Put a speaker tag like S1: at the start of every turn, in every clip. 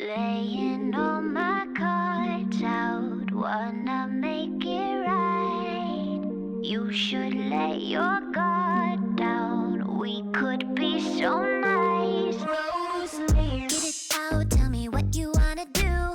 S1: Laying all my cards out, wanna make it right. You should lay your guard down, we could be so nice. Rosalie,
S2: Get it out, tell me what you wanna do.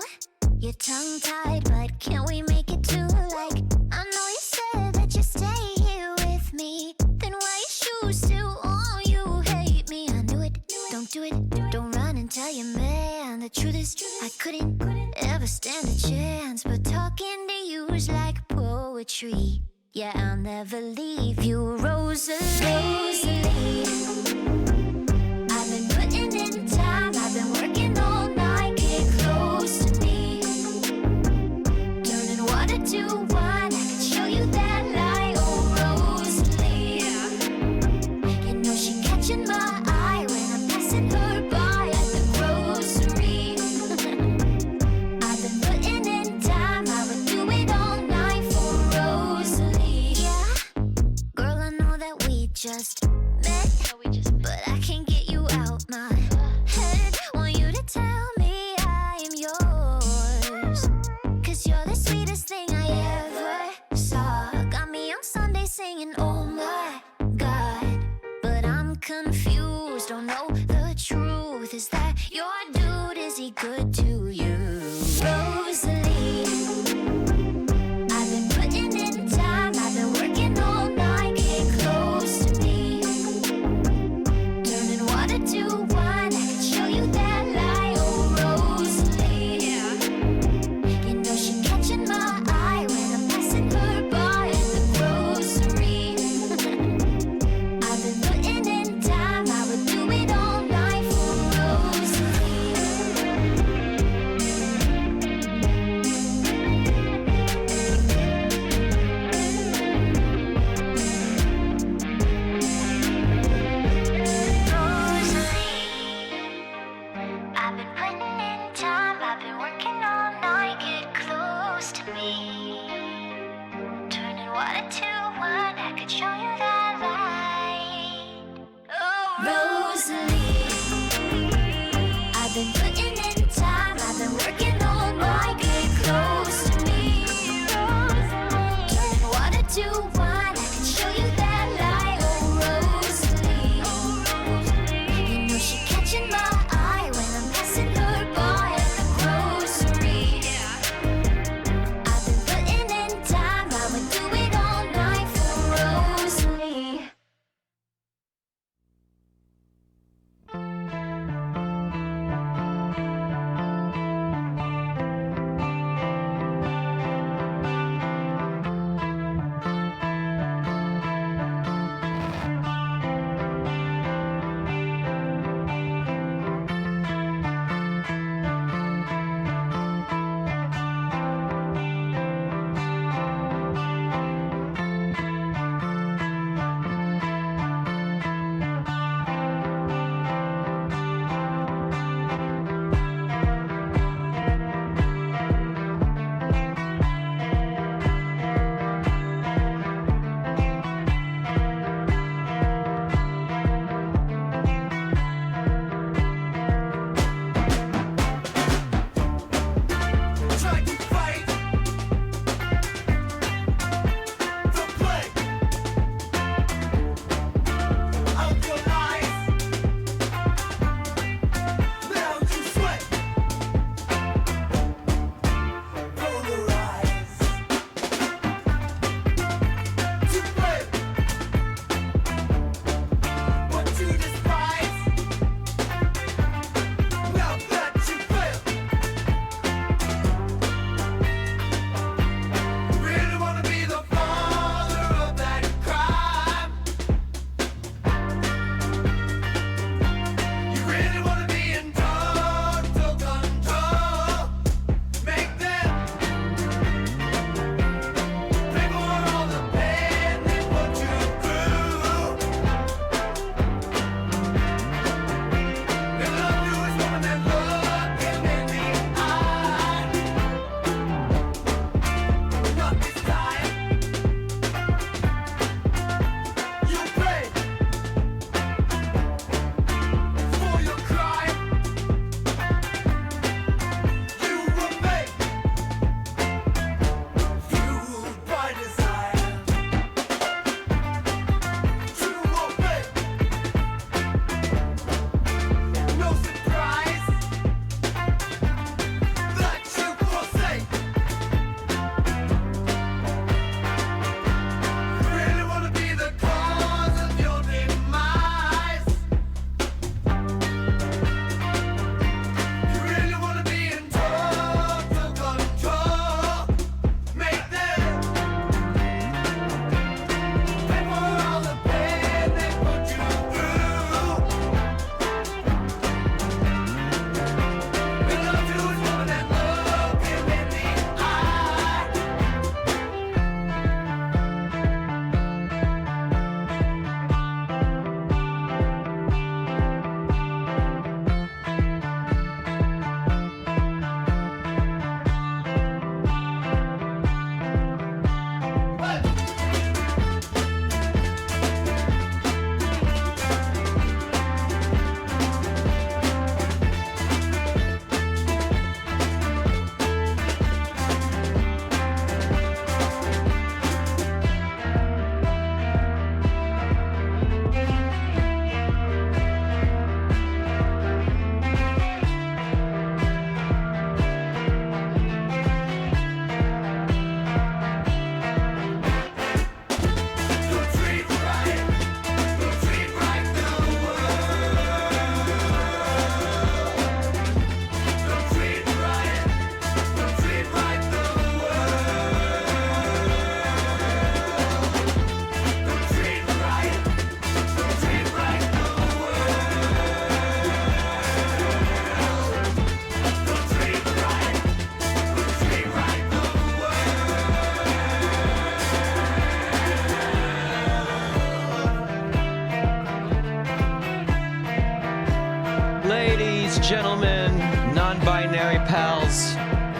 S2: You're tongue-tied, but can we make it two? Like, I know you said that you stay here with me, then why you shoes still on? You hate me, I knew it. Don't do it, don't run and tell your man. The truth is, I couldn't ever stand a chance, but talking to you's like poetry. Yeah, I'll never leave you, Rosalie. I've been putting in time, I've been working all night. Get close to me, turning water to wine. I can show you that light, oh Rosalie. You know she catching my eye when I'm passing her by at the grocery. I've been putting in time, I would do it all night for Rosalie. Yeah, girl, I know that we just met, but I can't get you out my head. Want you to tell me I am yours, 'cause you're the sweetest thing I ever saw. Got me on Sunday singing, oh my God, but I'm confused, don't know the truth. Is that your dude, is he good to you? Rosalie, I've been putting in time, I've been working all night. Get close to me, turning water to wine. I can show you that light, oh Rosalie. You know she catching my eye when I'm passing her by at the grocery. I've been putting in time, I would do it all night for Rosalie. I've been putting in time, I've been working all night. Get close to me, turning water to wine. I could show you that light, oh Rosalie. I've been putting in time, I've been working all night. Get close to me, turning water to wine. I can show you that light, oh Rosalie. You know she catching my eye when I'm passing her by at the grocery. I've been putting in time, I would do it all night for Rosalie.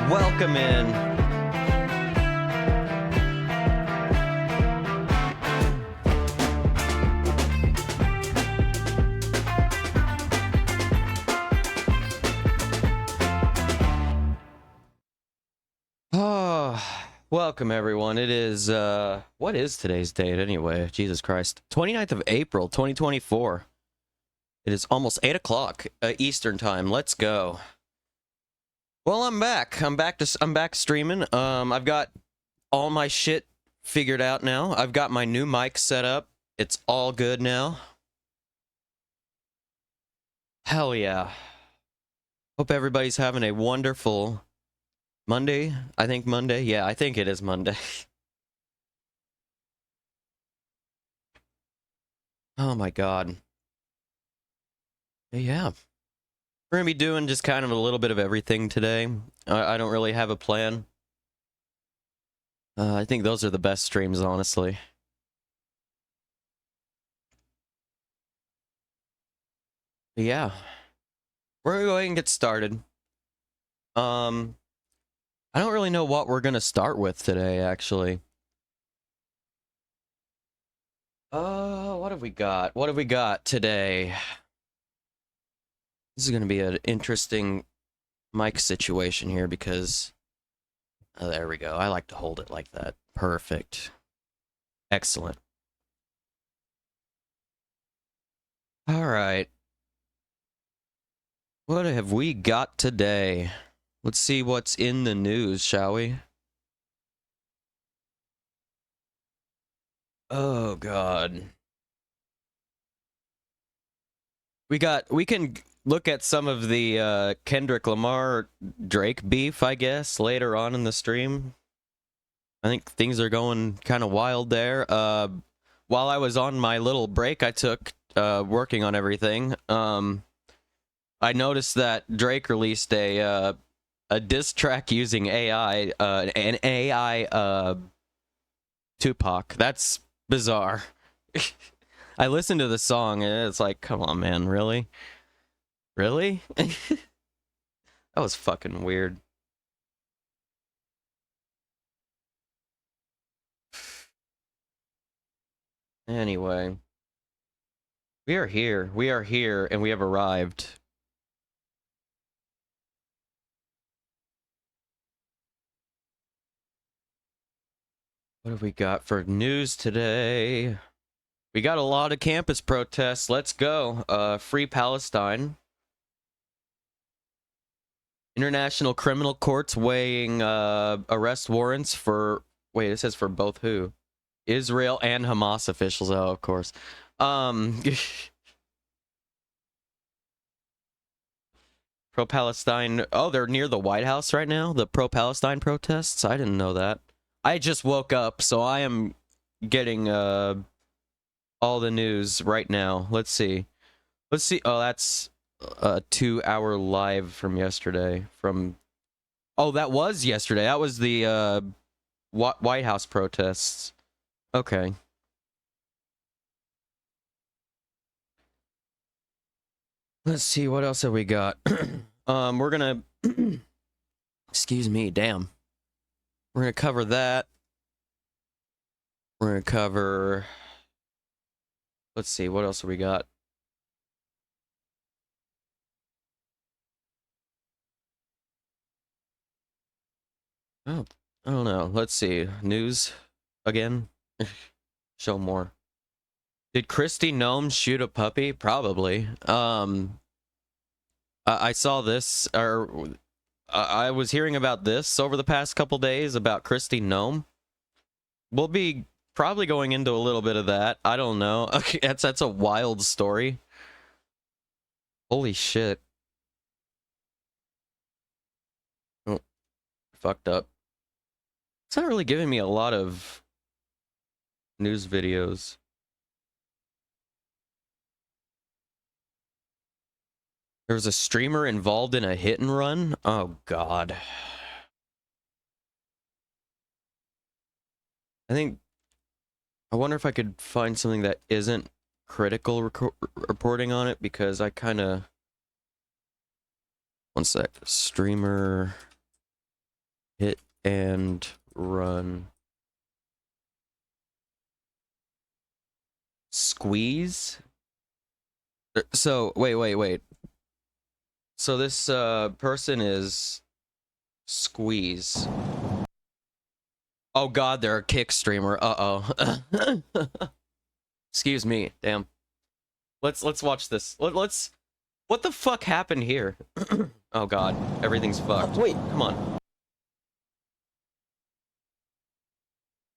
S3: Welcome in. Oh, welcome everyone. It is, what is today's date anyway? Jesus Christ. 29th of April, 2024. It is almost 8 o'clock Eastern time. Let's go. Well, I'm back. I'm back streaming. I've got all my shit figured out now. I've got my new mic set up. It's all good now. Hell yeah. Hope everybody's having a wonderful Monday. I think Monday. Yeah, I think it is Monday. Oh my god. Yeah. We're gonna be doing just kind of a little bit of everything today. I don't really have a plan. I think those are the best streams, honestly. But yeah. We're gonna go ahead and get started. I don't really know what we're gonna start with today, actually. What have we got? What have we got today? This is gonna be an interesting mic situation here because... Oh, there we go. I like to hold it like that. Perfect. Excellent. Alright. What have we got today? Let's see what's in the news, shall we? Oh, God. We can look at some of the Kendrick Lamar Drake beef, I guess, later on in the stream. I think things are going kind of wild there. While I was on my little break I took working on everything, I noticed that Drake released a diss track using AI, an AI Tupac. That's bizarre. I listened to the song and it's like, come on, man, really? Really? That was fucking weird. Anyway. We are here. We are here, and we have arrived. What have we got for news today? We got a lot of campus protests. Let's go. Free Palestine. International criminal courts weighing arrest warrants for... Wait, it says for both who? Israel and Hamas officials. Oh, of course. Pro-Palestine... Oh, they're near the White House right now? The pro-Palestine protests? I didn't know that. I just woke up, so I am getting all the news right now. Let's see. Let's see. Oh, that's a 2-hour live from yesterday. Oh, that was yesterday. That was the White House protests. Okay. Let's see. What else have we got? We're gonna... Excuse me. Damn. We're gonna cover that. We're gonna cover... Let's see, what else have we got? Oh, I don't know. Let's see. News again? Show more. Did Christy Gnome shoot a puppy? Probably. I saw this, or I was hearing about this over the past couple days about Christy Gnome. We'll be probably going into a little bit of that. I don't know. Okay, that's a wild story. Holy shit. Oh, fucked up. It's not really giving me a lot of news videos. There was a streamer involved in a hit and run? Oh, God. I wonder if I could find something that isn't critical reporting on it, because I kind of... One sec. Streamer... Hit and run. Squeeze? So, wait. So this person is Squeeze. Oh god, they're a kick streamer. Uh-oh. Excuse me. Damn. Let's watch this. Let's what the fuck happened here? Oh god, everything's fucked.
S4: Wait.
S3: Come on.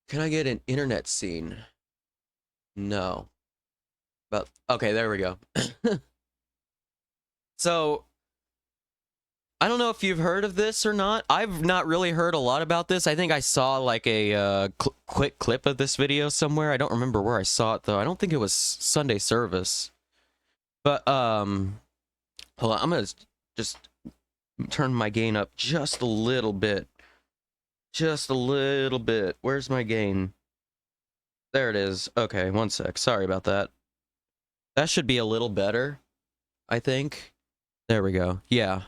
S3: Can I get an internet scene? No. But okay, there we go. So I don't know if you've heard of this or not. I've not really heard a lot about this. I think I saw like a quick clip of this video somewhere. I don't remember where I saw it though. I don't think it was Sunday service. But hold on. I'm gonna just turn my gain up just a little bit. Just a little bit. Where's my gain? There it is. Okay, one sec. Sorry about that. That should be a little better, I think. There we go. Yeah.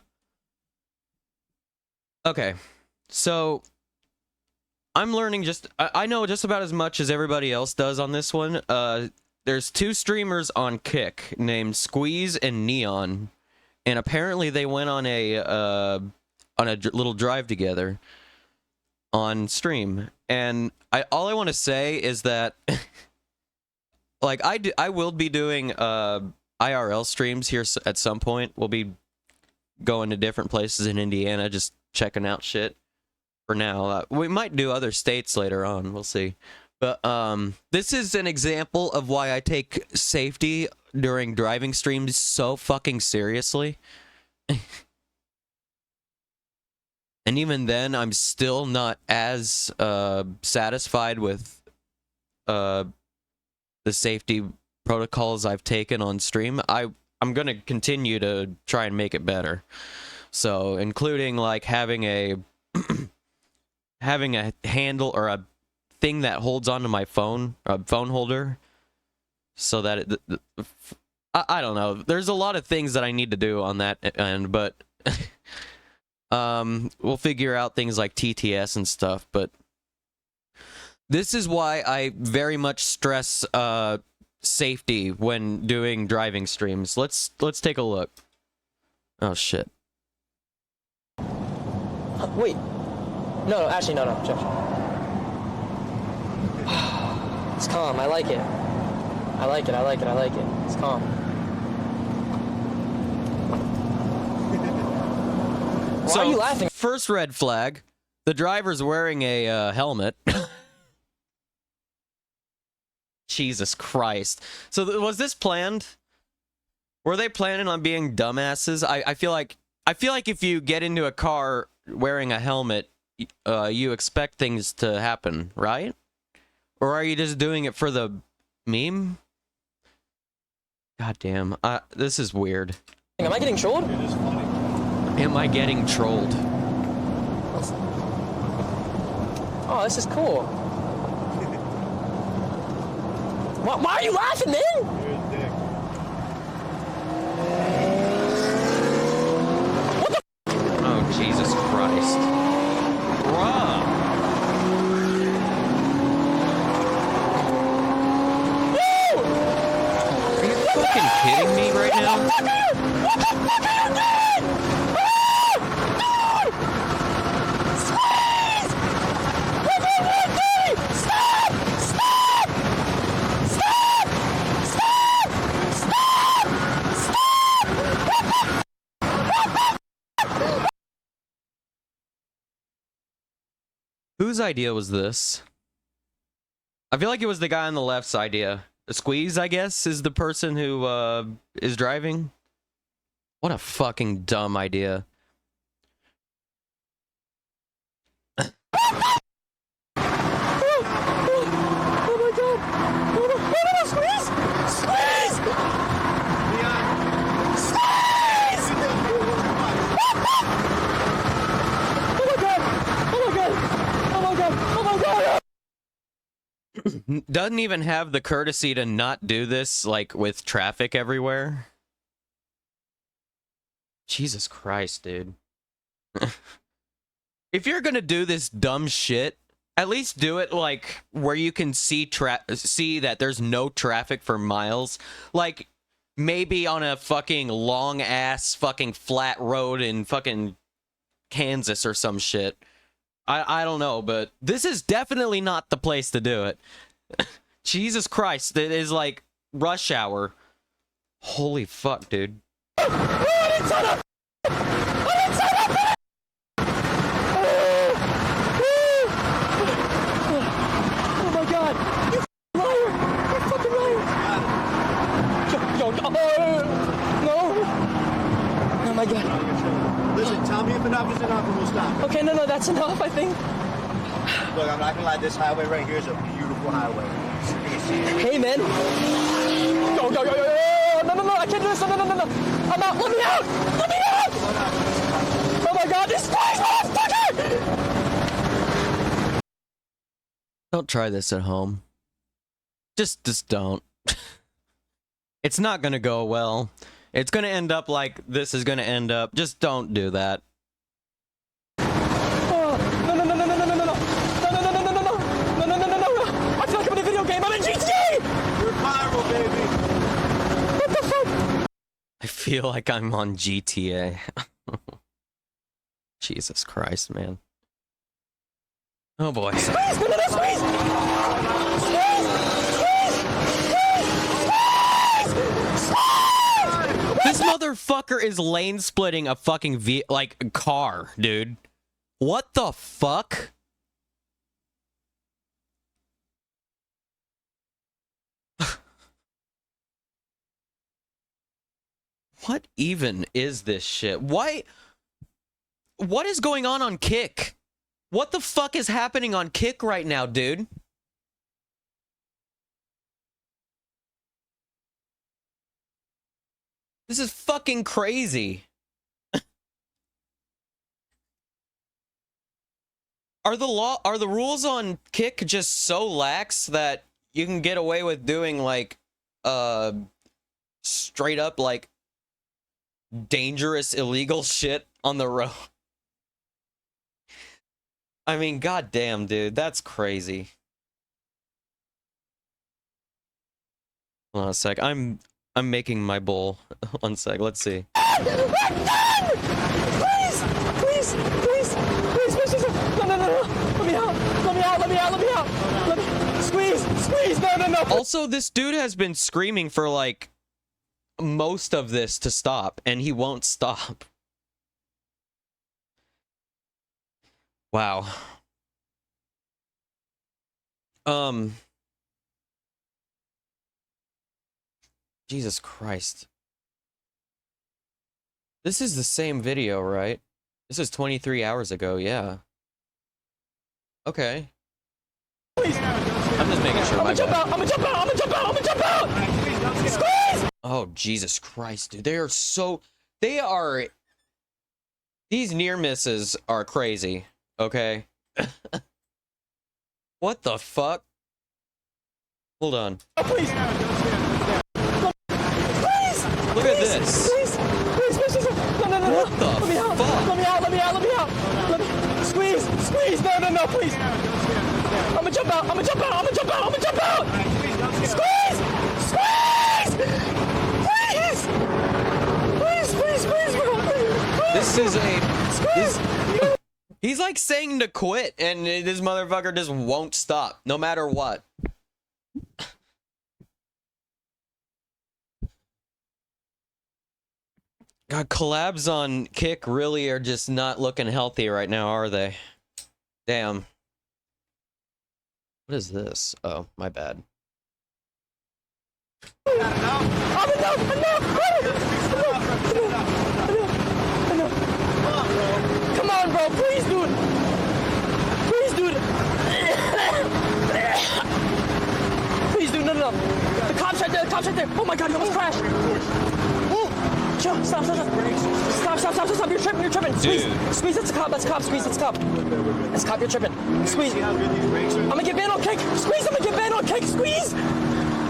S3: Okay, so I'm learning just I know just about as much as everybody else does on this one. There's two streamers on Kick named Squeeze and Neon, and apparently they went on a little drive together on stream. And all I want to say is that like I will be doing IRL streams here at some point. We'll be going to different places in Indiana, just checking out shit for now. We might do other states later on. We'll see. But this is an example of why I take safety during driving streams so fucking seriously. And even then, I'm still not as satisfied with the safety protocols I've taken on stream. I'm going to continue to try and make it better. So, including like having a having a handle or a thing that holds onto my phone, a phone holder, so that I don't know. There's a lot of things that I need to do on that end, but we'll figure out things like TTS and stuff. But this is why I very much stress safety when doing driving streams. Let's take a look. Oh shit.
S4: Wait. No, actually, no. It's calm. I like it. I like it. It's calm. Why are you laughing?
S3: First red flag. The driver's wearing a helmet. Jesus Christ. So was this planned? Were they planning on being dumbasses? I feel like if you get into a car wearing a helmet, you expect things to happen, right? Or are you just doing it for the meme? God damn. This is weird.
S4: Am I getting trolled?
S5: It is funny.
S3: Am I getting trolled?
S4: Oh, this is cool. Why are you laughing, man?
S5: You're a dick.
S3: Oh, Jesus Christ. Bruh. Are you fucking kidding me right now?
S4: What the fuck are you doing? Squeeze! What's wrong with me? Stop! Stop! Stop! Stop! Stop! Stop!
S3: Whose idea was this? I feel like it was the guy on the left's idea. Squeeze, I guess, is the person who is driving. What a fucking dumb idea.
S4: Oh my god! Oh no, squeeze! Squeeze! Squeeze! Oh my god! Oh my god! Oh my god! Oh my god!
S3: Doesn't even have the courtesy to not do this, like, with traffic everywhere. Jesus Christ, dude. If you're gonna do this dumb shit, at least do it like where you can see that there's no traffic for miles. Like maybe on a fucking long ass fucking flat road in fucking Kansas or some shit. I don't know, but this is definitely not the place to do it. Jesus Christ, it is like rush hour. Holy fuck, dude.
S4: Oh my god! You liar! You fucking liar! Yo, no! Oh my god.
S5: Listen, tell me if enough is enough and we'll stop.
S4: Okay, no, that's enough, I think.
S5: Look, I'm not gonna lie, this highway right here is a beautiful highway.
S4: Hey, man. Yo. No, I can't do this. No. I'm out. Let me out! Oh my god, this guy's motherfucker!
S3: Don't try this at home. Just don't. It's not gonna go well. It's gonna end up like this is gonna end up. Just don't do that.
S4: Oh, no. I feel like I'm in a video game. I'm in GTA!
S5: You're viral, baby.
S4: What the fuck?
S3: I feel like I'm on GTA. Jesus Christ, man. Oh boy.
S4: Squeeze!
S3: This motherfucker is lane splitting a fucking car, dude. What the fuck? What even is this shit? Why? What is going on Kick? What the fuck is happening on Kick right now, dude? This is fucking crazy. Are the rules on Kick just so lax that you can get away with doing like straight up like dangerous illegal shit on the road? I mean, goddamn, dude, that's crazy. Hold on a sec. I'm making my bowl. One sec. Let's see.
S4: Please! No. Let me out. Squeeze! No.
S3: Also, this dude has been screaming for like most of this to stop, and he won't stop. Wow. Jesus Christ. This is the same video, right? This is 23 hours ago, yeah. Okay.
S4: Please.
S3: I'm just making sure.
S4: I'm gonna jump out! Squeeze!
S3: Oh, Jesus Christ, dude. These near misses are crazy, okay? What the fuck? Hold on.
S4: Please!
S3: Look at this.
S4: Please! No.
S3: What the fuck?
S4: Let me out! Squeeze! No, please! I'm gonna jump out! Squeeze! Please, bro!
S3: This is he's like saying to quit, and this motherfucker just won't stop, no matter what. God, collabs on Kick really are just not looking healthy right now, are they? Damn. What is this? Oh, my bad.
S4: Come on, bro. Please, dude. No. The cop's right there. Oh my god, you almost crashed. Chill. Stop. Stop. You're tripping. Squeeze. That's a cop. Squeeze. That's a cop. You're tripping. Squeeze. I'm gonna get banned on Kick. Squeeze.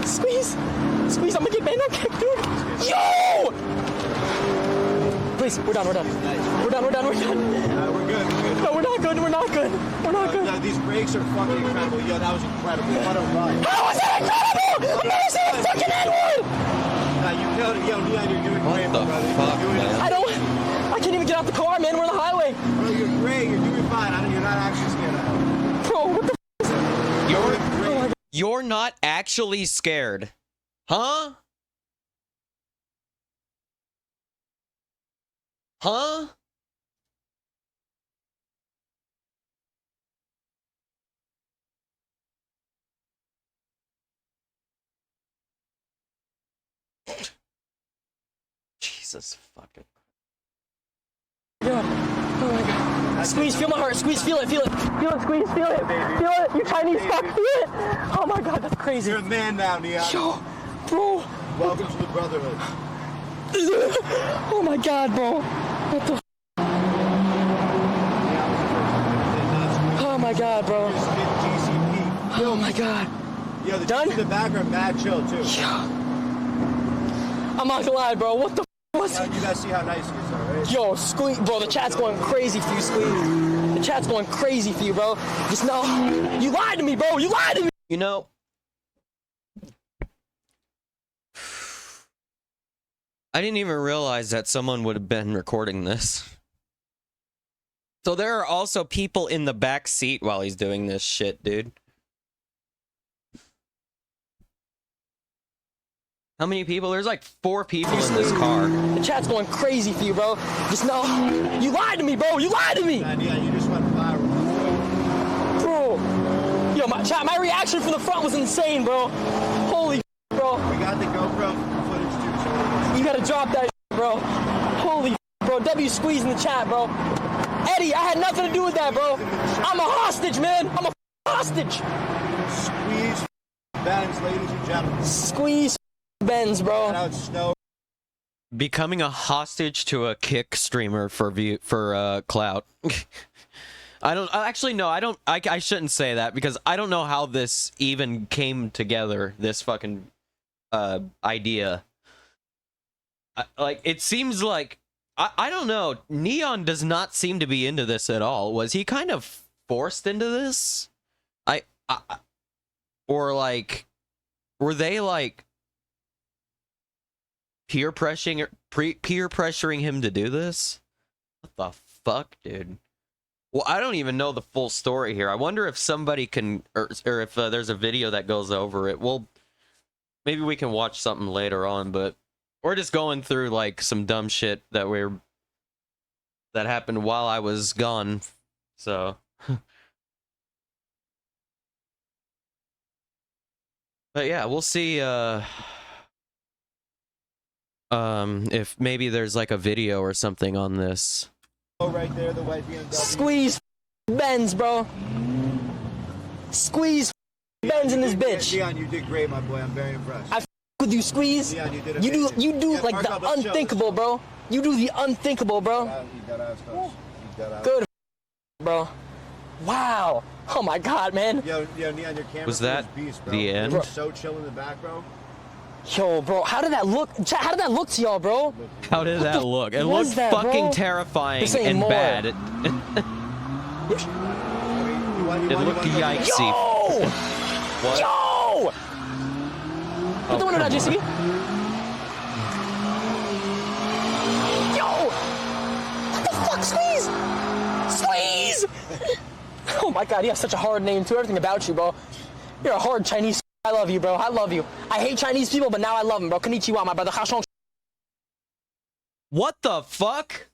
S4: Squeeze. I'm gonna get banned on Kick, dude. Yo! please. We're done. We're done. We're done. We're done. We're done.
S5: We're good. We're good.
S4: No, we're not good. We're not good. We're not good.
S5: Yo, these brakes are fucking incredible. Yo, that was incredible. What a ride.
S4: How is that incredible? I've never seen a fucking N-word.
S5: You killed it. Yo, Leon, you're doing
S3: What
S5: great,
S3: the
S5: brother.
S3: fuck,
S5: You're doing
S3: man?
S4: I can't even get out the car, man. We're on the highway.
S5: Bro, you're great. You're doing fine. You're not actually scared now.
S4: Bro, what the
S3: You're not actually scared. Huh? Huh? Jesus fucking.
S4: God. Oh my God. Squeeze, feel my heart. Squeeze, feel it, feel it. Feel it, squeeze, feel it. Feel it. You Chinese fuck, feel it. Oh my God, that's crazy.
S5: You're a man now, Leon.
S4: Yo, bro.
S5: Welcome to the brotherhood.
S4: Oh my God, bro. What the Oh my God, bro.
S5: GCP.
S4: Oh my God.
S5: Yo, the
S4: Done?
S5: dude in the back are mad chill, too.
S4: I'm not gonna lie, bro. What the what's
S5: You guys see how nice he is, alright?
S4: Yo, Squeeze, bro, the chat's going crazy for you, Squeeze. The chat's going crazy for you, bro. Just know, you lied to me, bro. You lied to me.
S3: You know, I didn't even realize that someone would have been recording this. So there are also people in the back seat while he's doing this shit, dude. How many people? There's like 4 people in this car.
S4: The chat's going crazy for you, bro. Just know, you lied to me, bro. You lied to me.
S5: Yeah, you just went viral.
S4: Bro. Yo, my reaction from the front was insane, bro. Holy bro.
S5: We got the GoPro footage, too, so
S4: You gotta drop that bro. Holy bro. W Squeeze in the chat, bro. Eddie, I had nothing to do with that, bro. I'm a hostage, man. I'm a hostage.
S5: Squeeze Benz, ladies and gentlemen.
S4: Squeeze Benz, bro.
S5: Shout out Snow.
S3: Becoming a hostage to a kick streamer for clout. I shouldn't say that because I don't know how this even came together, this fucking idea. Like, it seems like I don't know, Neon does not seem to be into this at all. Was he kind of forced into this? Or like, were they like peer pressuring him to do this? What the fuck, dude? Well, I don't even know the full story here. I wonder if somebody can, or if there's a video that goes over it. Well, maybe we can watch something later on, but we're just going through like some dumb shit that happened while I was gone. So, but yeah, we'll see. If maybe there's like a video or something on this.
S5: Oh, right there, the white BMW.
S4: Squeeze Benz, bro. Squeeze Benz in this bitch.
S5: Leon, you did great, my boy. I'm very impressed.
S4: I with you, Squeeze.
S5: Leon, you did
S4: You
S5: amazing.
S4: do
S5: Yeah,
S4: like
S5: Mark,
S4: the
S5: let's show
S4: unthinkable,
S5: this.
S4: bro. You do the unthinkable, bro. Good, bro. Wow. Oh my God, man.
S5: Yo, Neon, your camera
S3: Was that
S5: is beast, bro.
S3: the end?
S5: You're so chill in the back, bro.
S4: Yo, bro, how did that look? Chat, how did that look to y'all, bro?
S3: How did that look? It
S4: was
S3: looked
S4: that,
S3: fucking
S4: bro?
S3: terrifying
S4: They're saying
S3: and
S4: more.
S3: bad. It
S5: It
S3: looked yikesy.
S4: Yo!
S3: What?
S4: Yo! Put the window down, JCB. Yo! What the fuck, Squeeze? Squeeze! Oh my God, you have such a hard name too. Everything about you, bro. You're a hard Chinese. I love you, bro. I love you. I hate Chinese people, but now I love them, bro. Konnichiwa, my brother.
S3: What the fuck?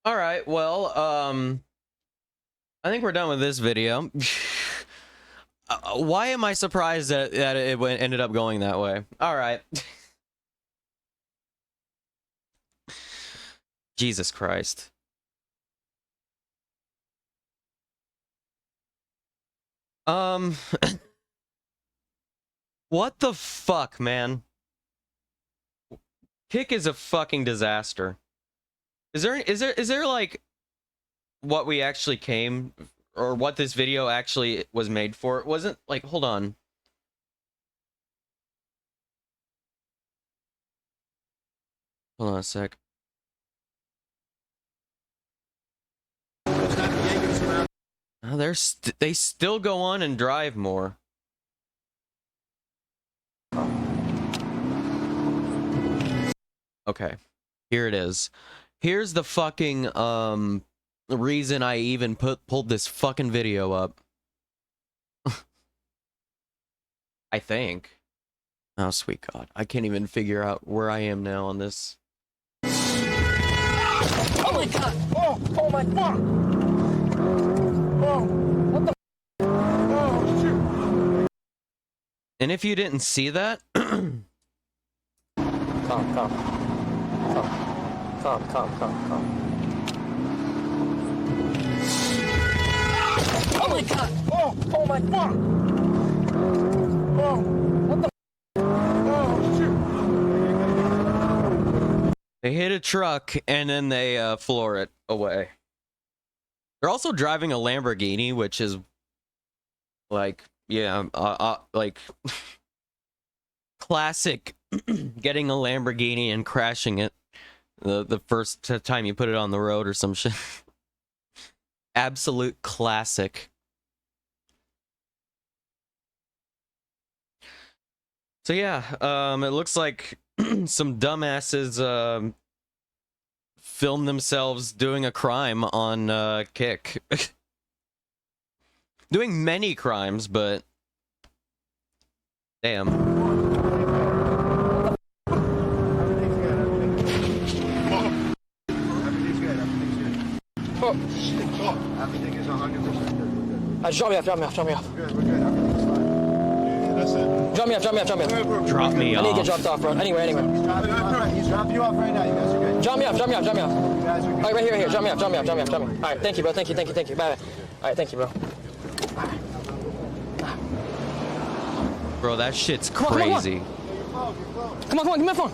S3: All right, well, I think we're done with this video. Why am I surprised that ended up going that way? All right. Jesus Christ. What the fuck, man? Kick is a fucking disaster. Is there like what we actually came or what this video actually was made for. It wasn't like, hold on. Hold on a sec. Oh, they still go on and drive more. Okay, here it is. Here's the fucking reason I even pulled this fucking video up. I think. Oh, sweet God. I can't even figure out where I am now on this.
S4: Oh my God! Oh my fuck! Oh, what the? Oh shoot!
S3: And if you didn't see that,
S4: Calm. Oh my God! Oh my fuck! Oh, what the? Oh shoot!
S3: they hit a truck and then they floor it away. They're also driving a Lamborghini, which is like, yeah, like classic getting a Lamborghini and crashing it the first time you put it on the road or some shit. Absolute classic. So yeah, it looks like some dumbasses filmed themselves doing a crime on Kick. Doing many crimes, but damn.
S5: Oh, shit. Everything is 100% good.
S4: Drop me off.
S5: We're good. Everything's fine. Yeah, that's it.
S4: Drop me off.
S3: Drop me
S4: I need to get
S3: off.
S4: dropped off, bro. Anywhere.
S5: He's dropping you off right now. You guys are good.
S4: Drop me off.
S5: You guys are good.
S4: All right, right here. Drop me off. All right, thank you, bro. Thank you. Bye. All right, thank you, bro.
S3: Bro, that shit's
S4: Come on.
S3: crazy.
S4: Come on, give me my phone.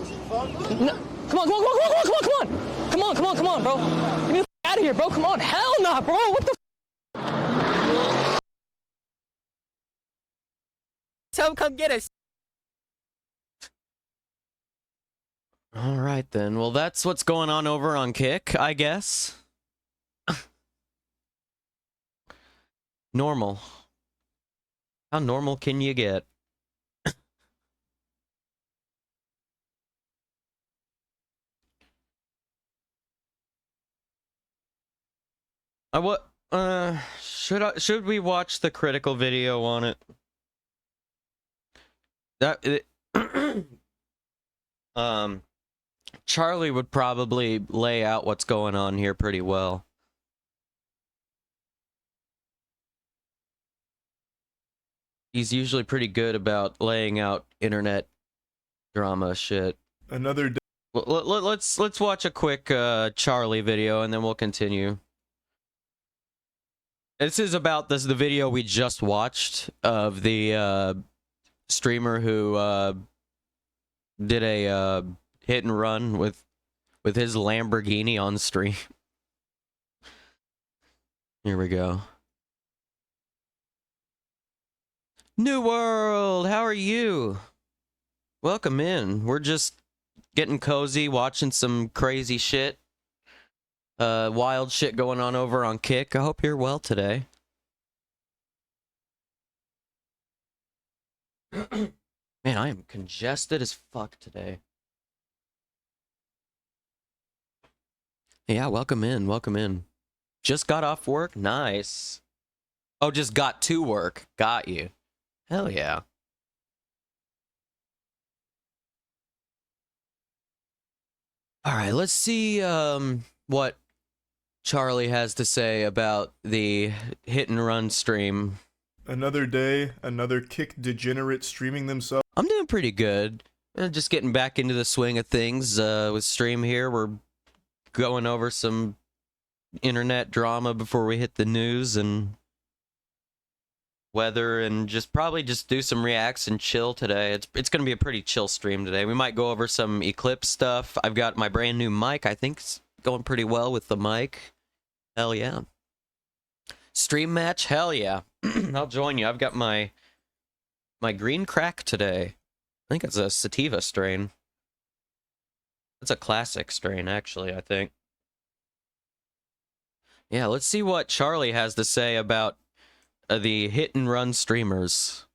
S4: No, come on, bro. Get me the out of here, bro. Come on. Hell nah, bro. What the? Tell him come get us.
S3: All right then. Well, that's what's going on over on Kick, I guess. Normal. How normal can you get? Should we watch the critical video on it? Charlie would probably lay out what's going on here pretty well. He's usually pretty good about laying out internet drama shit.
S6: Another day.
S3: Let's watch a quick Charlie video and then we'll continue. This is about the video we just watched of the streamer who did a hit and run with his Lamborghini on stream. Here we go. New World, how are you? Welcome in. We're just getting cozy, watching some crazy shit. Wild shit going on over on Kick. I hope you're well today. Man, I am congested as fuck today. Yeah, welcome in. Just got off work? Nice. Oh, just got to work. Got you. Hell yeah. Alright, let's see what Charlie has to say about the hit and run stream.
S6: Another day, another Kick degenerate streaming themselves.
S3: I'm doing pretty good. Just getting back into the swing of things with stream here. We're going over some internet drama before we hit the news and weather, and probably do some reacts and chill today. It's going to be a pretty chill stream today. We might go over some Eclipse stuff. I've got my brand new mic. I think it's going pretty well with the mic. Hell yeah. Stream match? Hell yeah. I'll join you. I've got my green crack today. I think it's a sativa strain. It's a classic strain, actually, I think. Yeah, let's see what Charlie has to say about the hit-and-run streamers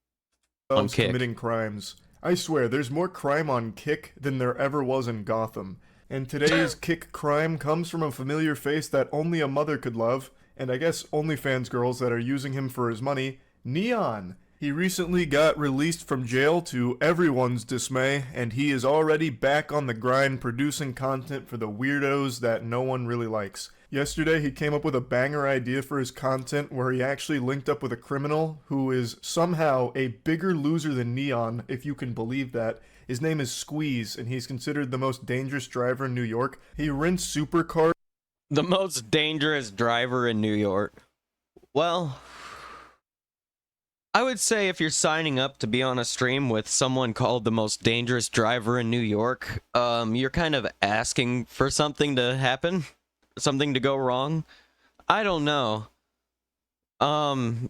S3: on Kick.
S6: Committing crimes. I swear, there's more crime on Kick than there ever was in Gotham. And today's Kick crime comes from a familiar face that only a mother could love, and I guess OnlyFans girls that are using him for his money, Neon. He recently got released from jail to everyone's dismay, and he is already back on the grind producing content for the weirdos that no one really likes. Yesterday, he came up with a banger idea for his content where he actually linked up with a criminal who is somehow a bigger loser than Neon, if you can believe that. His name is Squeeze, and he's considered the most dangerous driver in New York. He rents supercars.
S3: The most dangerous driver in New York. Well, I would say if you're signing up to be on a stream with someone called the most dangerous driver in New York, you're kind of asking for something to happen, something to go wrong. I don't know. I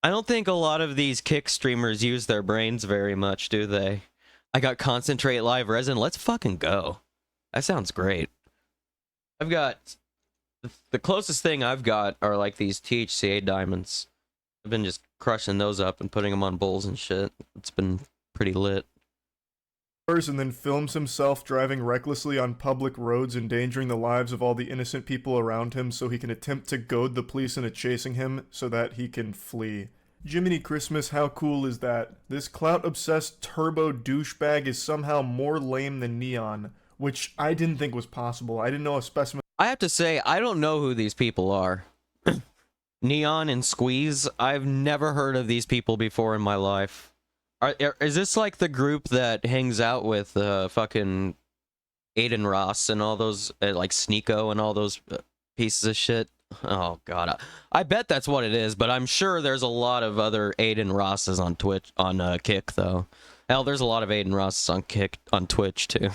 S3: don't think a lot of these Kick streamers use their brains very much, do they? I got Concentrate Live Resin. Let's fucking go. That sounds great. I've got... The closest thing I've got are like these THCA diamonds. I've been just crushing those up and putting them on bowls and shit. It's been pretty lit.
S6: And then films himself driving recklessly on public roads, endangering the lives of all the innocent people around him so he can attempt to goad the police into chasing him so that he can flee. Jiminy Christmas, how cool is that? This clout-obsessed turbo douchebag is somehow more lame than Neon, which I didn't think was possible. I didn't know a specimen...
S3: I have to say, I don't know who these people are. Neon and Squeeze, I've never heard of these people before in my life. Is this like the group that hangs out with fucking Aiden Ross and all those, like Sneeko and all those pieces of shit? Oh god, I bet that's what it is, but I'm sure there's a lot of other Aiden Rosses on Twitch, on Kick though. Hell, there's a lot of Aiden Rosses on Kick, on Twitch too.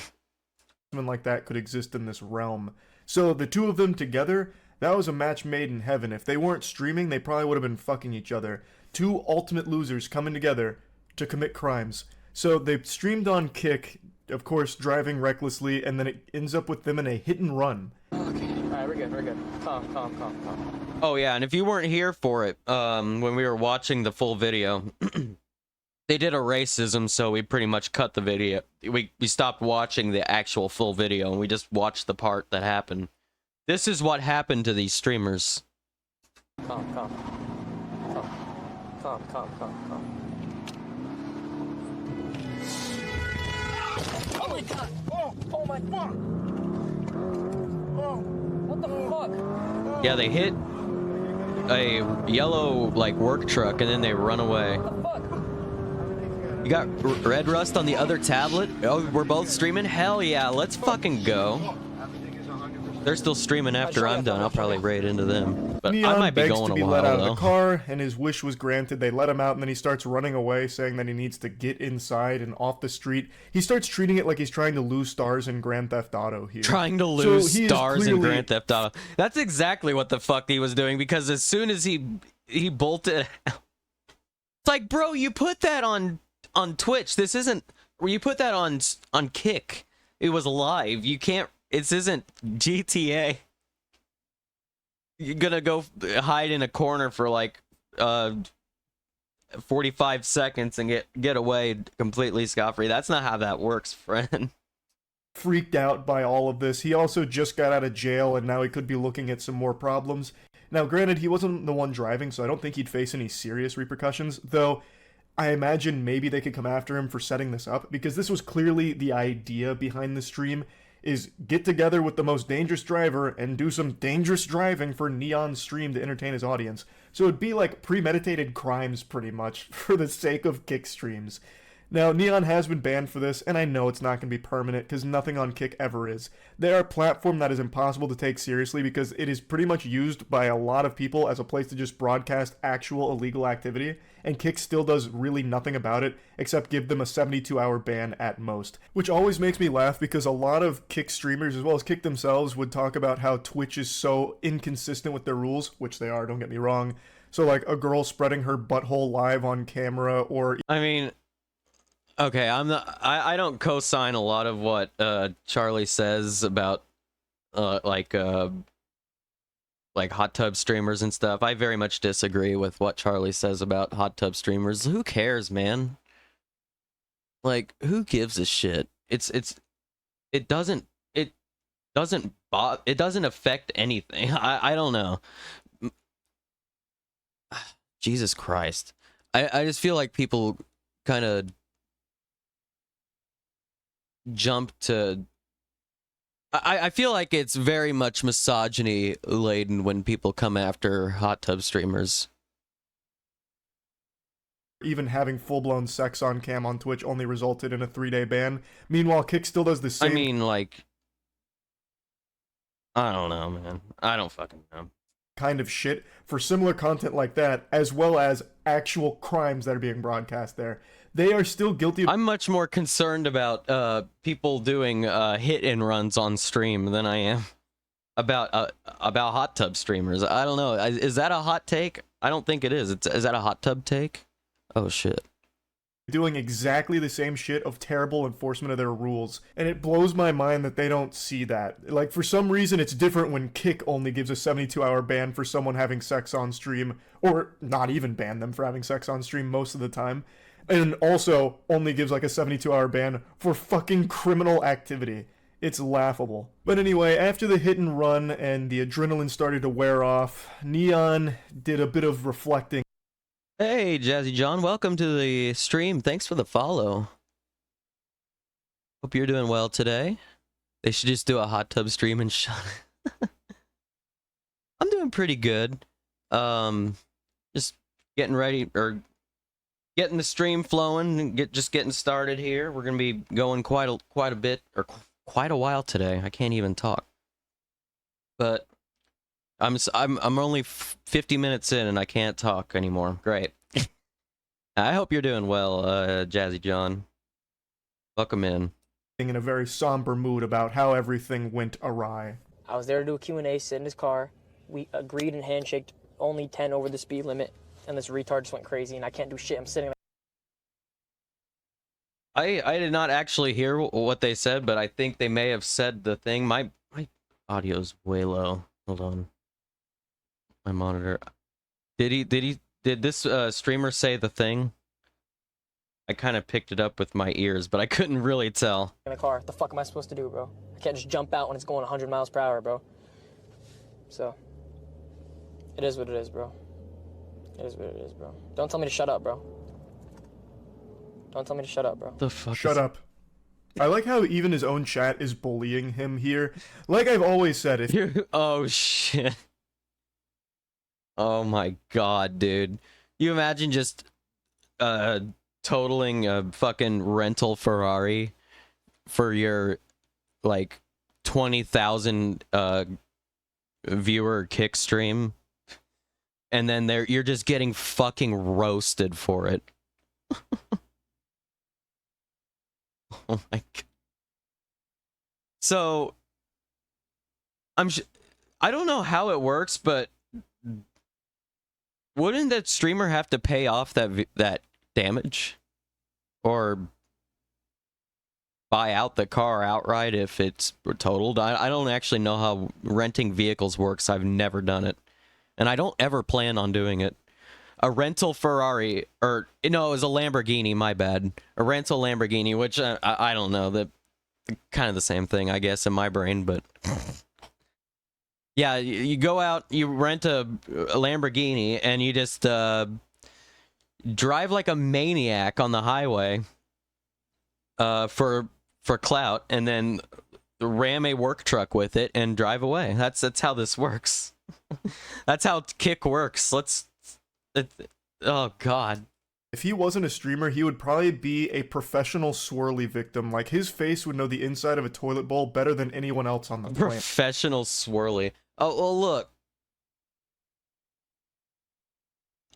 S6: Something like that could exist in this realm. So the two of them together, that was a match made in heaven. If they weren't streaming, they probably would have been fucking each other. Two ultimate losers coming together to commit crimes. So they streamed on Kick, of course, driving recklessly, and then it ends up with them in a hit and run.
S4: Okay, alright, we're good. Calm.
S3: Oh yeah, and if you weren't here for it, when we were watching the full video, they did a racism, so we pretty much cut the video. We stopped watching the actual full video, and we just watched the part that happened. This is what happened to these streamers.
S4: Calm. Oh my god! Oh my fuck! What the fuck?
S3: Yeah, they hit a yellow, like, work truck, and then they run away.
S4: What the fuck?
S3: You got Red Rust on the other tablet? Oh, we're both streaming? Hell yeah, let's fucking go. They're still streaming after I'm done. I'll probably raid into them. But
S6: Neon
S3: I might be
S6: begs
S3: going
S6: to
S3: a
S6: be
S3: while,
S6: let out
S3: though.
S6: of the car, and his wish was granted. They let him out, and then he starts running away, saying that he needs to get inside and off the street. He starts treating it like he's trying to lose stars in Grand Theft Auto here.
S3: Trying to lose
S6: he is
S3: stars in
S6: clearly-
S3: Grand Theft Auto. That's exactly what the fuck he was doing, because as soon as he bolted... It's like, bro, you put that on Twitch. This isn't... You put that on Kick. It was live. You can't... This isn't GTA. You're gonna go hide in a corner for like 45 seconds and get away completely scot-free. That's not how that works, friend.
S6: Freaked out by all of this. He also just got out of jail, and now he could be looking at some more problems. Now, granted, he wasn't the one driving, so I don't think he'd face any serious repercussions, though I imagine maybe they could come after him for setting this up, because this was clearly the idea behind the stream, is get together with the most dangerous driver and do some dangerous driving for Neon's stream to entertain his audience. So it'd be like premeditated crimes, pretty much, for the sake of Kick streams. Now, Neon has been banned for this, and I know it's not going to be permanent because nothing on Kick ever is. They are a platform that is impossible to take seriously because it is pretty much used by a lot of people as a place to just broadcast actual illegal activity, and Kick still does really nothing about it except give them a 72-hour ban at most. Which always makes me laugh because a lot of Kick streamers, as well as Kick themselves, would talk about how Twitch is so inconsistent with their rules, which they are, don't get me wrong. So like a girl spreading her butthole live on camera, or
S3: I mean, okay, I don't co-sign a lot of what Charlie says about like hot tub streamers and stuff. I very much disagree with what Charlie says about hot tub streamers. Who cares, man? Like, who gives a shit? It doesn't affect anything. I don't know. Jesus Christ. I just feel like people kind of jump to... I feel like it's very much misogyny laden when people come after hot tub streamers.
S6: even having full-blown sex on cam on Twitch only resulted in a 3-day ban. Meanwhile, Kick still does the same...
S3: I mean, like... I don't know, man. I don't fucking know.
S6: ...kind of shit for similar content like that, as well as actual crimes that are being broadcast there. They are still guilty of...
S3: I'm much more concerned about people doing hit and runs on stream than I am about hot tub streamers. I don't know. Is that a hot take? I don't think it is. Is that a hot tub take? Oh shit.
S6: Doing exactly the same shit of terrible enforcement of their rules, and it blows my mind that they don't see that. Like, for some reason it's different when Kick only gives a 72-hour ban for someone having sex on stream, or not even ban them for having sex on stream most of the time, and also only gives like a 72-hour ban for fucking criminal activity. It's laughable. But anyway, after the hit and run and the adrenaline started to wear off, Neon did a bit of reflecting.
S3: Hey, Jazzy John, welcome to the stream. Thanks for the follow. Hope you're doing well today. They should just do a hot tub stream and shut it. I'm doing pretty good. Just getting ready, or getting the stream flowing, and just getting started here. We're gonna be going quite a bit, or quite a while today. I can't even talk. But I'm only 50 minutes in and I can't talk anymore. Great. I hope you're doing well, Jazzy John. Welcome in.
S6: In a very somber mood about how everything went awry.
S4: I was there to do a Q&A, sit in his car. We agreed and handshaked only 10 over the speed limit, and this retard just went crazy, and I can't do shit. I'm sitting there.
S3: I did not actually hear what they said, but I think they may have said the thing. My audio's way low. Hold on. My monitor. Did this streamer say the thing? I kind of picked it up with my ears, but I couldn't really tell.
S4: In the car, what the fuck am I supposed to do, bro? I can't just jump out when it's going 100 miles per hour, bro. So, it is what it is, bro. It is what it is, bro. Don't tell me to shut up, bro. Don't tell me to shut up, bro.
S3: The fuck?
S6: Shut up. I like how even his own chat is bullying him here. Like I've always said, if
S3: oh shit. Oh my god, dude. You imagine just totaling a fucking rental Ferrari for your like 20,000 viewer kick stream, and then you're just getting fucking roasted for it. Oh my god. So I don't know how it works, but wouldn't that streamer have to pay off that damage, or buy out the car outright if it's totaled? I don't actually know how renting vehicles works. I've never done it, and I don't ever plan on doing it. A rental Ferrari, or no, it was a Lamborghini, my bad. A rental Lamborghini, which I don't know, that kind of the same thing, I guess, in my brain, but yeah, you go out, you rent a Lamborghini, and you just drive like a maniac on the highway for clout, and then ram a work truck with it and drive away. That's how this works. That's how Kick works. Oh god.
S6: If he wasn't a streamer, he would probably be a professional swirly victim. Like, his face would know the inside of a toilet bowl better than anyone else on the planet.
S3: Professional swirly. Oh, well, look.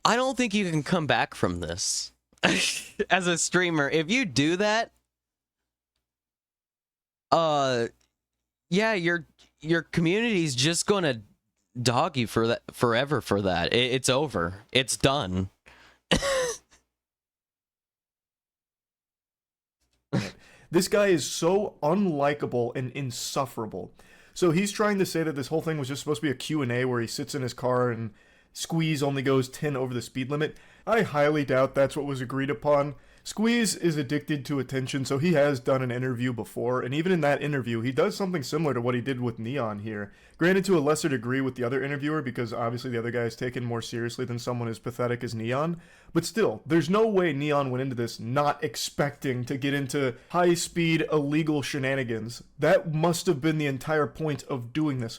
S3: I don't think you can come back from this. As a streamer, if you do that, yeah, your community's just gonna dog you for that forever for that. It's over. It's done.
S6: This guy is so unlikable and insufferable. So he's trying to say that this whole thing was just supposed to be a Q&A where he sits in his car and Squeeze only goes 10 over the speed limit. I highly doubt that's what was agreed upon. Squeeze is addicted to attention, so he has done an interview before, and even in that interview, he does something similar to what he did with Neon here. Granted, to a lesser degree with the other interviewer, because obviously the other guy is taken more seriously than someone as pathetic as Neon, but still, there's no way Neon went into this not expecting to get into high-speed, illegal shenanigans. That must have been the entire point of doing this.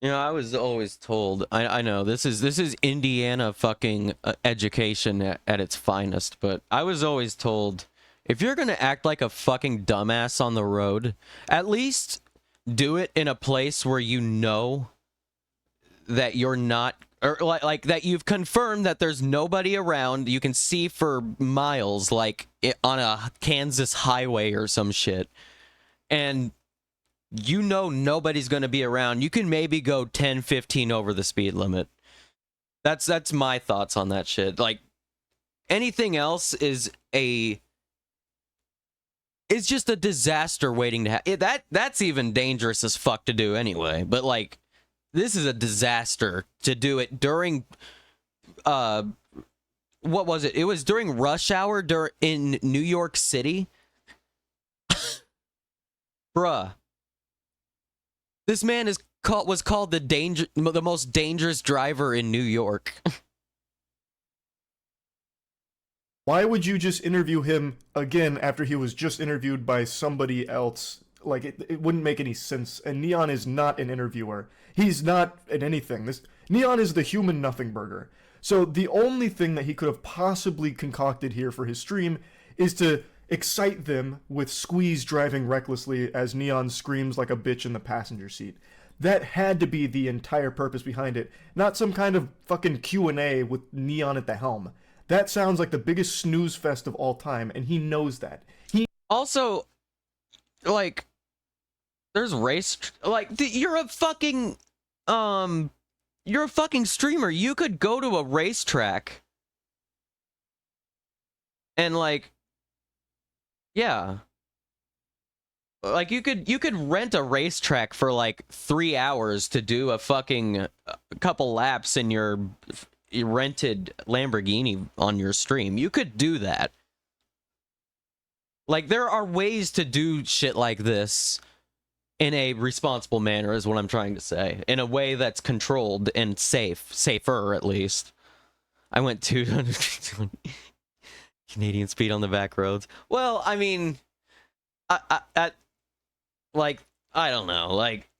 S3: You know, I was always told, I know, this is Indiana fucking education at its finest, but I was always told, if you're gonna act like a fucking dumbass on the road, at least do it in a place where you know that you're not, or like that you've confirmed that there's nobody around, you can see for miles, like on a Kansas highway or some shit, and you know nobody's going to be around. You can maybe go 10, 15 over the speed limit. That's my thoughts on that shit. Like, anything else is just a disaster waiting to happen. That's even dangerous as fuck to do anyway. But, like, this is a disaster to do it during, what was it? It was during rush hour in New York City. Bruh. This man was called the most dangerous driver in New York.
S6: Why would you just interview him again after he was just interviewed by somebody else? Like, it wouldn't make any sense. And Neon is not an interviewer. He's not at anything. Neon is the human nothing burger. So the only thing that he could have possibly concocted here for his stream is to excite them with Squeeze driving recklessly as Neon screams like a bitch in the passenger seat. That had to be the entire purpose behind it, not some kind of fucking Q&A with Neon at the helm. That sounds like the biggest snooze fest of all time, and he knows that.
S3: Also, like, there's you're a fucking streamer. You could go to a racetrack and, like, yeah. Like, you could rent a racetrack for like 3 hours to do a fucking couple laps in your rented Lamborghini on your stream. You could do that. Like, there are ways to do shit like this in a responsible manner, is what I'm trying to say. In a way that's controlled and safer at least. I went 200 Canadian speed on the back roads. Well, I mean, I don't know. Like,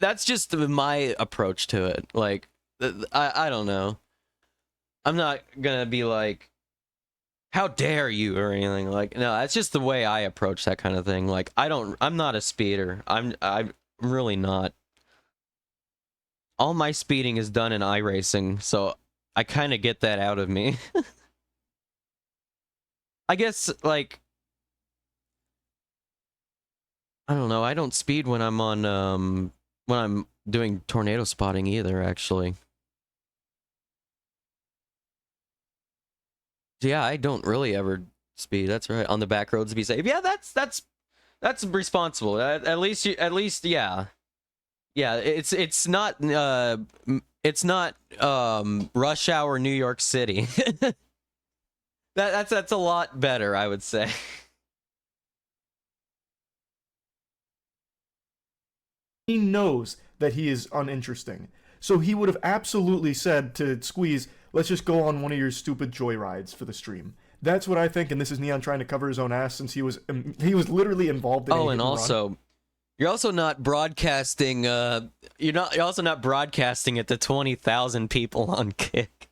S3: that's just my approach to it. Like, I don't know. I'm not gonna be like, how dare you or anything. Like, no, that's just the way I approach that kind of thing. Like, I'm not a speeder. I'm really not. All my speeding is done in iRacing, so I kind of get that out of me. I guess, like, I don't know, I don't speed when I'm on, when I'm doing tornado spotting either, actually. Yeah, I don't really ever speed, that's right, on the back roads to be safe. Yeah, that's responsible. At least, yeah. Yeah, it's not rush hour New York City. That's a lot better, I would say.
S6: He knows that he is uninteresting. So he would have absolutely said to Squeeze, let's just go on one of your stupid joyrides for the stream. That's what I think, and this is Neon trying to cover his own ass since he was literally involved in
S3: Oh, and also, you're also not broadcasting, you're also not broadcasting it to 20,000 people on Kick.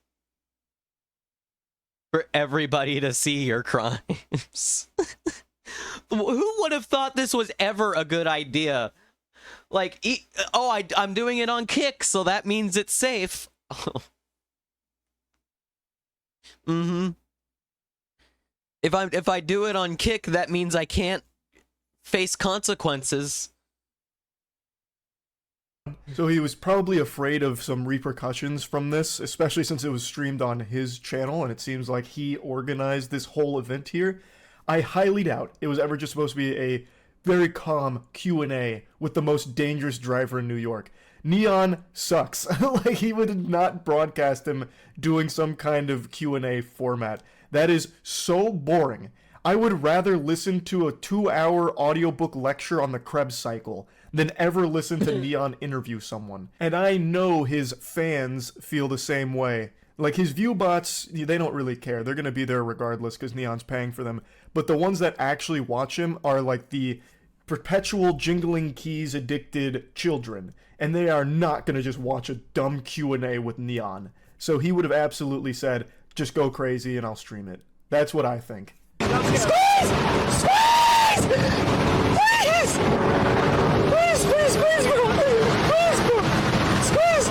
S3: for everybody to see your crimes. Who would have thought this was ever a good idea? Like, I'm doing it on Kick, so that means it's safe. Mm-hmm. If I do it on Kick, that means I can't face consequences.
S6: So he was probably afraid of some repercussions from this, especially since it was streamed on his channel, and it seems like he organized this whole event here. I highly doubt it was ever just supposed to be a very calm Q&A with the most dangerous driver in New York. Neon sucks. Like, he would not broadcast him doing some kind of Q&A format. That is so boring. I would rather listen to a 2-hour audiobook lecture on the Krebs cycle than ever listen to Neon interview someone. And I know his fans feel the same way. Like, his view bots, they don't really care. They're gonna be there regardless because Neon's paying for them. But the ones that actually watch him are like the perpetual jingling keys addicted children. And they are not gonna just watch a dumb Q&A with Neon. So he would have absolutely said, just go crazy and I'll stream it. That's what I think.
S4: Squeeze! Squeeze! Please! Please, please, please, bro! Please, bro! Squeeze!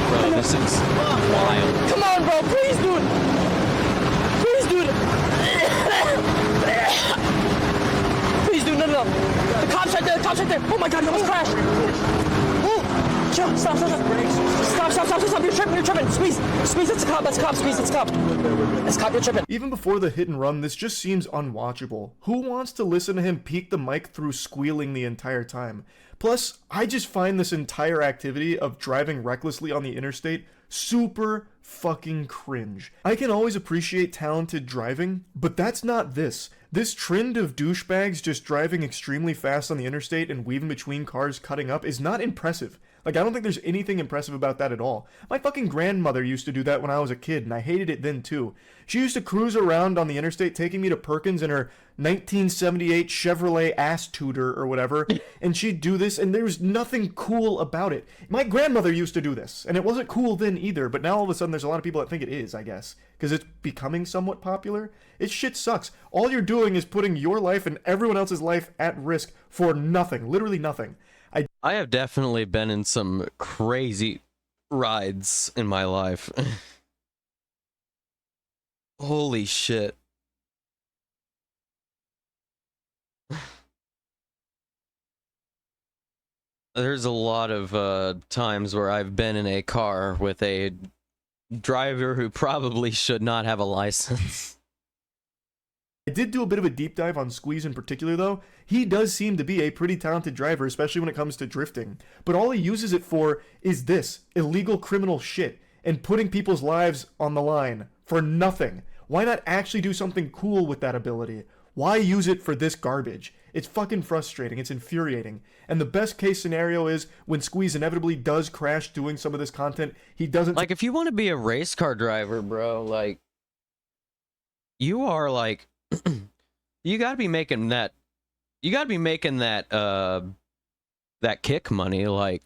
S3: Bro, this is wild.
S4: Come on, bro! Please, dude! Please, dude! Please, dude, no. The cop's right there, the cop's right there! Oh my god, he almost crashed! Oh! Chill, stop. Stop, you're tripping! Squeeze, it's a cop, squeeze, it's a cop! It's a cop, you're tripping!
S6: Even before the hit and run, this just seems unwatchable. Who wants to listen to him peek the mic through squealing the entire time? Plus, I just find this entire activity of driving recklessly on the interstate super fucking cringe. I can always appreciate talented driving, but that's not this. This trend of douchebags just driving extremely fast on the interstate and weaving between cars cutting up is not impressive. Like, I don't think there's anything impressive about that at all. My fucking grandmother used to do that when I was a kid, and I hated it then too. She used to cruise around on the interstate taking me to Perkins in her 1978 Chevrolet ass tutor or whatever, and she'd do this, and there was nothing cool about it. My grandmother used to do this, and it wasn't cool then either, but now all of a sudden there's a lot of people that think it is, I guess, because it's becoming somewhat popular. It shit sucks. All you're doing is putting your life and everyone else's life at risk for nothing, literally nothing.
S3: I have definitely been in some crazy rides in my life. Holy shit. There's a lot of times where I've been in a car with a driver who probably should not have a license.
S6: I did do a bit of a deep dive on Squeeze in particular, though. He does seem to be a pretty talented driver, especially when it comes to drifting. But all he uses it for is this, illegal criminal shit, and putting people's lives on the line for nothing. Why not actually do something cool with that ability? Why use it for this garbage? It's fucking frustrating, it's infuriating. And the best case scenario is, when Squeeze inevitably does crash doing some of this content, he doesn't...
S3: Like, if you want to be a race car driver, bro, like, you are, like... you gotta be making that that kick money. Like,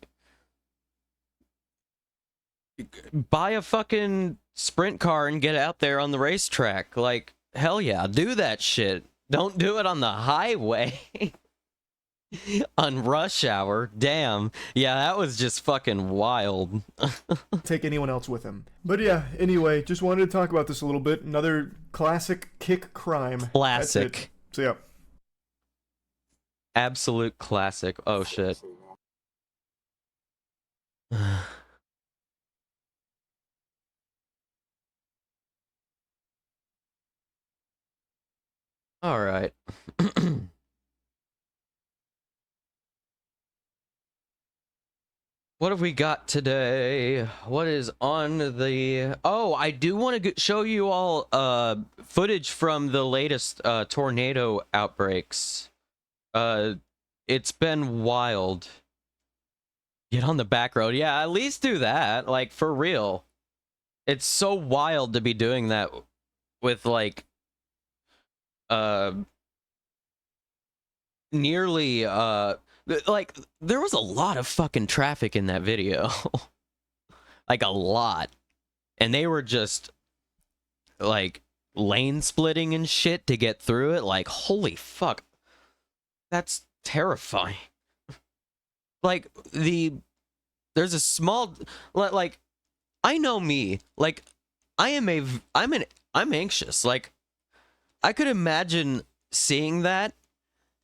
S3: buy a fucking sprint car and get out there on the racetrack. Like, hell yeah, do that shit. Don't do it on the highway. On rush hour. Damn. Yeah, that was just fucking wild.
S6: Take anyone else with him. But yeah, anyway, just wanted to talk about this a little bit. Another classic kick crime.
S3: Classic.
S6: So yeah.
S3: Absolute classic. Oh shit. All right. What have we got today? What is on the... Oh, I do want to show you all footage from the latest tornado outbreaks. It's been wild. Get on the back road. Yeah, at least do that. Like, for real. It's so wild to be doing that with, like, nearly, like, there was a lot of fucking traffic in that video. like a lot, and they were just like lane splitting and shit to get through it. Like, holy fuck, that's terrifying. Like there's a small, like, I know me, like I'm anxious. Like, I could imagine seeing that,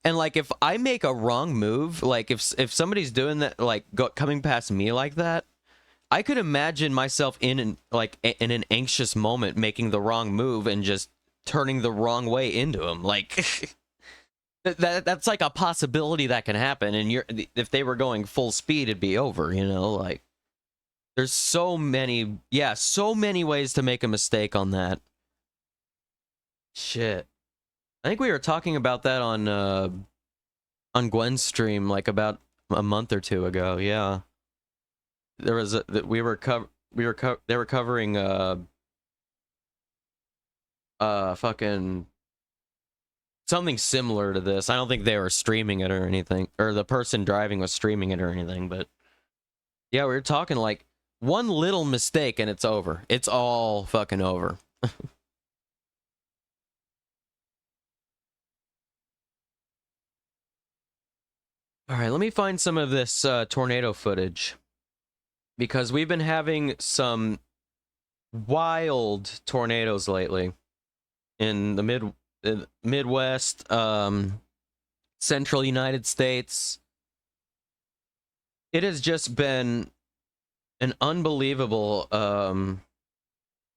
S3: and like if I make a wrong move, like if somebody's doing that, like coming past me like that, I could imagine myself in an anxious moment making the wrong move and just turning the wrong way into him. Like that's like a possibility that can happen. And if they were going full speed, it'd be over. You know, like there's so many ways to make a mistake on that. Shit. I think we were talking about that on Gwen's stream like about a month or two ago. Yeah. There was they were covering fucking something similar to this. I don't think they were streaming it or anything, or the person driving was streaming it or anything, but yeah, we were talking like one little mistake and it's over. It's all fucking over. All right, let me find some of this tornado footage, because we've been having some wild tornadoes lately in the Midwest, central United States. It has just been an unbelievable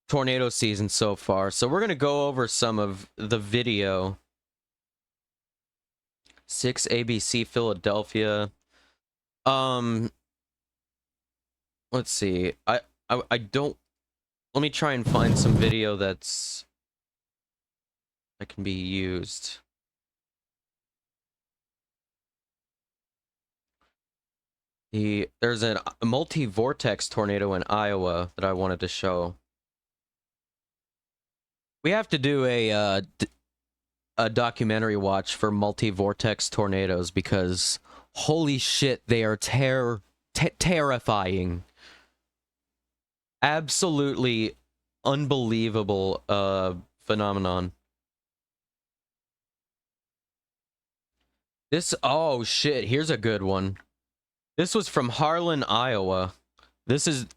S3: tornado season so far. So we're going to go over some of the video. 6 ABC Philadelphia. Let's see. I don't. Let me try and find some video that can be used. There's a multi-vortex tornado in Iowa that I wanted to show. We have to do a documentary watch for multi-vortex tornadoes, because holy shit, they are terrifying. Absolutely unbelievable phenomenon. Oh shit, here's a good one. This was from Harlan, Iowa. This is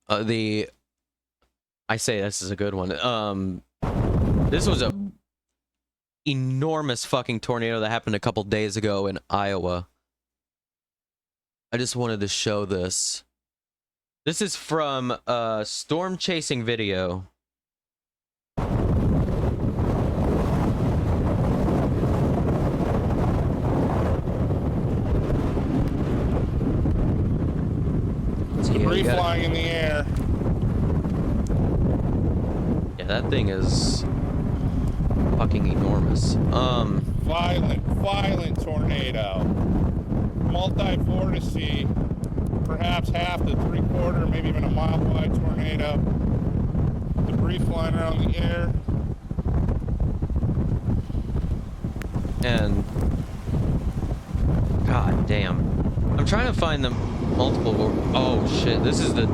S3: I say this is a good one. This was a enormous fucking tornado that happened a couple days ago in Iowa. I just wanted to show this. This is from Storm Chasing Video.
S7: Debris flying in the air.
S3: Yeah, that thing is fucking enormous.
S7: Violent tornado. Multi-vortice, perhaps half to 3/4, maybe even a mile-wide tornado. Debris flying around the air.
S3: And god damn, I'm trying to find the multiple. Oh shit, this is the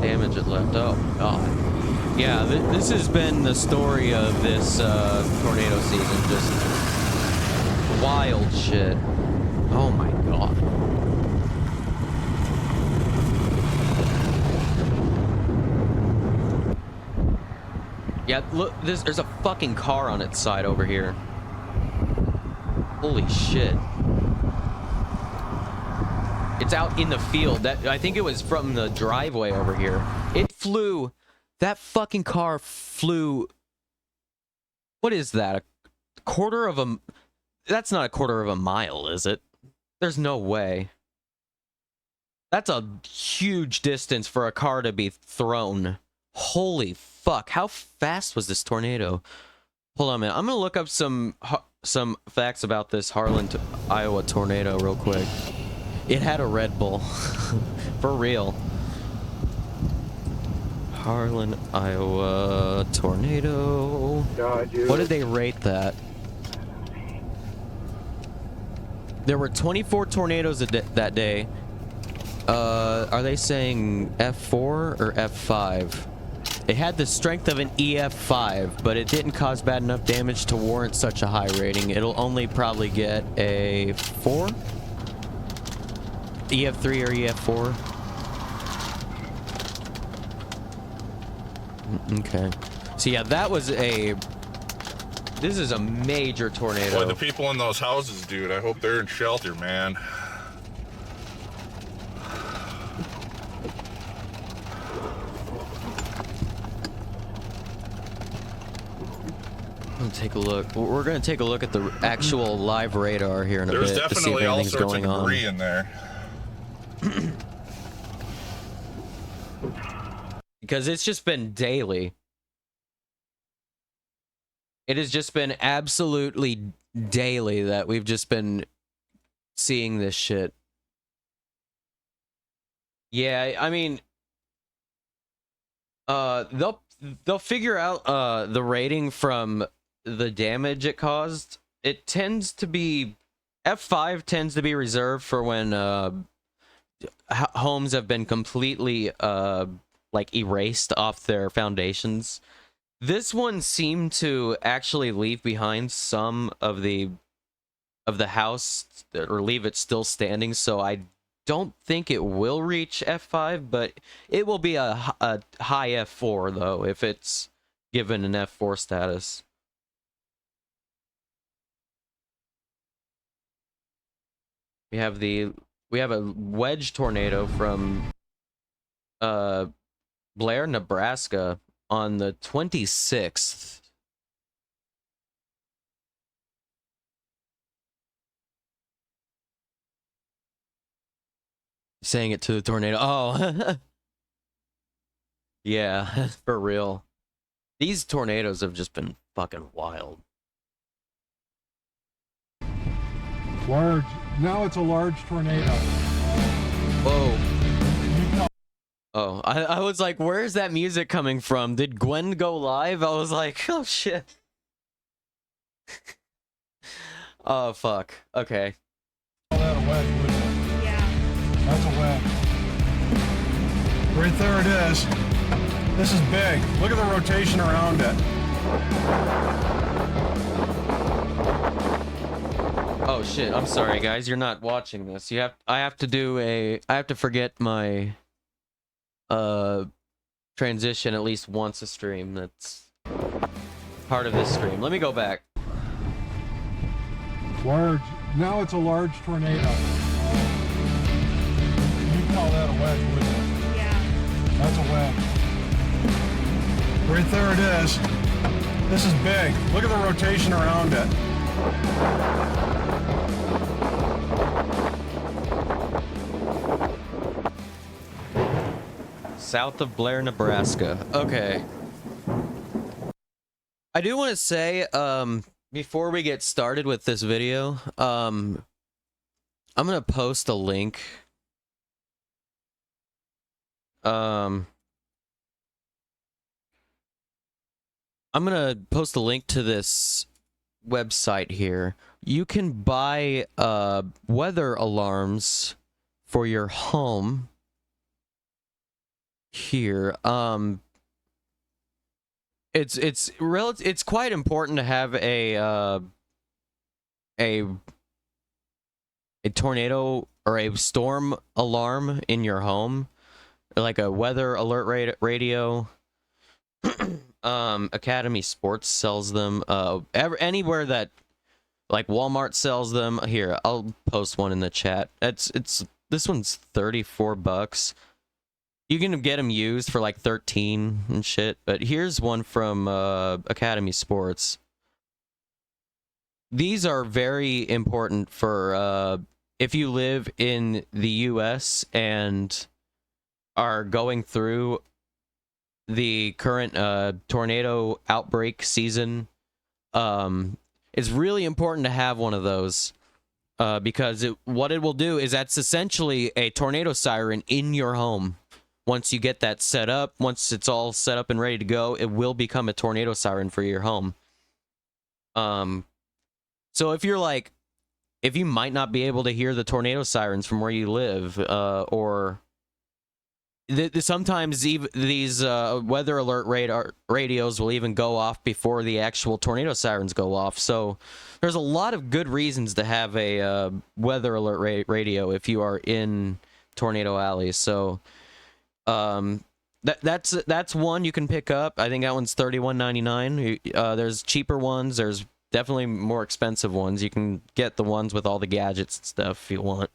S3: damage it left. Oh god. Yeah, this has been the story of this tornado season. Just wild shit. Oh my god. Yeah, look, there's a fucking car on its side over here. Holy shit. It's out in the field. I think it was from the driveway over here. It flew. That fucking car flew. What is that? A quarter of a... That's not a quarter of a mile, is it? There's no way. That's a huge distance for a car to be thrown. Holy fuck. How fast was this tornado? Hold on a minute. I'm gonna look up some facts about this Harlan, Iowa tornado real quick. It had a Red Bull. For real. Harlan, Iowa tornado. What did they rate that? There were 24 tornadoes that day. Are they saying F4 or F5? It had the strength of an EF5, but it didn't cause bad enough damage to warrant such a high rating. It'll only probably get a 4? EF3 or EF4? Okay. So yeah, that was a... This is a major tornado.
S7: Boy, the people in those houses, dude, I hope they're in shelter, man.
S3: Take a look. We're gonna take a look at the actual live radar here in a
S7: There's
S3: bit to see if
S7: definitely all
S3: anything's
S7: sorts of
S3: going on.
S7: debris in there.
S3: Because it's just been daily. It has just been absolutely daily that we've just been seeing this shit. Yeah, I mean, they'll figure out the rating from the damage it caused. It tends to be F5 tends to be reserved for when homes have been completely like erased off their foundations. This one seemed to actually leave behind some of the house, or leave it still standing, so I don't think it will reach F5, but it will be a high F4 though if it's given an F4 status. We have a wedge tornado from Blair, Nebraska on the 26th. Saying it to the tornado. Oh. Yeah, for real. These tornadoes have just been fucking wild.
S8: Large. Now it's a large tornado.
S3: Whoa. Oh, I was like, where's that music coming from? Did Gwen go live? I was like, oh shit. Oh fuck. Okay.
S8: Call that a wedge, wouldn't it? Yeah. That's a wedge. Right there it is. This is big. Look at the rotation around it.
S3: Oh shit, I'm sorry guys, you're not watching this. I have to forget my transition at least once a stream. That's part of this stream. Let me go back.
S8: Large. Now it's a large tornado. You'd call that a wedge, wouldn't it? Yeah. That's a wedge. Right there it is. This is big. Look at the rotation around it.
S3: South of Blair, Nebraska. Okay. I do want to say, before we get started with this video, I'm gonna post a link. I'm gonna post a link to this website here. You can buy weather alarms for your home here. It's quite important to have a tornado or a storm alarm in your home, like a weather alert radio. Academy Sports sells them. Anywhere that, like, Walmart sells them. Here, I'll post one in the chat. This one's $34. You can get them used for like 13 and shit. But here's one from Academy Sports. These are very important for if you live in the U.S. and are going through the current tornado outbreak season. It's really important to have one of those because what it will do is that's essentially a tornado siren in your home. Once you get that set up, once it's all set up and ready to go, it will become a tornado siren for your home. So if you're like, if you might not be able to hear the tornado sirens from where you live, or sometimes even these weather alert radios will even go off before the actual tornado sirens go off. So there's a lot of good reasons to have a weather alert radio if you are in Tornado Alley. So that's one you can pick up. I think that one's $31.99. There's cheaper ones. There's definitely more expensive ones. You can get the ones with all the gadgets and stuff if you want.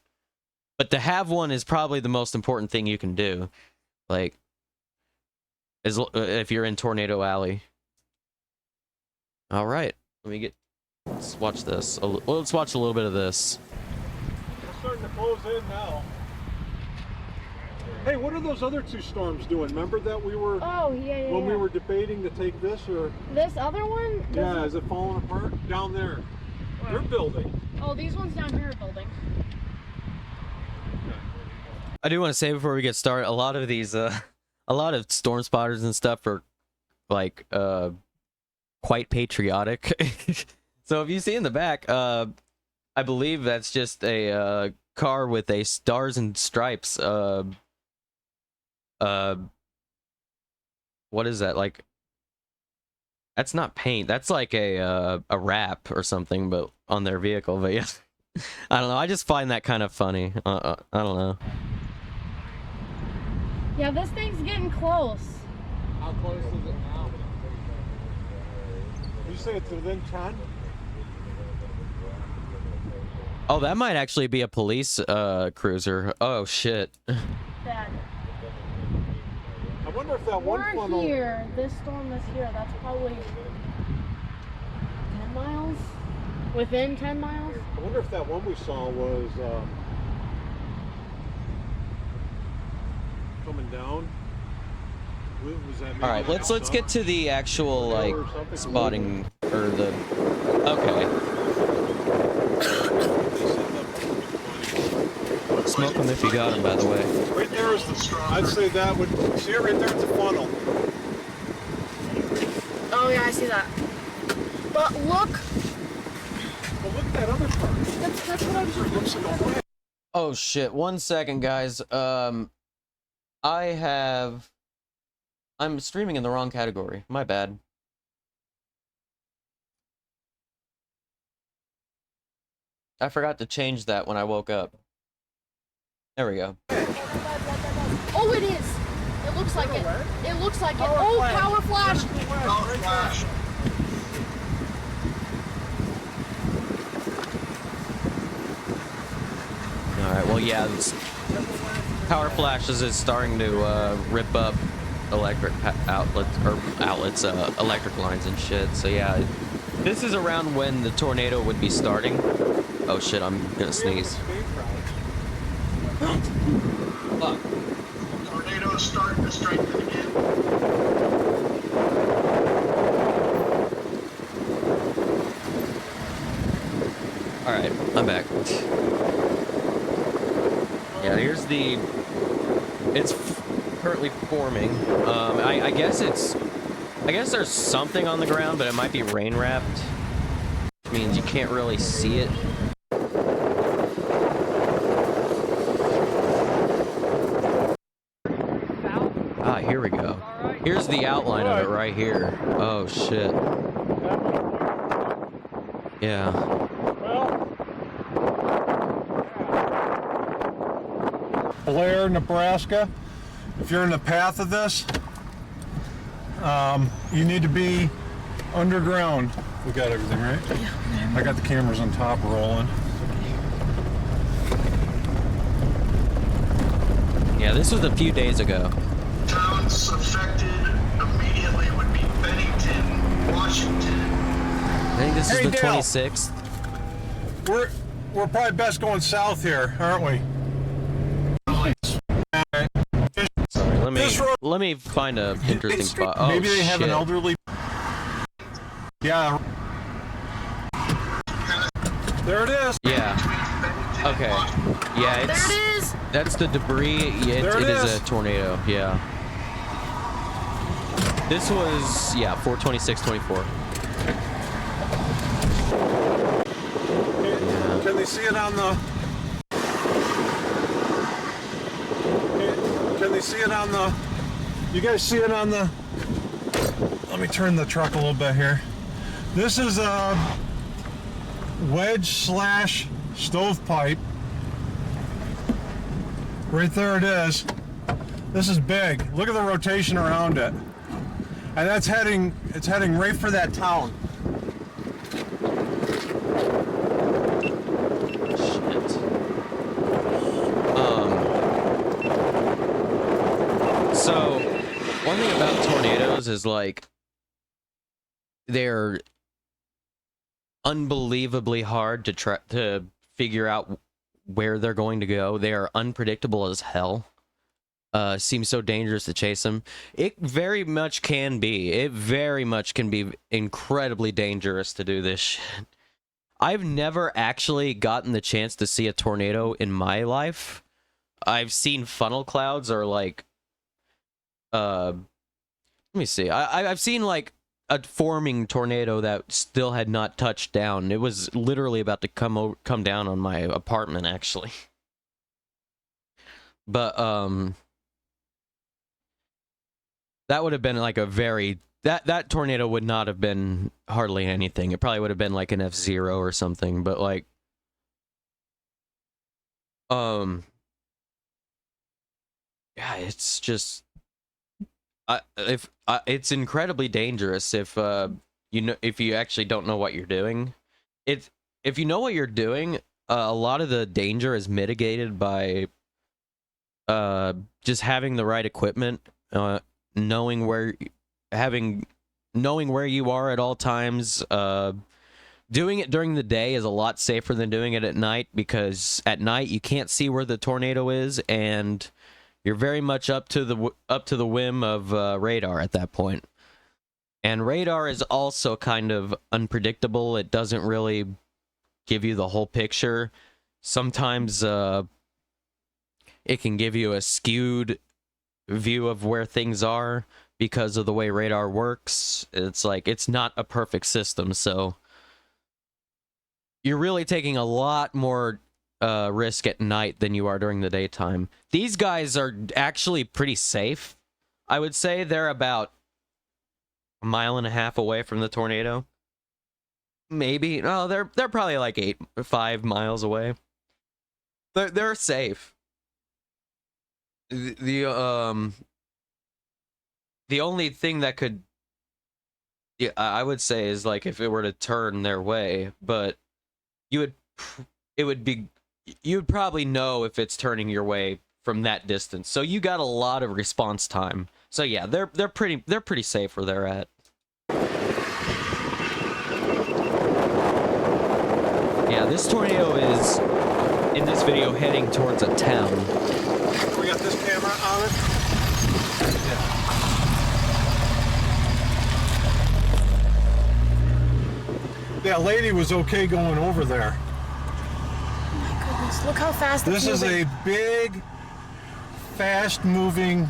S3: But to have one is probably the most important thing you can do. Like, if you're in Tornado Alley. All right, let's watch this. Let's watch a little bit of this.
S8: We're starting to close in now. Hey, what are those other two storms doing? Remember that we were...
S9: Oh, yeah.
S8: When we were debating to take this or...
S9: This other one?
S8: Yeah, is it falling apart? Down there. They're building.
S9: Oh, these ones down here are building.
S3: I do want to say before we get started, a lot of these, a lot of storm spotters and stuff are, like, quite patriotic. So if you see in the back, I believe that's just a car with a stars and stripes. What is that? Like, that's not paint. That's like a wrap or something, but on their vehicle. But yeah, I don't know. I just find that kind of funny. I don't know.
S9: Yeah, this thing's getting close.
S8: How close is it now? You say it's within 10?
S3: Oh, that might actually be a police cruiser. Oh shit.
S9: Bad.
S8: I wonder if that one
S9: We're
S8: funnel...
S9: here. This storm is here. That's probably 10 miles? Within 10 miles?
S8: I wonder if that one we saw was coming down. Was that maybe
S3: All right, let's get to the actual like spotting or the. Okay. Smoke them if you got them, by the way.
S8: Right there is the. I'd say that would. See it right there? It's a funnel.
S9: Oh, yeah, I see that. But look.
S8: Well, look at that other part.
S9: That's what I was just looking at.
S3: Oh shit! 1 second, guys. I'm streaming in the wrong category. My bad. I forgot to change that when I woke up. There we go.
S9: Oh, it is. It looks like it. It looks like it. Oh, power flash.
S8: Power flash.
S3: All right. Well, yeah. Power flashes is starting to rip up electric outlets, electric lines and shit. So yeah, this is around when the tornado would be starting. Oh shit! I'm gonna sneeze. Fuck.
S10: Tornado is starting to strengthen again.
S3: All right, I'm back. Yeah, here's the. It's currently forming. I guess there's something on the ground, but it might be rain wrapped, which means you can't really see it. Ah, here we go. Here's the outline of it right here. Oh shit. Yeah.
S8: Blair, Nebraska. If you're in the path of this, you need to be underground. We got everything, right? Yeah. I got the cameras on top rolling.
S3: Yeah, this was a few days ago.
S10: Towns affected immediately would be Bennington, Washington.
S3: I think this is
S8: Hey,
S3: the
S8: Dale.
S3: 26th.
S8: We're probably best going south here, aren't we?
S3: Sorry, let me find a interesting spot. Oh,
S8: maybe they have
S3: shit.
S8: an elderly. Yeah. There it is.
S3: Yeah. Okay. Yeah, it's.
S9: There it is.
S3: That's the debris. Yeah,
S8: There
S3: it
S8: it
S3: is
S8: is.
S3: a tornado. Yeah. This was 4/26/24.
S8: Can they see it on the... Can they see it on the... You guys see it on the... Let me turn the truck a little bit here. This is a wedge slash stovepipe. Right there it is. This is big. Look at the rotation around it. And it's heading right for that town.
S3: Shit. So one thing about tornadoes is like they're unbelievably hard to try to figure out where they're going to go. They are unpredictable as hell. Seems so dangerous to chase them. It very much can be. It very much can be incredibly dangerous to do this shit. I've never actually gotten the chance to see a tornado in my life. I've seen funnel clouds or like, let me see. I've seen like a forming tornado that still had not touched down. It was literally about to come down on my apartment, actually. But that would have been like a very that tornado would not have been hardly anything. It probably would have been like an F-0 or something. But like, yeah, it's just. It's incredibly dangerous if if you actually don't know what you're doing. If you know what you're doing, a lot of the danger is mitigated by just having the right equipment, knowing where you are at all times. Doing it during the day is a lot safer than doing it at night, because at night you can't see where the tornado is, and you're very much up to the whim of radar at that point. And radar is also kind of unpredictable. It doesn't really give you the whole picture. Sometimes it can give you a skewed view of where things are because of the way radar works. It's like, it's not a perfect system, so you're really taking a lot more risk at night than you are during the daytime. These guys are actually pretty safe. I would say they're about 1.5 miles away from the tornado. Maybe. No, they're probably like 5 miles away. They're safe. The only thing that could, yeah, I would say, is like if it were to turn their way, but you'd probably know if it's turning your way from that distance. So you got a lot of response time. So yeah, they're pretty safe where they're at. Yeah, this tornado is in this video heading towards a town.
S8: We got this camera on it. Yeah, lady was okay going over there.
S9: Look how fast
S8: this is a big, fast-moving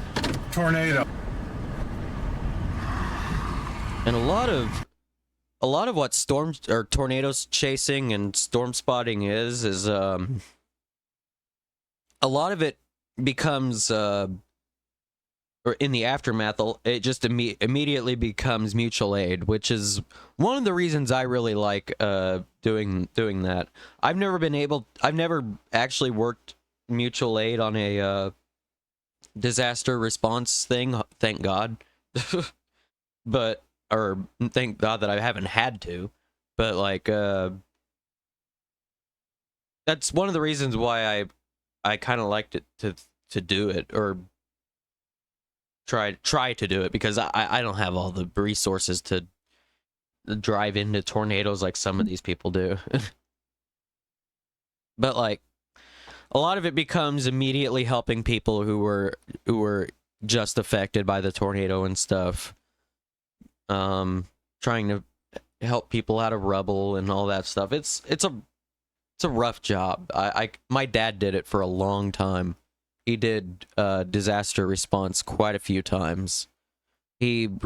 S8: tornado.
S3: And a lot of what storms or tornadoes chasing and storm spotting is a lot of it becomes or in the aftermath, it just immediately becomes mutual aid, which is one of the reasons I really like doing that. I've never actually worked mutual aid on a disaster response thing, thank God. Or thank God that I haven't had to. But like that's one of the reasons why I kind of liked it to do it, or try to do it, because I don't have all the resources to drive into tornadoes like some of these people do. But like a lot of it becomes immediately helping people who were just affected by the tornado and stuff. Trying to help people out of rubble and all that stuff. It's a rough job. My dad did it for a long time. He did disaster response quite a few times. He even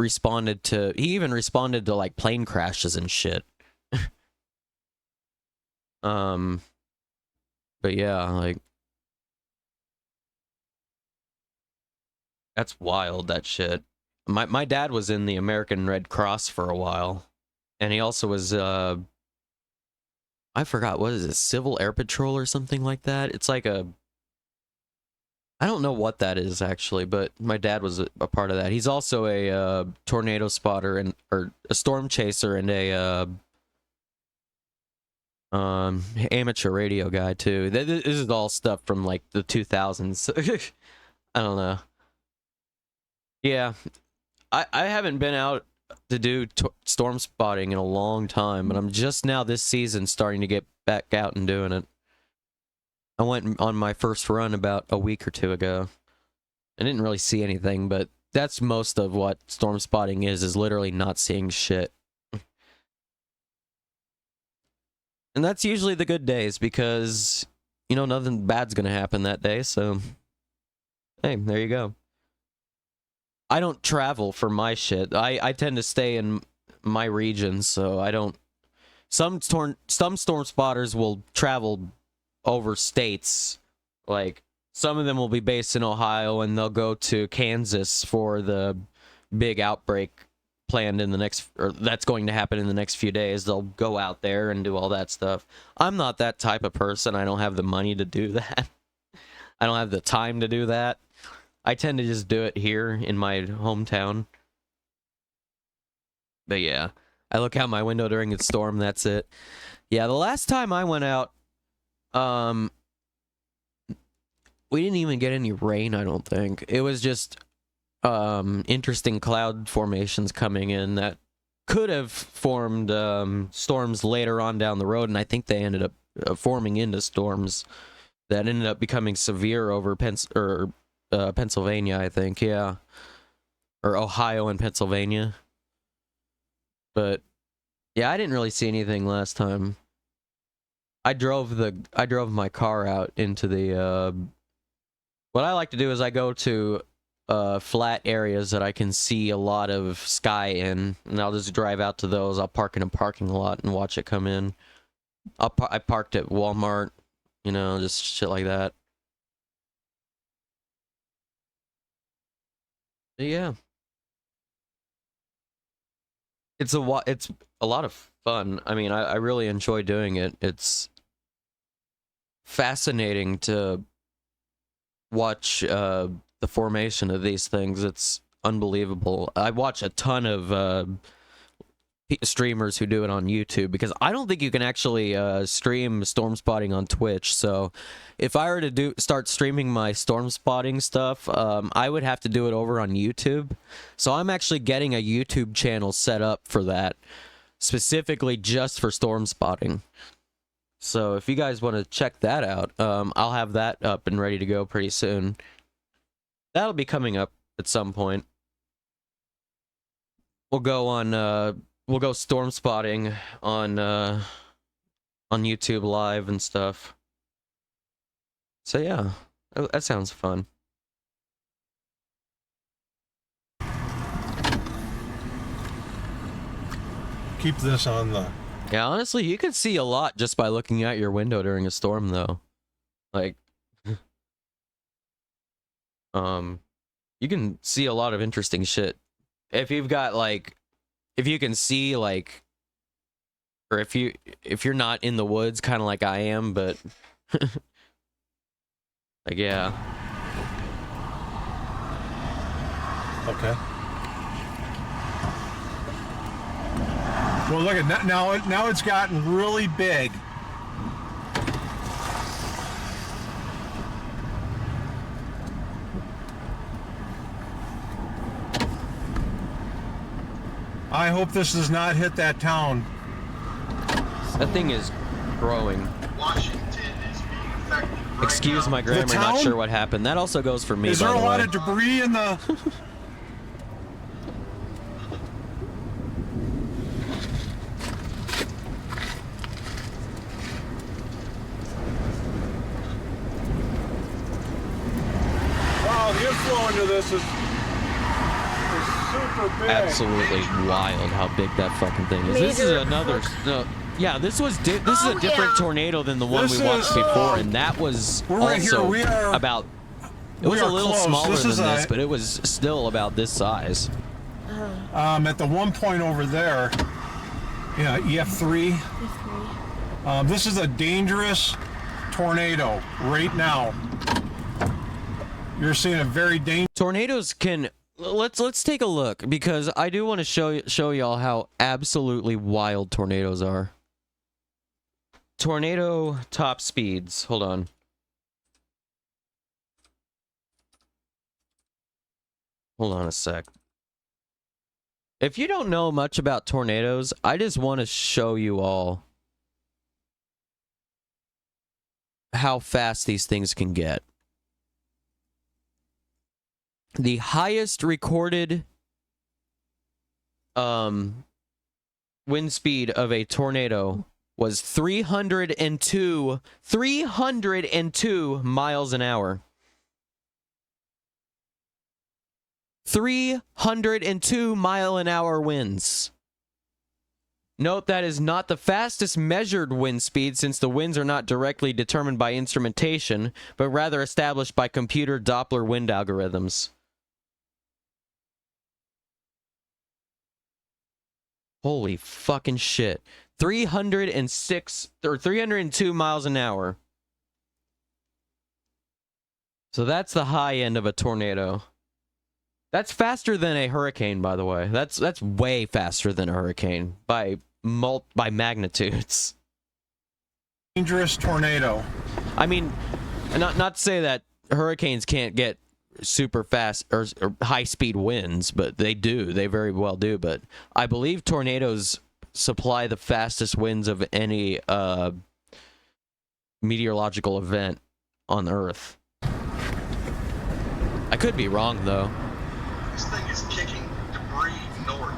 S3: responded to like plane crashes and shit. But yeah, like, that's wild, that shit. My dad was in the American Red Cross for a while, and he also was I forgot, what is it, Civil Air Patrol or something like that? It's like a, I don't know what that is actually, but my dad was a part of that. He's also a tornado spotter and or a storm chaser and a amateur radio guy too. This is all stuff from like the 2000s. I don't know. Yeah, I haven't been out to do storm spotting in a long time, but I'm just now this season starting to get back out and doing it. I went on my first run about a week or two ago. I didn't really see anything, but that's most of what storm spotting is literally not seeing shit. And that's usually the good days because, you know, nothing bad's gonna happen that day, so hey, there you go. I don't travel for my shit. I tend to stay in my region, so I don't. Some storm spotters will travel over states. Like, some of them will be based in Ohio and they'll go to Kansas for the big outbreak planned in the next, or that's going to happen in the next few days. They'll go out there and do all that stuff. I'm not that type of person. I don't have the money to do that. I don't have the time to do that. I tend to just do it here in my hometown. But yeah, I look out my window during a storm, that's it. Yeah, the last time I went out, we didn't even get any rain, I don't think. It was just interesting cloud formations coming in that could have formed storms later on down the road, and I think they ended up forming into storms that ended up becoming severe over Pennsylvania, I think, yeah. Or Ohio and Pennsylvania. But yeah, I didn't really see anything last time. I drove my car out into the what I like to do is I go to flat areas that I can see a lot of sky in, and I'll just drive out to those. I'll park in a parking lot and watch it come in. I parked at Walmart, you know, just shit like that. But yeah, it's a lot of fun. I mean, I really enjoy doing it. It's fascinating to watch the formation of these things. It's unbelievable. I watch a ton of streamers who do it on YouTube because I don't think you can actually stream storm spotting on Twitch. So if I were to start streaming my storm spotting stuff, I would have to do it over on YouTube. So I'm actually getting a YouTube channel set up for that, specifically just for storm spotting. So if you guys want to check that out, I'll have that up and ready to go pretty soon. That'll be coming up at some point. We'll go storm spotting on YouTube Live and stuff. So yeah, that sounds fun.
S8: Keep this on the...
S3: Yeah, honestly, you can see a lot just by looking out your window during a storm, though. Like, you can see a lot of interesting shit. If you've got, like, if you can see, like, or if you're not in the woods, kind of like I am, but, like, yeah.
S8: Okay. Well, look at that. Now it's gotten really big. I hope this does not hit that town.
S3: That thing is growing.
S10: Washington is being affected right
S3: Excuse
S10: now.
S3: my grammar, not sure what happened. That also goes for me,
S8: Is
S3: by
S8: there
S3: the
S8: a lot
S3: way.
S8: of debris in the... Wow, the inflow into this is super big.
S3: Absolutely wild how big that fucking thing is. This is another... No, Yeah, this is a different tornado than the one
S8: This
S3: we watched
S8: is,
S3: before, and that was
S8: we're right here.
S3: also
S8: We are-
S3: about. It
S8: we
S3: was a
S8: are
S3: little
S8: close.
S3: smaller
S8: This
S3: than
S8: is
S3: this,
S8: a-
S3: but it was still about this size.
S8: At the one point over there, yeah, EF3. This is a dangerous tornado right now. You're seeing a very dangerous.
S3: Tornadoes can. Let's take a look, because I do want to show y'all how absolutely wild tornadoes are. Tornado top speeds. Hold on. Hold on a sec. If you don't know much about tornadoes, I just want to show you all how fast these things can get. The highest recorded wind speed of a tornado was 302 miles an hour. 302 mile an hour winds. Note that is not the fastest measured wind speed, since the winds are not directly determined by instrumentation, but rather established by computer Doppler wind algorithms. Holy fucking shit. 306 or 302 miles an hour. So that's the high end of a tornado. That's faster than a hurricane, by the way. That's way faster than a hurricane by magnitudes.
S8: Dangerous tornado.
S3: I mean, not to say that hurricanes can't get super fast or high speed winds, but they do. They very well do. But I believe tornadoes supply the fastest winds of any meteorological event on Earth. I could be wrong, though.
S10: This thing is kicking debris north.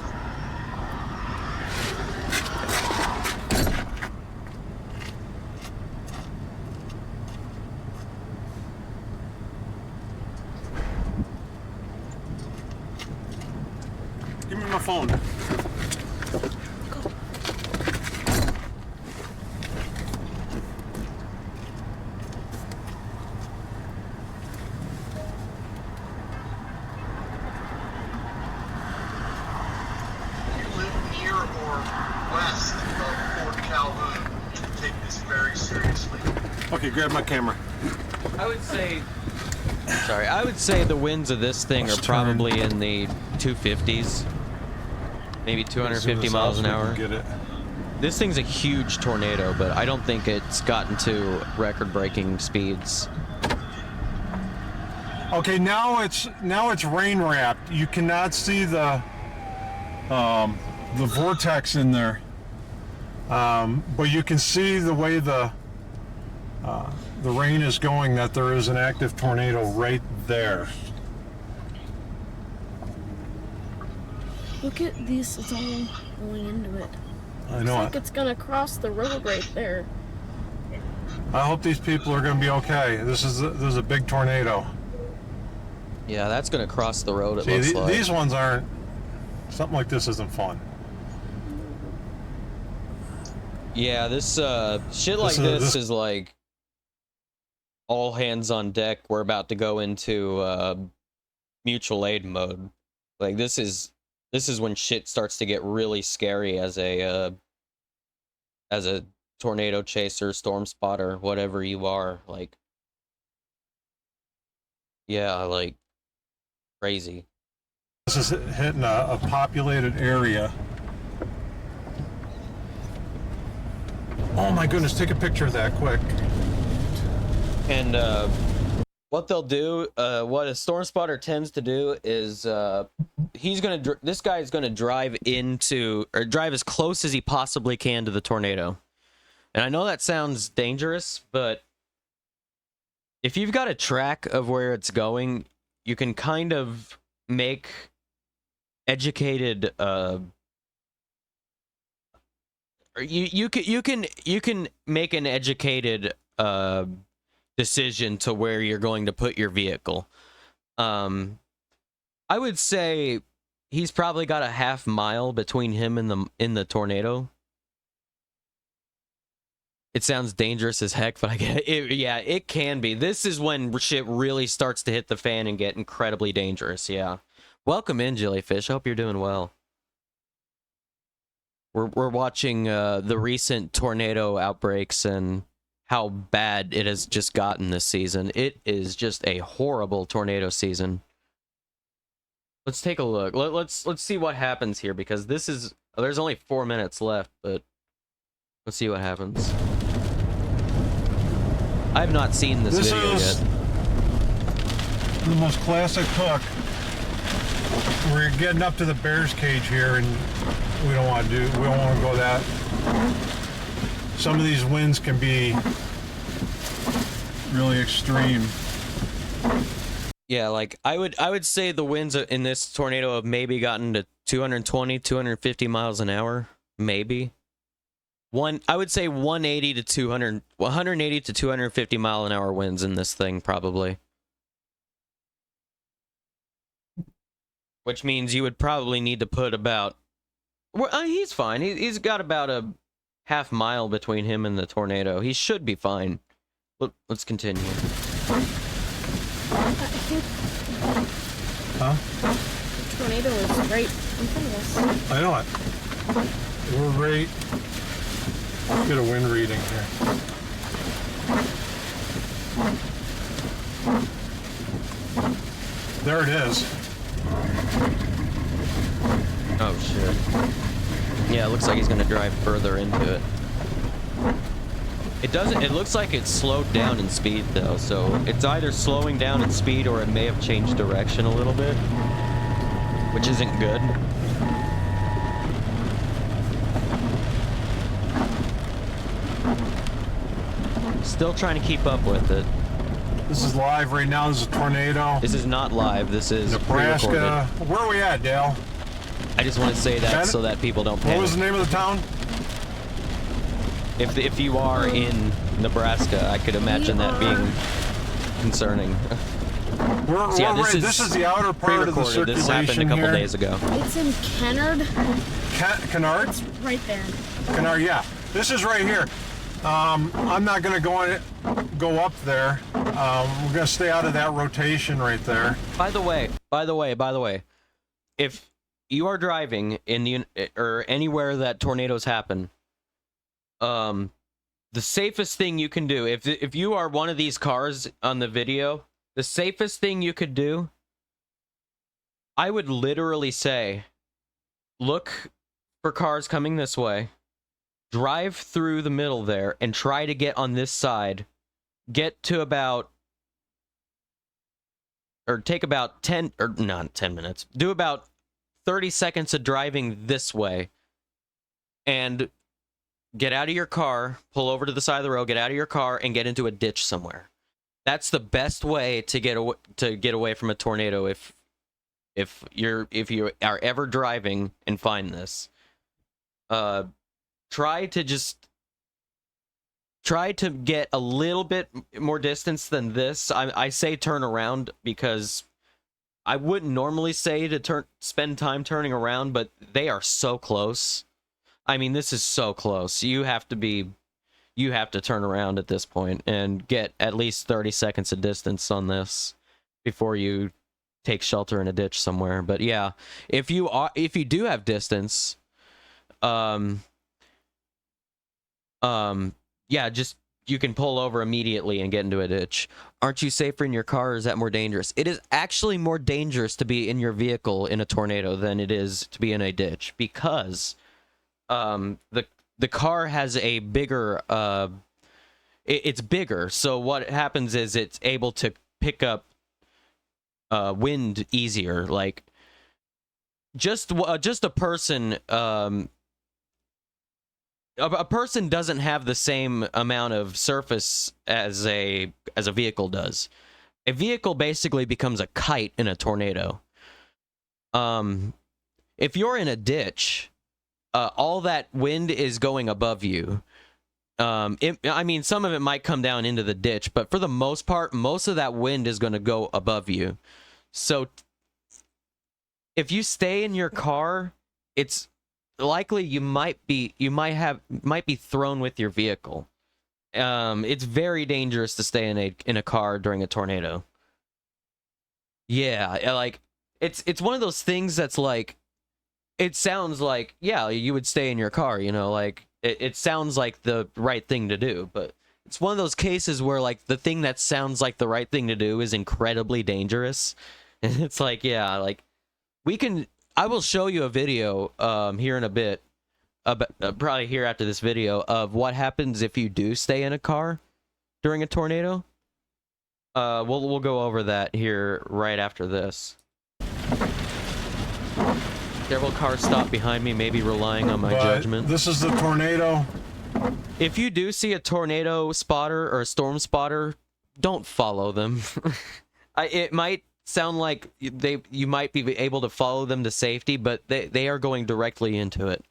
S8: Give me my phone.
S10: If you live near or west of Fort Calhoun, you should take this very seriously.
S8: Okay, grab my camera.
S3: I would say... Sorry, I would say the winds of this thing are probably in the 250s. Maybe 250 miles an hour.
S8: Get it.
S3: This thing's a huge tornado, but I don't think it's gotten to record-breaking speeds.
S8: Okay, now it's rain wrapped. You cannot see the vortex in there, but you can see the way the rain is going, that there is an active tornado right there.
S9: Look at these, it's all going into it.
S8: I
S9: Looks
S8: know
S9: like
S8: it.
S9: it's gonna cross the road right there.
S8: I hope these people are going to be okay. This is a big tornado.
S3: Yeah, that's gonna cross the road, it
S8: See,
S3: looks like.
S8: these ones aren't. Something like this isn't fun.
S3: Yeah, this shit like this is like all hands on deck. We're about to go into mutual aid mode. Like this is when shit starts to get really scary as a tornado chaser, storm spotter, whatever you are. Like, yeah, like crazy.
S8: This is hitting a populated area. Oh my goodness, take a picture of that quick.
S3: And what they'll do, what a storm spotter tends to do is this guy is gonna drive as close as he possibly can to the tornado. And I know that sounds dangerous, but if you've got a track of where it's going, you can kind of make educated you can make an educated decision to where you're going to put your vehicle. I would say he's probably got a half mile between him and the tornado. It sounds dangerous as heck, but I get it. Yeah, it can be. This is when shit really starts to hit the fan and get incredibly dangerous. Yeah. Welcome in, Jellyfish. Hope you're doing well. We're watching the recent tornado outbreaks and how bad it has just gotten this season. It is just a horrible tornado season. Let's take a look. Let's see what happens here, because there's only 4 minutes left, but let's see what happens. I've not seen this video yet.
S8: The most classic hook. We're getting up to the bear's cage here, and we don't want to go that. Some of these winds can be really extreme.
S3: Yeah, like I would say the winds in this tornado have maybe gotten to 220, 250 miles an hour, maybe. I would say 180 to 250 mile an hour winds in this thing, probably. Which means you would probably need to put about... Well, he's fine. He's got about a half mile between him and the tornado. He should be fine. Let's continue.
S8: Huh?
S9: Tornado is right in front of us.
S8: I know it. We're right. Let's get a wind reading here. There it is.
S3: Oh shit. Yeah, it looks like he's gonna drive further into it. It looks like it's slowed down in speed though, so it's either slowing down in speed or it may have changed direction a little bit, which isn't good. Still trying to keep up with it.
S8: This is live right now. This is a tornado.
S3: This is not live. This is
S8: Nebraska.
S3: pre-recorded.
S8: Where are we at, Dale?
S3: I just want to say that so that people don't panic.
S8: What was the name of the town?
S3: If you are in Nebraska, I could imagine that being concerning.
S8: This is the outer part of the circulation.
S3: This happened a couple days ago.
S9: It's in Kennard.
S8: Kennard?
S9: It's right there.
S8: Kennard, yeah. This is right here. I'm not going to go up there. We're going to stay out of that rotation right there.
S3: By the way, if you are driving in or anywhere that tornadoes happen, the safest thing you can do, if you are one of these cars on the video, the safest thing you could do, I would literally say, look for cars coming this way, drive through the middle there, and try to get on this side, get to about, or take about 10, or not 10 minutes, do about 30 seconds of driving this way, and get out of your car, pull over to the side of the road, get out of your car, and get into a ditch somewhere. That's the best way to get away from a tornado if you are ever driving and find this. Try to get a little bit more distance than this. I say turn around because I wouldn't normally say to spend time turning around, but they are so close. I mean, this is so close. You have to turn around at this point and get at least 30 seconds of distance on this before you take shelter in a ditch somewhere. But yeah, if you do have distance, yeah, just you can pull over immediately and get into a ditch. Aren't you safer in your car, or is that more dangerous? It is actually more dangerous to be in your vehicle in a tornado than it is to be in a ditch, because the car has a bigger it's bigger, so what happens is it's able to pick up wind easier. Like just a person a person doesn't have the same amount of surface as a vehicle does. A vehicle basically becomes a kite in a tornado. If you're in a ditch, all that wind is going above you. I mean, some of it might come down into the ditch, but for the most part, most of that wind is going to go above you. So if you stay in your car, it's likely you might be thrown with your vehicle. It's very dangerous to stay in a car during a tornado. Yeah, like it's one of those things that's like, it sounds like, yeah, you would stay in your car, you know, like it sounds like the right thing to do, but it's one of those cases where like the thing that sounds like the right thing to do is incredibly dangerous. And it's like, yeah, like I will show you a video here in a bit, probably here after this video, of what happens if you do stay in a car during a tornado. We'll go over that here right after this. Several cars stop behind me, maybe relying on my judgment.
S8: This is the tornado.
S3: If you do see a tornado spotter or a storm spotter, don't follow them. It might sound like you might be able to follow them to safety, but they are going directly into it.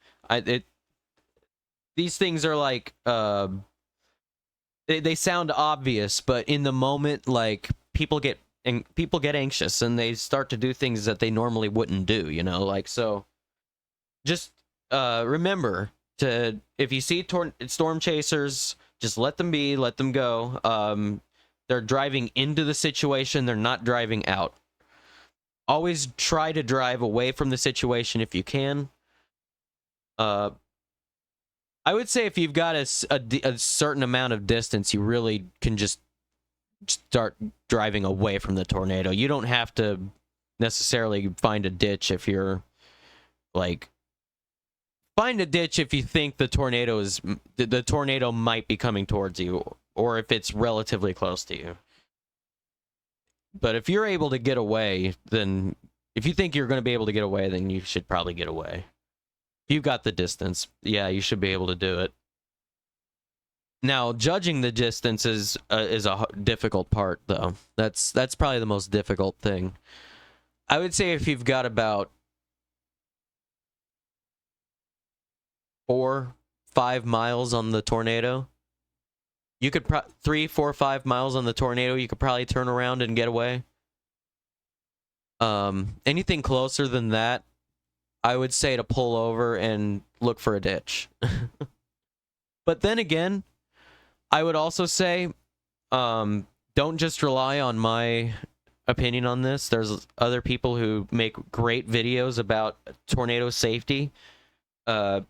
S3: These things are like they sound obvious, but in the moment, like people get anxious and they start to do things that they normally wouldn't do, you know, like, so just remember to, if you see storm chasers, just let them be, let them go. They're driving into the situation, they're not driving out. Always try to drive away from the situation if you can. I would say if you've got a certain amount of distance, you really can just start driving away from the tornado. You don't have to necessarily find a ditch if you're like, find a ditch if you think the tornado might be coming towards you, or if it's relatively close to you. But if you're able to get away, then if you think you're going to be able to get away, then you should probably get away. If you've got the distance, yeah, you should be able to do it. Now, judging the distance is a difficult part, though. That's probably the most difficult thing. I would say if you've got about 4-5 miles on the tornado, you could 3, 4, 5 miles on the tornado, you could probably turn around and get away. Anything closer than that, I would say to pull over and look for a ditch. But then again, I would also say, don't just rely on my opinion on this. There's other people who make great videos about tornado safety. Follow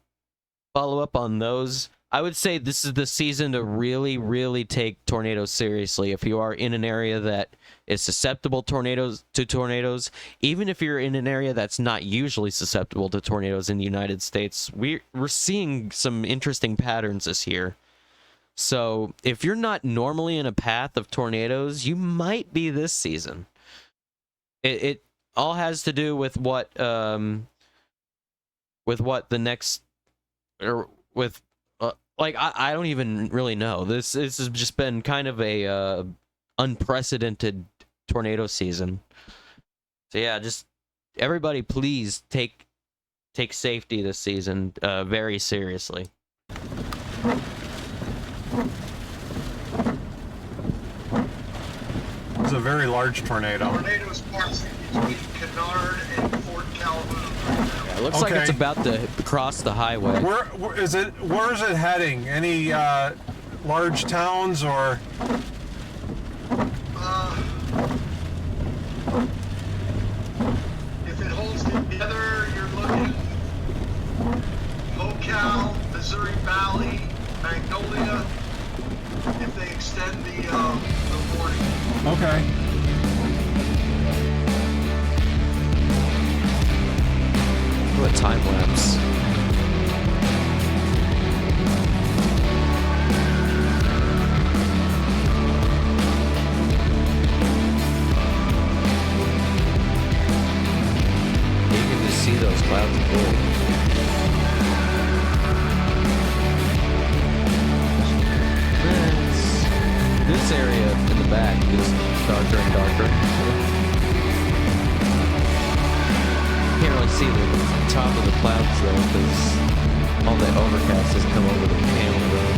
S3: up on those. I would say this is the season to really, really take tornadoes seriously. If you are in an area that is susceptible to tornadoes, even if you're in an area that's not usually susceptible to tornadoes in the United States, we're seeing some interesting patterns this year. So if you're not normally in a path of tornadoes, you might be this season. It all has to do with what the next, or with like I don't even really know. This has just been kind of a unprecedented tornado season. So yeah, just everybody please take safety this season very seriously.
S8: It's a very large tornado.
S10: Tornadoes passing between Kennard and Fort Calhoun right now.
S3: Yeah, it looks like it's about to cross the highway.
S8: Where is it heading? Any large towns or?
S10: If it holds together, you're looking Mocal, Missouri Valley, Magnolia. If they extend the warning.
S8: Okay.
S3: What time lapse? You can just see those clouds of gold. This area in the back is darker and darker. Can't really see the top of the clouds though, because all the overcast has come over the panel road.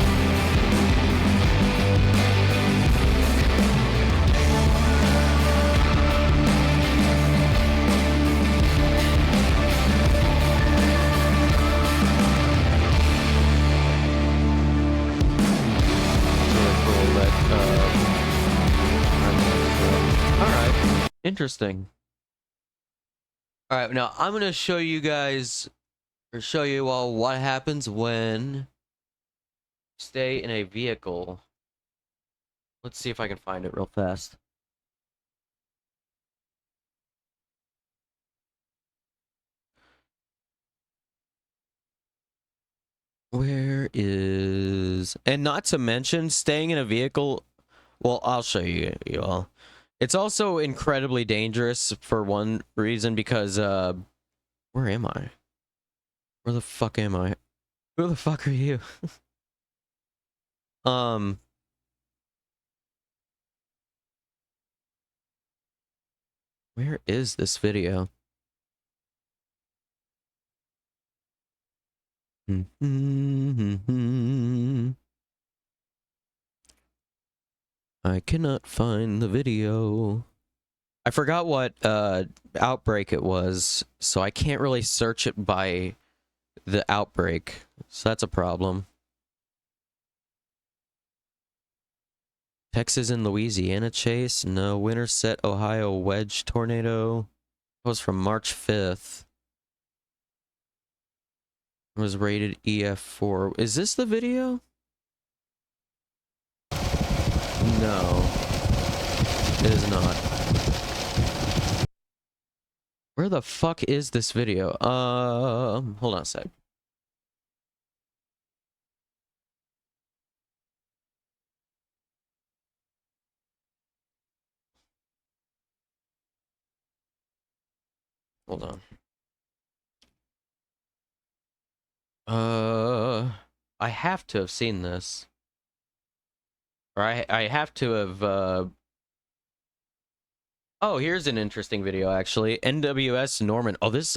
S3: Interesting. All right, now I'm gonna show you guys, or show you all what happens when you stay in a vehicle. Let's see if I can find it real fast. Where is... And not to mention, staying in a vehicle... Well, I'll show you all. It's also incredibly dangerous for one reason, because, where am I? Where the fuck am I? Who the fuck are you? Where is this video? I cannot find the video. I forgot what outbreak it was, so I can't really search it by the outbreak. So that's a problem. Texas and Louisiana chase? No. Winterset, Ohio wedge tornado. It was from March 5th. It was rated EF4. Is this the video? No. It is not. Where the fuck is this video? Hold on a sec. Hold on. I have to have seen this. Or I have to have, Oh, here's an interesting video, actually. NWS Norman. Oh, this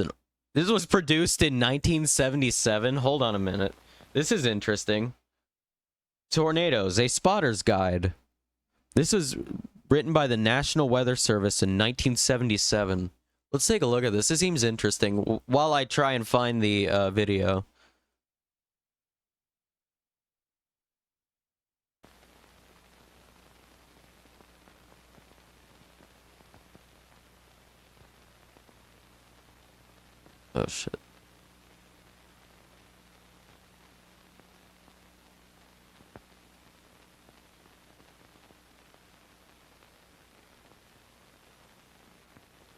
S3: was produced in 1977. Hold on a minute. This is interesting. Tornadoes, a spotter's guide. This was written by the National Weather Service in 1977. Let's take a look at this. This seems interesting while I try and find the video. Oh, shit.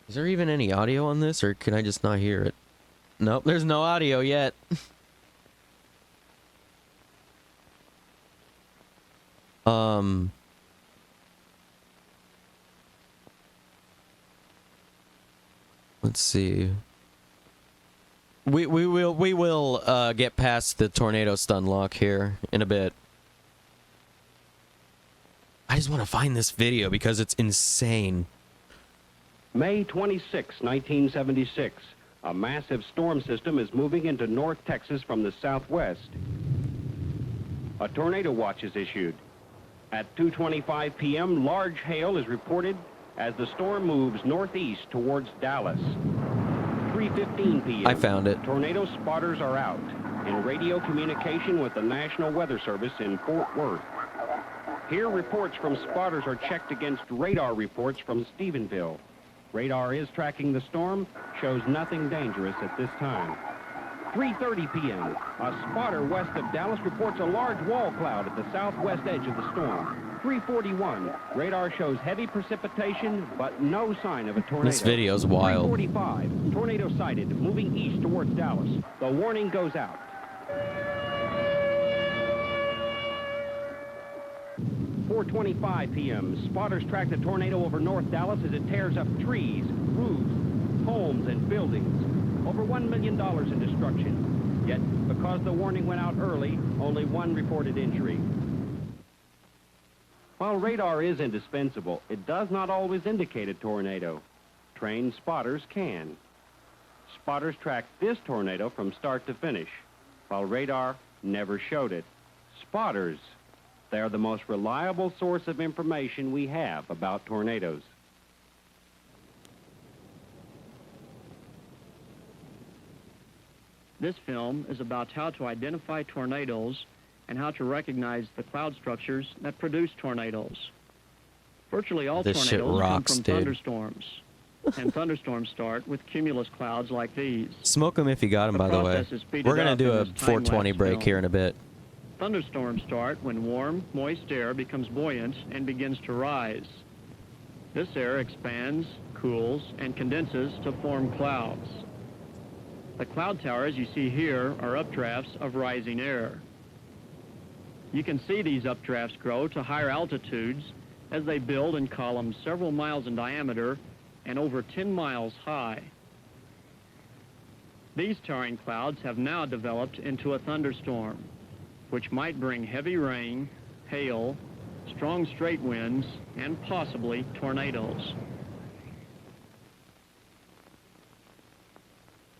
S3: Is there even any audio on this, or can I just not hear it? Nope, there's no audio yet. Let's see. We will get past the tornado stun lock here in a bit. I just want to find this video because it's insane.
S11: May 26, 1976. A massive storm system is moving into North Texas from the southwest. A tornado watch is issued. At 2:25 p.m., large hail is reported as the storm moves northeast towards Dallas. 3:15 p.m.
S3: I found it.
S11: Tornado spotters are out in radio communication with the National Weather Service in Fort Worth. Here, reports from spotters are checked against radar reports from Stephenville. Radar is tracking the storm, shows nothing dangerous at this time. 3:30 p.m. A spotter west of Dallas reports a large wall cloud at the southwest edge of the storm. 3:41. Radar shows heavy precipitation, but no sign of a tornado.
S3: This video's wild.
S11: 3:45. Tornado sighted, moving east towards Dallas. The warning goes out. 4:25 p.m. Spotters track the tornado over North Dallas as it tears up trees, roofs, homes, and buildings. Over $1 million in destruction. Yet, because the warning went out early, only one reported injury. While radar is indispensable, it does not always indicate a tornado. Trained spotters can. Spotters tracked this tornado from start to finish, while radar never showed it. Spotters, they are the most reliable source of information we have about tornadoes.
S12: This film is about how to identify tornadoes and how to recognize the cloud structures that produce tornadoes. Virtually all
S3: This shit
S12: tornadoes
S3: rocks,
S12: come from
S3: dude.
S12: thunderstorms. And thunderstorms start with cumulus clouds like these.
S3: Smoke them if you got them, by the way.
S12: process is speeded
S3: We're gonna
S12: up
S3: do
S12: in
S3: a
S12: this
S3: 420
S12: time-lapse
S3: break
S12: film.
S3: here in a bit.
S12: Thunderstorms start when warm, moist air becomes buoyant and begins to rise. This air expands, cools, and condenses to form clouds. The cloud towers you see here are updrafts of rising air. You can see these updrafts grow to higher altitudes as they build in columns several miles in diameter and over 10 miles high. These towering clouds have now developed into a thunderstorm, which might bring heavy rain, hail, strong straight winds, and possibly tornadoes.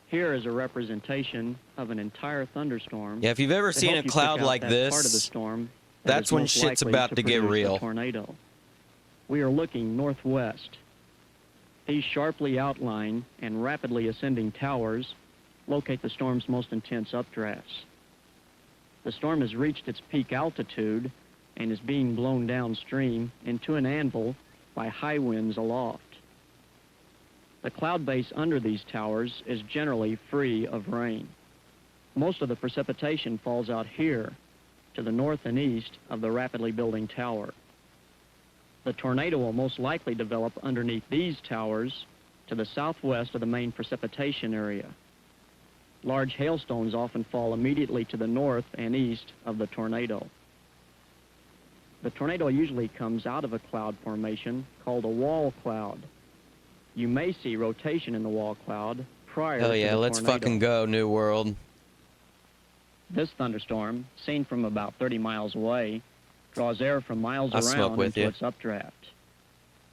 S12: Here is a representation of an entire thunderstorm.
S3: Yeah, if you've ever
S12: to
S3: seen
S12: help
S3: a
S12: you
S3: cloud
S12: pick out
S3: like
S12: that
S3: this,
S12: part of the storm
S3: that's
S12: is
S3: when
S12: most
S3: shit's
S12: likely
S3: about to get
S12: produce a
S3: real.
S12: tornado. We are looking northwest. These sharply outlined and rapidly ascending towers locate the storm's most intense updrafts. The storm has reached its peak altitude and is being blown downstream into an anvil by high winds aloft. The cloud base under these towers is generally free of rain. Most of the precipitation falls out here to the north and east of the rapidly building tower. The tornado will most likely develop underneath these towers to the southwest of the main precipitation area. Large hailstones often fall immediately to the north and east of the tornado. The tornado usually comes out of a cloud formation called a wall cloud. You may see rotation in the wall cloud prior
S3: Hell
S12: to
S3: yeah,
S12: the
S3: let's
S12: tornado.
S3: fucking go, New World.
S12: This thunderstorm, seen from about 30 miles away, draws air from miles
S3: I'll smoke
S12: around
S3: with
S12: into
S3: you.
S12: its updraft.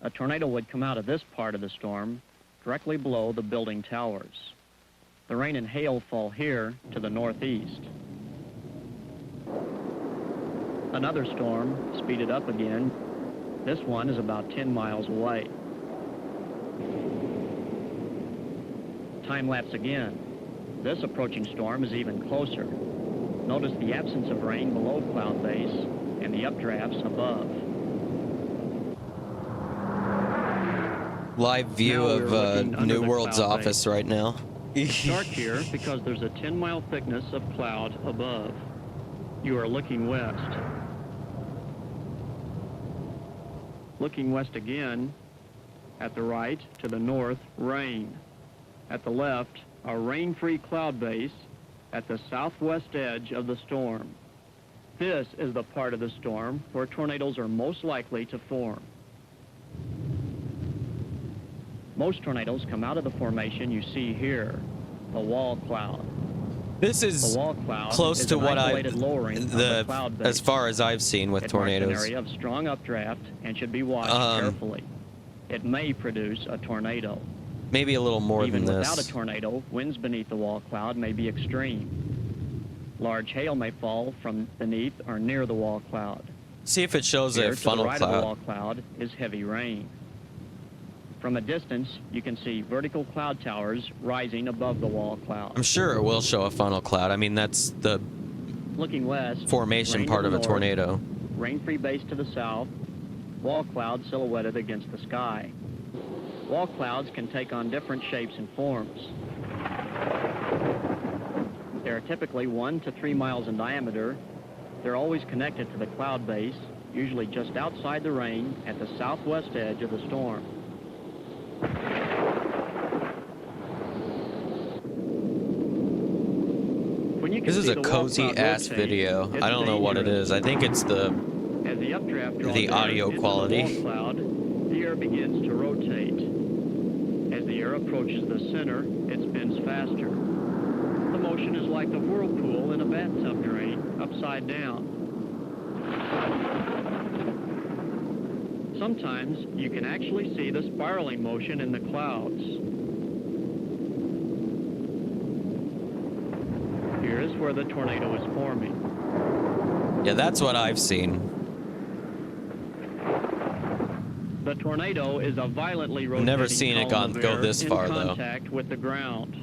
S12: A tornado would come out of this part of the storm directly below the building towers. The rain and hail fall here to the northeast. Another storm speeded up again. This one is about 10 miles away. Time lapse again. This approaching storm is even closer. Notice the absence of rain below cloud base and the updrafts above.
S3: Live view
S12: Now we're
S3: of
S12: looking under
S3: New
S12: the
S3: World's
S12: cloud
S3: office
S12: base.
S3: right now.
S12: It's dark here because there's a 10-mile thickness of cloud above. You are looking west. Looking west again, at the right, to the north, rain. At the left, a rain-free cloud base at the southwest edge of the storm. This is the part of the storm where tornadoes are most likely to form. Most tornadoes come out of the formation you see here, the wall cloud.
S3: This is
S12: The wall cloud
S3: close
S12: is
S3: to
S12: an
S3: what
S12: isolated lowering of the cloud base.
S3: as far as I've seen with
S12: It marks an
S3: tornadoes.
S12: area of strong updraft and should be watched carefully. It may produce a tornado.
S3: Maybe a little more
S12: Even
S3: than
S12: without
S3: this.
S12: a tornado, winds beneath the wall cloud may be extreme. Large hail may fall from beneath or near the wall cloud.
S3: See if it shows
S12: Here
S3: a
S12: to
S3: funnel
S12: the right of the
S3: cloud.
S12: wall cloud is heavy rain. From a distance, you can see vertical cloud towers rising above the wall cloud.
S3: I'm sure it will show a funnel cloud. I mean, that's the
S12: Looking west,
S3: formation
S12: rain to
S3: part
S12: the
S3: of a
S12: north,
S3: tornado.
S12: Rain-free base to the south, wall cloud silhouetted against the sky. Wall clouds can take on different shapes and forms. They are typically 1 to 3 miles in diameter. They're always connected to the cloud base, usually just outside the rain at the southwest edge of the storm. When you can
S3: This is
S12: see
S3: a
S12: the wall
S3: cozy
S12: cloud
S3: ass
S12: rotate,
S3: video.
S12: it's
S3: I don't know what it
S12: dangerous.
S3: is. I think it's the
S12: As the updraft draws air
S3: audio
S12: into
S3: quality.
S12: The wall cloud, the air begins to rotate. As the air approaches the center, it spins faster. The motion is like the whirlpool in a bathtub drain, upside down. Sometimes you can actually see the spiraling motion in the clouds. Here is where the tornado is forming.
S3: Yeah, that's what I've seen.
S12: The tornado is a violently rotating
S3: Never seen it
S12: column of
S3: go
S12: air
S3: this far,
S12: in
S3: though.
S12: contact with the ground.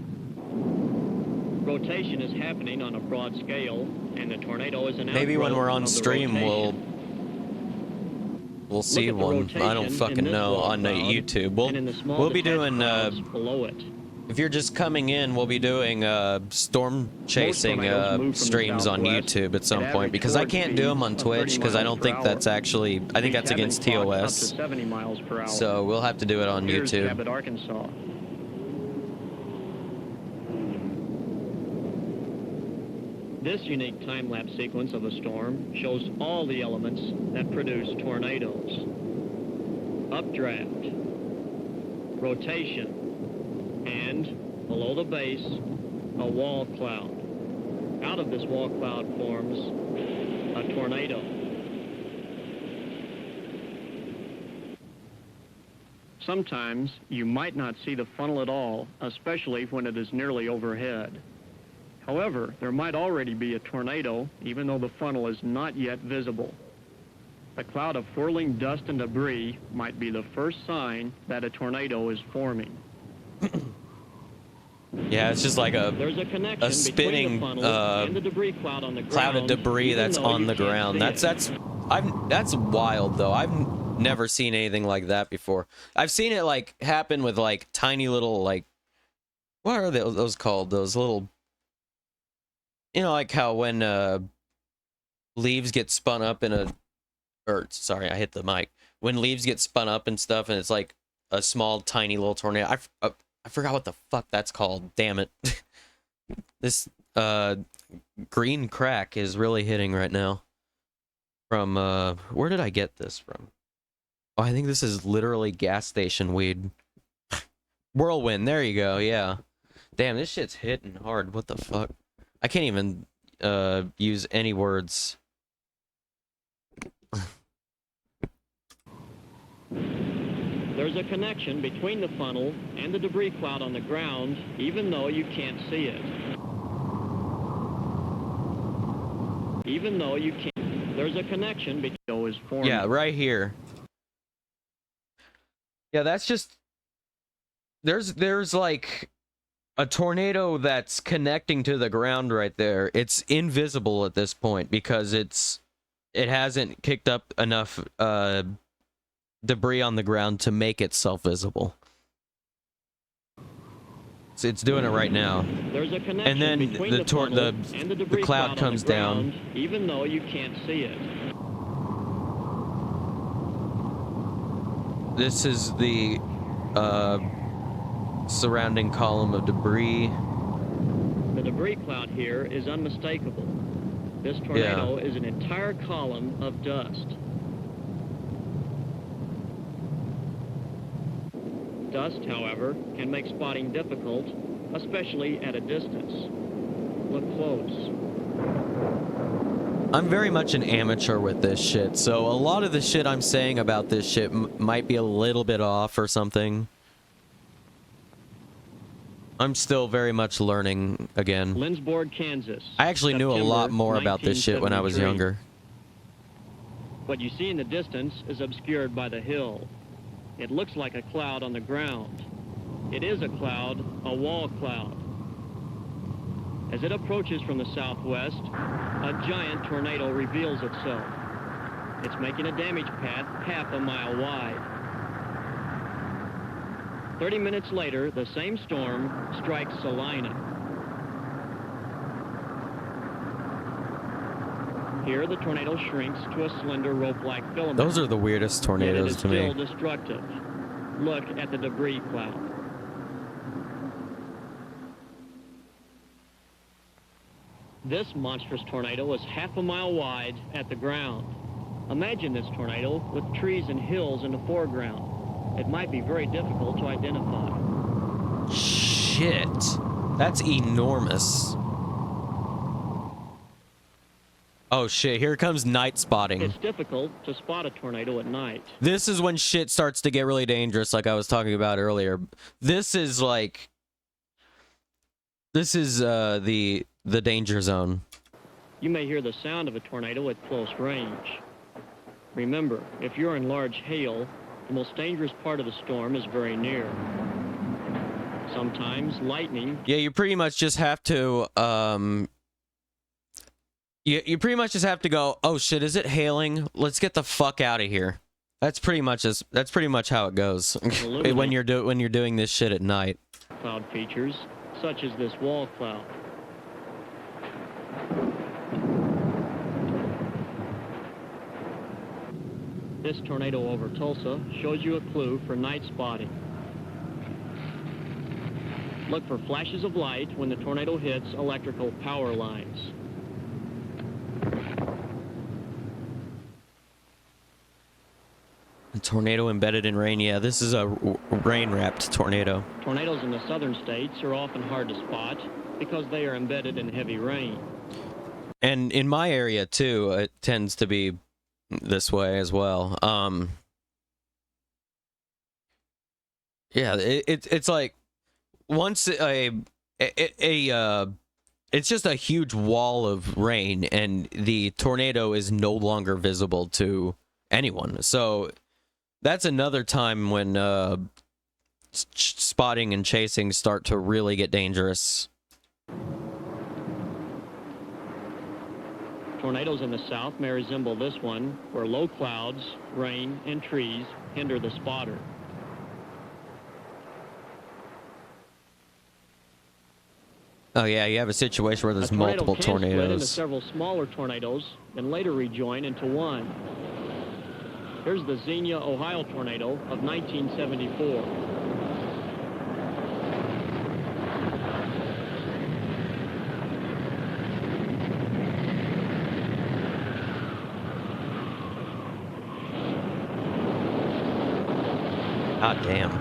S12: Rotation is happening on a broad scale, and the tornado is an
S3: Maybe when
S12: outgrowth
S3: we're on
S12: of the
S3: stream, we'll
S12: rotation.
S3: We'll see one. I don't fucking know on the YouTube. We'll be doing
S12: below it.
S3: if you're just coming in, we'll be doing storm chasing streams on YouTube at some point because I can't do them on Twitch because I don't think that's actually I think that's against TOS.
S12: Up to 70 miles per hour.
S3: So we'll have to do it on
S12: Here's
S3: YouTube.
S12: Cabot, Arkansas. This unique time-lapse sequence of a storm shows all the elements that produce tornadoes. Updraft, rotation, and, below the base, a wall cloud. Out of this wall cloud forms a tornado. Sometimes you might not see the funnel at all, especially when it is nearly overhead. However, there might already be a tornado, even though the funnel is not yet visible. A cloud of whirling dust and debris might be the first sign that a tornado is forming.
S3: Yeah, it's just like
S12: There's a connection
S3: spinning
S12: between the funnel and the debris cloud on the ground,
S3: cloud of debris
S12: even
S3: that's
S12: though
S3: on
S12: you
S3: the
S12: can't
S3: ground.
S12: see it.
S3: That's wild though. I've never seen anything like that before. I've seen it like happen with like tiny little like what are those called? Those little, you know, like how when leaves get spun up in a sorry, I hit the mic. When leaves get spun up and stuff and it's like a small tiny little tornado. I forgot what the fuck that's called. Damn it. This green crack is really hitting right now. From where did I get this from? Oh, I think this is literally gas station weed. Whirlwind, there you go, yeah. Damn, this shit's hitting hard. What the fuck? I can't even use any words.
S12: There's a connection between the funnel and the debris cloud on the ground, even though you can't see it. Even though you can't. There's a connection between is forming.
S3: Yeah, right here. Yeah, that's just there's like a tornado that's connecting to the ground right there. It's invisible at this point because it hasn't kicked up enough debris on the ground to make itself visible. So it's doing it right now.
S12: There's a connection
S3: and then
S12: between the
S3: cloud comes down.
S12: Even though you can't see it.
S3: This is the surrounding column of debris.
S12: The debris cloud here is unmistakable. This tornado is an entire column of dust. Dust, however, can make spotting difficult, especially at a distance. Look close.
S3: I'm very much an amateur with this shit, so a lot of the shit I'm saying about this shit might be a little bit off or something. I'm still very much learning again.
S12: Lindsborg, Kansas.
S3: I actually knew a lot more about this shit when I was
S12: 1973.
S3: younger.
S12: What you see in the distance is obscured by the hill. It looks like a cloud on the ground. It is a cloud, a wall cloud. As it approaches from the southwest, a giant tornado reveals itself. It's making a damage path half a mile wide. 30 minutes later, the same storm strikes Salina. Here, the tornado shrinks to a slender rope-like filament.
S3: Those are the weirdest tornadoes to me.
S12: Yet it is still destructive. Look at the debris cloud. This monstrous tornado is half a mile wide at the ground. Imagine this tornado with trees and hills in the foreground. It might be very difficult to identify.
S3: Shit. That's enormous. Oh shit, here comes night spotting.
S12: It's difficult to spot a tornado at night.
S3: This is when shit starts to get really dangerous, like I was talking about earlier. This is like... This is the danger zone.
S12: You may hear the sound of a tornado at close range. Remember, if you're in large hail, the most dangerous part of the storm is very near. Sometimes lightning...
S3: Yeah, you pretty much just have to, You pretty much just have to go, oh shit, is it hailing? Let's get the fuck out of here. That's pretty much how it goes when you're doing this shit at night.
S12: Cloud features, such as this wall cloud. This tornado over Tulsa shows you a clue for night spotting. Look for flashes of light when the tornado hits electrical power lines.
S3: A tornado embedded in rain. Yeah, this is a rain-wrapped tornado.
S12: Tornadoes in the southern states are often hard to spot because they are embedded in heavy rain.
S3: And in my area, too, it tends to be this way as well. Yeah, it's like once it's just a huge wall of rain, and the tornado is no longer visible to anyone. So that's another time when spotting and chasing start to really get dangerous.
S12: Tornadoes in the south may resemble this one, where low clouds, rain, and trees hinder the spotter.
S3: Oh yeah, you have a situation where there's multiple
S12: Split into
S3: tornadoes.
S12: several smaller tornadoes and later rejoin into one. Here's the Xenia, Ohio tornado of 1974.
S3: God damn.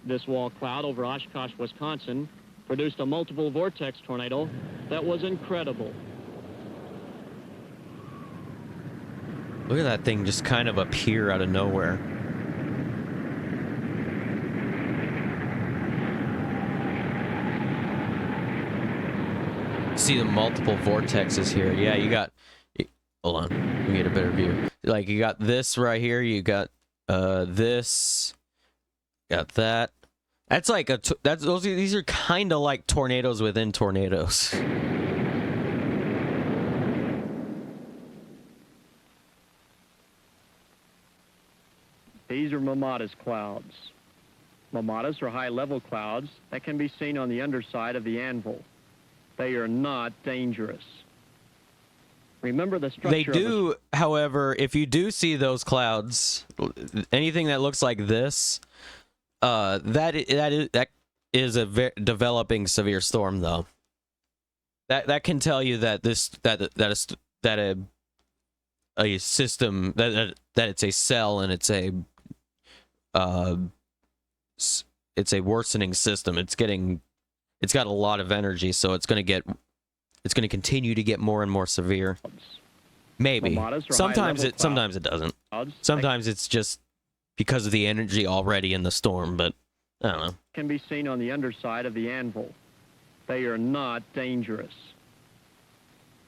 S12: This wall cloud over Oshkosh, Wisconsin, produced a multiple vortex tornado that was incredible.
S3: Look at that thing just kind of appear out of nowhere. See the multiple vortexes here. Yeah, you got... Hold on. Let me get a better view. Like, you got this right here. You got this. Got that. That's like a... These are kind of like tornadoes within tornadoes.
S12: These are Mamadas clouds. Mamadas are high-level clouds that can be seen on the underside of the anvil. They are not dangerous. Remember the structure.
S3: They do, however, if you do see those clouds, anything that looks like this, that is a developing severe storm, though. That can tell you that a system that it's a cell and it's a worsening system. It's got a lot of energy, so it's going to continue to get more and more severe. Maybe. Sometimes it doesn't. Sometimes it's just because of the energy already in the storm, but I don't know.
S12: Can be seen on the underside of the anvil. They are not dangerous.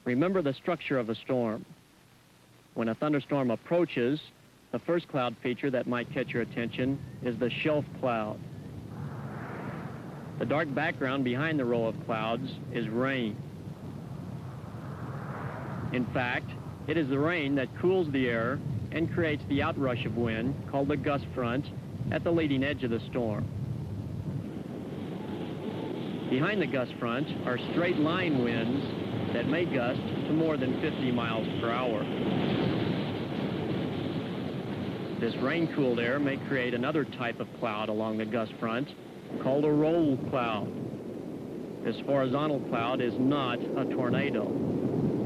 S12: Remember the structure of a storm. When a thunderstorm approaches, the first cloud feature that might catch your attention is the shelf cloud. The dark background behind the row of clouds is rain. In fact, it is the rain that cools the air and creates the outrush of wind called the gust front at the leading edge of the storm. Behind the gust front are straight line winds that may gust to more than 50 miles per hour. This rain-cooled air may create another type of cloud along the gust front called a roll cloud. This horizontal cloud is not a tornado.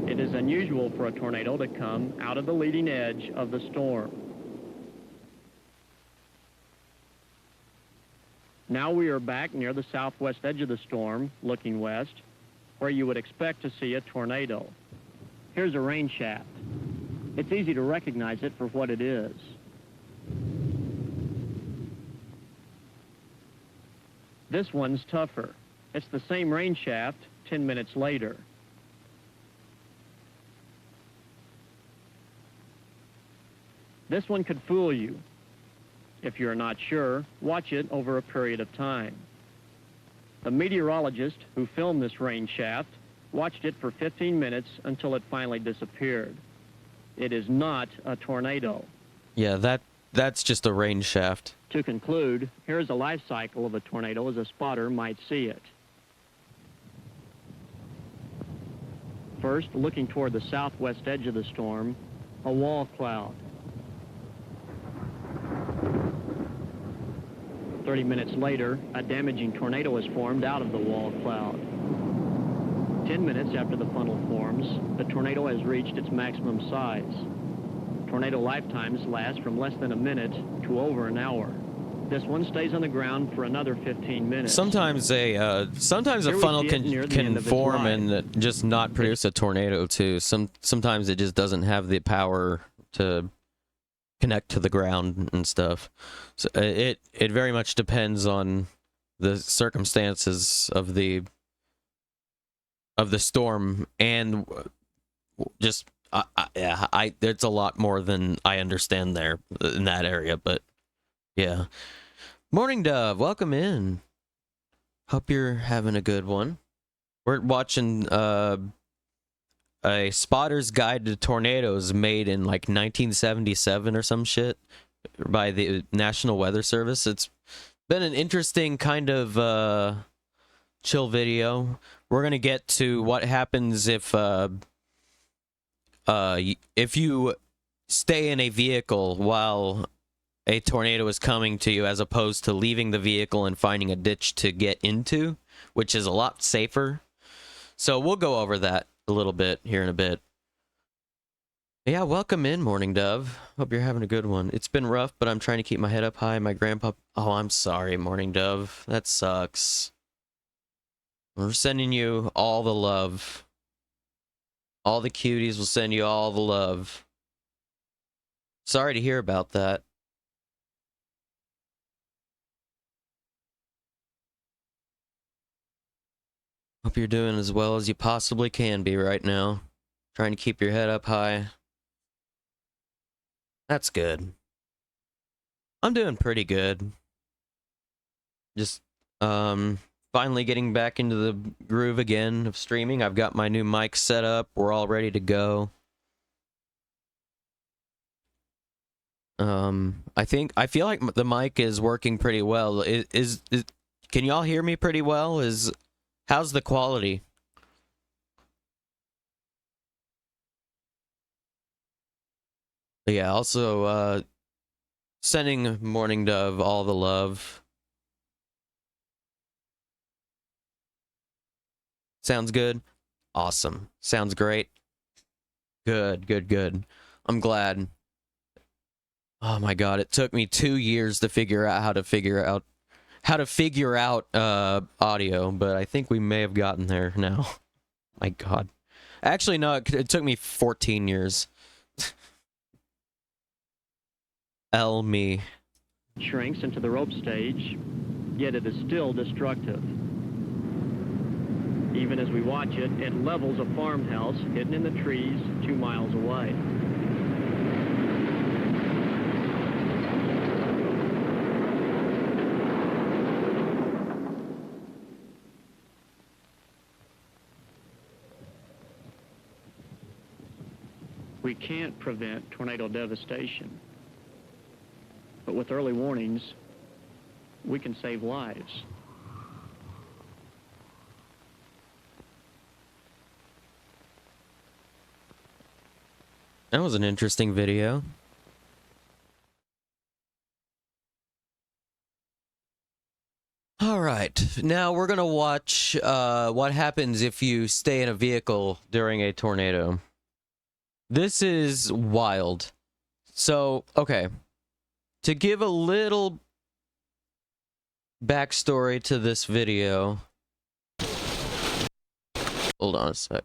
S12: It is unusual for a tornado to come out of the leading edge of the storm. Now we are back near the southwest edge of the storm, looking west, where you would expect to see a tornado. Here's a rain shaft. It's easy to recognize it for what it is. This one's tougher. It's the same rain shaft 10 minutes later. This one could fool you. If you're not sure, watch it over a period of time. The meteorologist who filmed this rain shaft watched it for 15 minutes until it finally disappeared. It is not a tornado.
S3: Yeah, that's just a rain shaft.
S12: To conclude, here's a life cycle of a tornado as a spotter might see it. First, looking toward the southwest edge of the storm, a wall cloud. 30 minutes later, a damaging tornado is formed out of the wall cloud. 10 minutes after the funnel forms, the tornado has reached its maximum size. Tornado lifetimes last from less than a minute to over an hour. This one stays on the ground for another 15 minutes.
S3: Sometimes a funnel can form and just not produce a tornado too. Sometimes it just doesn't have the power to connect to the ground and stuff. So it very much depends on the circumstances of the storm, and just there's a lot more than I understand there in that area, but yeah. Morning Dove, welcome in. Hope you're having a good one. We're watching a spotter's guide to tornadoes made in like 1977 or some shit by the National Weather Service. It's been an interesting kind of chill video. We're gonna get to what happens if you stay in a vehicle while a tornado is coming to you, as opposed to leaving the vehicle and finding a ditch to get into, which is a lot safer. So we'll go over that a little bit here in a bit. Yeah, welcome in, Morning Dove. Hope you're having a good one. It's been rough, but I'm trying to keep my head up high. My grandpa... Oh, I'm sorry, Morning Dove. That sucks. We're sending you all the love. All the cuties will send you all the love. Sorry to hear about that. Hope you're doing as well as you possibly can be right now. Trying to keep your head up high. That's good. I'm doing pretty good. Just, finally getting back into the groove again of streaming. I've got my new mic set up. We're all ready to go. I feel like the mic is working pretty well. Can y'all hear me pretty well? How's the quality? Yeah, also, sending Morning Dove all the love. Sounds good? Awesome. Sounds great. Good, good, good. I'm glad. Oh my god, it took me 2 years to figure out how to figure out audio, but I think we may have gotten there now. My god. Actually, no, it took me 14 years. Me.
S12: Shrinks into the rope stage, yet it is still destructive. Even as we watch it, it levels a farmhouse hidden in the trees 2 miles away. We can't prevent tornado devastation, but with early warnings, we can save lives.
S3: That was an interesting video. All right, now we're gonna watch what happens if you stay in a vehicle during a tornado. This is wild. So, okay. To give a little backstory to this video. Hold on a sec,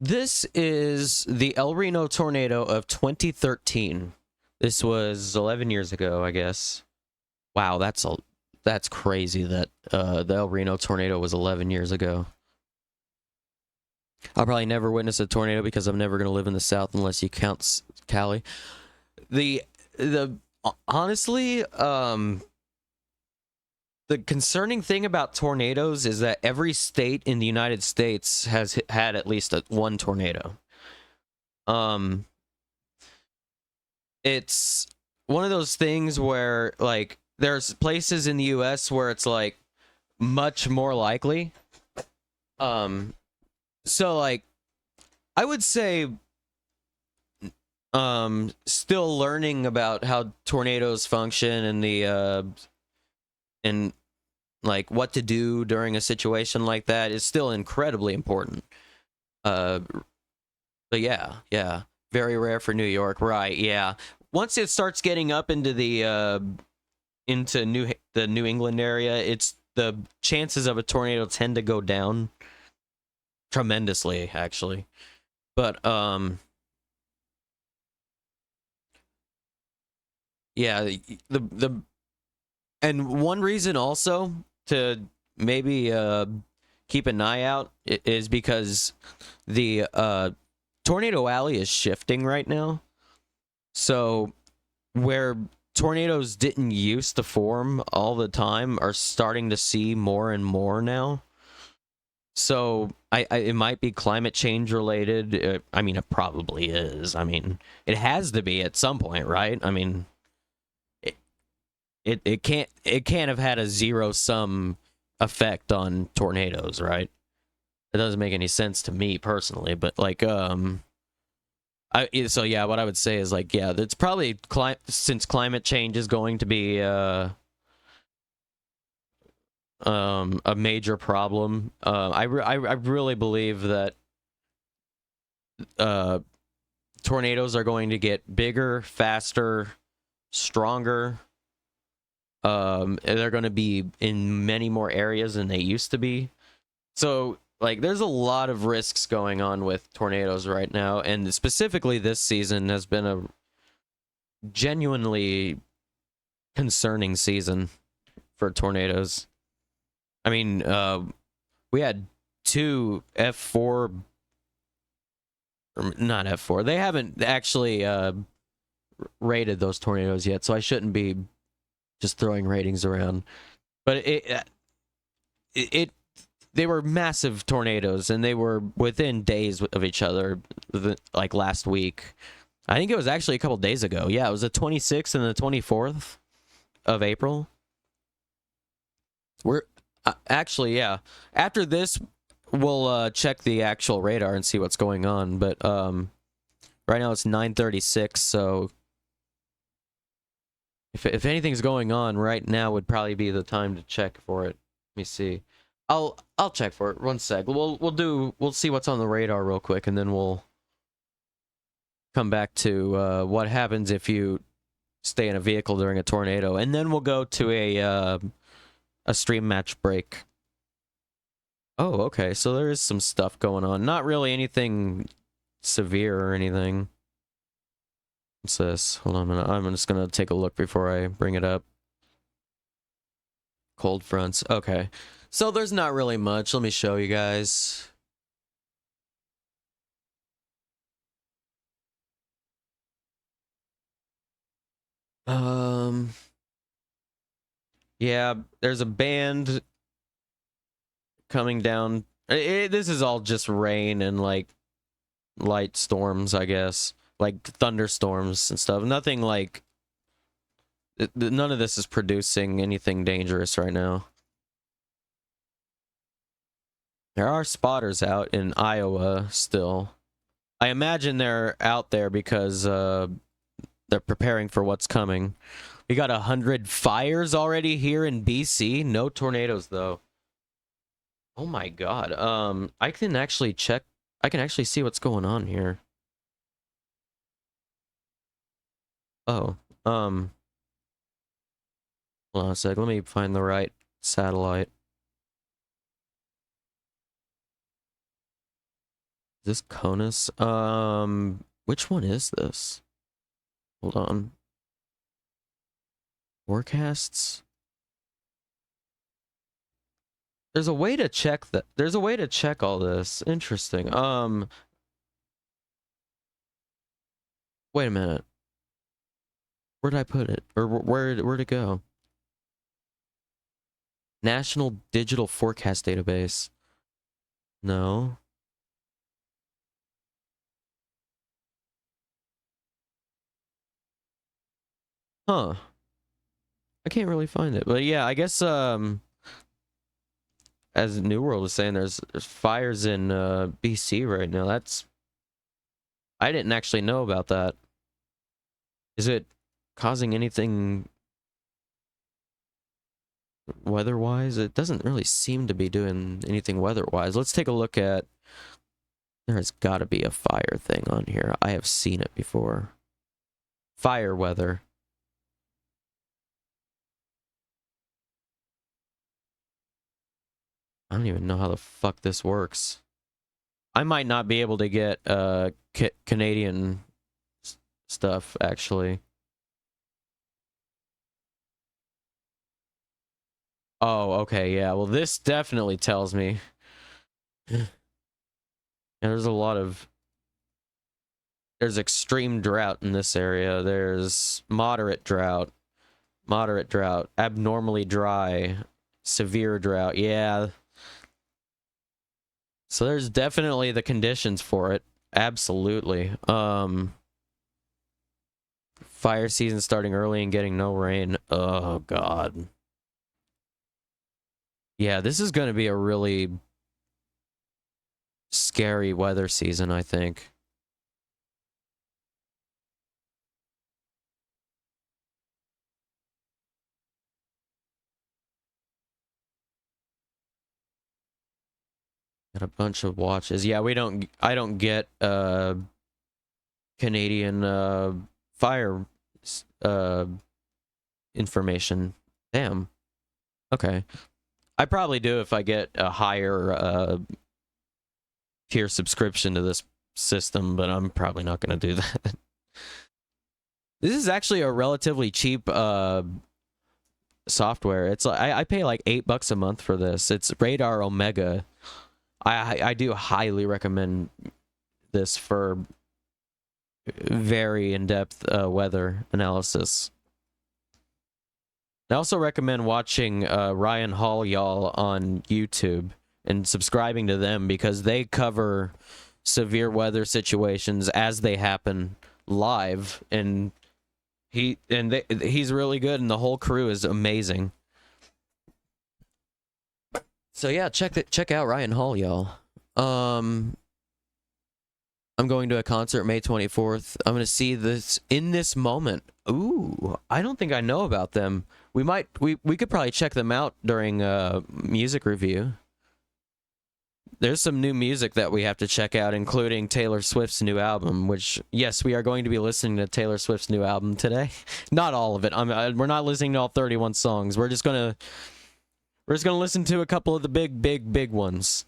S3: This is the El Reno tornado of 2013. This was 11 years ago, I guess. Wow, that's crazy that the El Reno tornado was 11 years ago. I'll probably never witness a tornado because I'm never going to live in the South unless you count Cali. Honestly, the concerning thing about tornadoes is that every state in the United States has had at least one tornado. It's one of those things where, like, there's places in the US where it's like much more likely. So like I would say still learning about how tornadoes function and the and like what to do during a situation like that is still incredibly important. But yeah, very rare for New York, right? Yeah. Once it starts getting up into the New England area, it's the chances of a tornado tend to go down tremendously, actually. But yeah, the and one reason also to maybe keep an eye out is because the tornado alley is shifting right now. So where tornadoes didn't used to form all the time are starting to see more and more now. So it might be climate change related. I mean, it probably is. I mean, it has to be at some point, right? I mean, it can't have had a zero sum effect on tornadoes, right? It doesn't make any sense to me personally, but like so yeah, what I would say is like, yeah, it's probably since climate change is going to be a major problem. I really believe that tornadoes are going to get bigger, faster, stronger. They're going to be in many more areas than they used to be. So like, there's a lot of risks going on with tornadoes right now, and specifically this season has been a genuinely concerning season for tornadoes. I mean, we had 2 F4, or not F4. They haven't actually rated those tornadoes yet, so I shouldn't be just throwing ratings around. But they were massive tornadoes, and they were within days of each other, like last week. I think it was actually a couple days ago. Yeah, it was the 26th and the 24th of April. We're actually, yeah. After this, we'll check the actual radar and see what's going on. But right now it's 9:36, so if anything's going on right now, would probably be the time to check for it. Let me see. I'll check for it. 1 sec. We'll see what's on the radar real quick, and then we'll come back to what happens if you stay in a vehicle during a tornado, and then we'll go to a stream match break. Oh, okay. So there is some stuff going on. Not really anything severe or anything. What's this? Hold on a minute. I'm just gonna take a look before I bring it up. Cold fronts. Okay. So there's not really much. Let me show you guys. Yeah, there's a band coming down. This is all just rain and like light storms, I guess. Like thunderstorms and stuff. Nothing like none of this is producing anything dangerous right now. There are spotters out in Iowa still. I imagine they're out there because they're preparing for what's coming. We got 100 fires already here in BC. No tornadoes though. Oh my god. I can actually check. I can actually see what's going on here. Oh. Hold on a sec. Let me find the right satellite. Is this CONUS? Which one is this? Hold on. Forecasts? There's a way to check that. There's a way to check all this. Interesting. Wait a minute. Where'd I put it? Or where'd it go? National Digital Forecast Database. No. Huh. I can't really find it. But yeah, I guess as New World was saying, there's fires in BC right now. I didn't actually know about that. Is it causing anything weather-wise? It doesn't really seem to be doing anything weather-wise. Let's take a look at... There has got to be a fire thing on here. I have seen it before. Fire weather. I don't even know how the fuck this works. I might not be able to get Canadian stuff, actually. Oh, okay, yeah. Well, this definitely tells me. Yeah, there's a lot of... There's extreme drought in this area. There's moderate drought, abnormally dry, severe drought. Yeah. So there's definitely the conditions for it. Absolutely. Fire season starting early and getting no rain. Oh, God. Yeah, this is going to be a really scary weather season, I think. Got a bunch of watches. Yeah, I don't get Canadian fire information. Damn. Okay. I probably do if I get a higher tier subscription to this system, but I'm probably not going to do that. This is actually a relatively cheap software. It's like I pay like $8 a month for this. It's Radar Omega. I do highly recommend this for very in-depth weather analysis. I also recommend watching Ryan Hall Y'all on YouTube and subscribing to them because they cover severe weather situations as they happen live, and he's really good, and the whole crew is amazing. So yeah, check out Ryan Hall, y'all. I'm going to a concert May 24th. I'm gonna see this In This Moment. Ooh, I don't think I know about them. We could probably check them out during music review. There's some new music that we have to check out, including Taylor Swift's new album, which, yes, we are going to be listening to Taylor Swift's new album today. Not all of it. We're not listening to all 31 songs. We're just gonna listen to a couple of the big ones.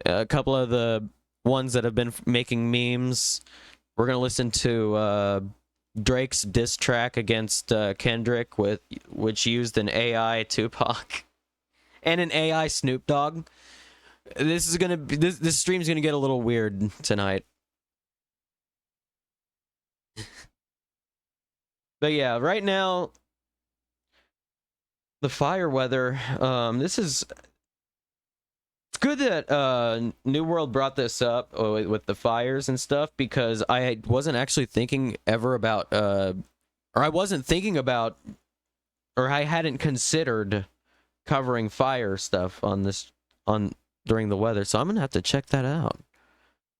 S3: A couple of the ones that have been making memes. We're gonna listen to Drake's diss track against Kendrick, which used an AI Tupac and an AI Snoop Dogg. This stream's gonna get a little weird tonight. But yeah, right now, the fire weather. It's good that New World brought this up with the fires and stuff, because I wasn't actually thinking ever about, or I wasn't thinking about, or I hadn't considered covering fire stuff during the weather. So I'm gonna have to check that out. I'm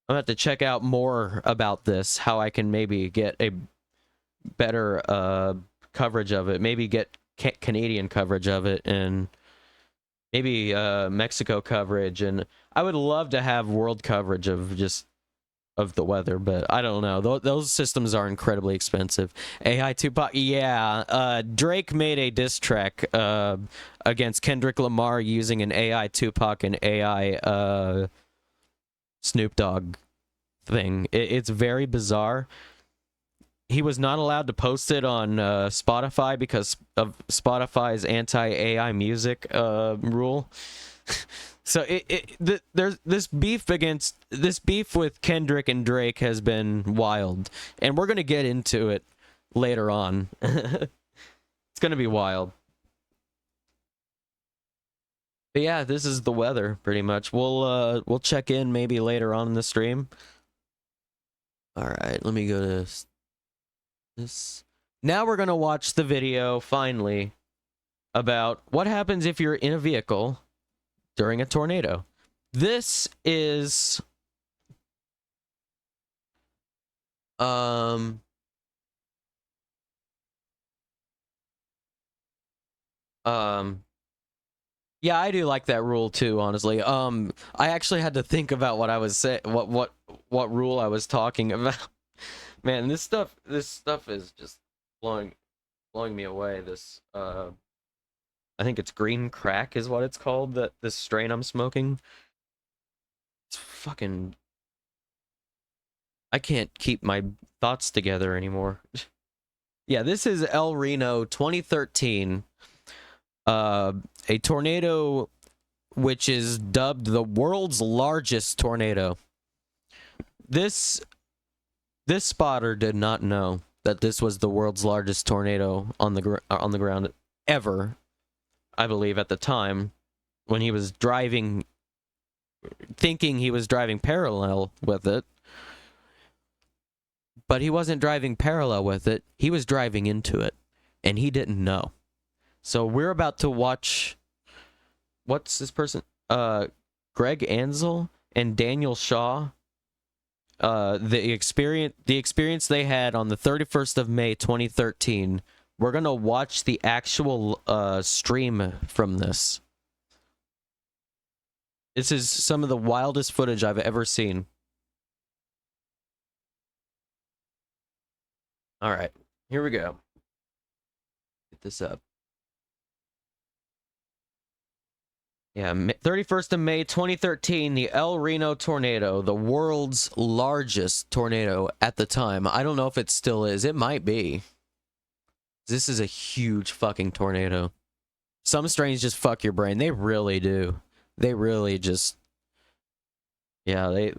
S3: gonna have to check out more about this, how I can maybe get a better coverage of it, maybe get Canadian coverage of it, and maybe Mexico coverage. And I would love to have world coverage of the weather, but I don't know. Those systems are incredibly expensive. AI Tupac, yeah. Drake made a diss track against Kendrick Lamar using an AI Tupac and AI Snoop Dogg thing. It's very bizarre. He was not allowed to post it on Spotify because of Spotify's anti-AI music rule. So there's this beef with Kendrick and Drake has been wild, and we're gonna get into it later on. It's gonna be wild. But yeah, this is the weather pretty much. We'll check in maybe later on in the stream. All right, let me go to this. Now we're gonna watch the video finally about what happens if you're in a vehicle during a tornado. This is yeah, I do like that rule too, honestly. I actually had to think about what I was saying, what rule I was talking about. Man, this stuff is just blowing me away. This I think it's green crack is what it's called, that this strain I'm smoking. It's fucking, I can't keep my thoughts together anymore. Yeah, this is El Reno 2013. A tornado which is dubbed the world's largest tornado. This spotter did not know that this was the world's largest tornado on the ground ever, I believe, at the time, when he was driving, thinking he was driving parallel with it. But he wasn't driving parallel with it, he was driving into it, and he didn't know. So we're about to watch, what's this person? Greg Ansel and Daniel Shaw. The experience they had on the 31st of May 2013. We're gonna watch the actual stream from this. This is some of the wildest footage I've ever seen. All right, here we go. Get this up. Yeah, 31st of May 2013, the El Reno tornado, the world's largest tornado at the time. I don't know if it still is. It might be. This is a huge fucking tornado. Some strains just fuck your brain. They really do. They really just... Yeah,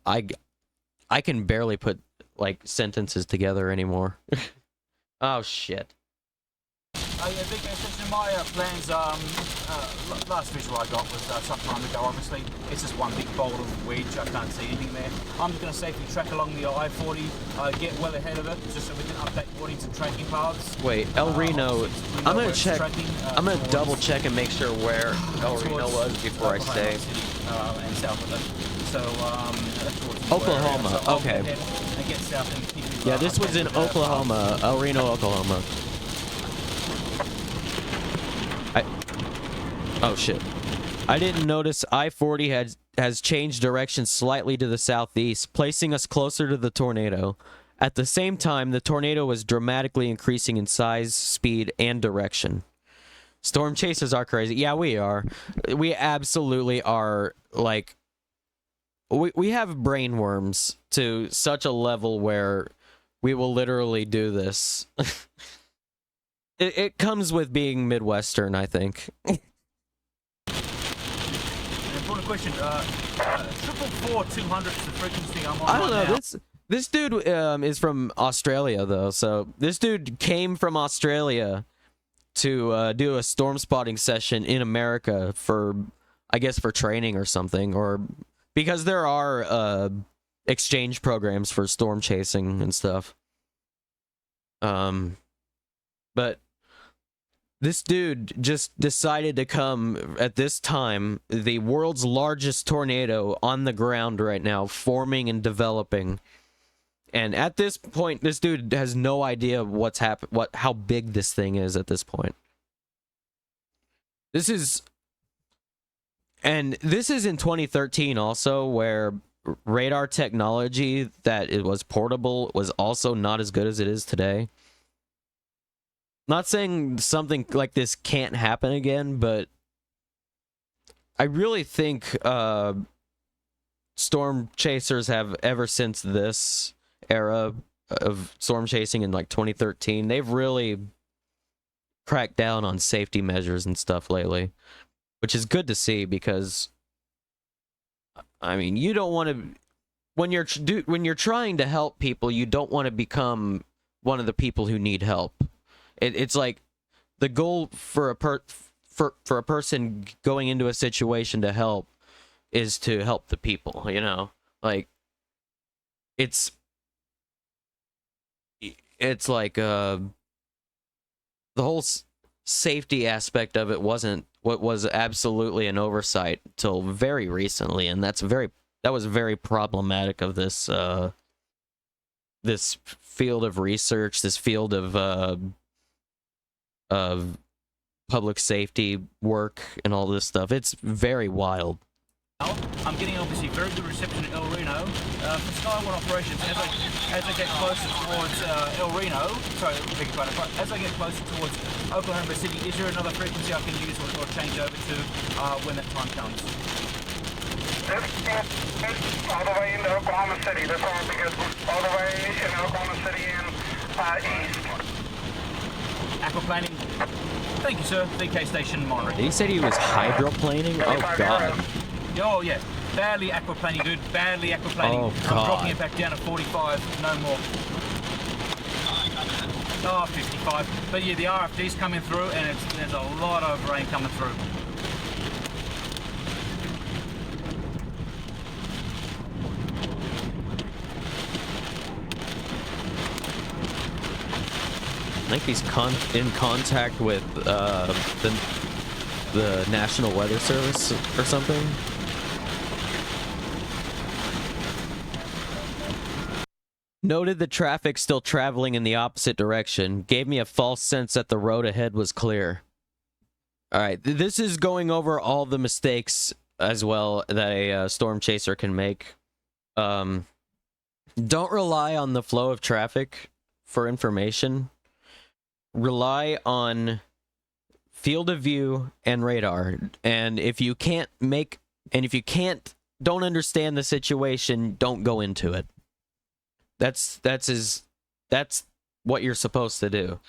S3: I can barely put, like, sentences together anymore. Oh, shit.
S13: Yeah, big in my plans, last visual I got was some time ago, obviously. It's just one big bowl of wedge, I can't see anything there. I'm just going to safely track along the I-40, get well ahead of it, just so we can update the audience and tracking paths.
S3: Wait, El Reno, I'm going to check, I'm going to double check and make sure where El Reno was before I say.
S13: And south of it. So,
S3: Oklahoma, okay.
S13: And get south and keep
S3: yeah, this was in Oklahoma, El Reno, Oklahoma. Oh shit. I didn't notice I-40 has changed direction slightly to the southeast, placing us closer to the tornado. At the same time, the tornado was dramatically increasing in size, speed, and direction. Storm chasers are crazy. Yeah, we are. We absolutely are, like... We have brain worms to such a level where we will literally do this. It comes with being Midwestern, I think.
S13: Important question. 444-200 is the frequency I'm on.
S3: I don't know.
S13: Now.
S3: This dude is from Australia though, so this dude came from Australia to do a storm spotting session in America for, I guess, for training or something, or because there are exchange programs for storm chasing and stuff. But this dude just decided to come at this time, the world's largest tornado on the ground right now, forming and developing. And at this point, this dude has no idea what's how big this thing is at this point. This is in 2013 also, where radar technology that it was portable was also not as good as it is today. Not saying something like this can't happen again, but I really think storm chasers have, ever since this era of storm chasing in like 2013, they've really cracked down on safety measures and stuff lately, which is good to see, because I mean, you don't want to, when you're trying to help people, you don't want to become one of the people who need help. It's like the goal for for a person going into a situation to help is to help the people, you know? Like, it's like the whole safety aspect of it wasn't what was absolutely an oversight till very recently, and that was very problematic of this this field of research, this field of public safety work and all this stuff. It's very wild.
S13: I'm getting obviously very good reception at El Reno. For Skyward operations, as I get closer towards El Reno, sorry, beg your pardon, as I get closer towards Oklahoma City, is there another frequency I can use or change over to when that time comes?
S10: All the way into Oklahoma City. That's all because all the way in Oklahoma City and east.
S13: Aquaplaning. Thank you, sir. VK station monitoring.
S3: He said he was hydroplaning? Oh, God.
S13: Oh, yeah. Badly aquaplaning, dude. Badly aquaplaning.
S3: Oh, God.
S13: I'm dropping it back down to 45. No more. Oh, 55. But yeah, the RFD's coming through, and there's a lot of rain coming through.
S3: I think he's in contact with the National Weather Service or something. Noted the traffic still traveling in the opposite direction. Gave me a false sense that the road ahead was clear. Alright, this is going over all the mistakes as well that a storm chaser can make. Don't rely on the flow of traffic for information. Rely on field of view and radar. And if you don't understand the situation, don't go into it. That's what you're supposed to do.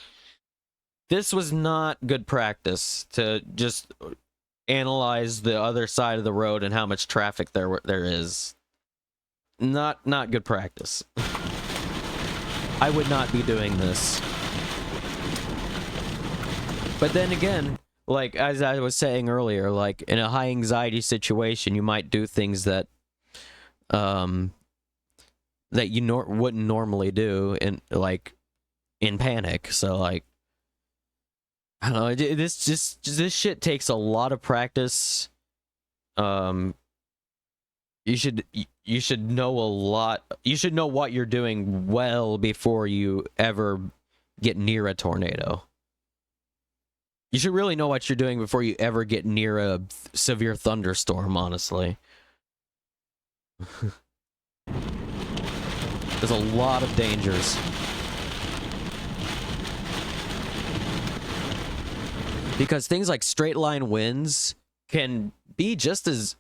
S3: This was not good practice to just analyze the other side of the road and how much traffic there is. Not good practice. I would not be doing this. But then again, like as I was saying earlier, like in a high anxiety situation, you might do things that that you wouldn't normally do in panic. So like, I don't know, this shit takes a lot of practice. You should know a lot. You should know what you're doing well before you ever get near a tornado. You should really know what you're doing before you ever get near a severe thunderstorm, honestly. There's a lot of dangers. Because things like straight line winds can be just as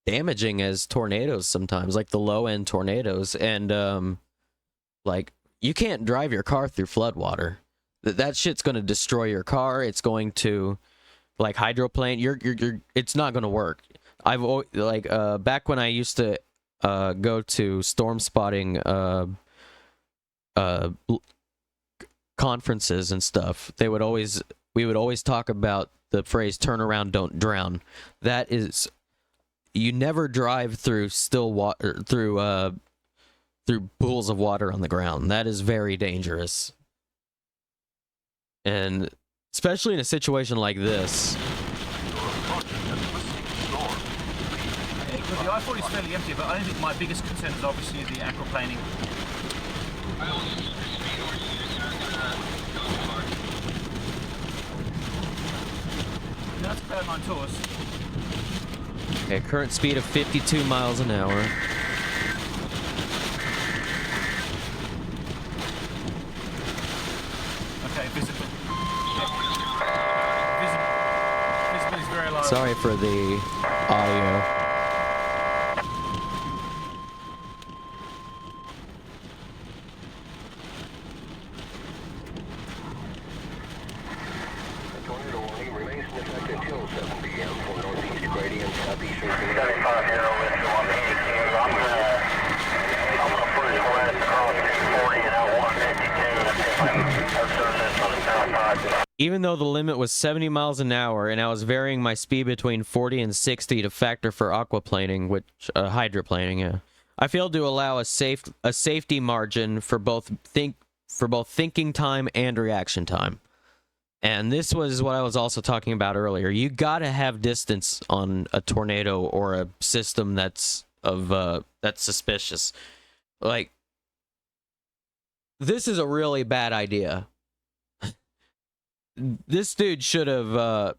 S3: damaging as tornadoes sometimes, like the low end tornadoes. And like, you can't drive your car through floodwater. That shit's going to destroy your car. It's going to, like, hydroplane. It's not going to work. I've back when I used to go to storm spotting conferences and stuff, we would always talk about the phrase "turn around, don't drown." That is, you never drive through still water, through pools of water on the ground. That is very dangerous. And especially in a situation like this.
S13: The I-40 is fairly empty, but I don't think my biggest concern is obviously the aquaplaning. That's Cloud 9 tours.
S3: Okay, current speed of 52 miles an hour.
S13: Okay, visible. Visible is very low.
S3: Sorry for the audio.
S10: Tornado warning remains in effect until 7 p.m. for northeast gradient southeastern. 75 0 with 182. I'm gonna put it west across 240 and out 152. I've done this on the south side.
S3: Even though the limit was 70 miles an hour and I was varying my speed between 40 and 60 to factor for aquaplaning, which hydroplaning, yeah. I failed to allow a safety margin for both thinking time and reaction time. And this was what I was also talking about earlier. You got to have distance on a tornado or a system that's suspicious. Like, this is a really bad idea. This dude should have, I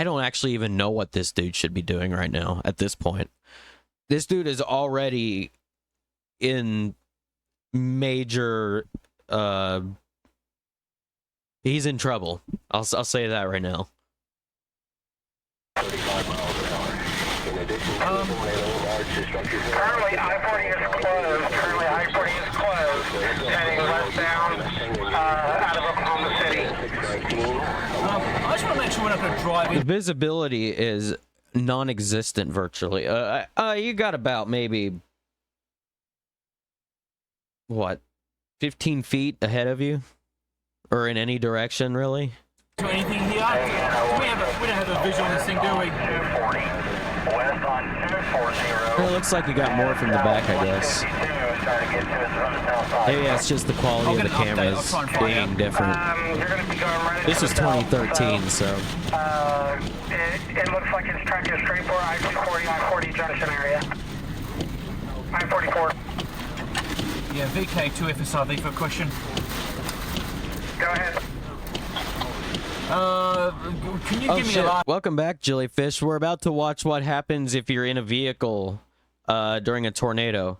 S3: don't actually even know what this dude should be doing right now at this point. This dude is already in major, he's in trouble. I'll say that right now.
S10: 35 miles an hour. In addition to
S14: Currently, I-40 is closed. Currently, I-40 is closed. Heading westbound out of Oklahoma City.
S13: I just want to make sure we're not going to drive in.
S3: The visibility is non-existent virtually. You got about maybe, what, 15 feet ahead of you? Or in any direction, really?
S13: Do anything here? We don't have a visual on this thing, do we?
S14: West on 240.
S3: It looks like you got more from the back, I guess. Maybe that's just the quality of the cameras being different. This is 2013, so.
S14: It looks like it's tracking straight for I-240, I-40 junction area. I-44.
S13: Yeah, VK2 FSRV for a question.
S14: Go ahead.
S13: Can you give me a lot?
S3: Welcome back, Jellyfish. We're about to watch what happens if you're in a vehicle during a tornado.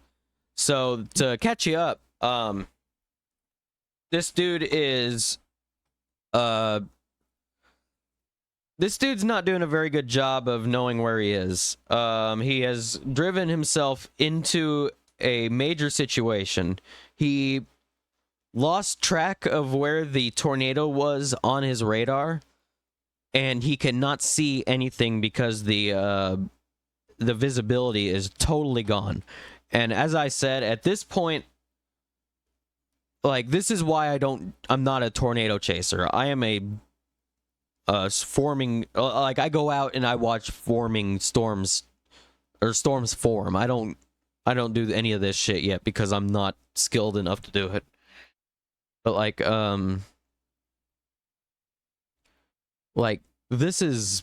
S3: So, to catch you up, this dude is... this dude's not doing a very good job of knowing where he is. He has driven himself into a major situation. He lost track of where the tornado was on his radar, and he cannot see anything because the visibility is totally gone. And as I said, at this point, like, this is why I'm not a tornado chaser. I am a forming, like, I go out and I watch forming storms, or storms form. I don't do any of this shit yet because I'm not skilled enough to do it. But this is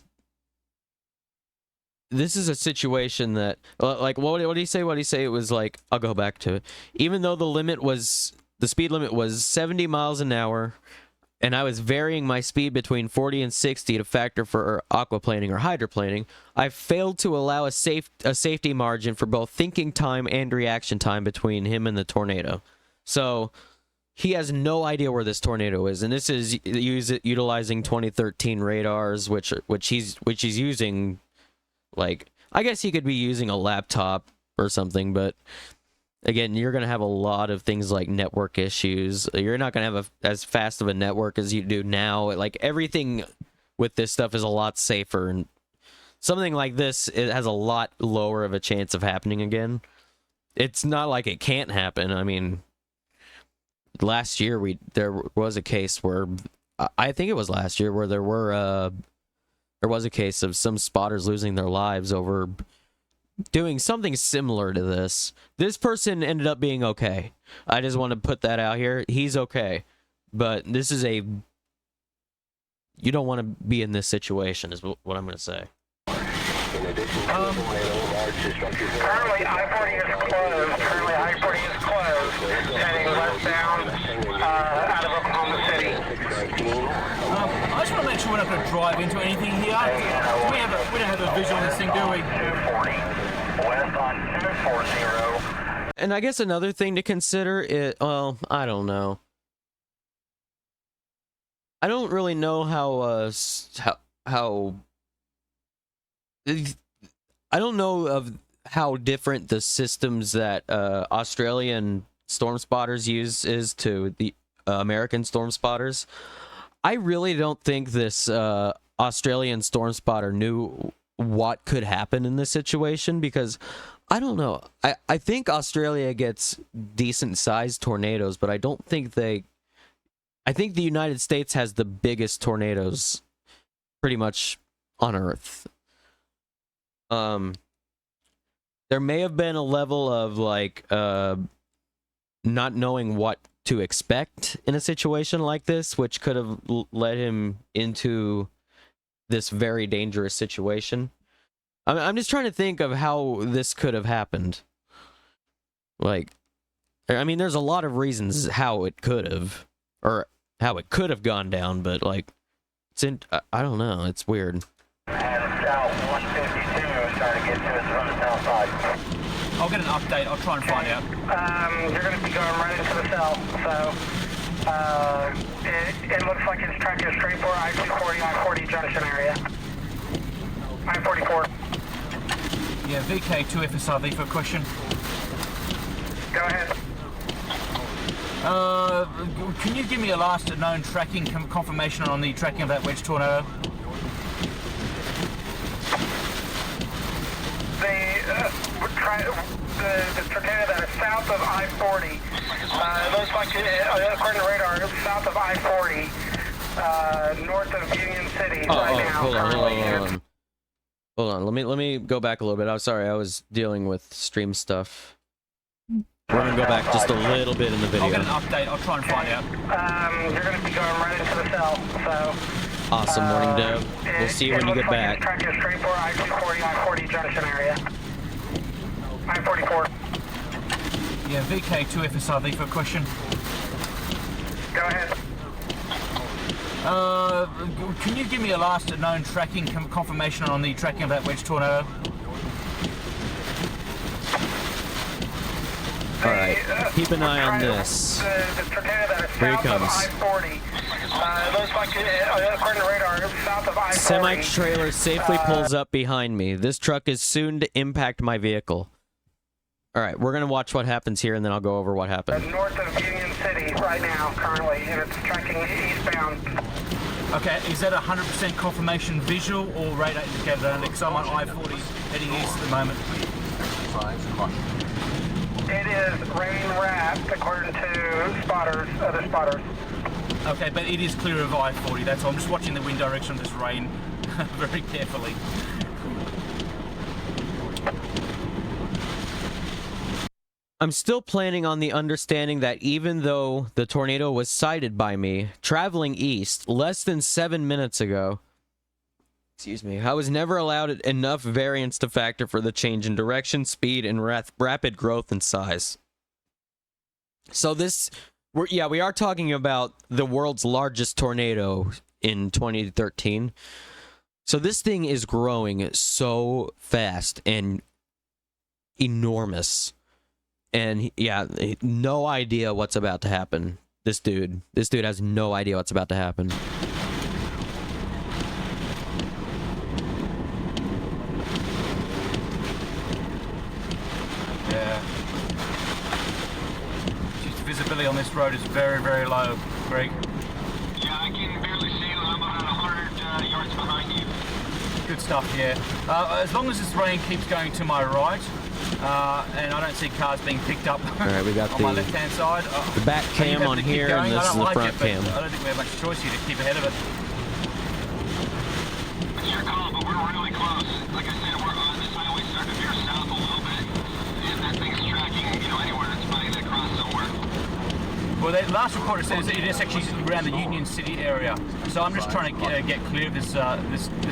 S3: a situation that, like, what did he say? What did he say? It was like, I'll go back to it. Even though the speed limit was 70 miles an hour, and I was varying my speed between 40 and 60 to factor for aquaplaning or hydroplaning, I failed to allow a safety margin for both thinking time and reaction time between him and the tornado. So he has no idea where this tornado is, and this is utilizing 2013 radars, which he's using. Like, I guess he could be using a laptop or something, but again, you're gonna have a lot of things like network issues. You're not gonna have as fast of a network as you do now. Like, everything with this stuff is a lot safer, and something like this, it has a lot lower of a chance of happening again. It's not like it can't happen. I mean, last year there was a case where, I think it was last year, where there was a case of some spotters losing their lives over doing something similar to this. This person ended up being okay. I just want to put that out here. He's okay. But this is you don't want to be in this situation, is what I'm going to say.
S14: Currently, I-40 is closed. Currently, I-40 is closed. Heading westbound out of Oklahoma City.
S13: I just want to make sure we're not going to drive into anything here. We don't have a visual on this thing, do we?
S14: 240. West on 240.
S3: And I guess another thing to consider is, well, I don't know. I don't really know how I don't know of how different the systems that Australian storm spotters use is to the American storm spotters. I really don't think this Australian storm spotter knew what could happen in this situation, because I don't know. I think Australia gets decent sized tornadoes, but I I think the United States has the biggest tornadoes pretty much on Earth. There may have been a level of like not knowing what to expect in a situation like this, which could have led him into this very dangerous situation. I'm just trying to think of how this could have happened. Like, I mean, there's a lot of reasons how it could have, or how it could have gone down, but like, I don't know, it's weird.
S14: And South 152 is trying to get to us from the south side.
S13: I'll get an update. I'll try and find out.
S14: You're going to be going right into the cell, so it looks like it's tracking straight for I-240, I-40 junction area. I-44.
S13: Yeah, VK2 FSRV for a question.
S14: Go ahead.
S13: Can you give me a last known tracking confirmation on the tracking of that wedge tornado?
S14: The tornado that is south of I-40, looks like, according to radar, south of I-40, north of Union City right now.
S3: Hold on. Let me go back a little bit. I'm sorry, I was dealing with stream stuff. We're gonna go back just a little bit in the video.
S13: I'll get an update. I'll try and find out.
S14: You're gonna be going right into the cell, so.
S3: Awesome, morning, Dev. We'll see you when you get back.
S14: It's tracking straight for I-240, I-40 junction area. I-44.
S13: Yeah, VK2 FSRV for a question.
S14: Go ahead.
S13: Can you give me a last known tracking confirmation on the tracking of that wedge tornado?
S3: All right, keep an eye on this.
S14: The tornado that is
S3: Here he
S14: south of
S3: comes.
S14: I-40, looks like, according to radar, south of I-40.
S3: Semi-trailer safely pulls up behind me. This truck is soon to impact my vehicle. All right, we're gonna watch what happens here, and then I'll go over what happened.
S14: North of Union City right now, currently, and it's tracking eastbound.
S13: Okay, is that 100% confirmation visual or radar indicated only? Because I'm on I-40 heading east at the moment.
S14: It is rain wrapped, according to spotters, other spotters.
S13: Okay, but it is clear of I-40. That's all. I'm just watching the wind direction of this rain very carefully.
S3: I'm still planning on the understanding that even though the tornado was sighted by me, traveling east less than 7 minutes ago, excuse me, I was never allowed enough variance to factor for the change in direction, speed, and rapid growth in size. So we are talking about the world's largest tornado in 2013. So this thing is growing so fast and enormous. And yeah, no idea what's about to happen. This dude has no idea what's about to happen.
S13: Yeah. Just visibility on this road is very, very low, Greg.
S10: Yeah, I can barely see you. I'm about 100 yards behind you.
S13: Good stuff, yeah. As long as this rain keeps going to my right, and I don't see cars being picked up
S3: Alright, we got
S13: on my left-hand side.
S3: the back cam on here, and this is the front cam.
S13: I don't think we have much choice here to keep ahead of it.
S10: It's your call, but we're really close. Like I said, we're on this highway starting to veer south a little bit. If that thing's tracking, anywhere, it's planning to cross somewhere.
S13: Well, the last reporter says it is actually around the Union City area. So I'm just trying to get clear of this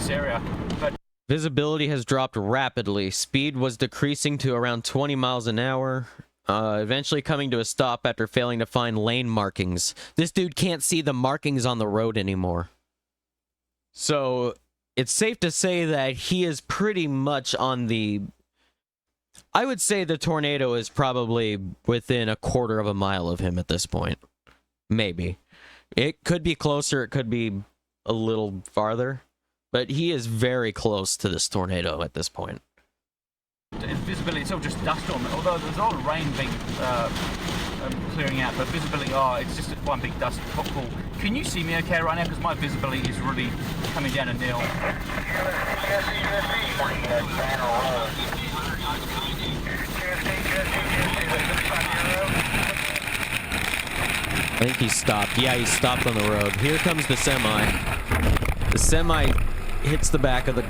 S13: area. But
S3: Visibility has dropped rapidly. Speed was decreasing to around 20 miles an hour, eventually coming to a stop after failing to find lane markings. This dude can't see the markings on the road anymore. So it's safe to say that he is pretty much on the... I would say the tornado is probably within a quarter of a mile of him at this point. Maybe. It could be closer, it could be a little farther. But he is very close to this tornado at this point.
S13: visibility, it's all just dust on it. Although there's a lot of rain being clearing out, but visibility, it's just one big dust pool. Can you see me okay right now? Because my visibility is really coming down to nil.
S3: I think he stopped. Yeah, he stopped on the road. Here comes the semi. The semi hits the back of the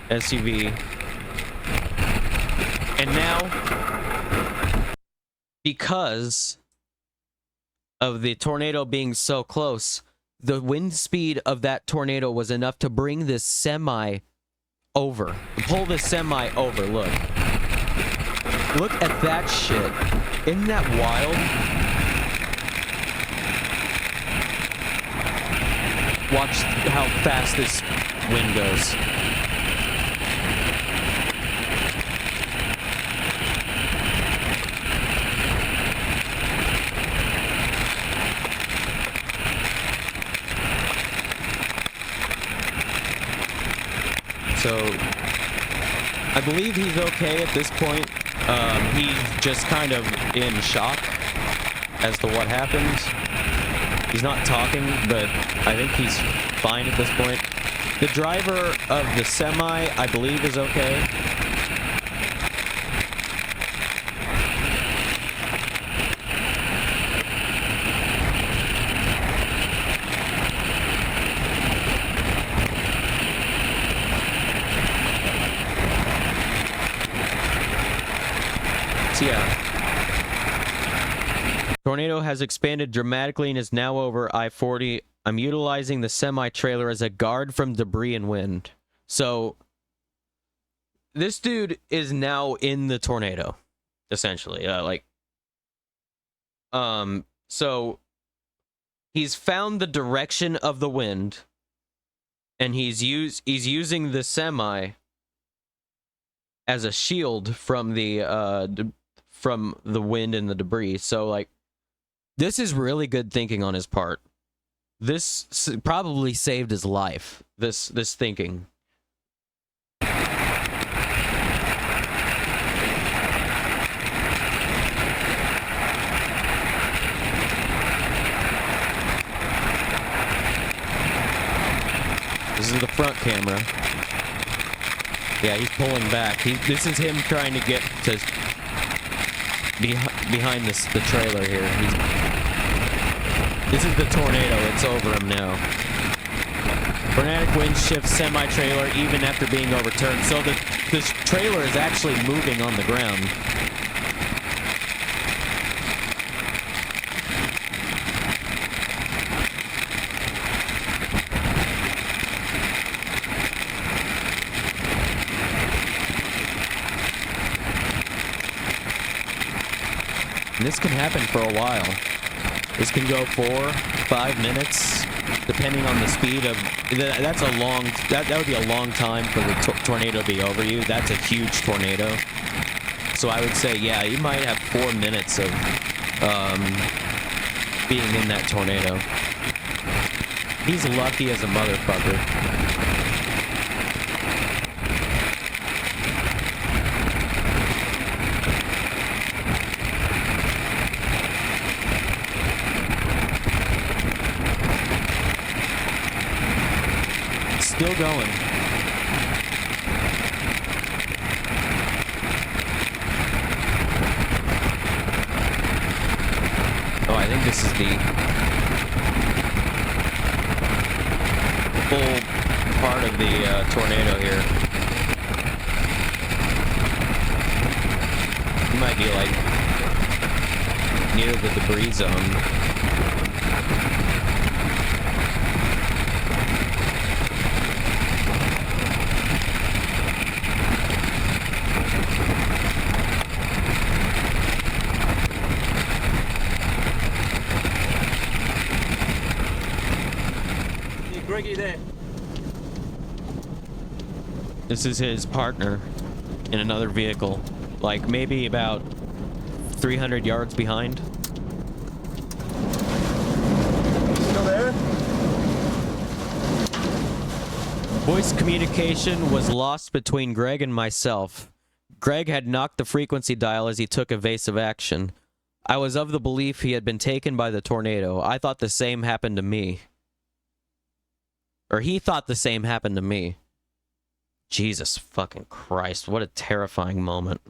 S3: SUV. And now, because of the tornado being so close, the wind speed of that tornado was enough to bring this semi over. Pull the semi over, look. Look at that shit. Isn't that wild? Watch how fast this wind goes. So, I believe he's okay at this point. He's just kind of in shock as to what happened. He's not talking, but I think he's fine at this point. The driver of the semi, I believe, is okay. So yeah. Tornado has expanded dramatically and is now over I-40. I'm utilizing the semi-trailer as a guard from debris and wind. So, this dude is now in the tornado, essentially. So, he's found the direction of the wind, and he's using the semi as a shield from the wind and the debris. So, like, this is really good thinking on his part. This probably saved his life. This thinking. This is the front camera. Yeah, he's pulling back. This is him trying to get to behind the trailer here. This is the tornado. It's over him now. Tornadic wind shifts semi-trailer even after being overturned. So this trailer is actually moving on the ground. And this can happen for a while. This can go 4-5 minutes, depending on the speed of. That's a long. That would be a long time for the tornado to be over you. That's a huge tornado. So I would say, yeah, you might have 4 minutes of being in that tornado. He's lucky as a motherfucker. Still going. Oh, I think this is the full part of the tornado here. You might be like near the debris zone.
S13: There.
S3: This is his partner in another vehicle, like maybe about 300 yards behind.
S8: Still there?
S3: Voice communication was lost between Greg and myself. Greg had knocked the frequency dial as he took evasive action. I was of the belief he had been taken by the tornado. I thought the same happened to me. Or he thought the same happened to me. Jesus fucking Christ, what a terrifying moment.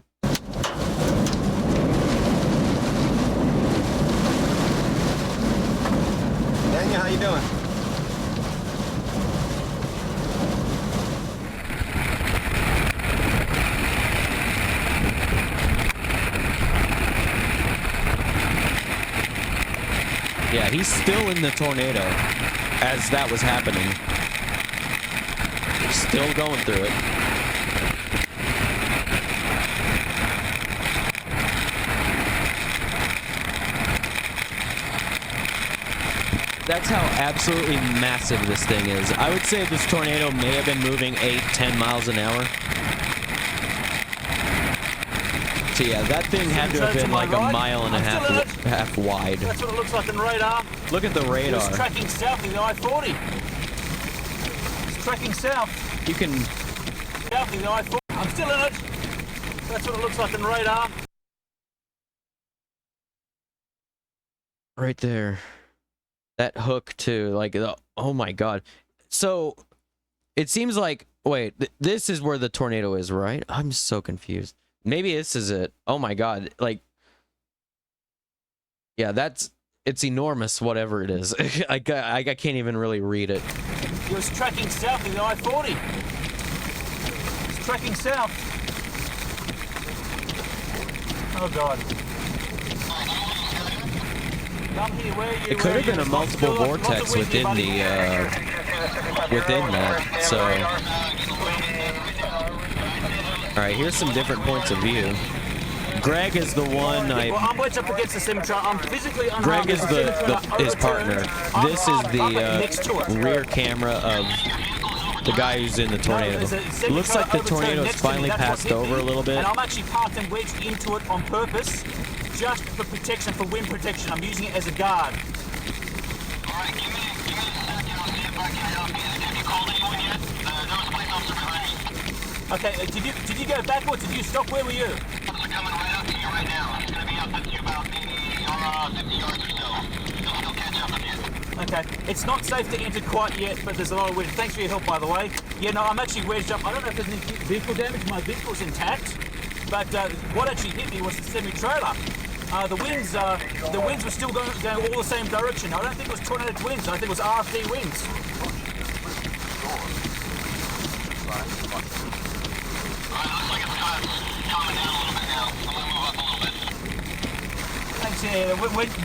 S3: Yeah, he's still in the tornado as that was happening. Still going through it. That's how absolutely massive this thing is. I would say this tornado may have been moving 8-10 miles an hour. So yeah, that thing had to have been like a mile and a half wide.
S13: That's what it looks like in radar.
S3: Look at the radar.
S13: It's tracking south in the I-40. It's tracking south.
S3: You can...
S13: South in the I-40. I'm still in it. That's what it looks like in radar.
S3: Right there. That hook too, like, oh my god. So, it seems like, wait, this is where the tornado is, right? I'm so confused. Maybe this is it. Oh my god, like, yeah, it's enormous, whatever it is. I can't even really read it.
S13: It was tracking south in the I-40. It's tracking south. Oh god.
S3: It could have been a multiple vortex within the within that. So, all right, here's some different points of view. Greg is the one
S13: I'm wedged up against the semi-trailer. I'm physically
S3: Greg is his partner. This is the rear camera of the guy who's in the tornado. It looks like the tornado's finally passed over a little bit.
S13: And I'm actually parked and wedged into it on purpose. Just for protection, for wind protection. I'm using it as a guard.
S10: Alright, give me a second. I'll see if I can help you. Have you called anyone yet? There was a police officer behind me.
S13: Okay, did you go backwards? Did you stop? Where were you?
S10: Officer coming right up to you right now. He's going to be up at you about maybe 50 yards or so. He'll catch up with you.
S13: Okay, it's not safe to enter quite yet, but there's a lot of wind. Thanks for your help, by the way. Yeah, no, I'm actually wedged up. I don't know if there's any vehicle damage. My vehicle's intact. But what actually hit me was the semi-trailer. The winds were still going all the same direction. I don't think it was tornadic winds. I think it was RFD winds. Thanks. Yeah.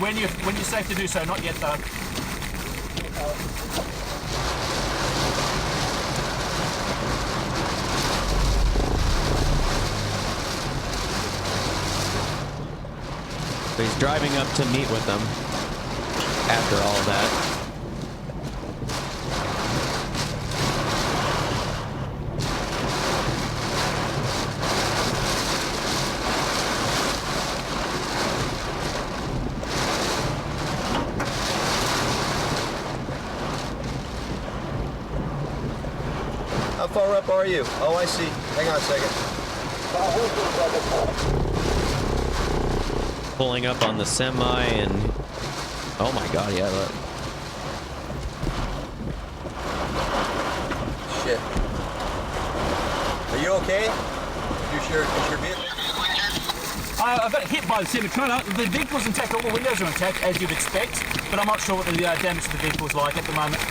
S13: When you're safe to do so. Not yet though.
S3: He's driving up to meet with them after all of that.
S5: How far up are you? Oh, I see. Hang on a second.
S3: Pulling up on the semi and oh my god, yeah, look.
S5: Shit. Are you okay? Is your vehicle?
S13: I got hit by the semi-trailer. The vehicle's intact, all the windows are intact, as you'd expect, but I'm not sure what the damage to the vehicle's like at the moment.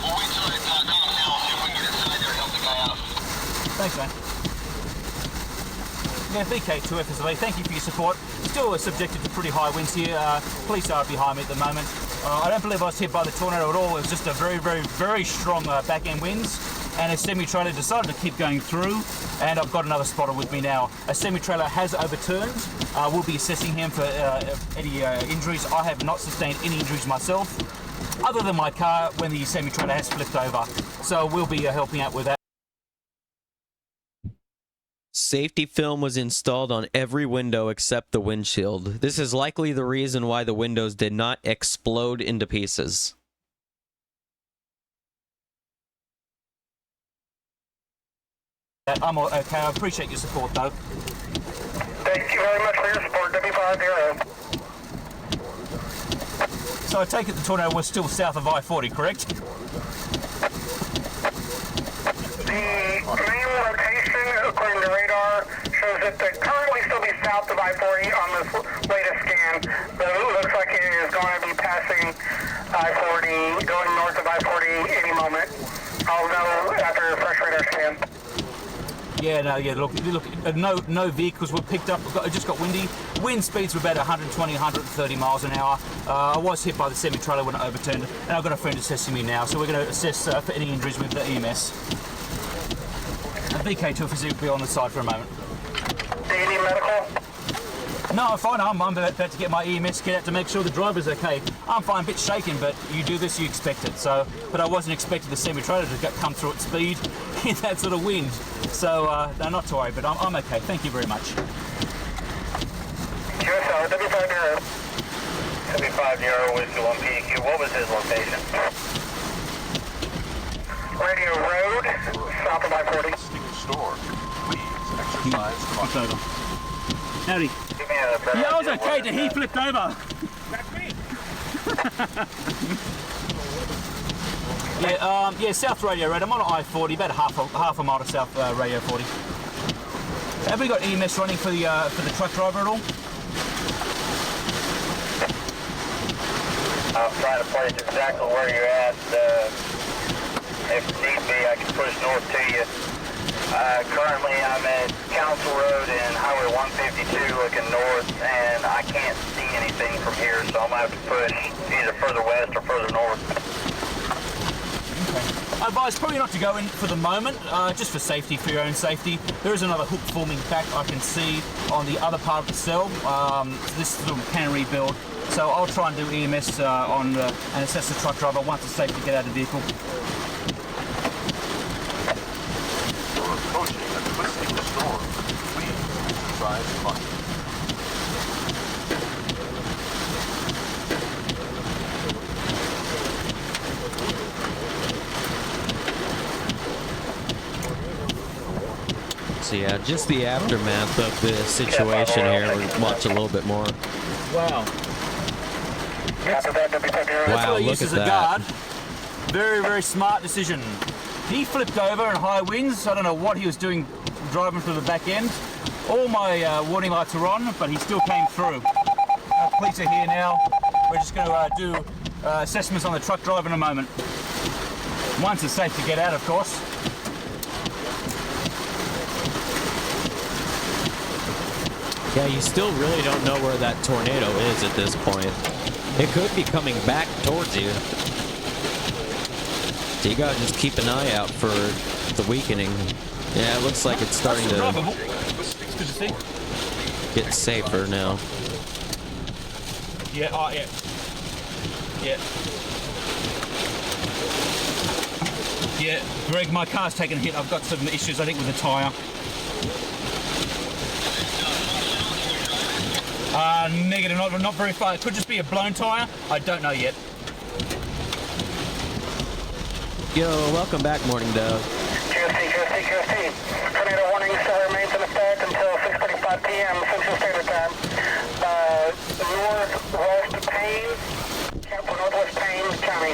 S10: We'll wait till it calms down, see if we can get inside there and help the guy out.
S13: Thanks, man. Yeah, VK2FSLA, thank you for your support. Still subjected to pretty high winds here. Police are behind me at the moment. I don't believe I was hit by the tornado at all. It was just a very, very, very strong back-end winds. And a semi-trailer decided to keep going through. And I've got another spotter with me now. A semi-trailer has overturned. We'll be assessing him for any injuries. I have not sustained any injuries myself, other than my car when the semi-trailer has flipped over. So we'll be helping out with that.
S3: Safety film was installed on every window except the windshield. This is likely the reason why the windows did not explode into pieces.
S13: I'm okay. I appreciate your support, though.
S14: Thank you very much for your support, W50.
S13: So I take it the tornado was still south of I-40, correct?
S14: The main location, according to radar, shows that they currently still be south of I-40 on this latest scan. But it looks like it is going to be passing I-40, going north of I-40 any moment. I'll know after a fresh radar scan.
S13: Yeah, no, yeah. Look. No vehicles were picked up. It just got windy. Wind speeds were about 120, 130 miles an hour. I was hit by the semi-trailer when it overturned, and I've got a friend assessing me now. So we're going to assess for any injuries with the EMS. VK2 will be on the side for a moment.
S14: Do you need medical?
S13: No, I'm fine. I'm about to get my EMS kit out to make sure the driver's okay. I'm fine, a bit shaken, but you do this, you expect it. So, but I wasn't expecting the semi-trailer to come through at speed in that sort of wind. So, no, not to worry, but I'm okay. Thank you very much.
S14: QSL, W50.
S10: W50, Whiskey 1 PQ. What was his location?
S14: Radio Road, south of I-40.
S10: Store. Please exercise caution.
S13: Howdy. Yeah, I was okay till he flipped over.
S7: That's me.
S13: Yeah, South Radio Road. I'm on I-40, about half a mile to South Radio 40. Have we got EMS running for the truck driver at all?
S10: I'll try to place exactly where you're at. If need be, I can push north to you. Currently, I'm at Council Road and Highway 152 looking north, and I can't see anything from here, so I'm going to have to push either further west or further north.
S13: Okay. I advise probably not to go in for the moment, just for safety, for your own safety. There is another hook forming back I can see on the other part of the cell. This little cannery build. So I'll try and do EMS and assess the truck driver once it's safe to get out of the vehicle.
S10: Approaching a twisting storm. Please exercise caution.
S3: So yeah, just the aftermath of the situation here. We'll watch a little bit more.
S13: Wow.
S3: Wow, look at that.
S13: Guard. Very, very smart decision. He flipped over in high winds. I don't know what he was doing driving through the back end. All my warning lights are on, but he still came through. Police are here now. We're just going to do assessments on the truck driver in a moment. Once it's safe to get out, of course.
S3: Yeah, you still really don't know where that tornado is at this point. It could be coming back towards you. So you gotta just keep an eye out for the weakening. Yeah, it looks like it's starting to get safer now.
S13: Yeah, yeah. Yeah. Yeah, Greg, my car's taken a hit. I've got some issues, I think, with the tyre. Negative, not very far. It could just be a blown tyre. I don't know yet.
S3: Yo, welcome back, Morning Dove.
S14: QST. Tornado warning still remains in effect until 6:45 p.m. Central Standard Time. Northwest Payne County,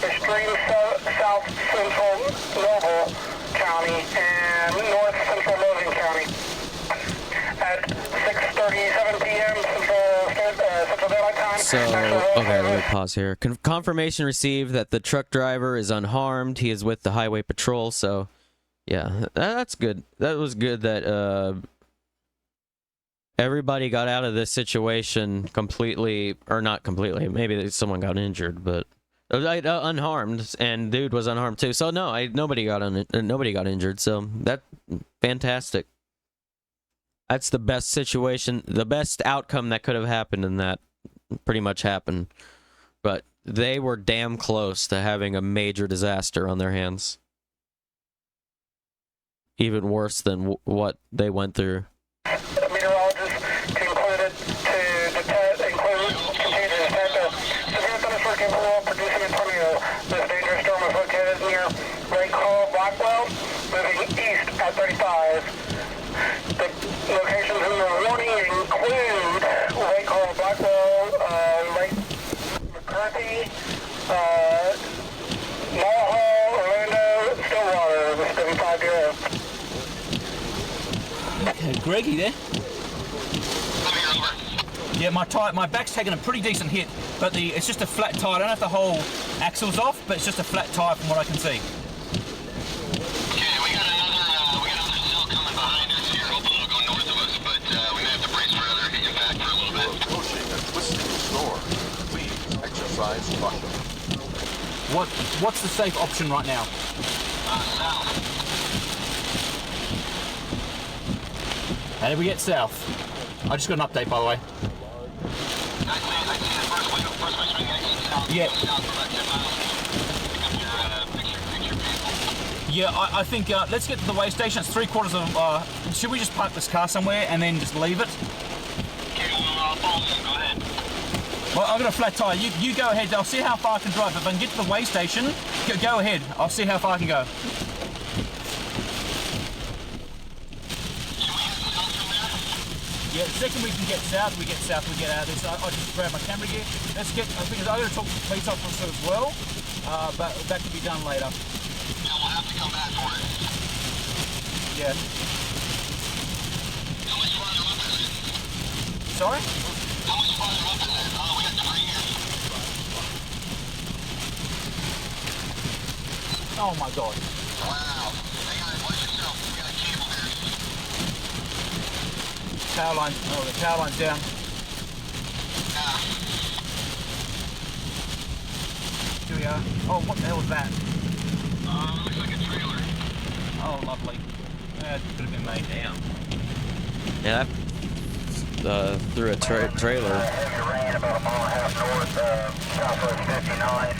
S14: extreme south central Noble County, and north central Logan County. At 6:37 p.m. Central Daylight Time.
S3: So, okay, let me pause here. Confirmation received that the truck driver is unharmed. He is with the highway patrol, so, yeah, that's good. That was good that everybody got out of this situation completely, or not completely. Maybe someone got injured, but unharmed, and dude was unharmed too. So no, nobody got injured. So that fantastic. That's the best situation, the best outcome that could have happened, and that pretty much happened. But they were damn close to having a major disaster on their hands. Even worse than what they went through.
S14: The meteorologists concluded to detect a severe thunderstorm capable of producing a tornado. This dangerous storm is located near Lake Hall, Blackwell, moving east at 35. The locations in the warning include Lake Hall, Blackwell, Lake McCarthy, Mulhall, Orlando, Stillwater. This is W50.
S13: Okay, Greggy there. Yeah, my back's taken a pretty decent hit, but it's just a flat tire. I don't know if the whole axle's off, but it's just a flat tire from what I can see.
S10: Okay, we got another cell coming
S13: Right. What's the safe option right now?
S10: South.
S13: How did we get south? I just got an update, by the way.
S10: I see the first way swing exit south.
S13: Yeah.
S10: South for about 10 miles. Pick up your vehicle.
S13: Yeah, I think let's get to the way station. It's 3/4 of. Should we just park this car somewhere and then just leave it?
S10: Okay, well, follow me. Go ahead.
S13: Well, I've got a flat tire. You go ahead. I'll see how far I can drive. If I can get to the way station, go ahead. I'll see how far I can go. Yeah, the second we can get south, we get out of this. I'll just grab my camera gear. Let's get, I think I've got to talk to the police officer as well, but that can be done later.
S10: Yeah, we'll have to come back for it.
S13: Yeah.
S10: How much farther up is it?
S13: Sorry?
S10: How much farther up is it? Oh, we got 3 here.
S13: Oh my God.
S10: Wow. Hang on, watch yourself. We got a cable there.
S13: Power line. Oh, the power line's down. Here we are. Oh, what the hell was that?
S10: Looks like a trailer.
S13: Oh, lovely. That could have been made. Damn.
S3: Yeah, through a trailer.
S10: Heavy rain about a mile and a half north, southwest 59.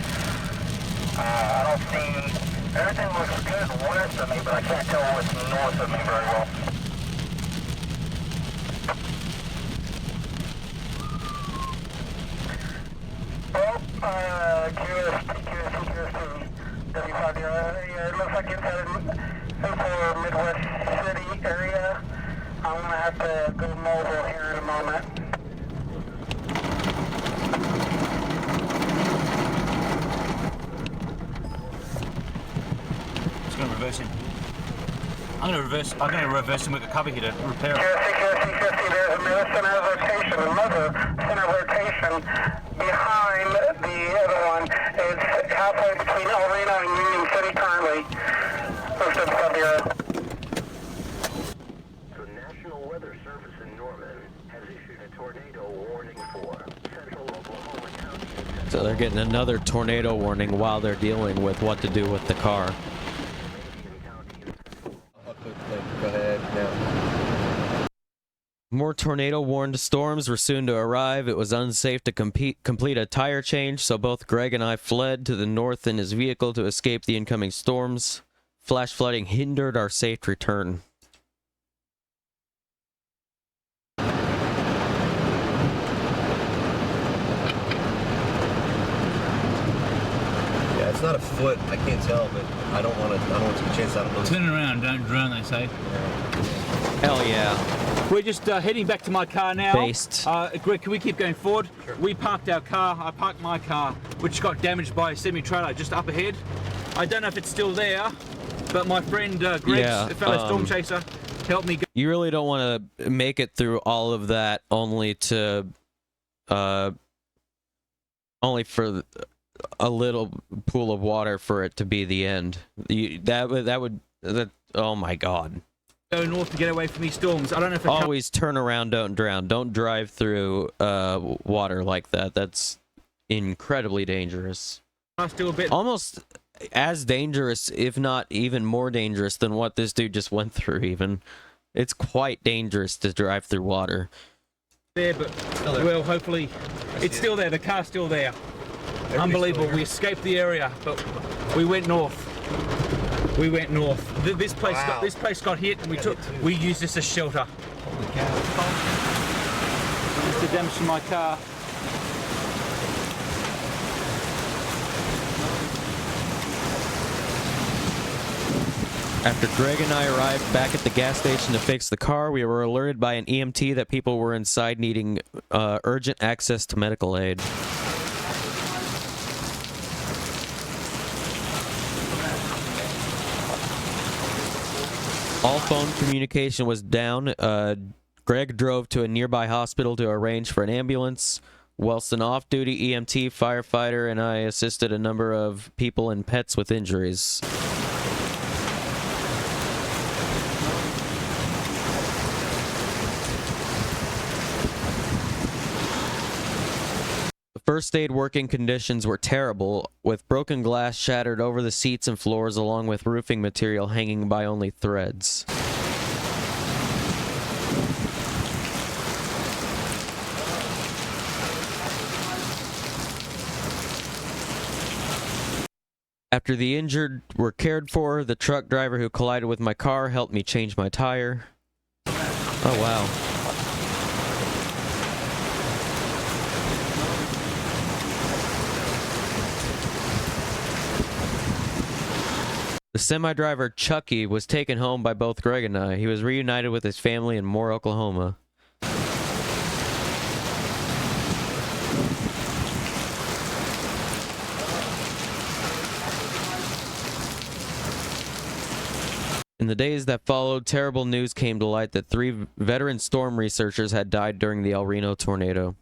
S10: I don't see, everything looks good west of me, but I can't tell what's north of me very well. Well, QST, W5, yeah, it looks like it's headed for Midwest City area. I'm gonna have to go mobile here in a moment.
S13: Just gonna reverse him. I'm gonna reverse him with a cover here to repair it.
S10: QST, there's another center rotation behind the other one. It's halfway between El Reno and Union City currently. Looks up W.
S11: The National Weather Service in Norman has issued a tornado warning for central Oklahoma County.
S3: So they're getting another tornado warning while they're dealing with what to do with the car.
S15: Go ahead now.
S3: More tornado-warned storms were soon to arrive. It was unsafe to complete a tire change, so both Greg and I fled to the north in his vehicle to escape the incoming storms. Flash flooding hindered our safe return.
S15: Yeah, it's not a foot. I can't tell, but I don't want to take a chance. I don't know.
S13: Turn around, don't drown, they say.
S3: Hell yeah.
S13: We're just heading back to my car now.
S3: Based.
S13: Greg, can we keep going forward?
S15: Sure.
S13: We parked our car. I parked my car, which got damaged by a semi-trailer just up ahead. I don't know if it's still there, but my friend Greg, a fellow storm chaser, helped me go.
S3: You really don't want to make it through all of that only to, only for a little pool of water for it to be the end. Oh my God.
S13: Go north to get away from these storms. I don't know if
S3: always turn around, don't drown. Don't drive through water like that. That's incredibly dangerous.
S13: Still a bit.
S3: Almost as dangerous, if not even more dangerous than what this dude just went through. Even it's quite dangerous to drive through water.
S13: There, but well, hopefully it's still there. The car's still there. Unbelievable. We escaped the area, but we went north. We went north. This place got hit, and we used this as shelter.
S15: Holy cow.
S13: Just the damage to my car.
S3: After Greg and I arrived back at the gas station to fix the car, we were alerted by an EMT that people were inside needing urgent access to medical aid. All phone communication was down. Greg drove to a nearby hospital to arrange for an ambulance. Whilst an off-duty EMT firefighter and I assisted a number of people and pets with injuries. First aid working conditions were terrible, with broken glass shattered over the seats and floors along with roofing material hanging by only threads. After the injured were cared for, the truck driver who collided with my car helped me change my tire. Oh, wow. The semi-driver Chucky was taken home by both Greg and I. He was reunited with his family in Moore, Oklahoma. In the days that followed, terrible news came to light that 3 veteran storm researchers had died during the El Reno tornado.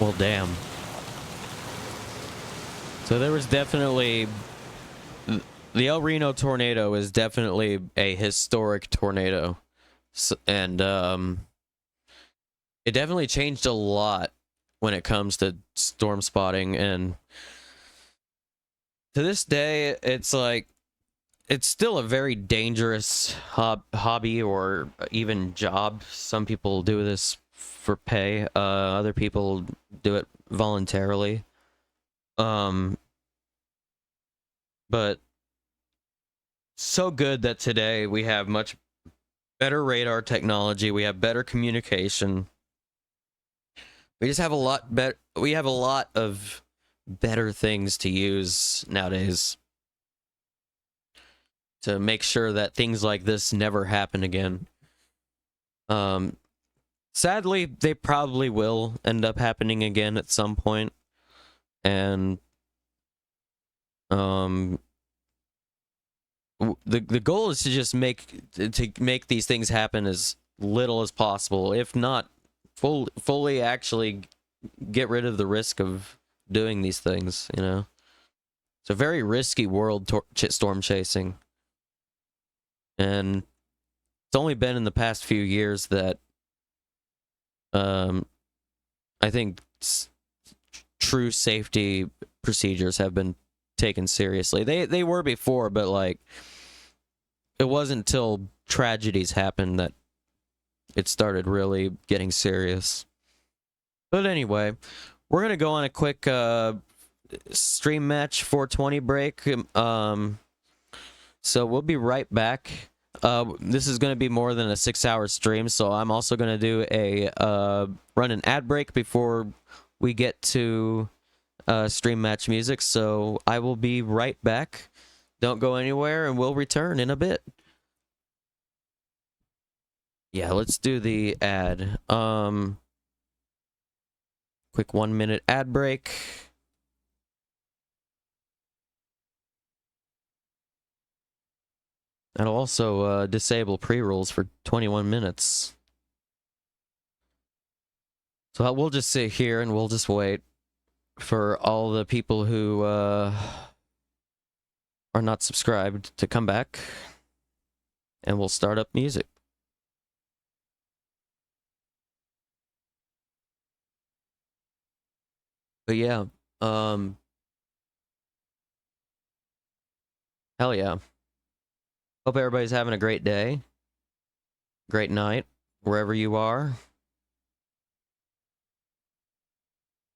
S3: Well, damn. So there was definitely... The El Reno tornado is definitely a historic tornado. And it definitely changed a lot when it comes to storm spotting. And to this day, it's like... It's still a very dangerous hobby or even job. Some people do this for pay. Other people do it voluntarily. But so good that today we have much better radar technology. We have better communication. We just have a lot better. We have a lot of better things to use nowadays to make sure that things like this never happen again. Sadly, they probably will end up happening again at some point. And the goal is to just make these things happen as little as possible, if not fully actually get rid of the risk of doing these things, you know. It's a very risky world, storm chasing. And it's only been in the past few years that I think true safety procedures have been taken seriously. They were before, but like it wasn't until tragedies happened that it started really getting serious. But anyway, we're gonna go on a quick stream match 420 break. So we'll be right back. This is going to be more than a 6-hour stream, so I'm also going to do a run an ad break before we get to stream match music. So I will be right back. Don't go anywhere, and we'll return in a bit. Yeah, let's do the ad. Quick 1-minute ad break. That'll also disable pre-rolls for 21 minutes. So we'll just sit here and we'll just wait for all the people who are not subscribed to come back. And we'll start up music. But yeah, hell yeah. Hope everybody's having a great day, great night, wherever you are.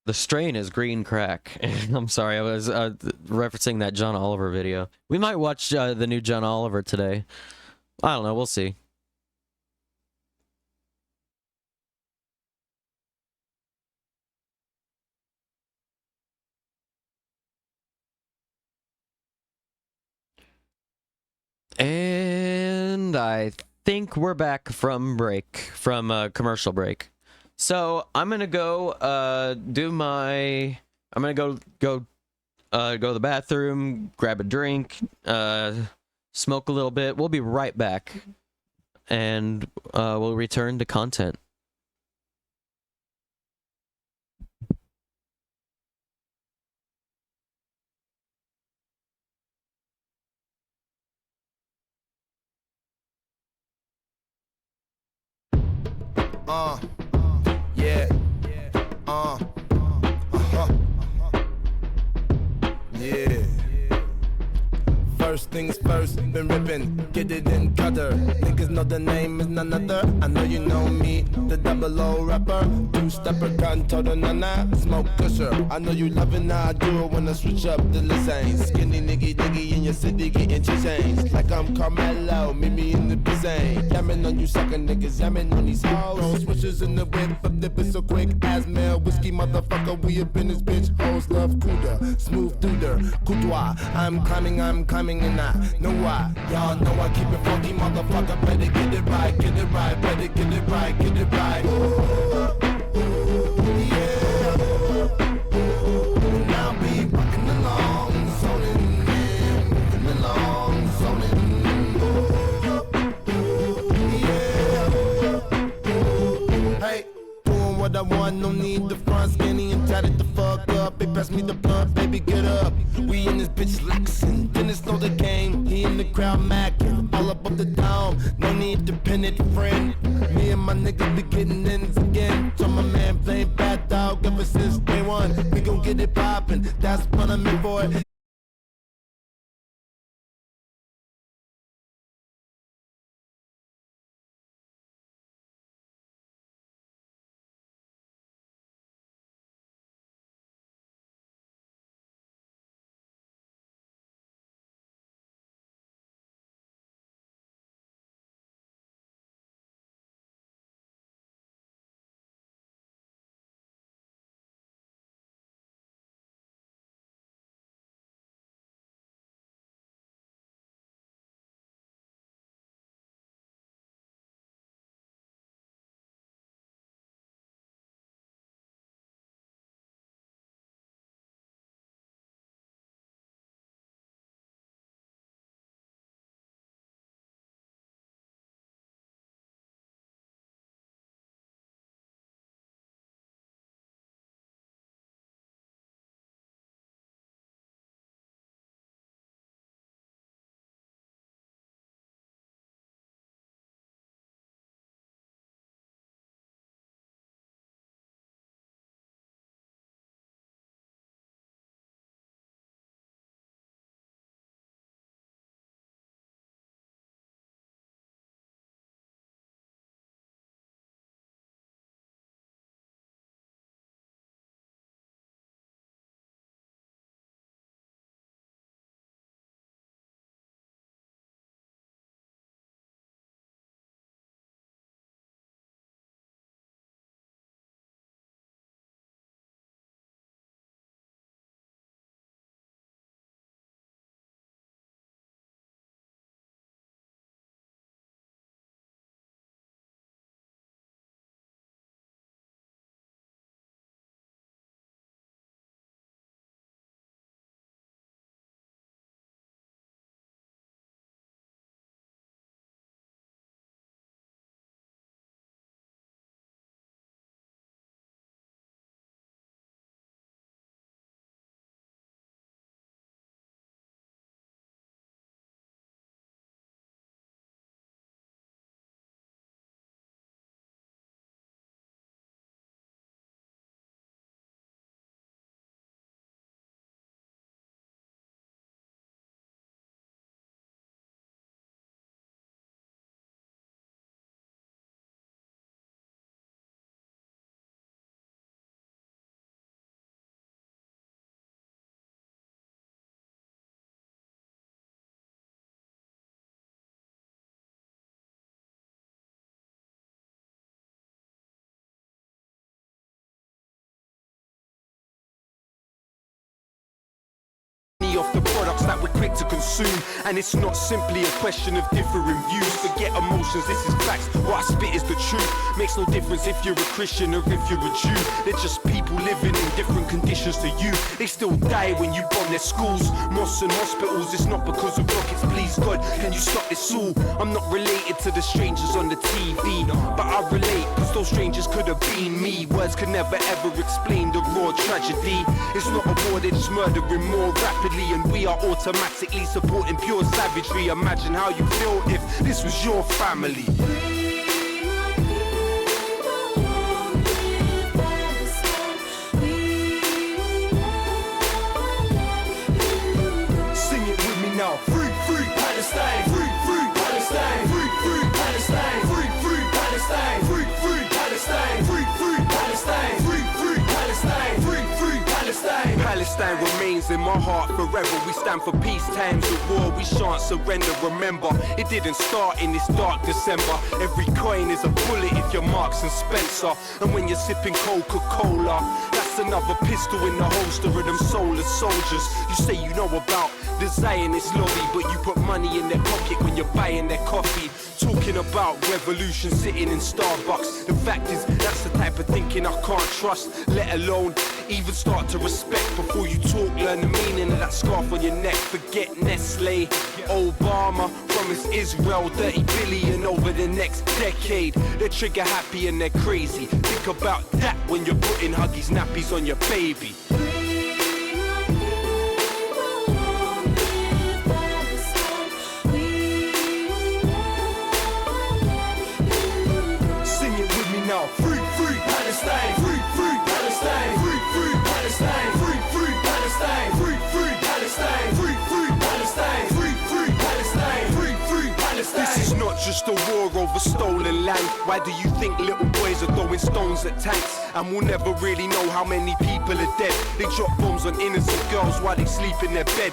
S3: The strain is green crack. I'm sorry, I was referencing that John Oliver video. We might watch the new John Oliver today. I don't know, we'll see. And I think we're back from commercial break. So I'm gonna go I'm gonna go to the bathroom, grab a drink, smoke a little bit. We'll be right back. and we'll return to content.
S16: Yeah. Yeah. First things first, been ripping, get it in cutter. Niggas know the name is none other. I know you know me, the double O rapper. Two-stepper, gun total nana, smoke pusher. I know you loving how I do it when I switch up the listen. Skinny niggy diggy in your city getting change. Like I'm Carmelo, meet me in the pisane. Yamming on you sucker niggas, yamming on these hoes. Roll switches in the whip, flip it so quick as mail. Whiskey motherfucker, we up in this bitch. Hoes love Kuda, smooth duder, coudoir. I'm climbing, and I know why. Y'all know I keep it funky, motherfucker. Better get it right, better get it right, get it right. Yeah. Now be rocking along, zoning in, moving along, zoning. Yeah. Hey, doing what I want, no need the front, skinny and tatted the fuck up. They pass me the blunt, baby, get up. We in this bitch Lexin', Dennis know the game. He in the crowd mackin', all up the dome. No need to pin it, friend. Me and my niggas be getting ends again. So my man playing bad dog ever since day one. We gon' get it poppin', that's what I'm in for.
S17: quick to consume. And it's not simply a question of differing views. Forget emotions, this is facts. What I spit is the truth. Makes no difference if you're a Christian or if you're a Jew. They're just people living in different conditions to you. They still die when you bomb their schools, mosques and hospitals. It's not because of rockets, please God, can you stop this all? I'm not related to the strangers on the TV, but I relate, cause those strangers could have been me. Words could never ever explain the raw tragedy. It's not a war, they're just murdering more rapidly, and we are automatically supporting pure savagery. Imagine how you feel if this was your family. Sing it with me now. Free, free Palestine. Free, free Palestine. Free, free Palestine. Free, free Palestine. Free, free Palestine. Free, free Palestine. Free, free Palestine. Free, free Palestine. Palestine remains in my heart forever. We stand for peace times of war. We shan't surrender. Remember, it didn't start in this dark December. Every coin is a bullet if you're Marks and Spencer. And when you're sipping Coca-Cola, that's another pistol in the holster of them soulless soldiers. You say you know about the Zionist lobby, but you put money in their pocket when you're buying their coffee. Talking about revolution sitting in Starbucks. The fact is, that's the type of thinking I can't trust, let alone even start to respect. Before you talk, learn the meaning of that scarf on your neck. Forget Nestle, Obama promised Israel 30 billion over the next decade. They're trigger happy and they're crazy. Think about that when you're putting Huggies nappies on your baby. Sing it with me now. Free, free Palestine. Free, free Palestine. Free, free Palestine. Free, free Palestine. Free, free Palestine. Free, free Palestine. Free, free Palestine. Free, free Palestine. This is not just a war over stolen land. Why do you think little boys are throwing stones at tanks? And we'll never really know how many people are dead. They drop bombs on innocent girls while they sleep in their bed.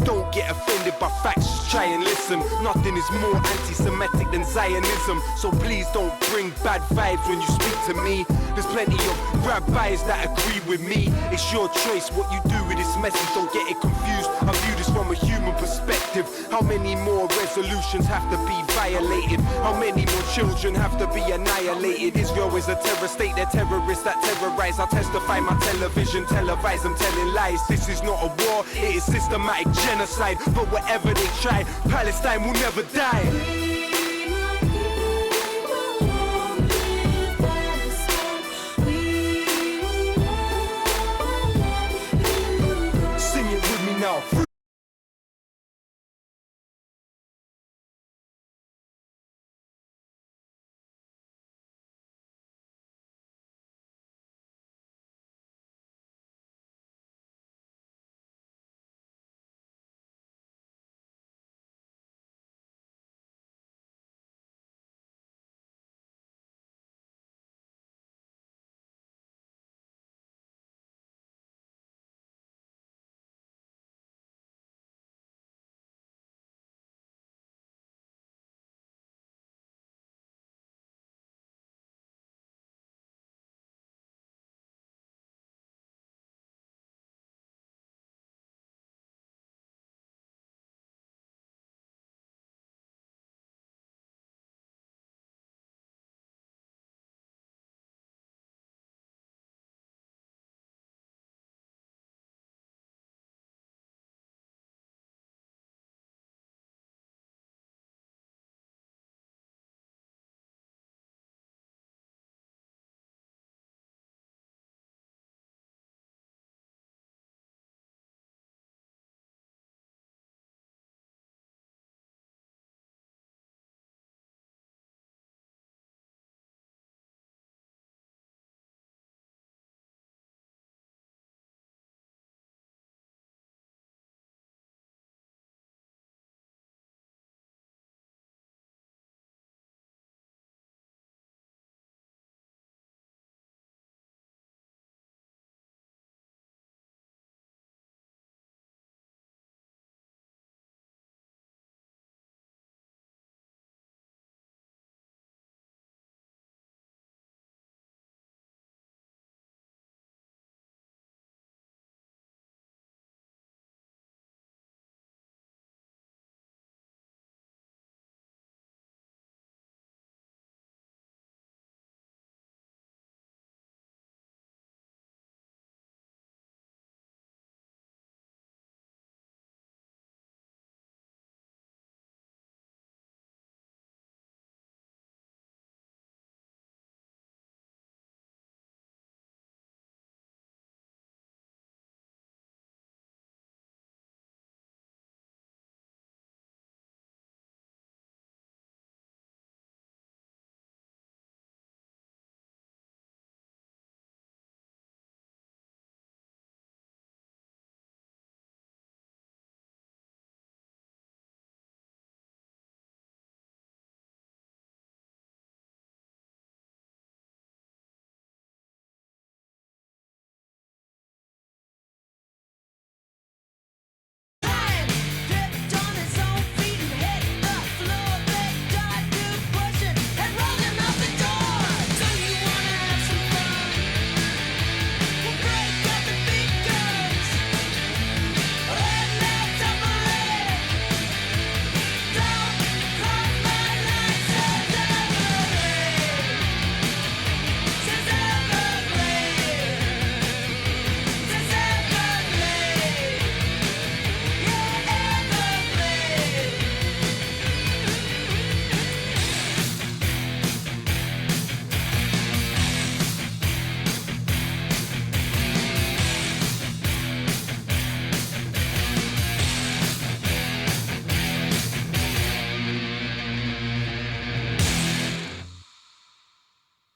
S17: Don't get offended by facts, just try and listen. Nothing is more anti-Semitic than Zionism. So please don't bring bad vibes when you speak to me. There's plenty of rabbis that agree with me. It's your choice what you do with this message. Don't get it confused, I view this from a human perspective. How many more resolutions have to be violated? How many more children have to be annihilated? Israel is a terror state, they're terrorists that terrorize. I testify my television, televise, I'm telling lies. This is not a war, it is systematic genocide. But whatever they try, Palestine will never die. Now.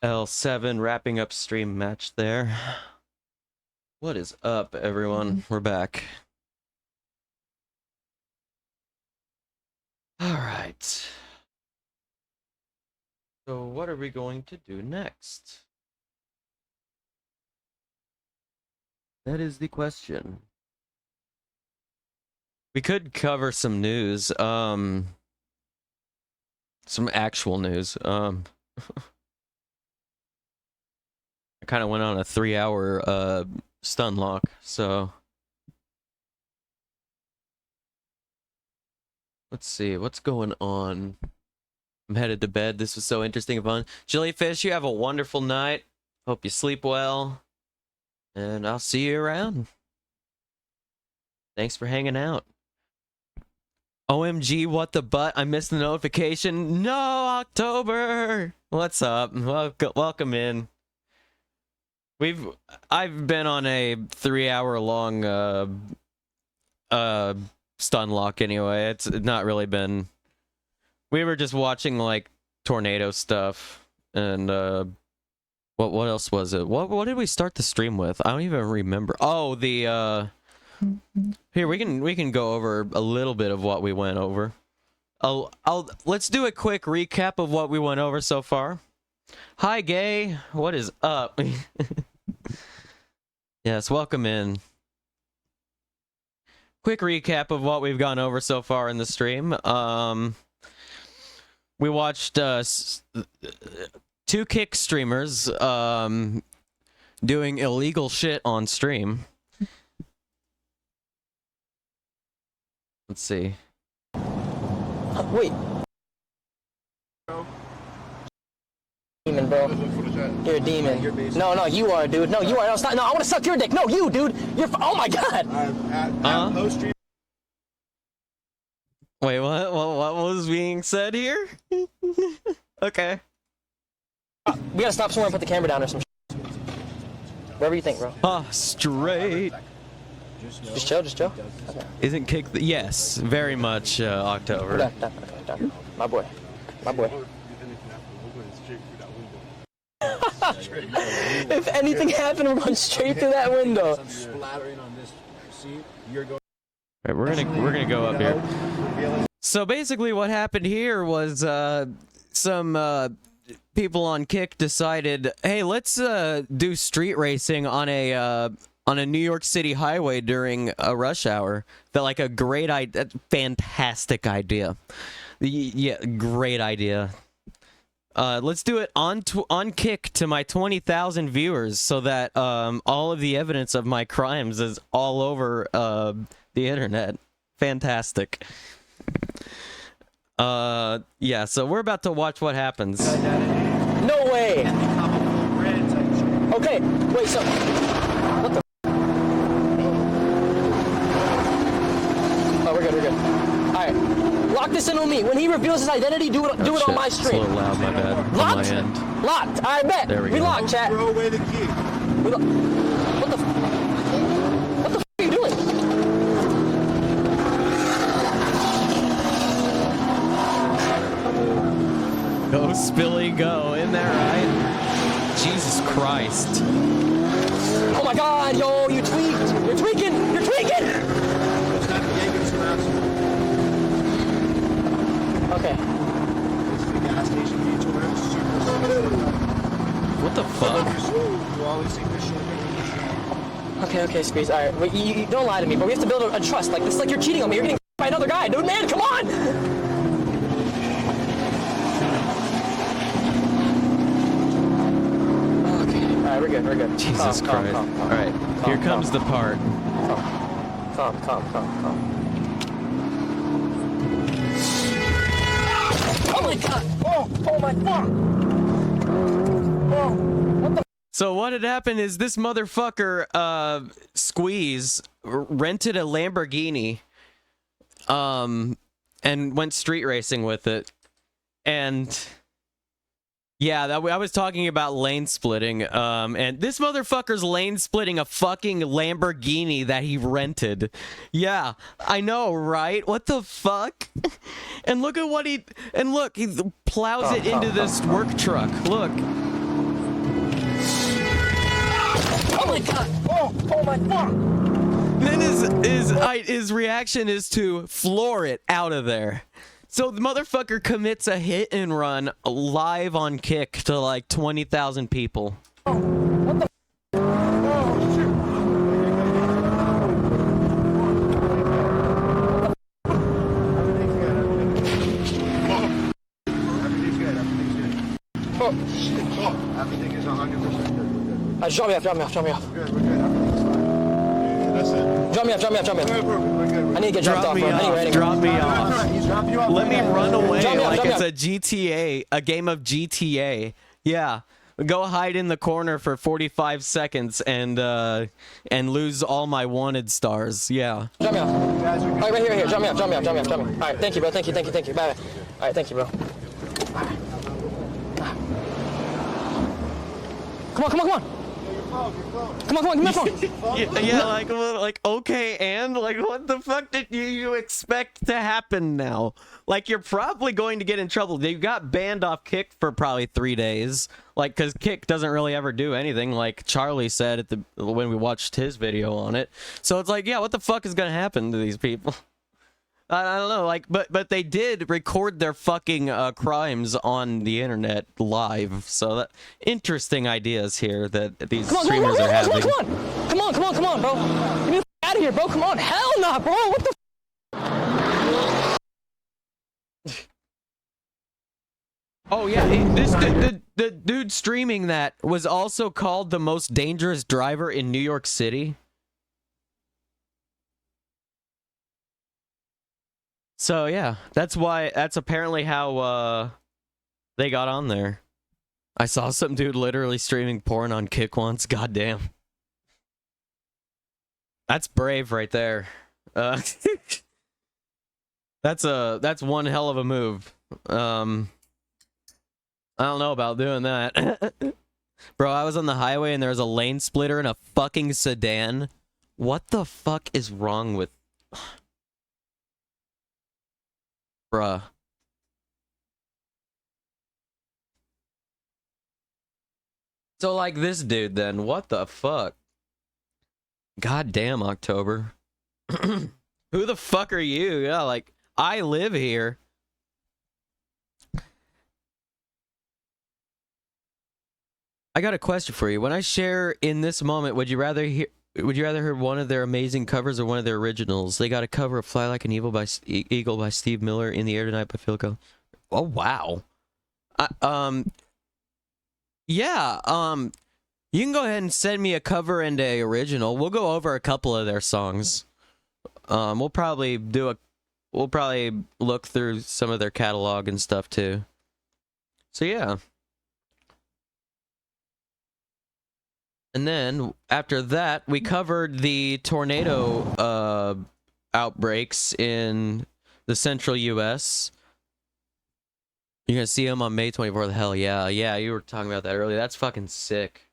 S3: L7 wrapping up stream match there. What is up, everyone? We're back. All right. So what are we going to do next? That is the question. We could cover some news, some actual news. I kind of went on a 3-hour stun lock, so let's see what's going on. I'm headed to bed. This was so interesting and fun. Jellyfish, you have a wonderful night. Hope you sleep well, and I'll see you around. Thanks for hanging out. OMG, what the butt? I missed the notification. No, October! What's up? Welcome in. I've been on a 3-hour long stun lock anyway. It's not really been. We were just watching like tornado stuff and what else was it? What did we start the stream with? I don't even remember. Oh, the here we can go over a little bit of what we went over. Let's do a quick recap of what we went over so far. Hi, Gay. What is up? Yes, welcome in. Quick recap of what we've gone over so far in the stream. We watched 2 kick streamers doing illegal shit on stream. Let's see.
S4: Wait. Demon, bro. You're a demon. No, you are, dude. No, you are. No, stop. No, I want to suck your dick. No, you, dude. You're. Oh my god.
S3: Wait, what? What was being said here? Okay.
S4: We gotta stop somewhere and put the camera down or some shit. Wherever you think, bro.
S3: Straight.
S4: Just chill, just chill. Okay.
S3: Isn't kick the... Yes, very much October.
S4: Done. My boy. If anything happened, we're going straight through that window.
S3: Right, we're gonna go up here. So basically, what happened here was some people on Kick decided, hey, let's do street racing on a New York City highway during a rush hour. Felt like a great idea, fantastic idea. Yeah, great idea. Let's do it on Kick to my 20,000 viewers, so that all of the evidence of my crimes is all over the internet. Fantastic. Yeah, so we're about to watch what happens.
S4: No way. Okay, wait. So, what the? Oh, we're good. All right, lock this in with me. When he reveals his identity, do it
S3: Shit,
S4: on my
S3: it's a
S4: stream.
S3: little loud, my bad.
S4: Locked?
S3: On my end.
S4: Locked. I bet.
S3: There we go.
S4: Locked, chat.
S5: Throw away the key.
S4: What the f are you doing?
S3: Go, Spilly, go. Isn't that right? Jesus Christ.
S4: Oh my god, yo, you tweaked. You're tweaking. Okay.
S3: What the fuck?
S4: Okay, Squeeze. All right, wait, you don't lie to me, but we have to build a trust. Like, this is like you're cheating on me. You're getting by another guy. Dude, man, come on! Okay, all right, we're good.
S3: Jesus Christ.
S4: Calm.
S3: All right, here comes the part.
S4: Calm. Oh my god! Oh my fuck! Oh, what the?
S3: So what had happened is this motherfucker, Squeeze, rented a Lamborghini, and went street racing with it. And yeah, I was talking about lane splitting, and this motherfucker's lane splitting a fucking Lamborghini that he rented. Yeah, I know, right? What the fuck? And look at what he plows it into this work truck. Look.
S4: my god! Oh my fuck!
S3: Then his reaction is to floor it out of there. So the motherfucker commits a hit and run live on Kick to like 20,000 people.
S4: What the? Oh shit! Oh shit!
S5: Oh, everything is 100% good.
S4: Drop me off, drop me off, drop me off.
S5: Good, we're good. Everything's fine.
S8: That's it.
S4: Drop me off, drop me off, drop me off.
S5: We're good.
S4: I need to get dropped off, bro. Anyway.
S3: Drop me off.
S5: He's dropping you off.
S3: Let me run away
S4: Drop me off,
S3: like
S4: drop me
S3: it's
S4: off.
S3: a GTA, a game of GTA. Yeah. Go hide in the corner for 45 seconds and lose all my wanted stars. Yeah.
S4: Drop me off. All right, right here. Drop me off, drop me off, drop me off, drop me off. All right, thank you, bro. Thank you. Bye. All right, thank you, bro. Come on. Come on, give me the phone.
S3: Yeah, like okay, and like what the fuck did you expect to happen now? Like you're probably going to get in trouble. They got banned off Kick for probably 3 days. Like cuz Kick doesn't really ever do anything like Charlie said when we watched his video on it. So it's like, yeah, what the fuck is going to happen to these people? I don't know, like, but they did record their fucking crimes on the internet live, so that interesting ideas here that these streamers are having.
S4: Come on, bro. Get me out of here, bro. Come on. Hell nah, bro. What the?
S3: Oh yeah, the dude streaming that was also called the most dangerous driver in New York City. So yeah, that's apparently how they got on there. I saw some dude literally streaming porn on Kick once. Goddamn. That's brave right there. That's one hell of a move. I don't know about doing that. Bro, I was on the highway and there was a lane splitter in a fucking sedan. What the fuck is wrong with... Bruh. So like this dude then, what the fuck? Goddamn, October. Who the fuck are you? Yeah, like, I live here. I got a question for you. When I share in this moment, would you rather hear one of their amazing covers or one of their originals? They got a cover of "Fly Like an Eagle" by Steve Miller, "In the Air Tonight" by Phil Collins. Oh wow. Yeah. You can go ahead and send me a cover and a original. We'll go over a couple of their songs. We'll probably look through some of their catalog and stuff too. So yeah. And then after that, we covered the tornado outbreaks in the central U.S. You're gonna see them on May 24th. Hell yeah, you were talking about that earlier. That's fucking sick.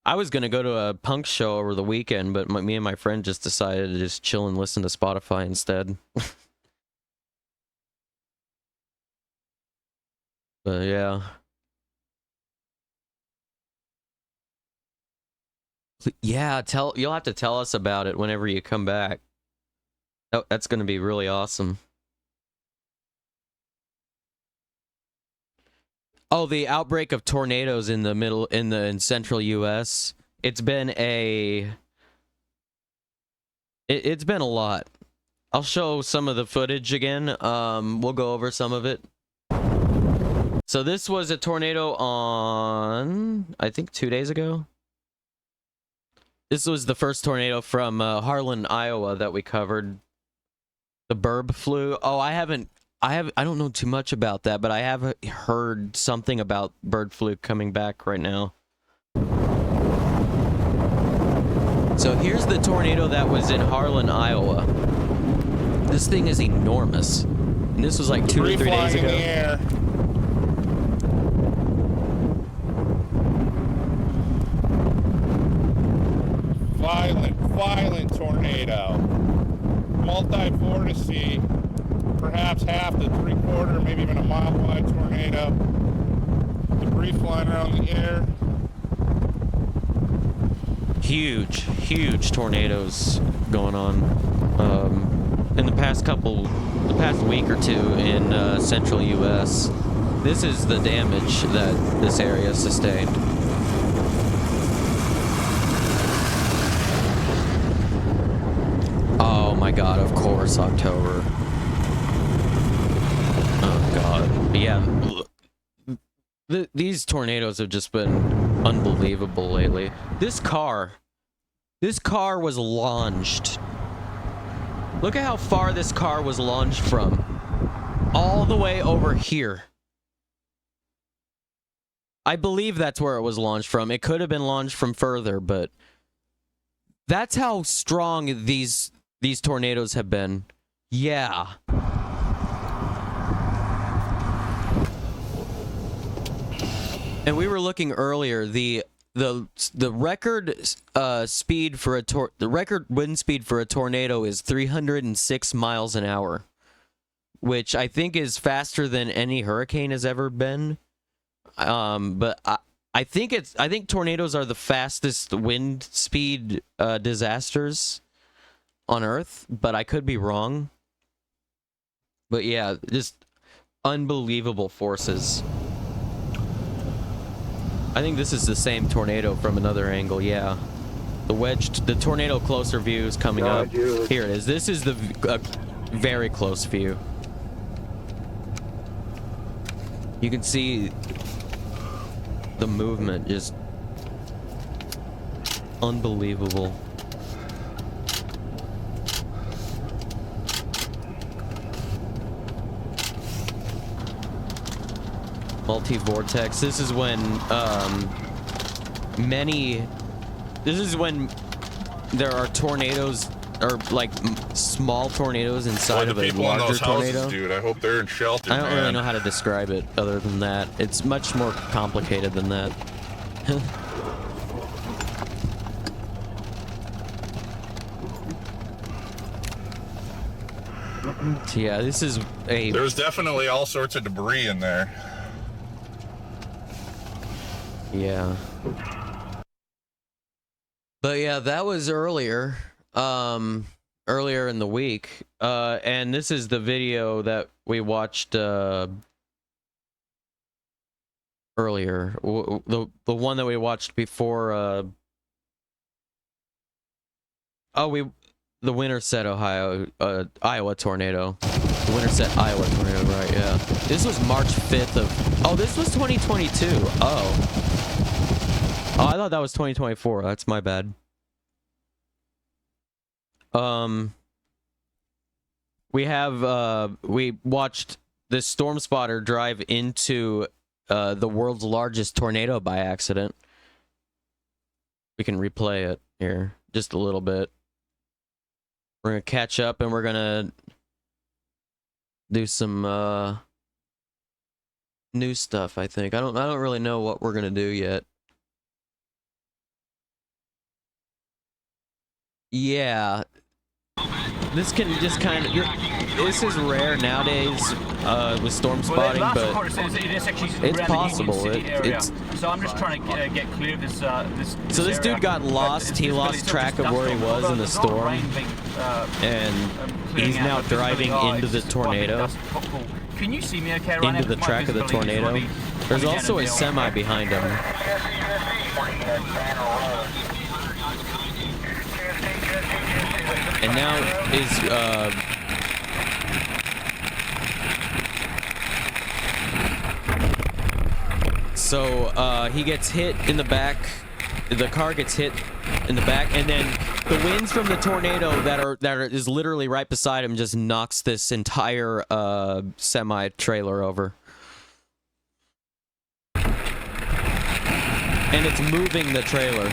S3: I was gonna go to a punk show over the weekend, but me and my friend just decided to just chill and listen to Spotify instead. But yeah. Yeah, you'll have to tell us about it whenever you come back. Oh, that's gonna be really awesome. Oh, the outbreak of tornadoes in the central U.S. It's been a lot. I'll show some of the footage again. We'll go over some of it. So this was a tornado on, I think, 2 days ago. This was the first tornado from Harlan, Iowa that we covered. The burb flu. Oh, I don't know too much about that, but I have heard something about bird flu coming back right now. So here's the tornado that was in Harlan, Iowa. This thing is enormous. And this was like 2 or 3 days ago.
S7: In the air. Violent tornado. Multi-vortice, perhaps half to 3/4, maybe even a mile-wide tornado. Debris flying around the air.
S3: huge tornadoes going on in the past week or two in central U.S. This is the damage that this area sustained. Oh my God! Of course, October. Oh God! Yeah. These tornadoes have just been unbelievable lately. This car was launched. Look at how far this car was launched from. All the way over here. I believe that's where it was launched from. It could have been launched from further, but that's how strong these tornadoes have been. Yeah. And we were looking earlier, the record speed for the record wind speed for a tornado is 306 miles an hour, which I think is faster than any hurricane has ever been. But I think tornadoes are the fastest wind speed disasters on Earth, but I could be wrong. But yeah, just unbelievable forces. I think this is the same tornado from another angle, yeah. The tornado closer view is coming up. Here it is. This is the very close view. You can see the movement, just unbelievable. Multi-vortex. This is when there are tornadoes, or like small tornadoes inside of a larger tornado.
S7: Houses, dude, I hope they're in shelter.
S3: I don't really know how to describe it other than that. It's much more complicated than that. So yeah, this is a...
S7: There's definitely all sorts of debris in there.
S3: Yeah. But yeah, that was earlier in the week. And this is the video that we watched earlier. The one that we watched before the Winterset, Iowa tornado. The Winterset, Iowa tornado, right, yeah. This was March 5th of... Oh, this was 2022. Oh, I thought that was 2024. That's my bad. We watched this storm spotter drive into the world's largest tornado by accident. We can replay it here just a little bit. We're gonna catch up and we're gonna do some new stuff, I think. I don't really know what we're gonna do yet. Yeah. This can just kind of... This is rare nowadays with storm spotting, but it's possible.
S13: So I'm just trying to get clear of this.
S3: So this dude got lost. He lost track of where he was in the storm, and he's now driving into the tornado.
S13: Can you see me okay right now?
S3: Into the track of the tornado. There's also a semi behind him. And now is he gets hit in the back. The car gets hit in the back, and then the winds from the tornado that is literally right beside him just knocks this entire semi trailer over. And it's moving the trailer.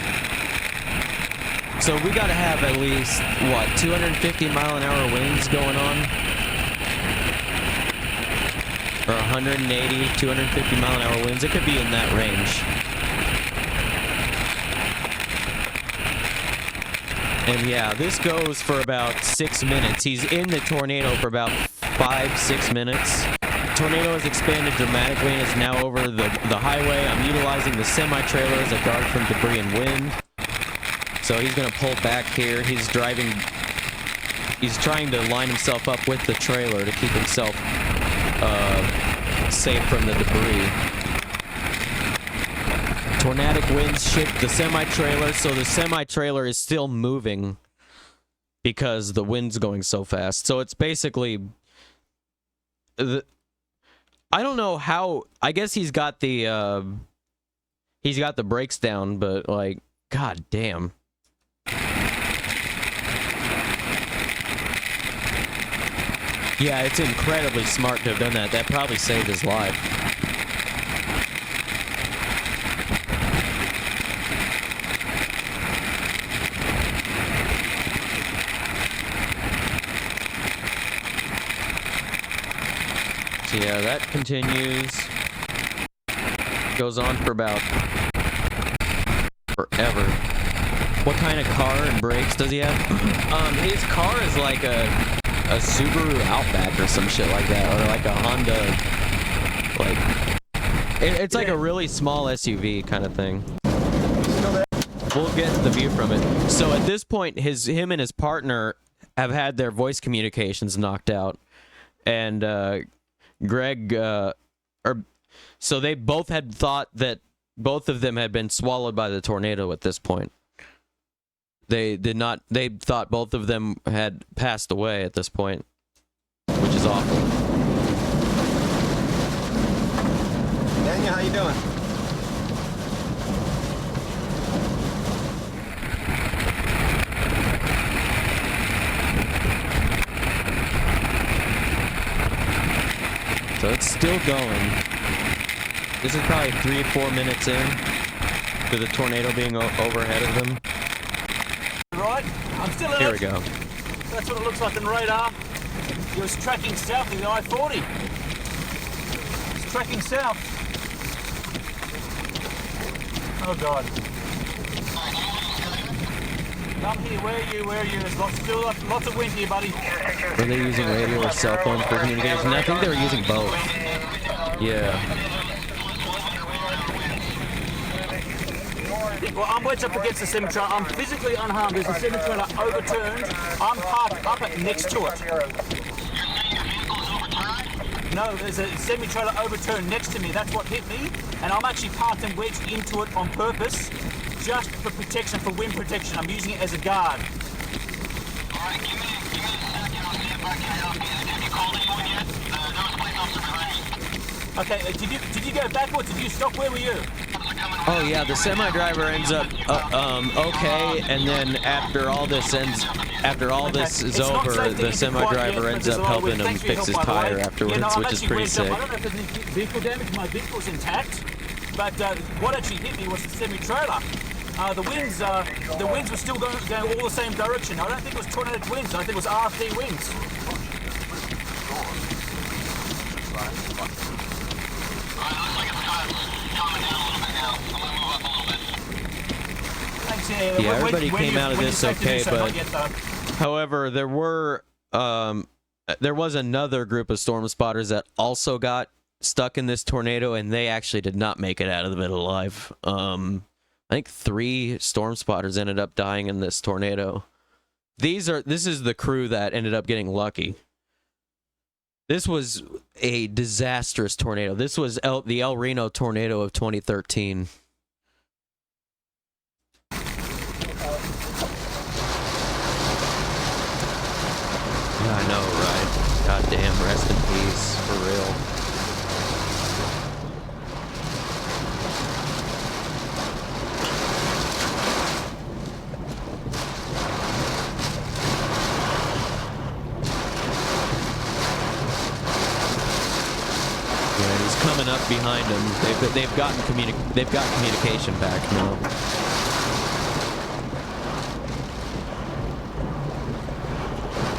S3: So we gotta have at least, what, 250 mile an hour winds going on? Or 180, 250 mile an hour winds. It could be in that range. And yeah, this goes for about 6 minutes. He's in the tornado for about 5-6 minutes. Tornado has expanded dramatically and is now over the highway. I'm utilizing the semi-trailer as a guard from debris and wind. So he's gonna pull back here. He's driving. He's trying to line himself up with the trailer to keep himself safe from the debris. Tornadic winds shift the semi-trailer, so the semi-trailer is still moving because the wind's going so fast. So it's basically... I don't know how... I guess he's got the brakes down, but like, god damn. Yeah, it's incredibly smart to have done that. That probably saved his life. So yeah, that continues. Goes on for about forever. What kind of car and brakes does he have? His car is like a Subaru Outback or some shit like that, or like a Honda, like it's like a really small SUV kind of thing. We'll get the view from it. So at this point, him and his partner have had their voice communications knocked out, and Greg, so they both had thought that both of them had been swallowed by the tornado at this point. They did not. They thought both of them had passed away at this point, which is awful.
S15: Daniel, how you doing?
S3: So it's still going. This is probably 3 or 4 minutes in to the tornado being overhead of them.
S13: Right, I'm still out.
S3: Here we go.
S13: That's what it looks like on radar. It was tracking south of the I-40. It's tracking south. Oh God. I'm here. Where are you? Where are you? There's still lots of wind here, buddy.
S3: Were they using radio or cell phones for communication? I think they were using both. Yeah.
S13: Well, I'm wedged up against the semi-trailer. I'm physically unharmed. There's a semi-trailer overturned. I'm parked up next to it. No, there's a semi-trailer overturned next to me. That's what hit me. And I'm actually parked and wedged into it on purpose, just for protection, for wind protection. I'm using it as a guard.
S10: Alright, give me a second. I'll see if I can help you. Have you called anyone yet? There was a police officer behind me.
S13: Okay, did you go backwards? Did you stop? Where were you?
S3: Oh yeah, the semi driver ends up okay, and then after all this is over, the semi driver ends up helping him fix his tire afterwards, which is pretty sick.
S13: I don't know if there's any vehicle damage. My vehicle's intact, but what actually hit me was the semi trailer. The winds were still going all the same direction. I don't think it was tornadic winds. I think it was RFD winds.
S3: Yeah, everybody came out of this okay, but however, there was another group of storm spotters that also got stuck in this tornado, and they actually did not make it out of it alive. I think 3 storm spotters ended up dying in this tornado. This is the crew that ended up getting lucky. This was a disastrous tornado. This was the El Reno tornado of 2013. Yeah, I know, right? God damn, rest in peace, for real. Yeah, he's coming up behind him. They've got communication back now.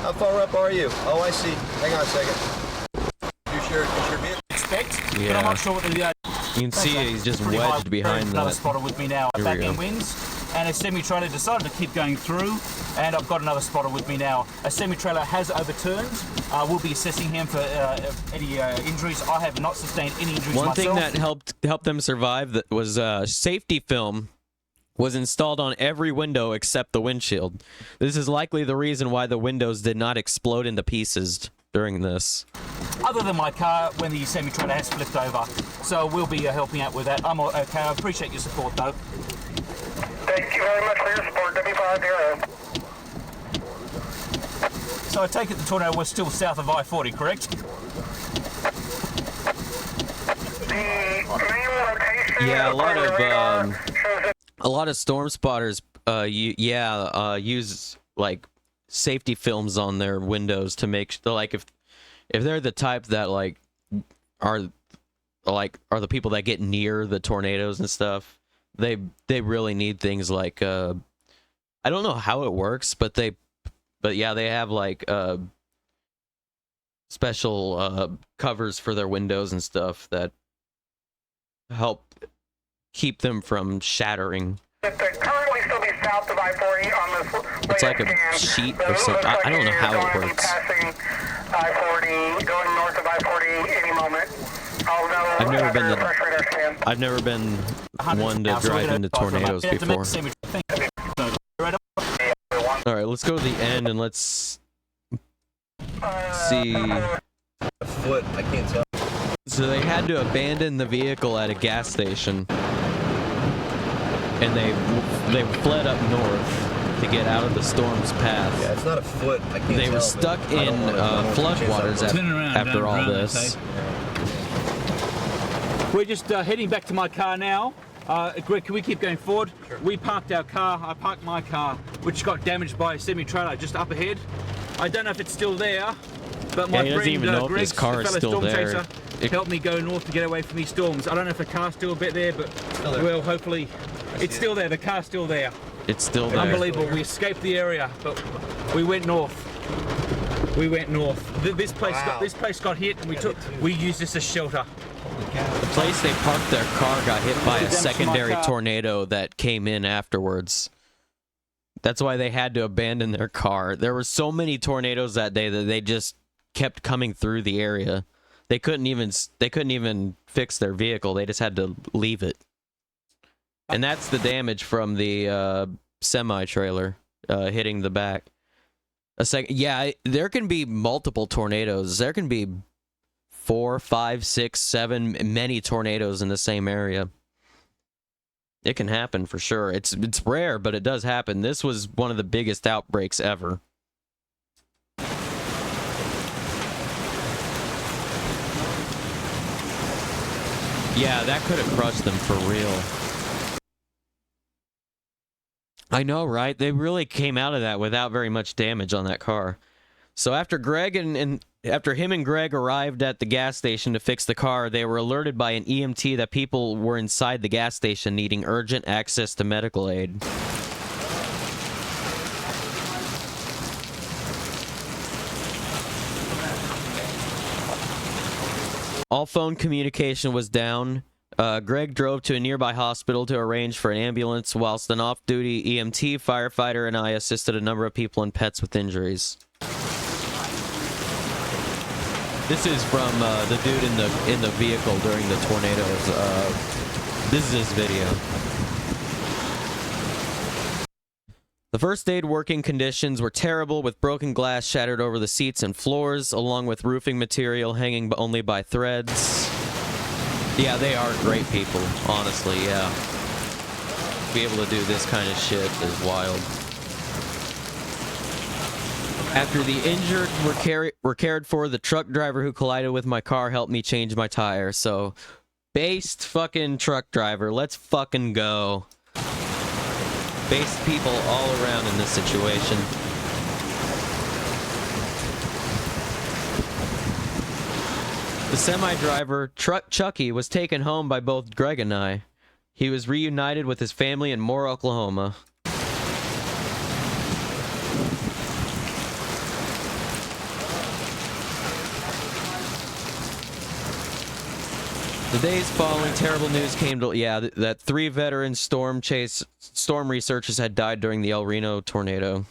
S15: How far up are you? Oh, I see. Hang on a second. You sure vehicle?
S13: Expect,
S3: Yeah.
S13: but I'm not sure what the...
S3: You can see he's just wedged behind
S13: another
S3: that.
S13: spotter with me now. Back in winds, and a semi-trailer decided to keep going through, and I've got another spotter with me now. A semi-trailer has overturned. We'll be assessing him for any injuries. I have not sustained any injuries myself.
S3: One thing that helped them survive was safety film was installed on every window except the windshield. This is likely the reason why the windows did not explode into pieces during this.
S13: Other than my car, when the semi-trailer has flipped over. So we'll be helping out with that. I'm okay. I appreciate your support, though.
S14: Thank you very much for your support, W50.
S13: So I take it the tornado was still south of I-40, correct?
S3: Yeah, a lot of storm spotters, use like safety films on their windows to make like if they're the type that are the people that get near the tornadoes and stuff, they really need things like I don't know how it works, but they have like special covers for their windows and stuff that help keep them from shattering.
S14: Currently still be south of I-40 on this
S3: It's like a sheet or something. I don't know how it works.
S14: Passing I-40, going north of I-40 any moment. I'll know.
S3: I've never been one to drive into tornadoes before. All right, let's go to the end and let's see.
S15: A foot, I can't tell.
S3: So they had to abandon the vehicle at a gas station, and they fled up north to get out of the storm's path.
S15: Yeah, it's not a foot. I can't tell.
S3: They were stuck in floodwaters after all this.
S13: We're just heading back to my car now. Greg, can we keep going forward? Sure. We parked our car. I parked my car, which got damaged by a semi-trailer just up ahead. I don't know if it's still there, but my friend Greg,
S3: his car is still there.
S13: Helped me go north to get away from these storms. I don't know if the car's still a bit there, but well, hopefully it's still there. The car's still there.
S3: It's still there.
S13: Unbelievable. We escaped the area, but we went north. We went north. This place got hit, and we used this as shelter.
S3: The place they parked their car got hit by a secondary tornado that came in afterwards. That's why they had to abandon their car. There were so many tornadoes that day that they just kept coming through the area. They couldn't even fix their vehicle. They just had to leave it. And that's the damage from the semi-trailer hitting the back. Yeah, there can be multiple tornadoes. There can be 4, 5, 6, 7, many tornadoes in the same area. It can happen for sure. It's rare, but it does happen. This was one of the biggest outbreaks ever. Yeah, that could have crushed them for real. I know, right? They really came out of that without very much damage on that car. So after Greg after him and Greg arrived at the gas station to fix the car, they were alerted by an EMT that people were inside the gas station needing urgent access to medical aid. All phone communication was down. Greg drove to a nearby hospital to arrange for an ambulance, whilst an off-duty EMT, firefighter, and I assisted a number of people and pets with injuries. This is from the dude in the vehicle during the tornadoes. This is his video. The first aid working conditions were terrible, with broken glass shattered over the seats and floors, along with roofing material hanging only by threads. Yeah, they are great people, honestly, yeah. To be able to do this kind of shit is wild. After the injured were cared for, the truck driver who collided with my car helped me change my tire. So, based fucking truck driver, let's fucking go. Based people all around in this situation. The semi-driver, Chucky, was taken home by both Greg and I. He was reunited with his family in Moore, Oklahoma. The days following, terrible news came to that 3 veteran storm researchers had died during the El Reno tornado.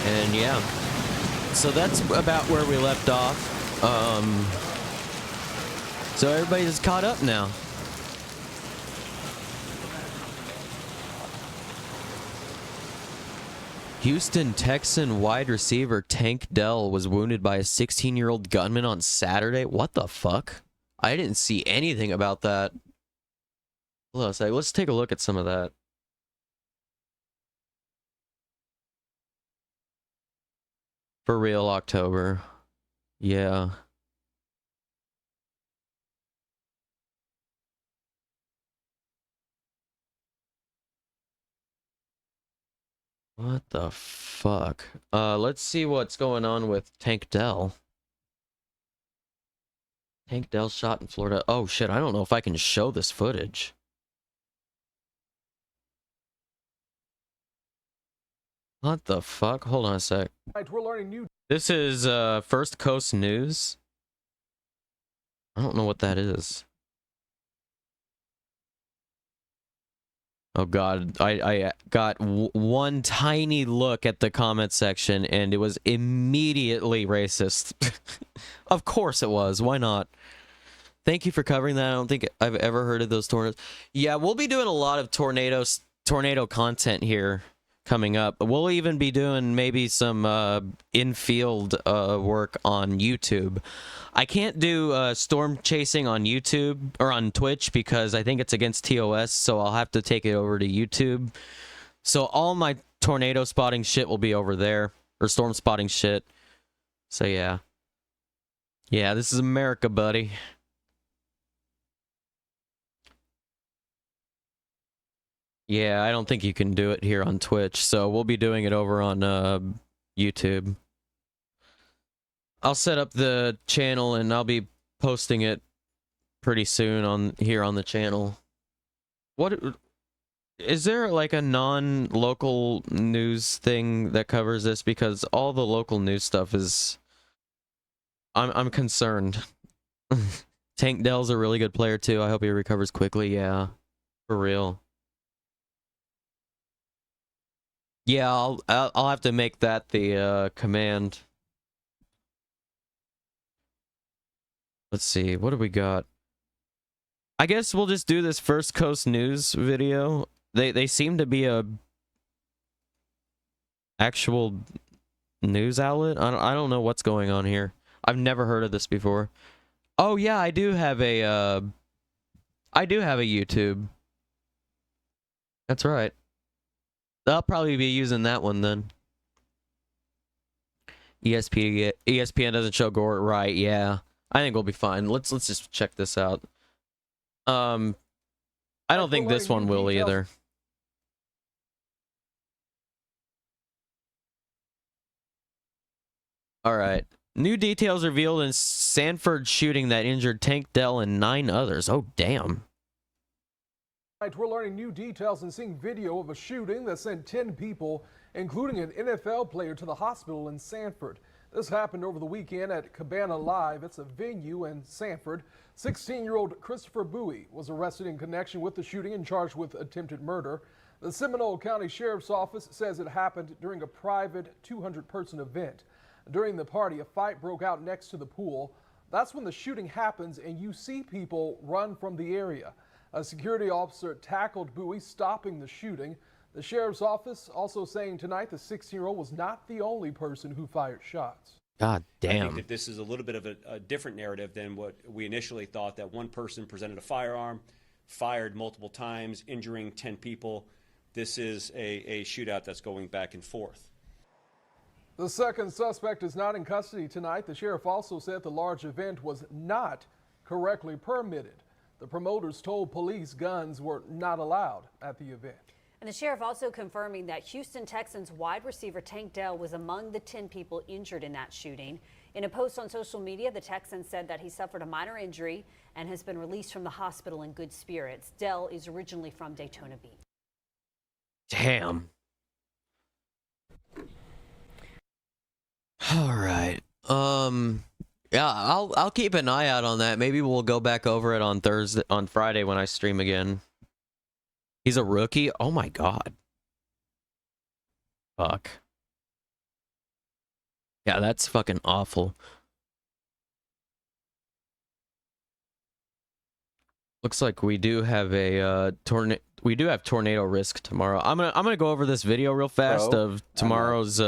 S3: And yeah, so that's about where we left off. So everybody's caught up now. Houston Texan wide receiver Tank Dell was wounded by a 16-year-old gunman on Saturday. What the fuck? I didn't see anything about that. Hold on a sec. Let's take a look at some of that. For real, October. Yeah. What the fuck? Let's see what's going on with Tank Dell. Tank Dell shot in Florida. Oh shit, I don't know if I can show this footage. What the fuck? Hold on a sec.
S18: We're learning new.
S3: This is First Coast News. I don't know what that is. Oh god, I got one tiny look at the comment section and it was immediately racist. Of course it was. Why not? Thank you for covering that. I don't think I've ever heard of those tornadoes. Yeah, we'll be doing a lot of tornado content here coming up. We'll even be doing maybe some in-field work on YouTube. I can't do storm chasing on YouTube or on Twitch because I think it's against TOS, so I'll have to take it over to YouTube. So all my tornado spotting shit will be over there, or storm spotting shit. So yeah. Yeah, this is America, buddy. Yeah, I don't think you can do it here on Twitch, so we'll be doing it over on YouTube. I'll set up the channel and I'll be posting it pretty soon on here on the channel. What is there like a non-local news thing that covers this? Because all the local news stuff is I'm concerned. Tank Dell's a really good player too. I hope he recovers quickly. Yeah. For real. Yeah, I'll have to make that the command. Let's see, what do we got? I guess we'll just do this First Coast News video. They seem to be a actual news outlet. I don't know what's going on here. I've never heard of this before. Oh yeah, I do have a YouTube. That's right. I'll probably be using that one then. ESPN doesn't show gore, right? Yeah, I think we'll be fine. Let's just check this out. I don't think this one will either. All right. New details revealed in Sanford shooting that injured Tank Dell and 9 others. Oh damn.
S18: We're learning new details and seeing video of a shooting that sent 10 people, including an NFL player, to the hospital in Sanford. This happened over the weekend at Cabana Live. It's a venue in Sanford. 16-year-old Christopher Bowie was arrested in connection with the shooting and charged with attempted murder. The Seminole County Sheriff's Office says it happened during a private 200-person event. During the party, a fight broke out next to the pool. That's when the shooting happens and you see people run from the area. A security officer tackled Bowie, stopping the shooting. The sheriff's office also saying tonight the 16-year-old was not the only person who fired shots.
S3: God damn.
S19: I think that this is a little bit of a different narrative than what we initially thought, that one person presented a firearm, fired multiple times, injuring 10 people. This is a shootout that's going back and forth.
S18: The second suspect is not in custody tonight. The sheriff also said the large event was not correctly permitted. The promoters told police guns were not allowed at the event.
S20: And the sheriff also confirming that Houston Texans wide receiver Tank Dell was among the 10 people injured in that shooting. In a post on social media, the Texan said that he suffered a minor injury and has been released from the hospital in good spirits. Dell is originally from Daytona Beach.
S3: Damn. All right. Yeah, I'll keep an eye out on that. Maybe we'll go back over it on Friday when I stream again. He's a rookie? Oh my god. Fuck. Yeah, that's fucking awful. Looks like we do have a tornado risk tomorrow. I'm gonna go over this video real fast of tomorrow's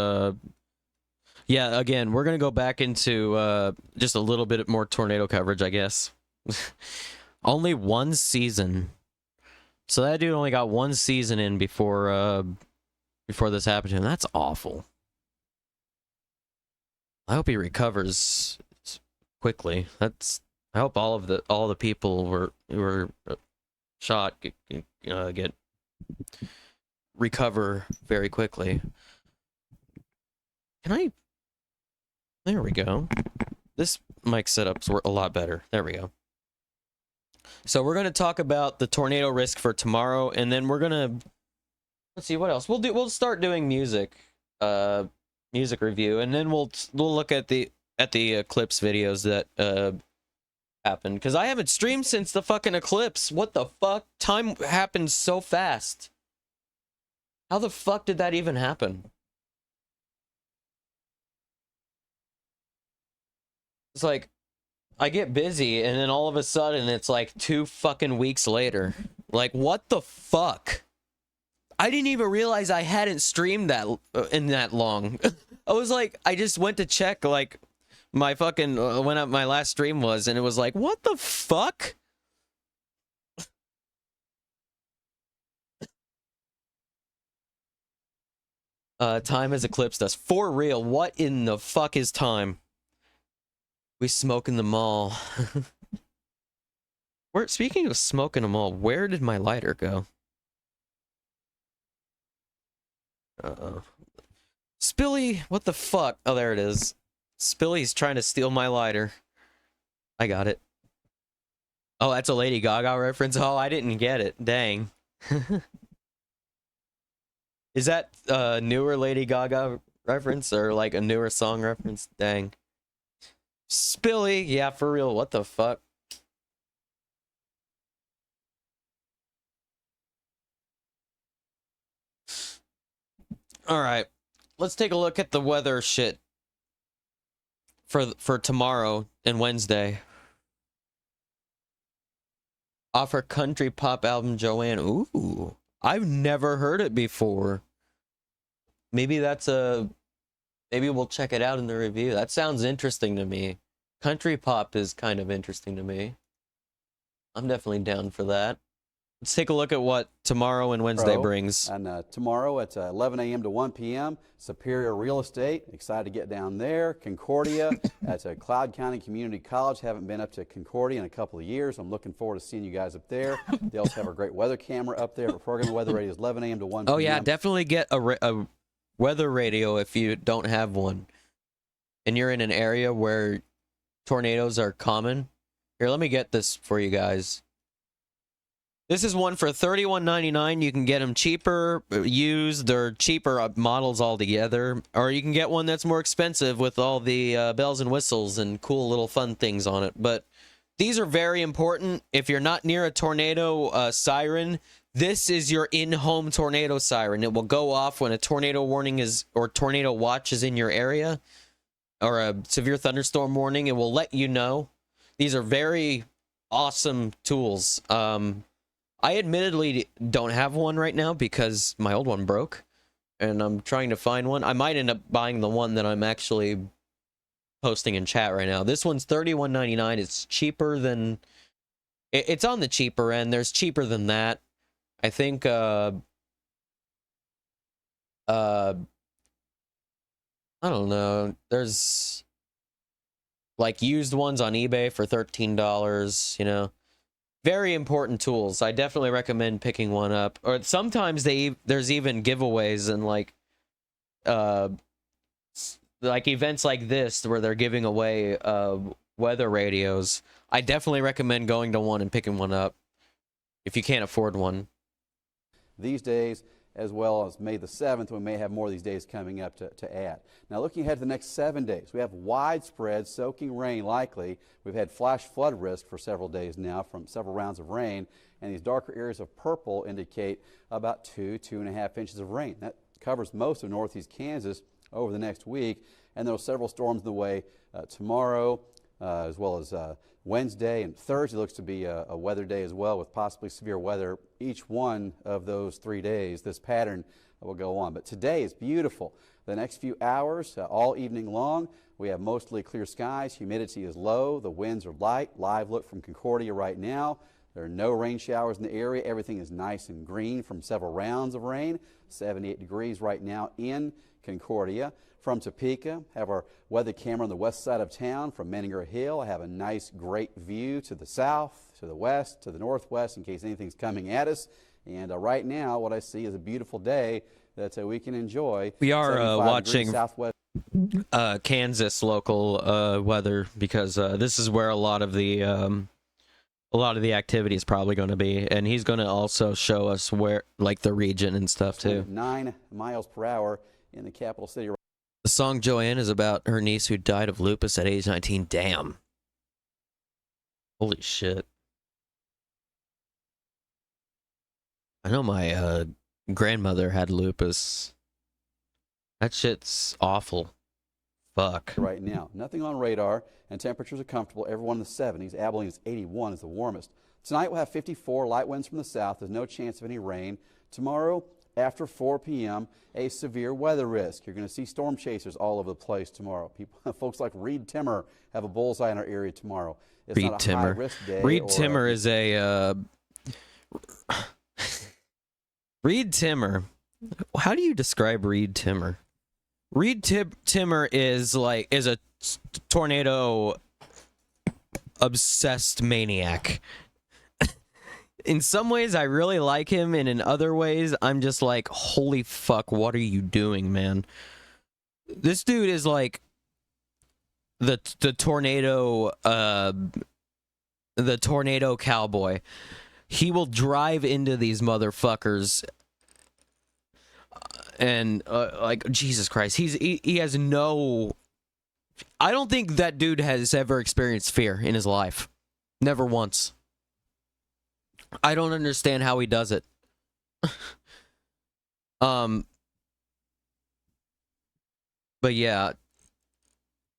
S3: yeah, again, we're gonna go back into just a little bit more tornado coverage, I guess. Only one season. So that dude only got one season in before this happened to him. That's awful. I hope he recovers quickly. I hope all the people who were shot recover very quickly. There we go. This mic setup's a lot better. There we go. So we're going to talk about the tornado risk for tomorrow, and then we're going to, let's see what else. We'll start doing music review, and then we'll look at the Eclipse videos that happened, because I haven't streamed since the fucking Eclipse. What the fuck? Time happened so fast. How the fuck did that even happen? It's like, I get busy, and then all of a sudden, it's like 2 fucking weeks later. Like, what the fuck? I didn't even realize I hadn't streamed that in that long. I was like, I just went to check, like, my fucking, when my last stream was, and it was like, what the fuck? Time has eclipsed us. For real, what in the fuck is time? We smoke in the mall. Speaking of smoke in a mall, where did my lighter go? Uh-oh. Spilly, what the fuck? Oh, there it is. Spilly's trying to steal my lighter. I got it. Oh, that's a Lady Gaga reference? Oh, I didn't get it. Dang. Is that a newer Lady Gaga reference, or like a newer song reference? Dang. Spilly, yeah, for real, what the fuck? All right, let's take a look at the weather shit for tomorrow and Wednesday. Off her country pop album Joanne. Ooh, I've never heard it before. Maybe we'll check it out in the review. That sounds interesting to me. Country pop is kind of interesting to me. I'm definitely down for that. Let's take a look at what tomorrow and Wednesday brings.
S21: And tomorrow at 11 a.m. to 1 p.m., Superior Real Estate. Excited to get down there. Concordia at Cloud County Community College. Haven't been up to Concordia in a couple of years. I'm looking forward to seeing you guys up there. They also have a great weather camera up there. Program weather radio is 11 a.m. to 1 p.m.
S3: Oh, yeah, definitely get a weather radio if you don't have one. And you're in an area where tornadoes are common. Here, let me get this for you guys. This is one for $31.99. You can get them cheaper, used, or cheaper models altogether. Or you can get one that's more expensive with all the bells and whistles and cool little fun things on it. But these are very important. If you're not near a tornado siren, this is your in-home tornado siren. It will go off when a tornado warning or tornado watch is in your area, or a severe thunderstorm warning. It will let you know. These are very awesome tools. I admittedly don't have one right now because my old one broke, and I'm trying to find one. I might end up buying the one that I'm actually posting in chat right now. This one's $31.99. It's cheaper than... It's on the cheaper end. There's cheaper than that. I think, I don't know. There's like used ones on eBay for $13, you know. Very important tools. I definitely recommend picking one up. Or sometimes there's even giveaways and like events like this where they're giving away weather radios. I definitely recommend going to one and picking one up if you can't afford one.
S21: These days, as well as May the 7th, we may have more of these days coming up to add. Now, looking ahead to the next 7 days, we have widespread soaking rain likely. We've had flash flood risk for several days now from several rounds of rain, and these darker areas of purple indicate about 2.5 inches of rain. That covers most of northeast Kansas over the next week. And there are several storms in the way tomorrow, as well as Wednesday and Thursday looks to be a weather day as well, with possibly severe weather each one of those 3 days. This pattern will go on. But today is beautiful. The next few hours, all evening long, we have mostly clear skies. Humidity is low. The winds are light. Live look from Concordia right now. There are no rain showers in the area. Everything is nice and green from several rounds of rain. 78 degrees right now in Concordia. From Topeka, have our weather camera on the west side of town from Menninger Hill. I have a nice, great view to the south, to the west, to the northwest in case anything's coming at us. And right now, what I see is a beautiful day that we can enjoy.
S3: We are
S21: 75
S3: watching
S21: degrees southwest.
S3: Kansas local weather because this is where a lot of the activity is probably going to be, and he's going to also show us where, like, the region and stuff too.
S21: 9 miles per hour in the capital city.
S3: The song Joanne is about her niece who died of lupus at age 19. Damn. Holy shit. I know my grandmother had lupus. That shit's awful. Fuck.
S21: Right now, nothing on radar, and temperatures are comfortable. Everyone in the 70s. Abilene is 81, is the warmest. Tonight we'll have 54, light winds from the south. There's no chance of any rain. Tomorrow, after 4 p.m., a severe weather risk. You're going to see storm chasers all over the place tomorrow. Folks like Reed Timmer have a bullseye in our area tomorrow. It's
S3: Reed
S21: not a
S3: Timmer.
S21: high-risk day.
S3: Reed Timmer is a Reed Timmer. How do you describe Reed Timmer? Reed Timmer is a tornado obsessed maniac. In some ways, I really like him, and in other ways, I'm just like, holy fuck, what are you doing, man? This dude is like the tornado cowboy. He will drive into these motherfuckers, and like, Jesus Christ, he has no. I don't think that dude has ever experienced fear in his life, never once. I don't understand how he does it. But yeah.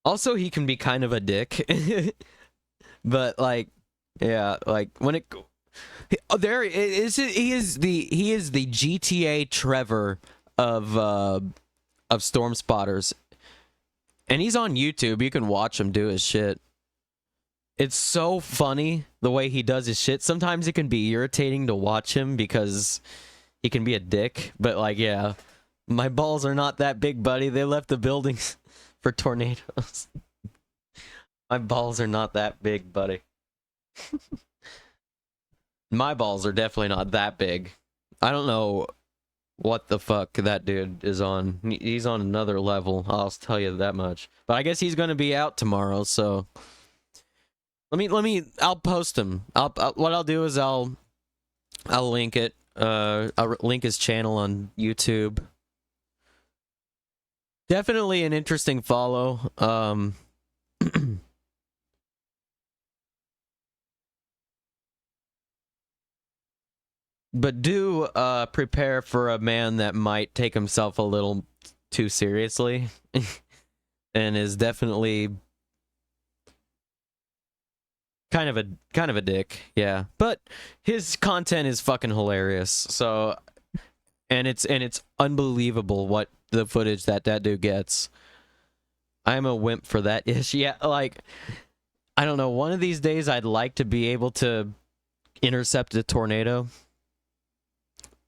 S3: Also, he can be kind of a dick. But like, yeah, like when it there is, he is the GTA Trevor of Storm Spotters. And he's on YouTube. You can watch him do his shit. It's so funny the way he does his shit. Sometimes it can be irritating to watch him because he can be a dick. But like, yeah, my balls are not that big, buddy. They left the buildings for tornadoes. My balls are not that big, buddy. My balls are definitely not that big. I don't know what the fuck that dude is on. He's on another level. I'll tell you that much. But I guess he's going to be out tomorrow, so... I'll post him. What I'll do is I'll link it. I'll link his channel on YouTube. Definitely an interesting follow. But do prepare for a man that might take himself a little too seriously, and is definitely kind of a dick, yeah. But his content is fucking hilarious. So, and it's unbelievable what the footage that dude gets. I'm a wimp for that ish. Yeah, like, I don't know. One of these days, I'd like to be able to intercept a tornado.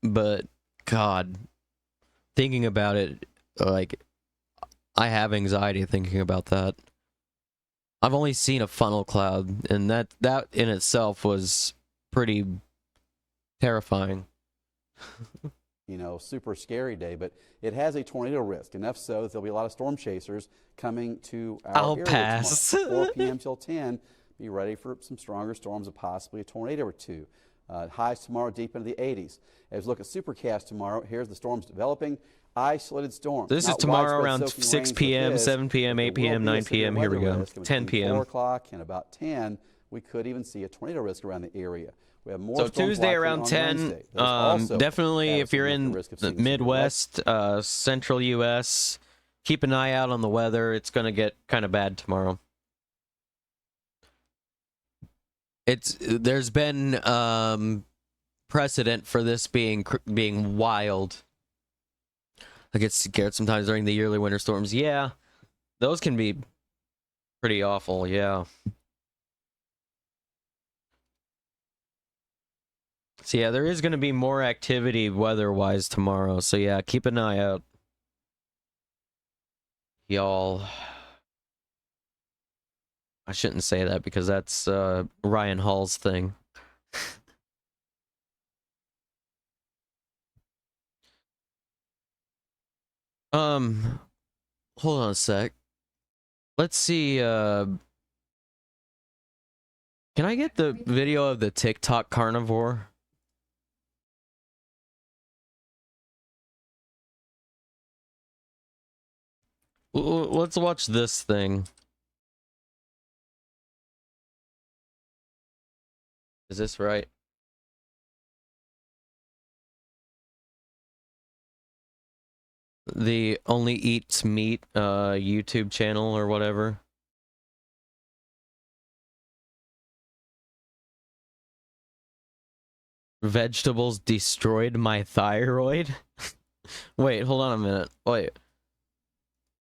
S3: But God, thinking about it, like, I have anxiety thinking about that. I've only seen a funnel cloud, and that in itself was pretty terrifying.
S21: You know, super scary day, but it has a tornado risk, enough so that there'll be a lot of storm chasers coming to our area
S3: pass.
S21: tomorrow. 4 p.m. till 10, be ready for some stronger storms and possibly a tornado or two. Highs tomorrow deep into the 80s. As we look at supercast tomorrow, here's the storms developing. Isolated storms.
S3: This is tomorrow around 6 p.m., 7 p.m., 8 p.m., 9 p.m. Here we go. 10 p.m.
S21: 4 o'clock and about 10, we could even see a tornado risk around the area. We have more
S3: So
S21: storms
S3: Tuesday
S21: likely
S3: around
S21: on
S3: 10,
S21: Wednesday. Those also
S3: definitely
S21: have
S3: if you're
S21: some
S3: in
S21: risk of
S3: the
S21: seeing some
S3: Midwest, Central U.S., keep an eye out on the weather. It's gonna get kind of bad tomorrow. There's been precedent for this being wild. I get scared sometimes during the yearly winter storms. Yeah, those can be pretty awful. Yeah. So yeah, there is going to be more activity weather-wise tomorrow. So yeah, keep an eye out, y'all. I shouldn't say that because that's Ryan Hall's thing. Hold on a sec. Let's see. Can I get the video of the TikTok carnivore? Let's watch this thing. Is this right? The Only Eats Meat YouTube channel or whatever. Vegetables destroyed my thyroid? Wait, hold on a minute. Wait.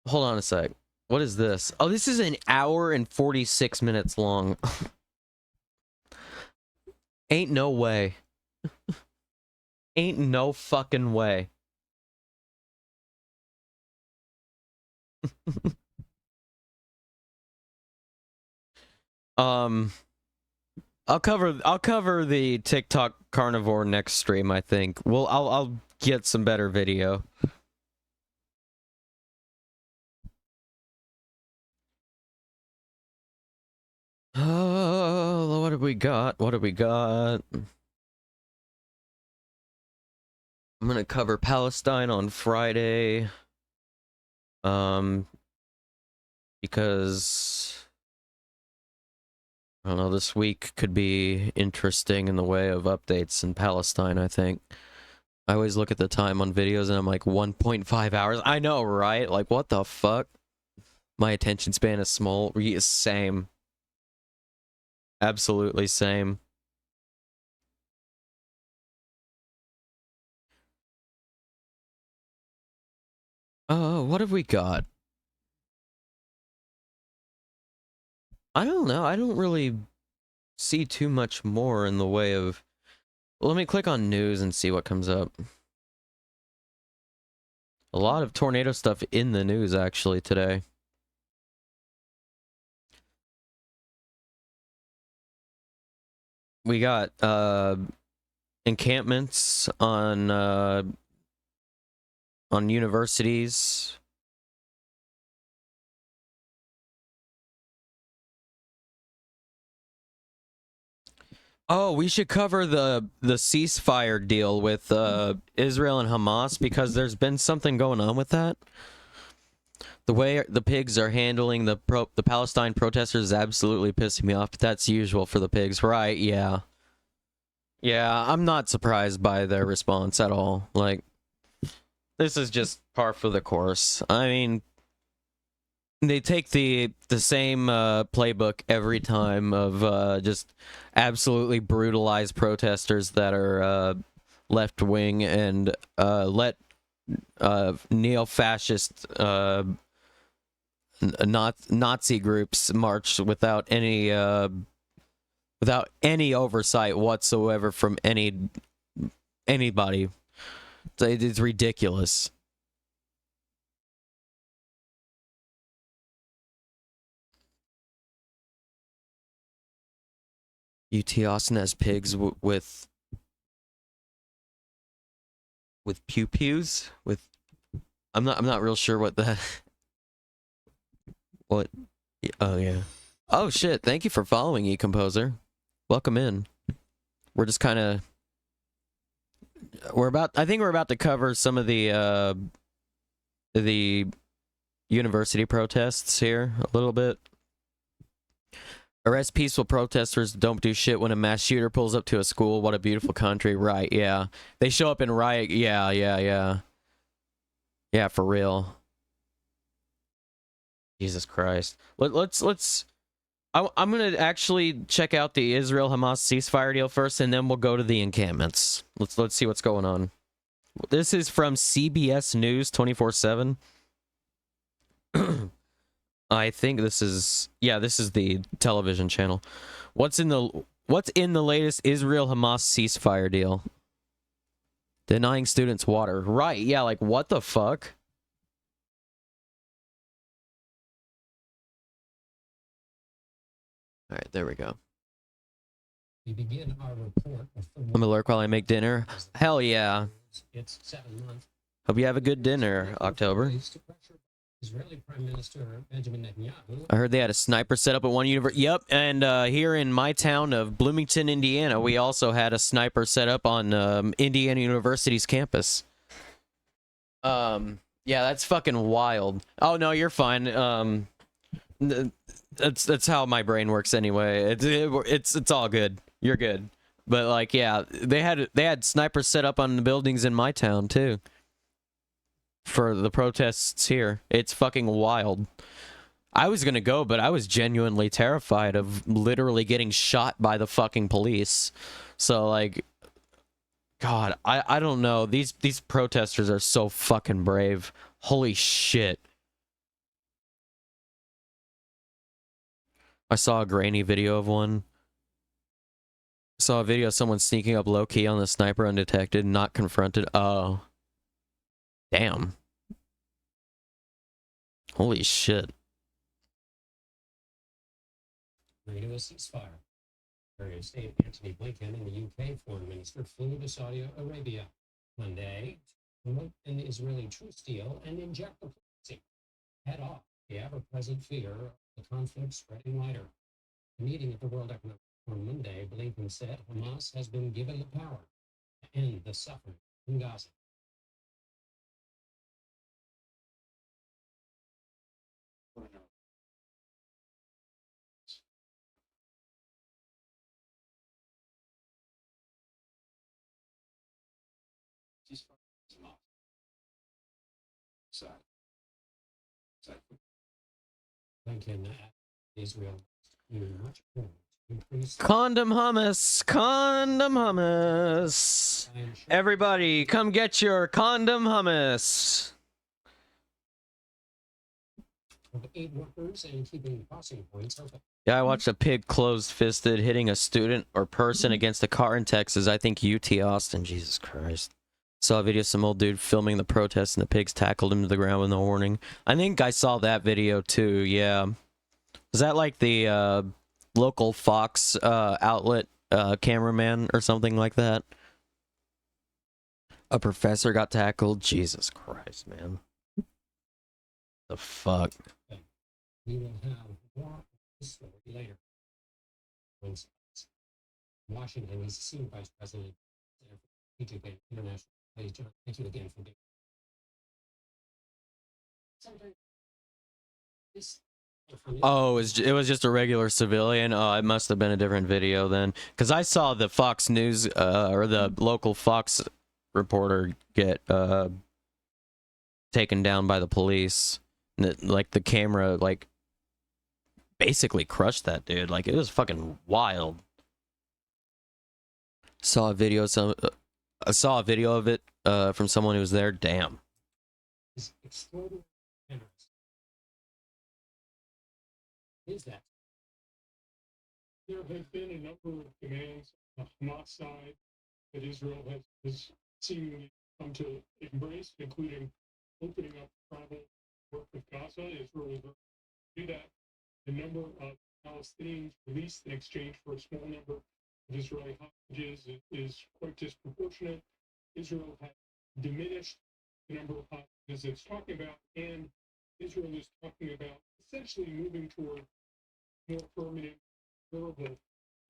S3: Hold on a sec. What is this? Oh, this is an hour and 46 minutes long. Ain't no way. Ain't no fucking way. I'll cover the TikTok carnivore next stream, I think. Well, I'll get some better video. Oh, what have we got? What have we got? I'm gonna cover Palestine on Friday. Because I don't know, this week could be interesting in the way of updates in Palestine, I think. I always look at the time on videos and I'm like 1.5 hours. I know, right? Like, what the fuck? My attention span is small. Same. Absolutely same. Oh, what have we got? I don't know. I don't really see too much more in the way of... Well, let me click on news and see what comes up. A lot of tornado stuff in the news, actually, today. We got encampments on universities. Oh, we should cover the ceasefire deal with Israel and Hamas, because there's been something going on with that. The way the pigs are handling the Palestine protesters is absolutely pissing me off, but that's usual for the pigs, right? Yeah. Yeah, I'm not surprised by their response at all. Like, this is just par for the course. I mean, they take the same playbook every time of just absolutely brutalize protesters that are left-wing and let neo-fascist Nazi groups march without any oversight whatsoever from anybody. It's ridiculous. UT Austin has pigs with pew pews with. I'm not real sure what that. What? Oh yeah. Oh shit! Thank you for following, eComposer. Welcome in. We're just kind of. I think we're about to cover some of the university protests here a little bit. Arrest peaceful protesters, don't do shit when a mass shooter pulls up to a school. What a beautiful country. Right, yeah. They show up in riot. Yeah, for real. Jesus Christ. Let's. I'm gonna actually check out the Israel-Hamas ceasefire deal first, and then we'll go to the encampments. Let's see what's going on. This is from CBS News 24/7. I think this is the television channel. What's in the latest Israel-Hamas ceasefire deal? Denying students water. Right, yeah, like what the fuck? All right, there we go.
S1: We begin our report.
S3: I'm gonna lurk while I make dinner. Hell yeah.
S1: It's 7 months.
S3: Hope you have a good dinner, October.
S1: Israeli Prime Minister Benjamin Netanyahu.
S3: I heard they had a sniper set up at one university. Yep, and here in my town of Bloomington, Indiana, we also had a sniper set up on Indiana University's campus. Yeah, that's fucking wild. Oh no, you're fine. That's how my brain works anyway. It's all good. You're good. But like, yeah, they had snipers set up on the buildings in my town too. For the protests here. It's fucking wild. I was gonna go, but I was genuinely terrified of literally getting shot by the fucking police. So like, God, I don't know. These protesters are so fucking brave. Holy shit. I saw a grainy video of one. I saw a video of someone sneaking up low-key on the sniper undetected, not confronted. Oh. Damn. Holy shit.
S1: Agree to a ceasefire. Secretary of State Antony Blinken and the UK Foreign Minister flew to Saudi Arabia Monday to promote an Israeli truce deal and inject diplomacy. Head off the ever-present fear of the conflict spreading wider. A meeting at the World Economic Forum Monday, Blinken said Hamas has been given the power to end the suffering in Gaza. Blinken Israel much more to increase
S3: Condom hummus. Condom hummus. Everybody, come get your condom hummus.
S1: of aid workers and keeping crossing points open.
S3: Yeah, I watched a pig closed-fisted hitting a student or person against a car in Texas. I think UT Austin. Jesus Christ. Saw a video of some old dude filming the protest and the pigs tackled him to the ground with no warning. I think I saw that video too, yeah. Was that like the local Fox outlet cameraman or something like that? A professor got tackled? Jesus Christ, man. The fuck?
S1: We will have more on this story later. Washington is the senior vice president for strategic and international relations. John, thank you again for being. Sometimes this.
S3: Oh, it was just a regular civilian. Oh, it must have been a different video then, because I saw the Fox News or the local Fox reporter get taken down by the police. And it, like the camera, like basically crushed that dude. Like it was fucking wild. Saw a video. I saw a video of it from someone who was there. Damn.
S1: Is extraordinary generous. Is that?
S22: There have been a number of demands on the Hamas side that Israel has seemingly come to embrace, including opening up travel work with Gaza. Israel is going to do that. The number of Palestinians released in exchange for a small number of Israeli hostages is quite disproportionate. Israel has diminished the number of hostages it's talking about, and Israel is talking about essentially moving toward more permanent, durable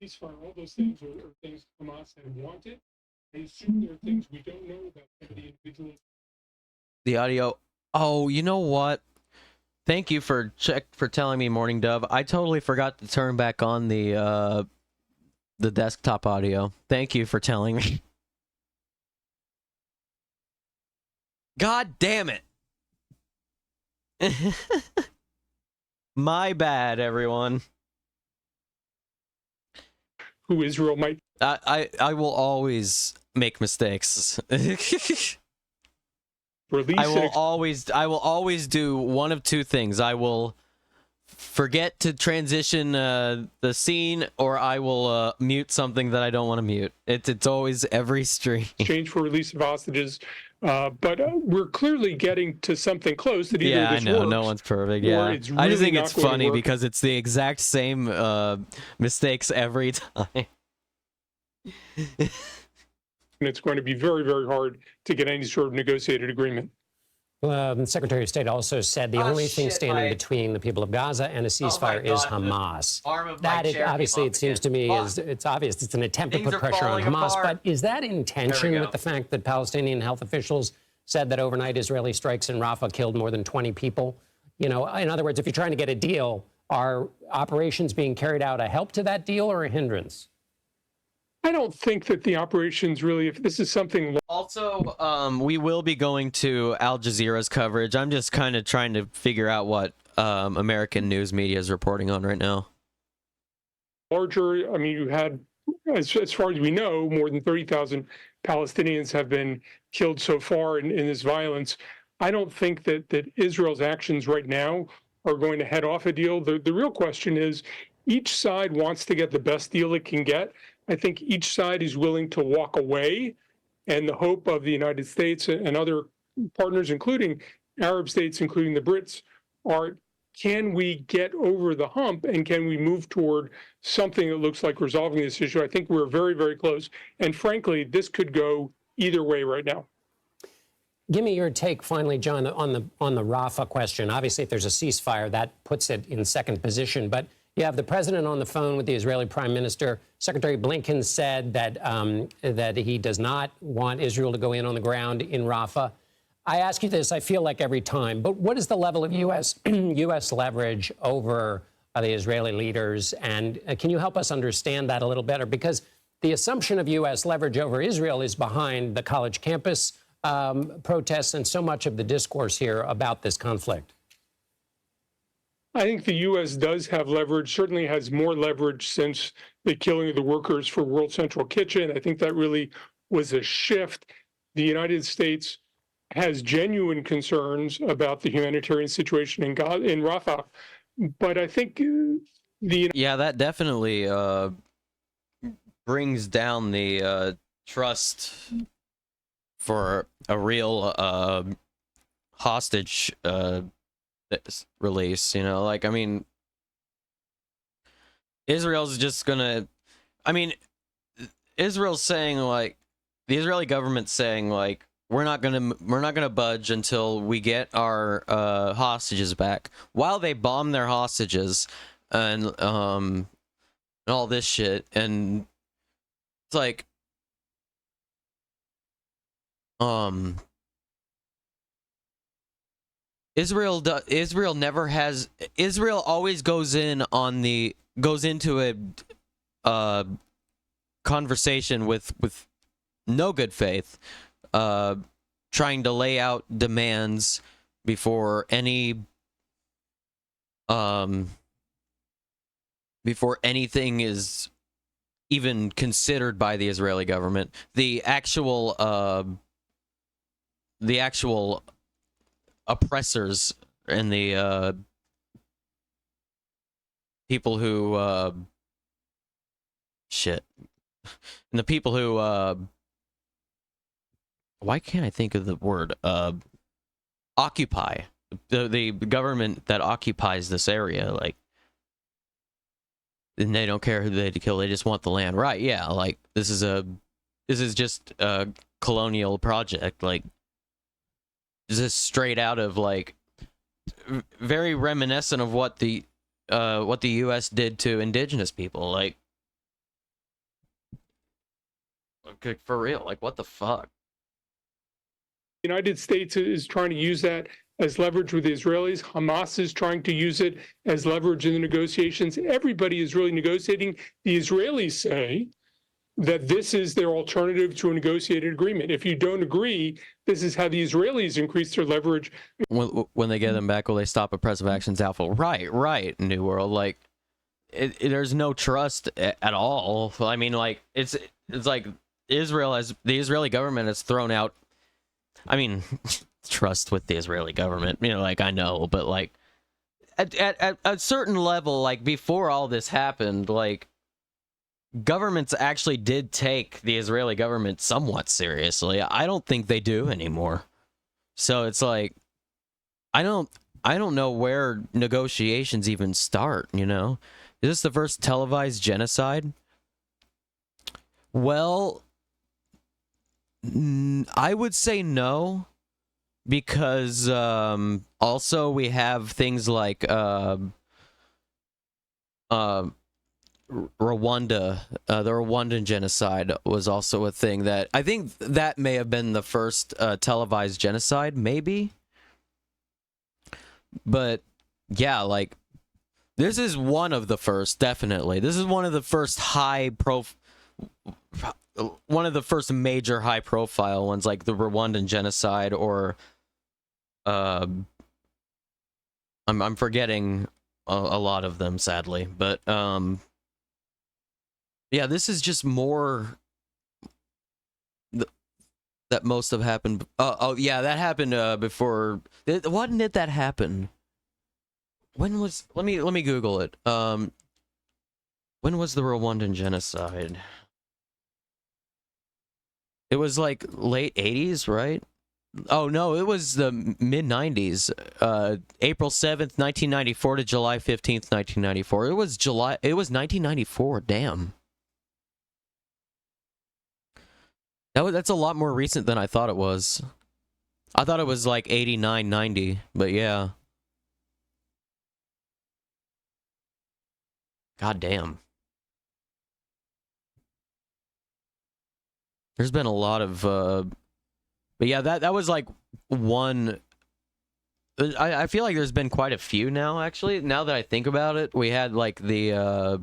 S22: ceasefire. All those things are things Hamas had wanted. I assume there are things we don't know about some of the individuals.
S3: The audio. Oh, you know what? Thank you for telling me, Morning Dove. I totally forgot to turn back on the desktop audio. Thank you for telling me. God damn it. My bad, everyone.
S22: Who Israel might.
S3: I will always make mistakes.
S22: Release
S3: I will always do one of two things. I will forget to transition the scene, or I will mute something that I don't want to mute. It's always every stream.
S22: Exchange for release of hostages. But we're clearly getting to something close that either
S3: Yeah, I
S22: this
S3: know.
S22: works,
S3: No one's perfect.
S22: or
S3: Yeah,
S22: it's
S3: I just
S22: really
S3: think
S22: not
S3: it's
S22: going to
S3: funny
S22: work.
S3: because it's the exact same mistakes every time.
S22: And it's going to be very, very hard to get any sort of negotiated agreement.
S1: The Secretary of State also said the only thing standing between the people of Gaza and a ceasefire is Hamas. Obviously, it seems to me it's obvious it's an attempt to put pressure on Hamas. But is that in tension with the fact that Palestinian health officials said that overnight Israeli strikes in Rafah killed more than 20 people? You know, in other words, if you're trying to get a deal, are operations being carried out a help to that deal or a hindrance?
S22: I don't think that the operations really, if this is something.
S3: Also, we will be going to Al Jazeera's coverage. I'm just kind of trying to figure out what American news media is reporting on right now.
S22: Larger, I mean, you had, as far as we know, more than 30,000 Palestinians have been killed so far in this violence. I don't think that Israel's actions right now are going to head off a deal. The real question is, each side wants to get the best deal it can get. I think each side is willing to walk away, and the hope of the United States and other partners, including Arab states, including the Brits, are, can we get over the hump and can we move toward something that looks like resolving this issue? I think we're very, very close. And frankly, this could go either way right now.
S1: Give me your take, finally, John, on the Rafah question. Obviously, if there's a ceasefire, that puts it in second position. But you have the president on the phone with the Israeli prime minister. Secretary Blinken said that that he does not want Israel to go in on the ground in Rafah. I ask you this, I feel like every time, but what is the level of U.S. leverage over the Israeli leaders? And can you help us understand that a little better? Because the assumption of U.S. leverage over Israel is behind the college campus protests and so much of the discourse here about this conflict.
S22: I think the U.S. does have leverage, certainly has more leverage since the killing of the workers for World Central Kitchen. I think that really was a shift. The United States has genuine concerns about the humanitarian situation in Rafah. But I think
S3: Yeah, that definitely brings down the trust for a real hostage release, you know, like, I mean, Israel's just gonna, I mean, Israel's saying, like, the Israeli government's saying, like, we're not gonna budge until we get our hostages back, while they bomb their hostages and all this shit. And it's like, Israel always goes into a conversation with no good faith, trying to lay out demands before anything is even considered by the Israeli government. The actual oppressors and the people who and the people who why can't I think of the word occupy, the government that occupies this area, like, and they don't care who they kill, they just want the land, right? Yeah, like, this is just a colonial project, like, this is straight out of, like, very reminiscent of what the U.S. did to indigenous people, like, for real, like, what the fuck?
S22: The United States is trying to use that as leverage with the Israelis. Hamas is trying to use it as leverage in the negotiations. Everybody is really negotiating. The Israelis say that this is their alternative to a negotiated agreement. If you don't agree, this is how the Israelis increase their leverage.
S3: When they get them back, will they stop oppressive actions doubtful? Right, New World. Like, there's no trust at all. I mean, like, it's like the Israeli government has thrown out, I mean, trust with the Israeli government, you know, like, I know, but like, at a certain level, like, before all this happened, like, governments actually did take the Israeli government somewhat seriously. I don't think they do anymore. So it's like, I don't know where negotiations even start, you know? Is this the first televised genocide? Well, I would say no, because also we have things like Rwanda, the Rwandan genocide was also a thing that I think that may have been the first televised genocide, maybe. But yeah, like, this is one of the first, definitely. This is one of the first one of the first major high-profile ones, like the Rwandan genocide, or I'm forgetting a lot of them, sadly, but yeah, this is just more that most have happened. Oh yeah, that happened before. Why didn't that happen? When was? Let me Google it. When was the Rwandan genocide? It was like late 80s, right? Oh no, it was the mid 90s. April 7th, 1994 to July 15th, 1994. It was 1994. Damn. That's a lot more recent than I thought it was. I thought it was like 89, 90, but yeah. God damn. There's been a lot of, but yeah, that was like one. I feel like there's been quite a few now, actually. Now that I think about it, we had like the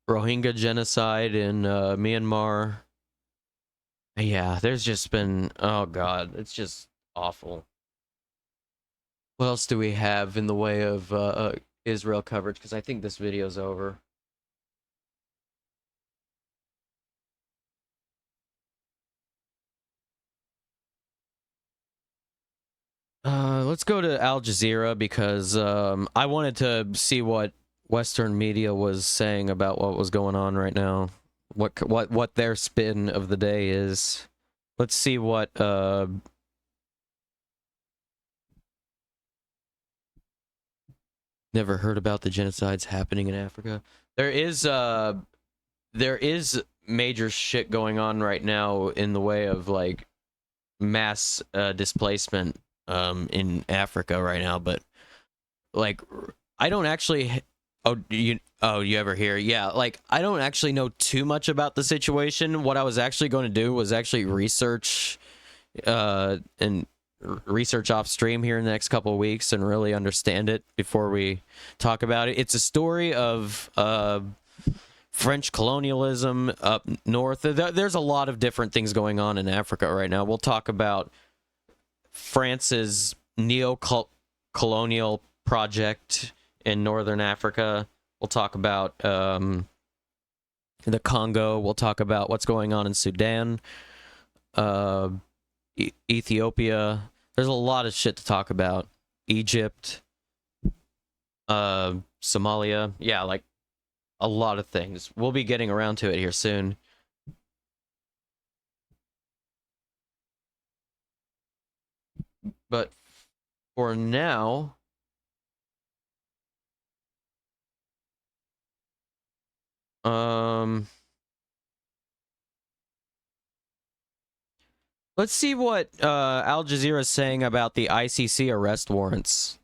S3: Rohingya genocide in Myanmar. Yeah, there's just been, oh god, it's just awful. What else do we have in the way of Israel coverage? Because I think this video's over. Let's go to Al Jazeera, because I wanted to see what Western media was saying about what was going on right now. What their spin of the day is. Let's see what never heard about the genocides happening in Africa. There is major shit going on right now in the way of like mass displacement in Africa right now, but like I don't actually you ever hear? Yeah, like I don't actually know too much about the situation. What I was actually going to do was actually research and research off stream here in the next couple of weeks and really understand it before we talk about it. It's a story of French colonialism up north. There's a lot of different things going on in Africa right now. We'll talk about France's neo-colonial project in northern Africa. We'll talk about the Congo. We'll talk about what's going on in Sudan, Ethiopia. There's a lot of shit to talk about. Egypt, Somalia. Yeah, like a lot of things. We'll be getting around to it here soon. But for now, let's see what Al Jazeera is saying about the ICC arrest warrants.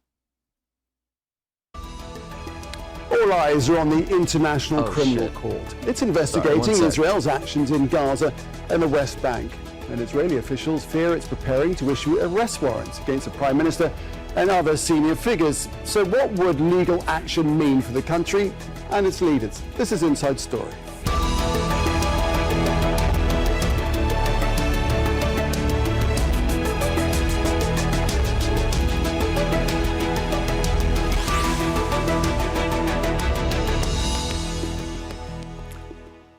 S2: All eyes are on the International Criminal Court. It's investigating Israel's actions in Gaza and the West Bank. And Israeli officials fear it's preparing to issue arrest warrants against the Prime Minister and other senior figures. So what would legal action mean for the country and its leaders? This is Inside Story.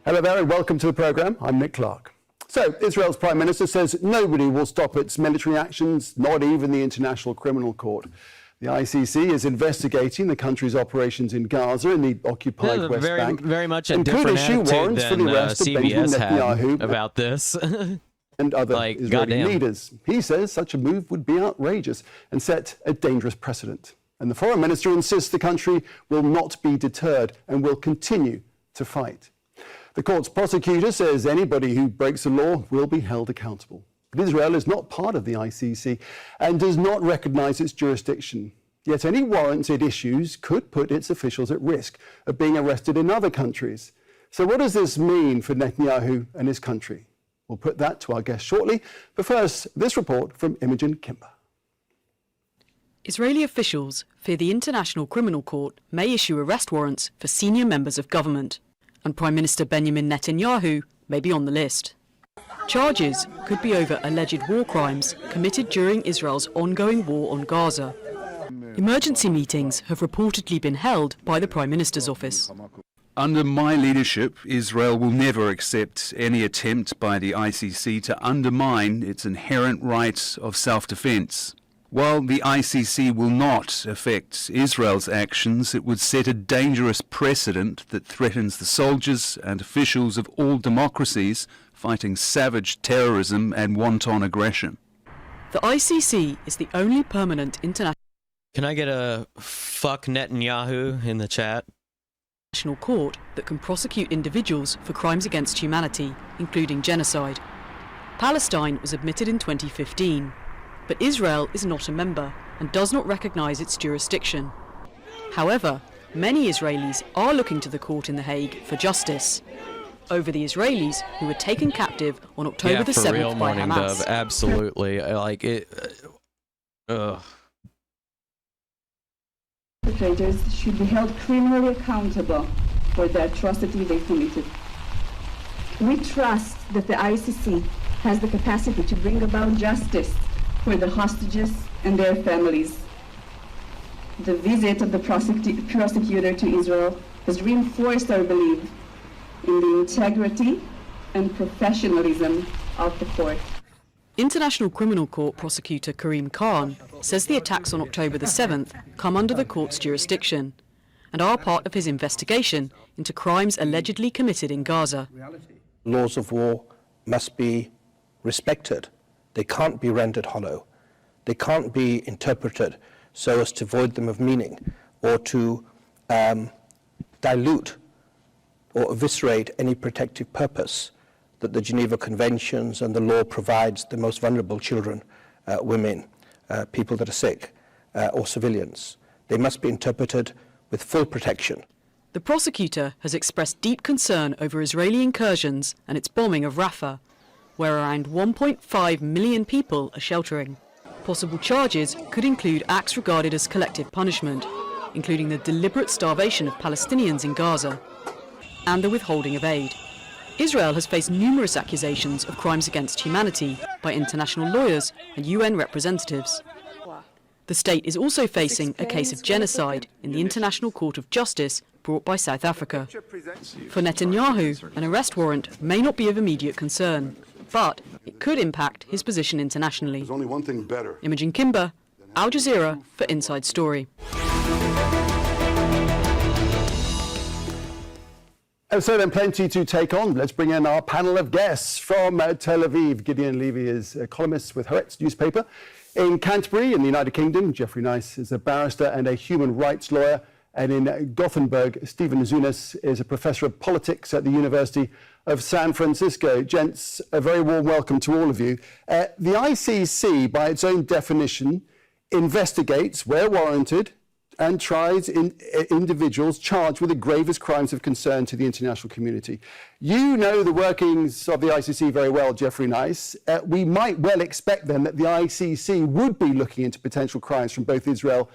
S2: Hello there and welcome to the programme. I'm Nick Clark. So, Israel's Prime Minister says nobody will stop its military actions, not even the International Criminal Court. The ICC is investigating the country's operations in Gaza and the occupied West Bank.
S3: Very much a
S2: and could
S3: different
S2: issue
S3: attitude
S2: warrants for
S3: than
S2: the arrest of Benjamin
S3: CBS had
S2: Netanyahu
S3: about this.
S2: and other
S3: Like,
S2: Israeli
S3: goddamn.
S2: leaders. He says such a move would be outrageous and set a dangerous precedent. And the foreign minister insists the country will not be deterred and will continue to fight. The court's prosecutor says anybody who breaks the law will be held accountable. But Israel is not part of the ICC and does not recognise its jurisdiction. Yet any warrants it issues could put its officials at risk of being arrested in other countries. So what does this mean for Netanyahu and his country? We'll put that to our guest shortly. But first, this report from Imogen Kimber.
S6: Israeli officials fear the International Criminal Court may issue arrest warrants for senior members of government, and Prime Minister Benjamin Netanyahu may be on the list. Charges could be over alleged war crimes committed during Israel's ongoing war on Gaza. Emergency meetings have reportedly been held by the Prime Minister's office.
S9: Under my leadership, Israel will never accept any attempt by the ICC to undermine its inherent right of self-defense. While the ICC will not affect Israel's actions, it would set a dangerous precedent that threatens the soldiers and officials of all democracies fighting savage terrorism and wanton aggression.
S6: The ICC is the only permanent international
S3: Can I get a fuck Netanyahu in the chat?
S6: court that can prosecute individuals for crimes against humanity, including genocide. Palestine was admitted in 2015. But Israel is not a member and does not recognise its jurisdiction. However, many Israelis are looking to the court in The Hague for justice over the Israelis who were taken captive on October the 7th
S3: real,
S6: by
S3: Morning
S6: Hamas.
S3: Dove, absolutely. Like it.
S23: Perpetrators should be held criminally accountable for the atrocity they committed. We trust that the ICC has the capacity to bring about justice for the hostages and their families. The visit of the prosecutor to Israel has reinforced our belief in the integrity and professionalism of the court.
S6: International Criminal Court prosecutor Karim Khan says the attacks on October the 7th come under the court's jurisdiction and are part of his investigation into crimes allegedly committed in Gaza.
S24: Laws of war must be respected. They can't be rendered hollow. They can't be interpreted so as to void them of meaning or to dilute or eviscerate any protective purpose that the Geneva Conventions and the law provides the most vulnerable children, women, people that are sick, or civilians. They must be interpreted with full protection.
S6: The prosecutor has expressed deep concern over Israeli incursions and its bombing of Rafah, where around 1.5 million people are sheltering. Possible charges could include acts regarded as collective punishment, including the deliberate starvation of Palestinians in Gaza and the withholding of aid. Israel has faced numerous accusations of crimes against humanity by international lawyers and UN representatives. The state is also facing a case of genocide in the International Court of Justice brought by South Africa. For Netanyahu, an arrest warrant may not be of immediate concern, but it could impact his position internationally.
S25: There's only one thing better.
S6: Imogen Kimber, Al Jazeera for Inside Story.
S2: And so then plenty to take on. Let's bring in our panel of guests from Tel Aviv. Gideon Levy is a columnist with Haaretz newspaper. In Canterbury, in the United Kingdom, Jeffrey Nice is a barrister and a human rights lawyer. And in Gothenburg, Stephen Zunas is a professor of politics at the University of San Francisco. Gents, a very warm welcome to all of you. The ICC, by its own definition, investigates, where warranted, and tries individuals charged with the gravest crimes of concern to the international community. You know the workings of the ICC very well, Jeffrey Nice. We might well expect then that the ICC would be looking into potential crimes from both Israel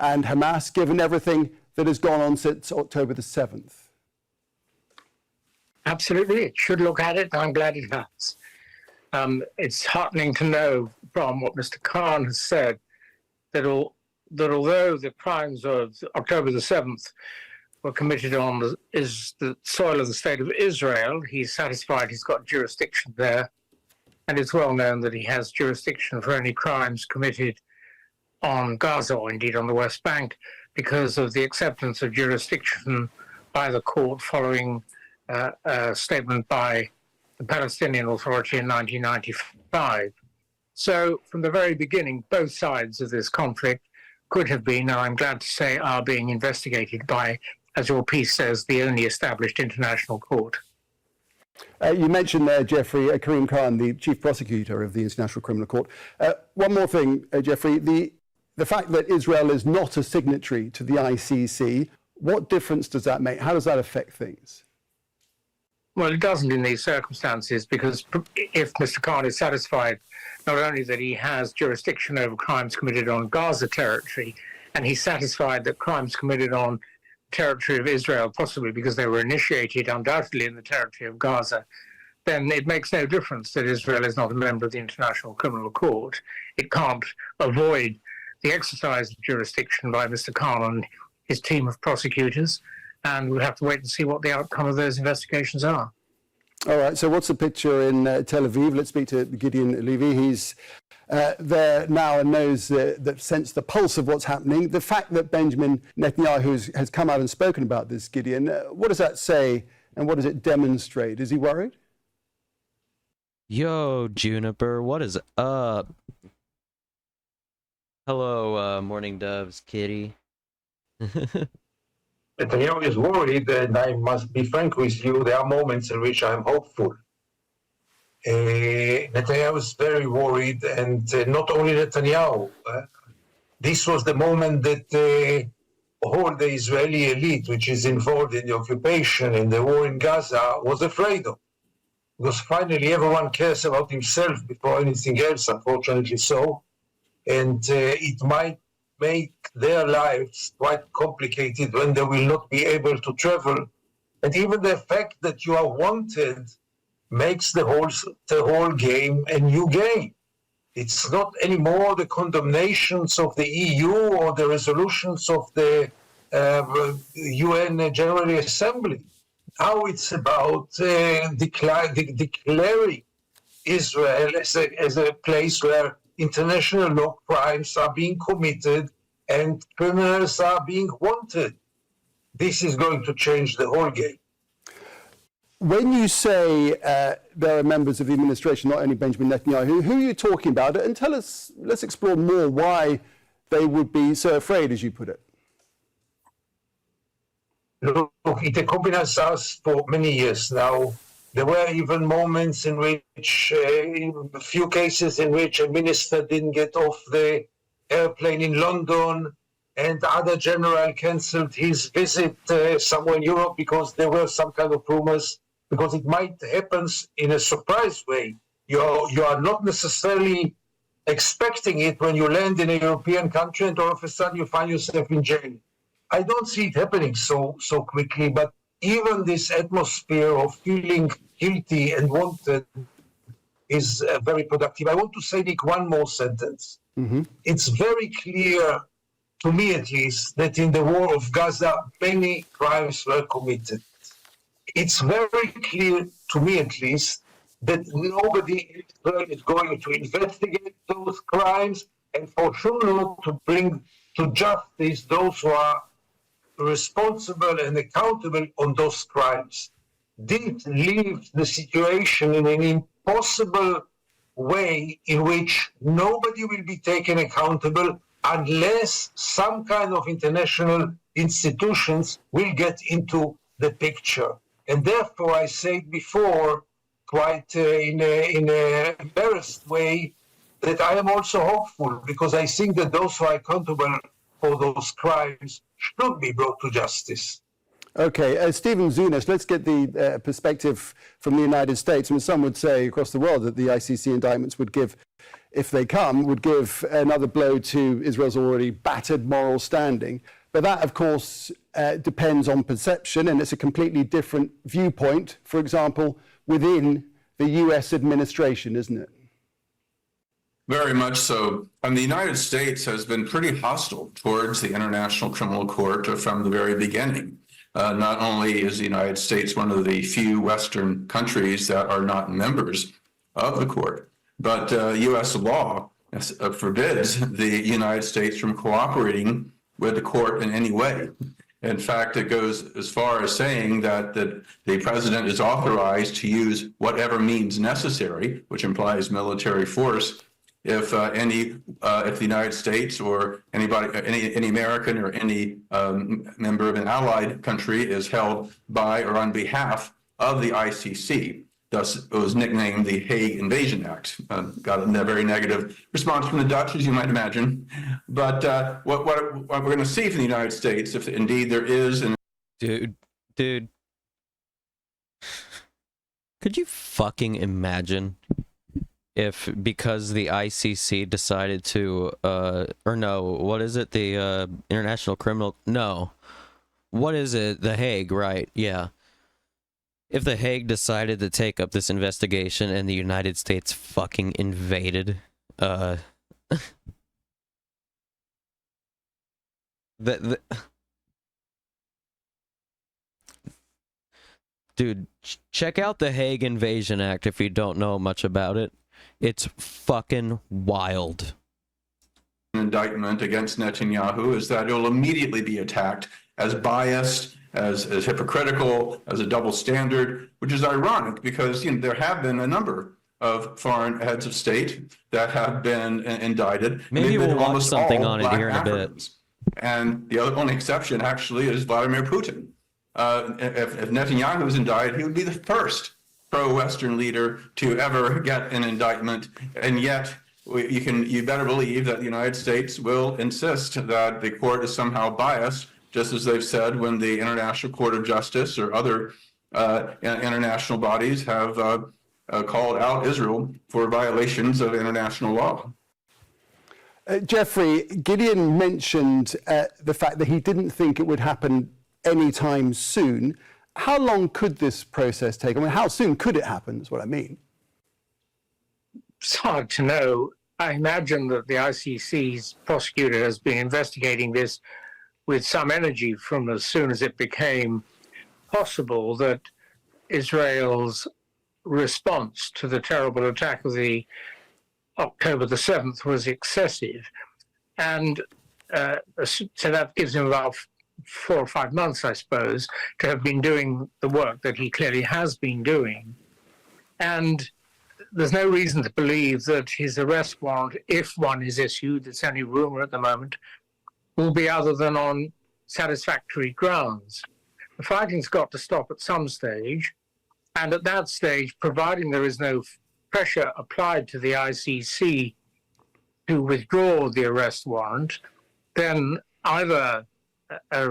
S2: and Hamas, given everything that has gone on since October the 7th.
S11: Absolutely, it should look at it, and I'm glad it has. It's heartening to know from what Mr. Khan has said that although the crimes of October the 7th were committed on the soil of the state of Israel, he's satisfied he's got jurisdiction there, and it's well known that he has jurisdiction for any crimes committed on Gaza or indeed on the West Bank because of the acceptance of jurisdiction by the court following a statement by the Palestinian Authority in 1995. So from the very beginning, both sides of this conflict could have been, and I'm glad to say are being investigated by, as your piece says, the only established international court.
S2: You mentioned there, Jeffrey, Karim Khan, the chief prosecutor of the International Criminal Court. One more thing, Jeffrey, the fact that Israel is not a signatory to the ICC, what difference does that make? How does that affect things?
S11: Well, it doesn't in these circumstances, because if Mr. Khan is satisfied not only that he has jurisdiction over crimes committed on Gaza territory, and he's satisfied that crimes committed on territory of Israel, possibly because they were initiated undoubtedly in the territory of Gaza, then it makes no difference that Israel is not a member of the International Criminal Court. It can't avoid the exercise of jurisdiction by Mr. Khan and his team of prosecutors, and we'll have to wait and see what the outcome of those investigations are.
S2: All right, so what's the picture in Tel Aviv? Let's speak to Gideon Levy. He's there now and knows sense the pulse of what's happening. The fact that Benjamin Netanyahu has come out and spoken about this, Gideon, what does that say and what does it demonstrate? Is he worried?
S3: Yo, Juniper, what is up? Hello, Morning Doves, kitty.
S12: Netanyahu is worried, and I must be frank with you, there are moments in which I'm hopeful. Netanyahu is very worried, and not only Netanyahu. This was the moment that all the Israeli elite, which is involved in the occupation and the war in Gaza, was afraid of. Because finally everyone cares about himself before anything else, unfortunately so. And it might make their lives quite complicated when they will not be able to travel. And even the fact that you are wanted makes the whole game a new game. It's not anymore the condemnations of the EU or the resolutions of the UN General Assembly. Now it's about declaring Israel as a place where international law crimes are being committed and criminals are being wanted. This is going to change the whole game.
S2: When you say there are members of the administration, not only Benjamin Netanyahu, who are you talking about? And tell us, let's explore more why they would be so afraid, as you put it.
S12: Look, it accompanies us for many years now. There were even moments in which, a few cases in which a minister didn't get off the airplane in London and other general cancelled his visit somewhere in Europe because there were some kind of rumors, because it might happen in a surprise way. You are not necessarily expecting it when you land in a European country and all of a sudden you find yourself in jail. I don't see it happening so quickly, but even this atmosphere of feeling guilty and wanted is very productive. I want to say, Nick, one more sentence. Mm-hmm. It's very clear, to me at least, that in the war of Gaza, many crimes were committed. It's very clear, to me at least, that nobody in Israel is going to investigate those crimes and for sure not to bring to justice those who are responsible and accountable on those crimes. This leaves the situation in an impossible way in which nobody will be taken accountable unless some kind of international institutions will get into the picture. And therefore, I said before, quite in an embarrassed way, that I am also hopeful, because I think that those who are accountable for those crimes should be brought to justice.
S2: Okay, Stephen Zunas, let's get the perspective from the United States. I mean, some would say across the world that the ICC indictments would give, if they come, would give another blow to Israel's already battered moral standing. But that, of course, depends on perception, and it's a completely different viewpoint, for example, within the US administration, isn't it?
S5: Very much so. And the United States has been pretty hostile towards the International Criminal Court from the very beginning. Not only is the United States one of the few Western countries that are not members of the court, but U.S. law forbids the United States from cooperating with the court in any way. In fact, it goes as far as saying that the president is authorized to use whatever means necessary, which implies military force, if the United States or anybody, any American or any member of an allied country is held by or on behalf of the ICC. Thus, it was nicknamed the Hague Invasion Act. Got a very negative response from the Dutch, as you might imagine. But what we're going to see from the United States, if indeed there is an...
S3: Dude. Could you fucking imagine if, because the ICC decided to, or no, what is it? The International Criminal... No. What is it? The Hague, right. Yeah. If the Hague decided to take up this investigation and the United States fucking invaded, Dude, check out the Hague Invasion Act if you don't know much about it. It's fucking wild.
S5: Indictment against Netanyahu is that it will immediately be attacked as biased, as hypocritical, as a double standard, which is ironic because there have been a number of foreign heads of state that have been indicted.
S3: Maybe we'll watch something on it here in a bit.
S5: And the only exception actually is Vladimir Putin. If Netanyahu was indicted, he would be the first pro-Western leader to ever get an indictment, and yet you better believe that the United States will insist that the court is somehow biased, just as they've said when the International Court of Justice or other international bodies have called out Israel for violations of international law.
S2: Jeffrey, Gideon mentioned the fact that he didn't think it would happen anytime soon. How long could this process take? I mean, how soon could it happen is what I mean.
S11: It's hard to know. I imagine that the ICC's prosecutor has been investigating this with some energy from as soon as it became possible that Israel's response to the terrible attack of the October the 7th was excessive. And so that gives him about 4 or 5 months, I suppose, to have been doing the work that he clearly has been doing. And there's no reason to believe that his arrest warrant, if one is issued, it's only rumor at the moment, will be other than on satisfactory grounds. The fighting's got to stop at some stage, and at that stage, providing there is no pressure applied to the ICC to withdraw the arrest warrant, then either a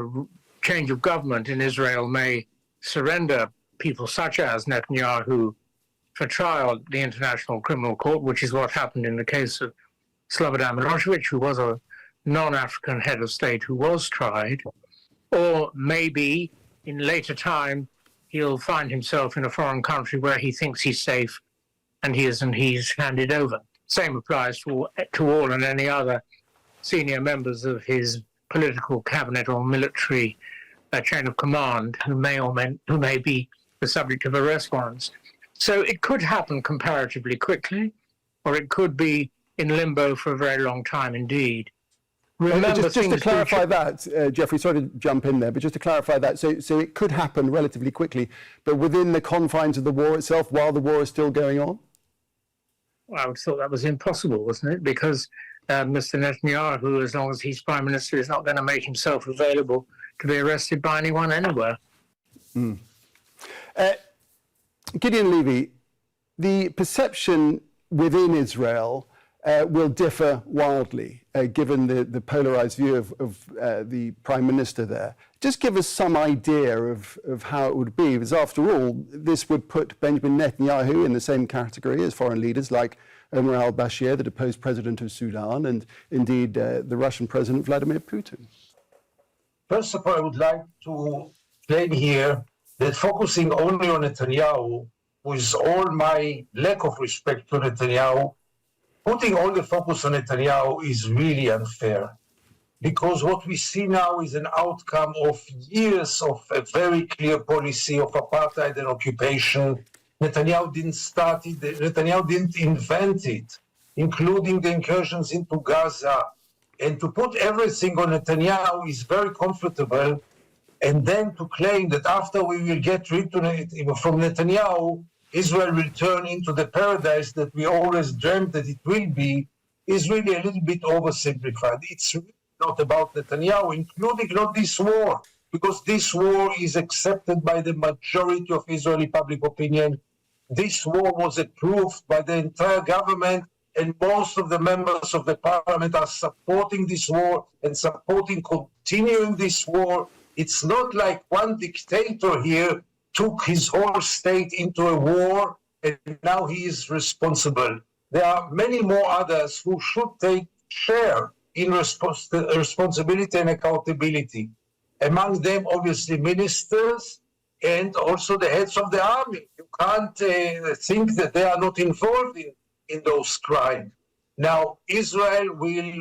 S11: change of government in Israel may surrender people such as Netanyahu for trial at the International Criminal Court, which is what happened in the case of Slobodan Milosevic, who was a non-African head of state who was tried, or maybe in later time he'll find himself in a foreign country where he thinks he's safe and he's handed over. Same applies to all and any other senior members of his political cabinet or military chain of command who may be the subject of arrest warrants. So it could happen comparatively quickly, or it could be in limbo for a very long time indeed. Remember,
S2: just to clarify that, Jeffrey, sorry to jump in there, but just to clarify that, so it could happen relatively quickly, but within the confines of the war itself, while the war is still going on?
S11: Well, I would have thought that was impossible, wasn't it? Because Mr. Netanyahu, as long as he's prime minister, is not going to make himself available to be arrested by anyone anywhere.
S2: Gideon Levy, the perception within Israel will differ wildly, given the polarized view of the Prime Minister there. Just give us some idea of how it would be, because after all, this would put Benjamin Netanyahu in the same category as foreign leaders like Omar al-Bashir, the deposed president of Sudan, and indeed the Russian President Vladimir Putin.
S12: First of all, I would like to claim here that focusing only on Netanyahu, with all my lack of respect to Netanyahu, putting all the focus on Netanyahu is really unfair. Because what we see now is an outcome of years of a very clear policy of apartheid and occupation. Netanyahu didn't start it, Netanyahu didn't invent it, including the incursions into Gaza. And to put everything on Netanyahu is very comfortable. And then to claim that after we will get rid from Netanyahu, Israel will turn into the paradise that we always dreamt that it will be, is really a little bit oversimplified. It's really not about Netanyahu, including not this war, because this war is accepted by the majority of Israeli public opinion. This war was approved by the entire government, and most of the members of the parliament are supporting this war and supporting continuing this war. It's not like one dictator here took his whole state into a war and now he is responsible. There are many more others who should take share in responsibility and accountability. Among them, obviously, ministers and also the heads of the army. You can't think that they are not involved in those crimes. Now, Israel will,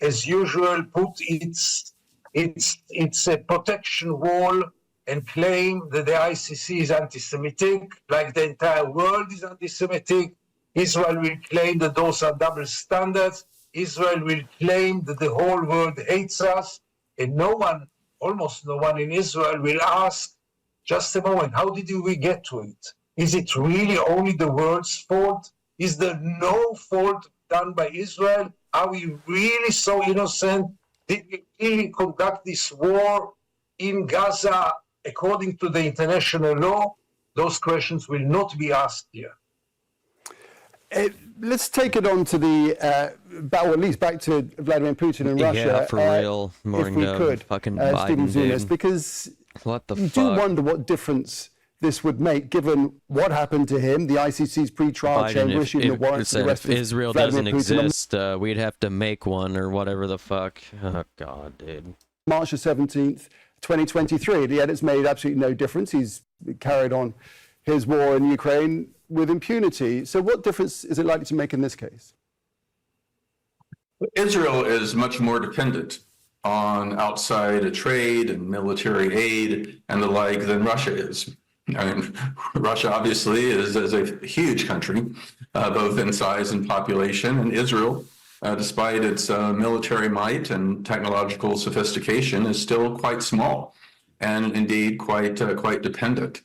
S12: as usual, put its protection wall and claim that the ICC is anti-Semitic, like the entire world is anti-Semitic. Israel will claim that those are double standards. Israel will claim that the whole world hates us. And no one, almost no one in Israel will ask, just a moment, how did we get to it? Is it really only the world's fault? Is there no fault done by Israel? Are we really so innocent? Did we really conduct this war in Gaza according to the international law? Those questions will not be asked here.
S2: Let's take it on to the, or at least back to Vladimir Putin and Russia.
S3: Yeah, for real. More
S2: if we could,
S3: fucking
S2: Stephen
S3: Biden,
S2: Zunis,
S3: dude.
S2: because
S3: What the
S2: you
S3: fuck?
S2: do wonder what difference this would make, given what happened to him. The ICC's pre-trial
S3: Biden,
S2: chamber issuing the warrant for the rest
S3: if
S2: of
S3: Israel
S2: Vladimir
S3: doesn't
S2: Putin.
S3: exist, we'd have to make one or whatever the fuck. Oh, God, dude.
S2: March the 17th, 2023. Yet it's made absolutely no difference. He's carried on his war in Ukraine with impunity. So what difference is it likely to make in this case?
S5: Israel is much more dependent on outside trade and military aid and the like than Russia is. I mean, Russia obviously is a huge country, both in size and population, and Israel, despite its military might and technological sophistication, is still quite small and indeed quite dependent.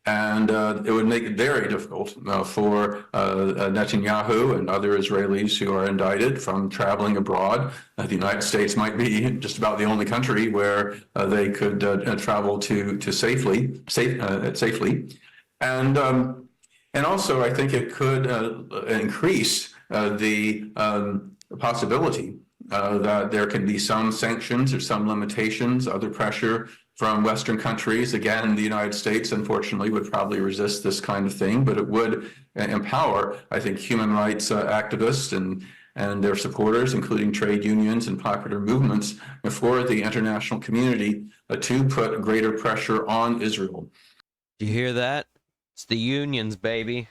S5: And it would make it very difficult for Netanyahu and other Israelis who are indicted from traveling abroad. The United States might be just about the only country where they could travel to safely. And also, I think it could increase the possibility that there can be some sanctions or some limitations, other pressure from Western countries. Again, the United States, unfortunately, would probably resist this kind of thing, but it would empower, I think, human rights activists and their supporters, including trade unions and popular movements, for the international community to put greater pressure on Israel.
S3: Do you hear that? It's the unions, baby.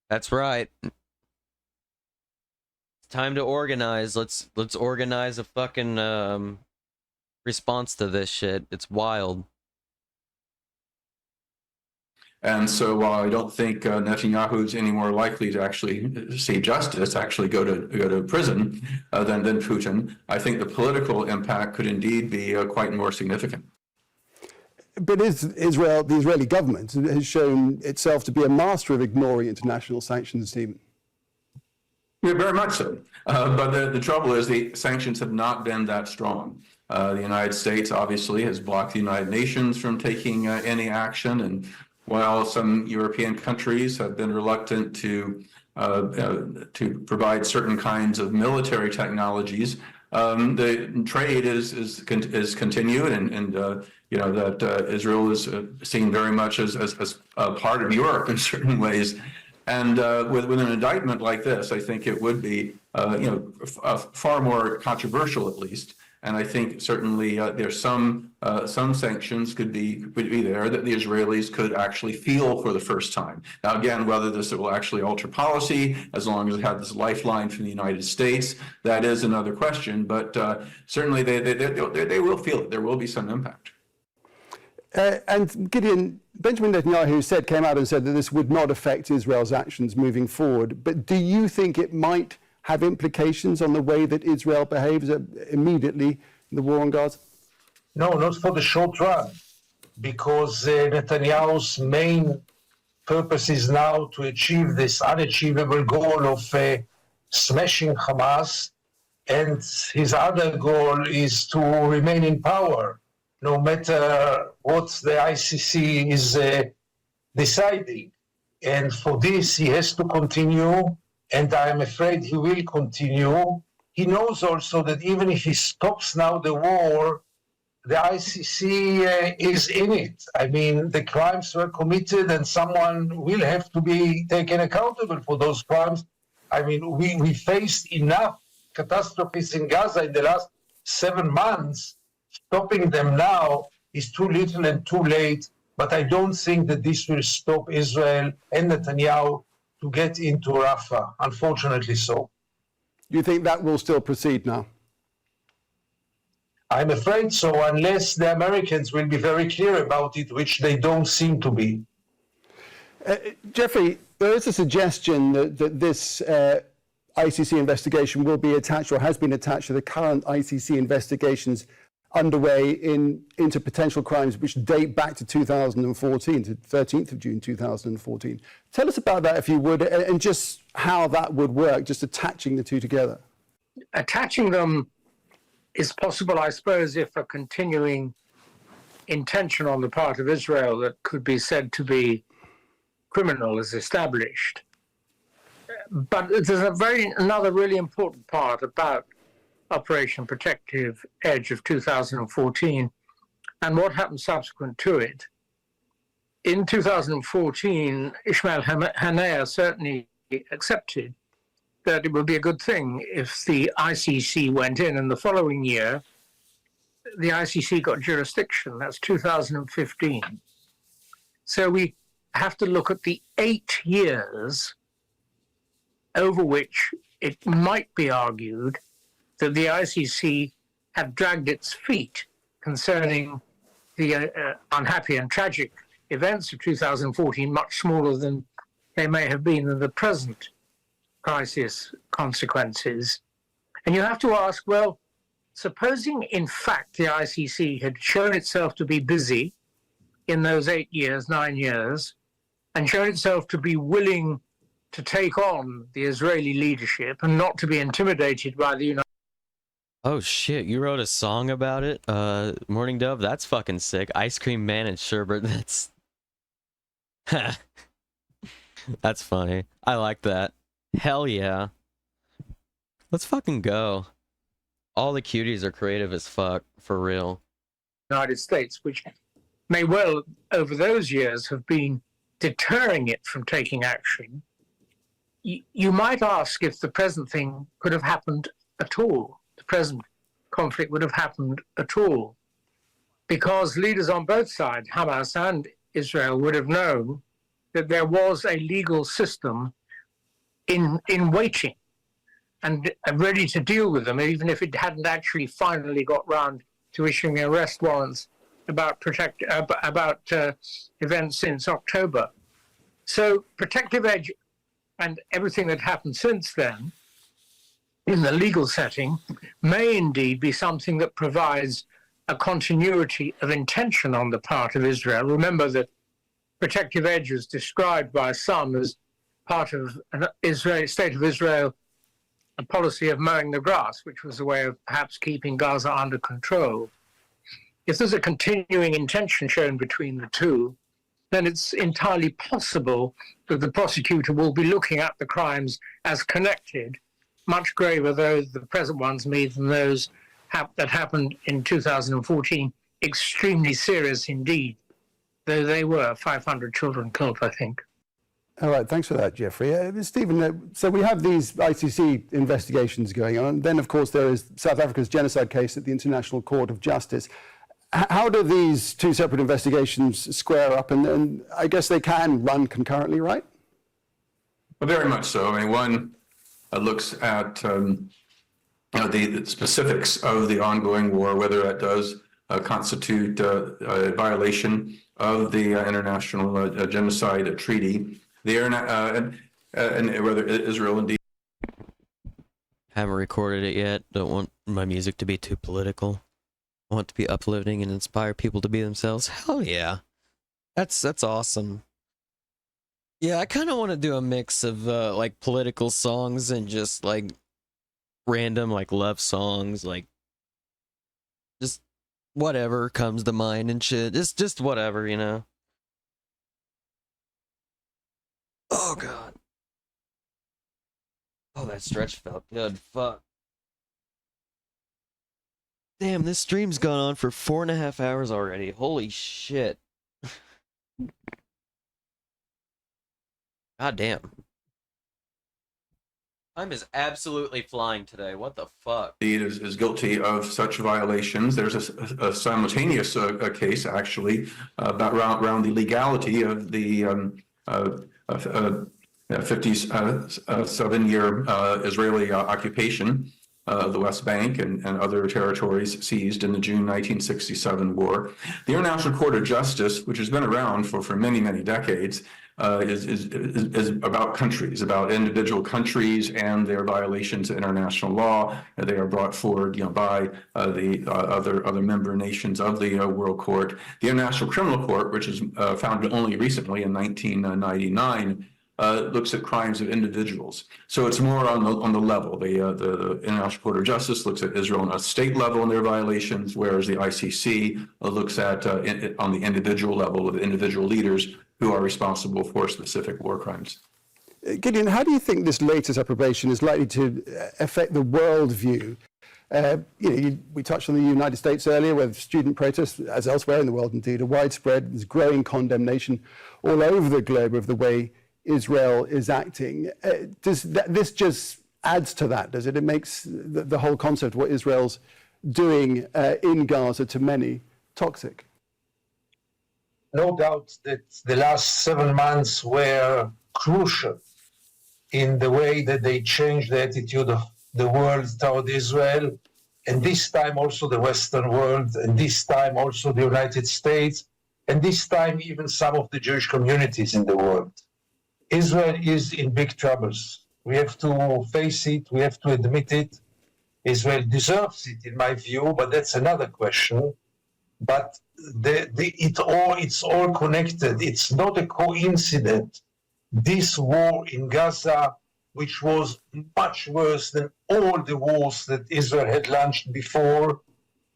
S3: That's right. It's time to organize. Let's organize a fucking response to this shit. It's wild.
S5: And so while I don't think Netanyahu's any more likely to actually see justice, actually go to prison than Putin, I think the political impact could indeed be quite more significant.
S2: But the Israeli government has shown itself to be a master of ignoring international sanctions, Stephen.
S5: Yeah, very much so. But the trouble is the sanctions have not been that strong. The United States obviously has blocked the United Nations from taking any action. And while some European countries have been reluctant to to provide certain kinds of military technologies. The trade is continued, and that Israel is seen very much as a part of Europe in certain ways. And with an indictment like this, I think it would be far more controversial, at least. And I think certainly there's some sanctions could be there that the Israelis could actually feel for the first time. Now, again, whether this will actually alter policy, as long as it has this lifeline from the United States, that is another question. But certainly they will feel it. There will be some impact.
S2: And Gideon, Benjamin Netanyahu came out and said that this would not affect Israel's actions moving forward. But do you think it might have implications on the way that Israel behaves immediately in the war on Gaza?
S12: No, not for the short run, because Netanyahu's main purpose is now to achieve this unachievable goal of smashing Hamas, and his other goal is to remain in power, no matter what the ICC is deciding. And for this, he has to continue, and I'm afraid he will continue. He knows also that even if he stops now the war, the ICC is in it. I mean, the crimes were committed and someone will have to be taken accountable for those crimes. I mean, we faced enough catastrophes in Gaza in the last 7 months. Stopping them now is too little and too late, but I don't think that this will stop Israel and Netanyahu to get into Rafah, unfortunately so.
S2: You think that will still proceed now?
S12: I'm afraid so, unless the Americans will be very clear about it, which they don't seem to be.
S2: Jeffrey, there is a suggestion that this ICC investigation will be attached or has been attached to the current ICC investigations underway into potential crimes which date back to 2014, to 13th of June 2014. Tell us about that, if you would, and just how that would work, just attaching the two together.
S11: Attaching them is possible, I suppose, if a continuing intention on the part of Israel that could be said to be criminal is established. But there's another really important part about Operation Protective Edge of 2014 and what happened subsequent to it. In 2014, Ismail Haniyeh certainly accepted that it would be a good thing if the ICC went in, and the following year, the ICC got jurisdiction. That's 2015. So we have to look at the 8 years over which it might be argued that the ICC have dragged its feet concerning the unhappy and tragic events of 2014, much smaller than they may have been in the present crisis consequences. And you have to ask, well, supposing in fact the ICC had shown itself to be busy in those 8 years, 9 years, and shown itself to be willing to take on the Israeli leadership and not to be intimidated by the United States.
S3: Oh shit, you wrote a song about it? Morning Dove? That's fucking sick. Ice Cream Man and Sherbert, that's... That's funny. I like that. Hell yeah. Let's fucking go. All the cuties are creative as fuck, for real.
S11: United States, which may well, over those years, have been deterring it from taking action. You might ask if the present thing could have happened at all. The present conflict would have happened at all. Because leaders on both sides, Hamas and Israel, would have known that there was a legal system in waiting and ready to deal with them, even if it hadn't actually finally got round to issuing arrest warrants about events since October. So Protective Edge and everything that happened since then in the legal setting may indeed be something that provides a continuity of intention on the part of Israel. Remember that Protective Edge was described by some as part of an State of Israel, a policy of mowing the grass, which was a way of perhaps keeping Gaza under control. If there's a continuing intention shown between the two, then it's entirely possible that the prosecutor will be looking at the crimes as connected, much graver though the present ones me than those that happened in 2014. Extremely serious indeed, though they were 500 children killed, I think.
S2: All right, thanks for that, Jeffrey. Stephen, so we have these ICC investigations going on, and then, of course, there is South Africa's genocide case at the International Court of Justice. How do these two separate investigations square up? And I guess they can run concurrently, right?
S5: Well, very much so. I mean, one looks at the specifics of the ongoing war, whether that does constitute a violation of the International Genocide Treaty, and whether Israel indeed.
S3: Haven't recorded it yet. Don't want my music to be too political. I want it to be uplifting and inspire people to be themselves. Hell yeah. That's awesome. Yeah, I kind of want to do a mix of like political songs and just like random like love songs, like just whatever comes to mind and shit. Just whatever, you know. Oh god. Oh, that stretch felt good. Fuck. Damn, this stream's gone on for 4.5 hours already. Holy shit. God damn. Time is absolutely flying today. What the fuck?
S5: Is guilty of such violations. There's a simultaneous case, actually, about around the legality of the 57-year Israeli occupation of the West Bank and other territories seized in the June 1967 war. The International Court of Justice, which has been around for many, many decades, is about countries, about individual countries and their violations of international law. They are brought forward, by the other member nations of the World Court. The International Criminal Court, which was founded only recently in 1999, looks at crimes of individuals. So it's more on the level. The International Court of Justice looks at Israel on a state level and their violations, whereas the ICC looks at on the individual level with individual leaders who are responsible for specific war crimes.
S2: Gideon, how do you think this latest approbation is likely to affect the worldview? We touched on the United States earlier, where student protests, as elsewhere in the world indeed, are widespread. There's growing condemnation all over the globe of the way Israel is acting. This just adds to that, does it? It makes the whole concept of what Israel's doing in Gaza to many toxic.
S12: No doubt that the last 7 months were crucial in the way that they changed the attitude of the world toward Israel, and this time also the Western world, and this time also the United States, and this time even some of the Jewish communities in the world. Israel is in big troubles. We have to face it, we have to admit it. Israel deserves it, in my view, but that's another question. But it's all connected. It's not a coincidence. This war in Gaza, which was much worse than all the wars that Israel had launched before,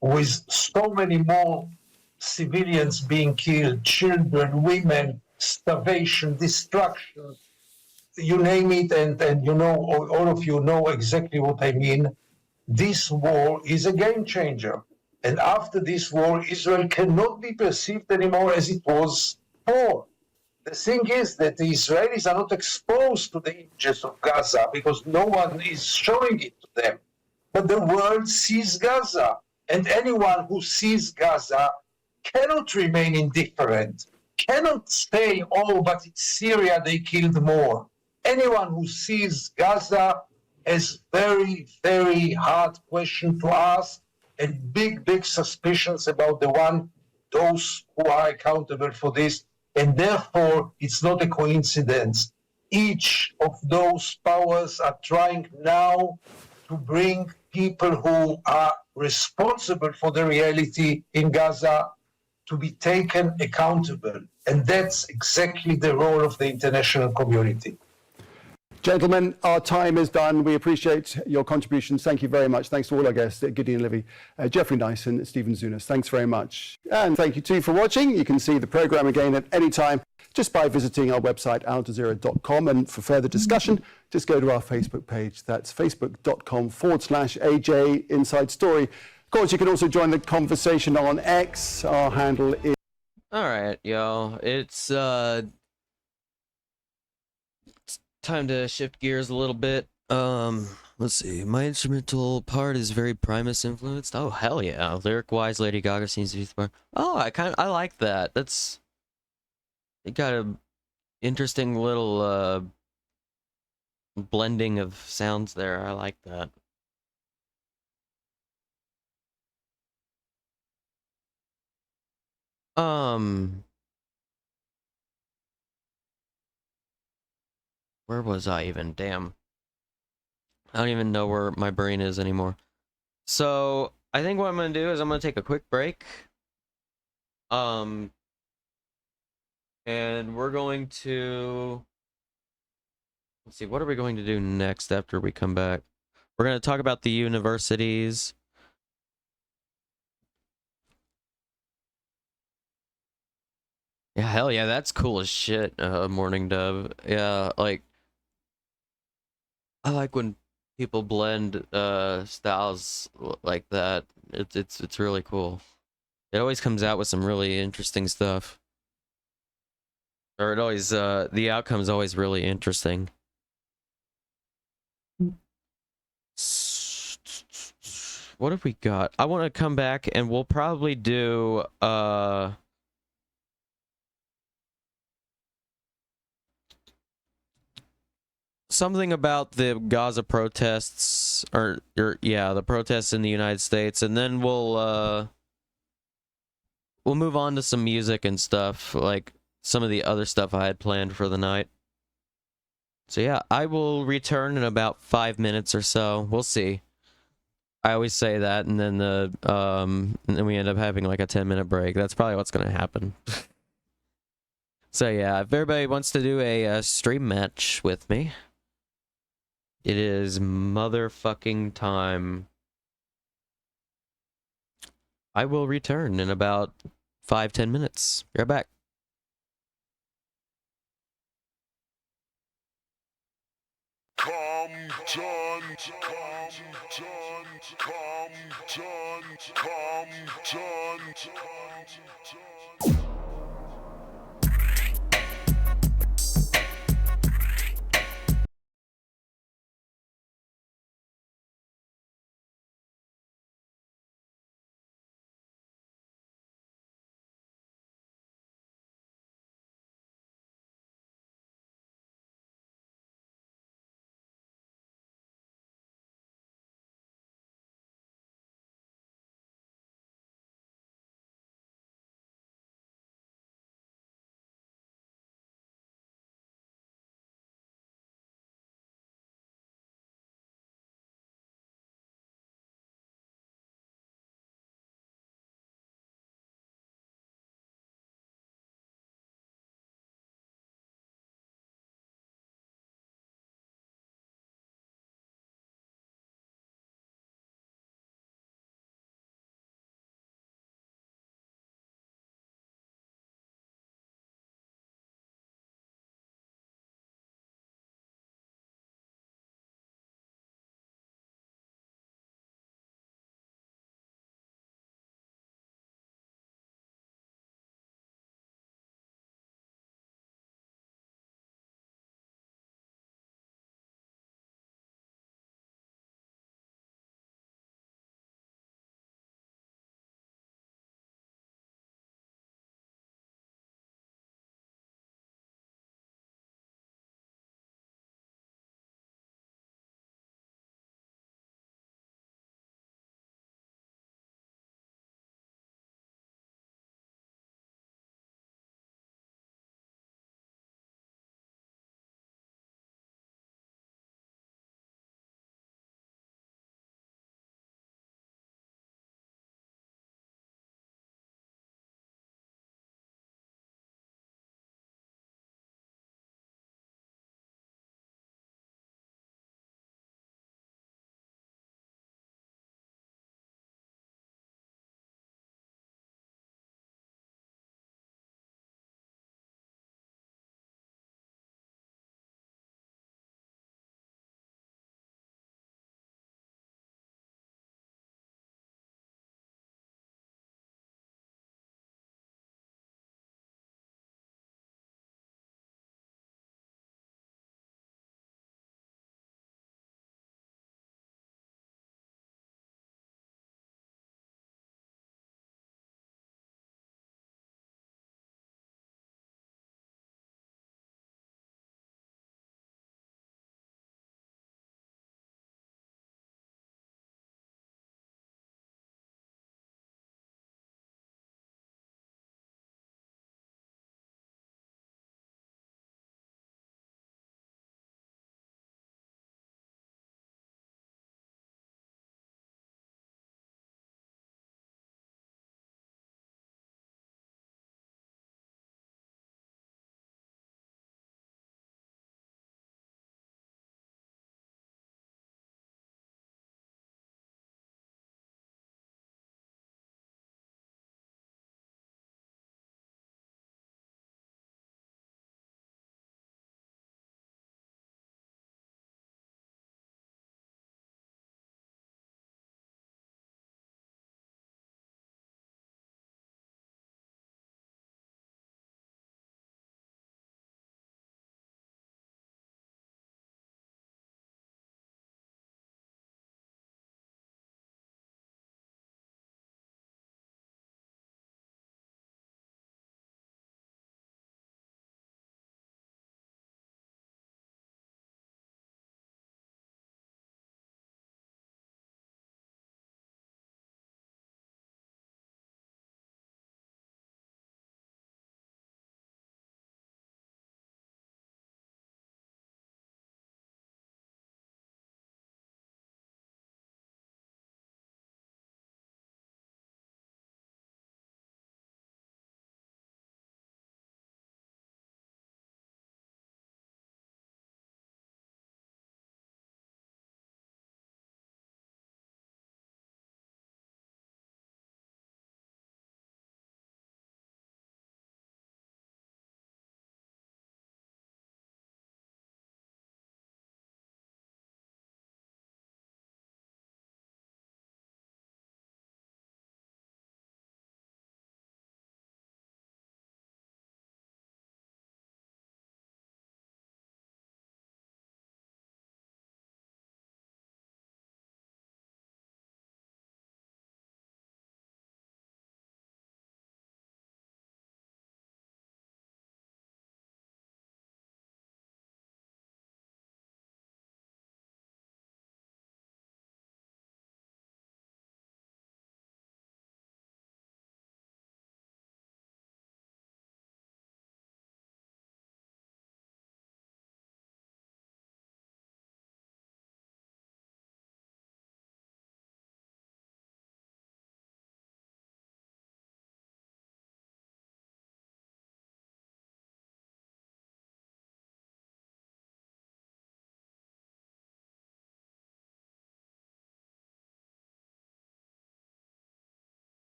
S12: with so many more civilians being killed, children, women, starvation, destruction, you name it, and all of you know exactly what I mean. This war is a game changer. And after this war, Israel cannot be perceived anymore as it was before. The thing is that the Israelis are not exposed to the images of Gaza because no one is showing it to them. But the world sees Gaza, and anyone who sees Gaza cannot remain indifferent, cannot say, oh, but it's Syria, they killed more. Anyone who sees Gaza has very, very hard question to ask, and big, big suspicions about those who are accountable for this. And therefore, it's not a coincidence. Each of those powers are trying now to bring people who are responsible for the reality in Gaza to be taken accountable. And that's exactly the role of the international community.
S2: Gentlemen, our time is done. We appreciate your contributions. Thank you very much. Thanks to all our guests, Gideon Livy, Jeffrey Nyson, Stephen Zunas. Thanks very much. And thank you too for watching. You can see the program again at any time just by visiting our website, aljazeera.com. And for further discussion, just go to our Facebook page. That's facebook.com/AJ Inside Story. Of course, you can also join the conversation on X. Our handle is...
S3: All right, y'all. It's time to shift gears a little bit. Let's see. My instrumental part is very Primus influenced. Oh, hell yeah. Lyric-wise, Lady Gaga seems to be the part. Oh, I like that. It got a interesting little blending of sounds there. I like that. Where was I even? Damn. I don't even know where my brain is anymore. So, I think what I'm going to do is I'm going to take a quick break. And we're going to... Let's see, what are we going to do next after we come back? We're going to talk about the universities. Yeah, hell yeah, that's cool as shit, Morning Dove. Yeah, like... I like when people blend styles like that. It's really cool. It always comes out with some really interesting stuff. Or it always the outcome's always really interesting. What have we got? I want to come back and we'll probably do something about the Gaza protests or yeah, the protests in the United States, and then we'll move on to some music and stuff, like some of the other stuff I had planned for the night. So yeah, I will return in about 5 minutes or so. We'll see. I always say that, and then and then we end up having like a 10-minute break. That's probably what's gonna happen. So yeah, if everybody wants to do a stream match with me, it is motherfucking time. I will return in about 5-10 minutes. Be right back.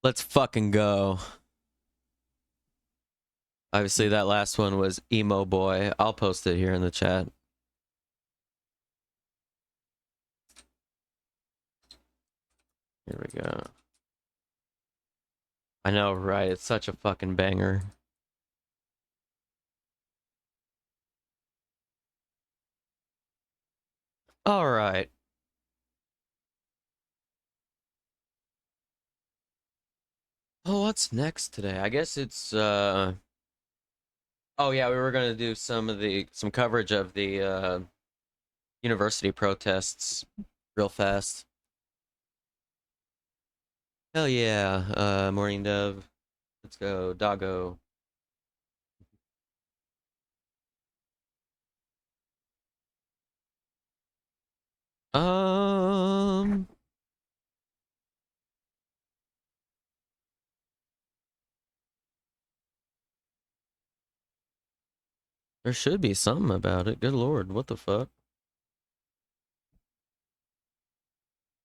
S3: Let's fucking go. Obviously, that last one was Emo Boy. I'll post it here in the chat. Here we go. I know, right? It's such a fucking banger. All right. Oh, what's next today? I guess it's oh yeah, we were gonna do some coverage of the university protests real fast. Hell yeah, Morning Dove. Let's go, doggo. There should be something about it. Good lord, what the fuck?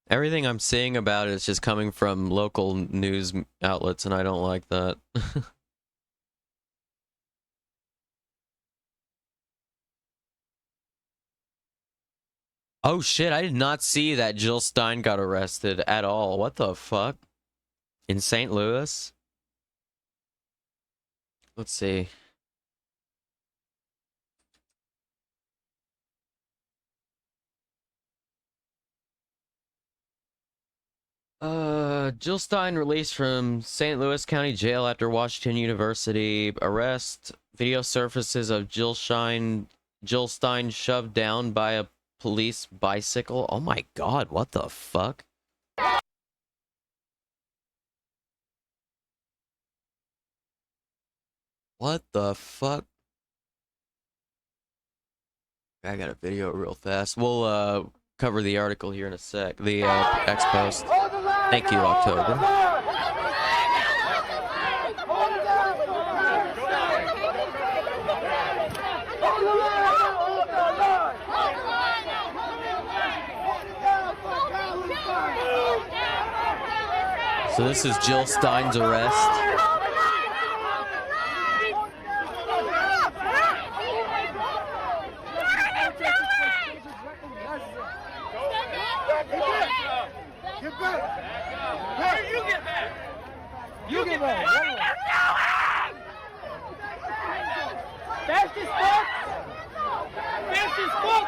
S3: Everything I'm seeing about it is just coming from local news outlets, and I don't like that. Oh shit, I did not see that Jill Stein got arrested at all. What the fuck? In St. Louis? Let's see. Jill Stein released from St. Louis County Jail after Washington University arrest. Video surfaces of Jill Stein shoved down by a police bicycle. Oh my god, what the fuck? What the fuck? I got a video real fast. We'll cover the article here in a sec. The X post. Thank you, October. So this is Jill Stein's arrest.
S14: Get back! Hey, you get back! You get back! What are you doing? Fascist fuck! Fascist fuck!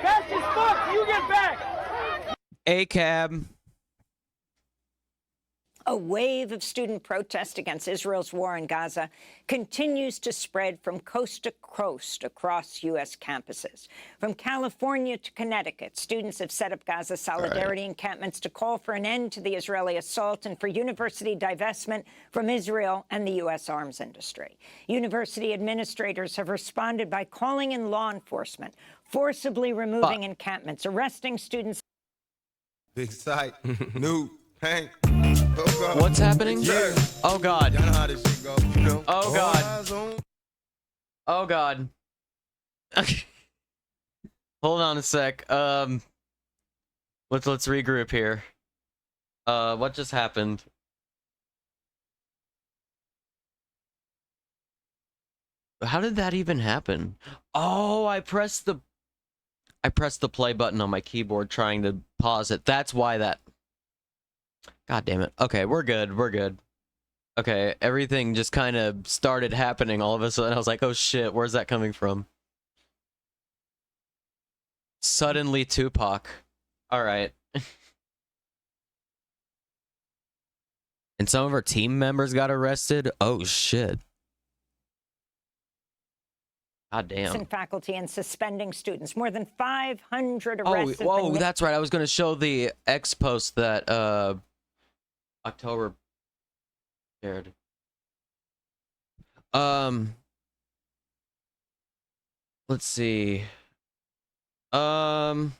S14: Fascist fuck! You get back!
S3: A-cab.
S4: A wave of student protest against Israel's war in Gaza continues to spread from coast to coast across U.S. campuses. From California to Connecticut, students have set up Gaza solidarity encampments to call for an end to the Israeli assault and for university divestment from Israel and the U.S. arms industry. University administrators have responded by calling in law enforcement, forcibly removing encampments, arresting students.
S8: Big sight, new, Hank.
S3: What's happening?
S8: Yeah.
S3: Oh god.
S8: Y'all know how this shit go, you know?
S3: Oh god. Oh god. Okay. Hold on a sec. Let's regroup here. What just happened? How did that even happen? Oh, I pressed the play button on my keyboard trying to pause it. That's why that. God damn it. Okay, we're good. We're good. Okay, everything just kind of started happening all of a sudden. I was like, oh shit, where's that coming from? Suddenly Tupac. Alright. And some of our team members got arrested? Oh shit. God damn.
S4: And faculty and suspending students. More than 500 arrests.
S3: Oh, that's right. I was going to show the X post that October shared. Let's see. Jill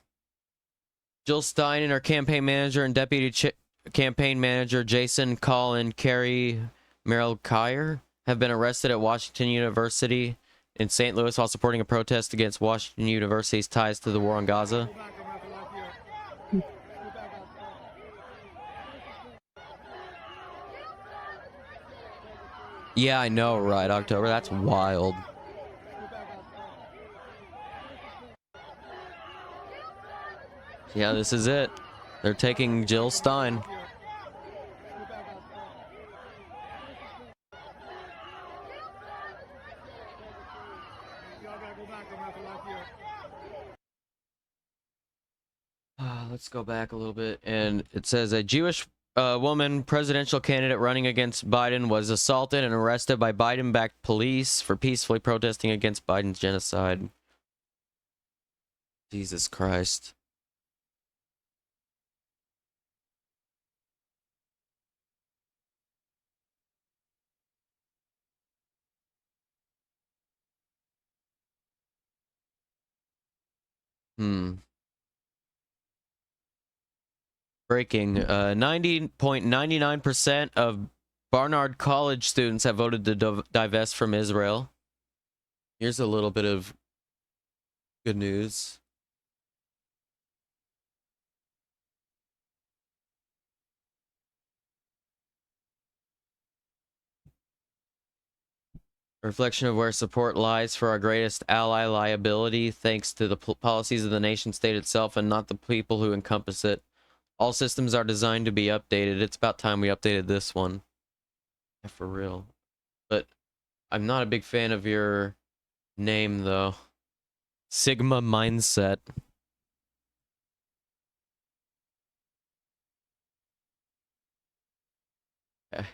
S3: Stein and her campaign manager and deputy campaign manager Jason Collin Carey Merrill Kyer have been arrested at Washington University in St. Louis while supporting a protest against Washington University's ties to the war on Gaza. Yeah, I know, right? October. That's wild. Yeah, this is it. They're taking Jill Stein. Let's go back a little bit. And it says a Jewish woman presidential candidate running against Biden was assaulted and arrested by Biden-backed police for peacefully protesting against Biden's genocide. Jesus Christ. Breaking. 90.99% of Barnard College students have voted to divest from Israel. Here's a little bit of good news. A reflection of where support lies for our greatest ally liability, thanks to the policies of the nation state itself and not the people who encompass it. All systems are designed to be updated. It's about time we updated this one. Yeah, for real. But I'm not a big fan of your name, though. Sigma Mindset. Okay.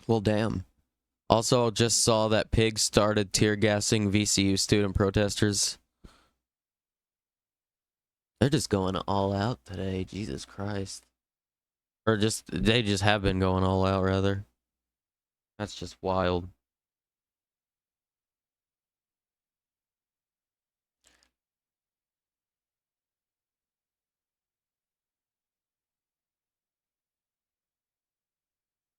S3: Well, damn. Also, just saw that pigs started tear gassing VCU student protesters. They're just going all out today. Jesus Christ. Or they just have been going all out, rather. That's just wild.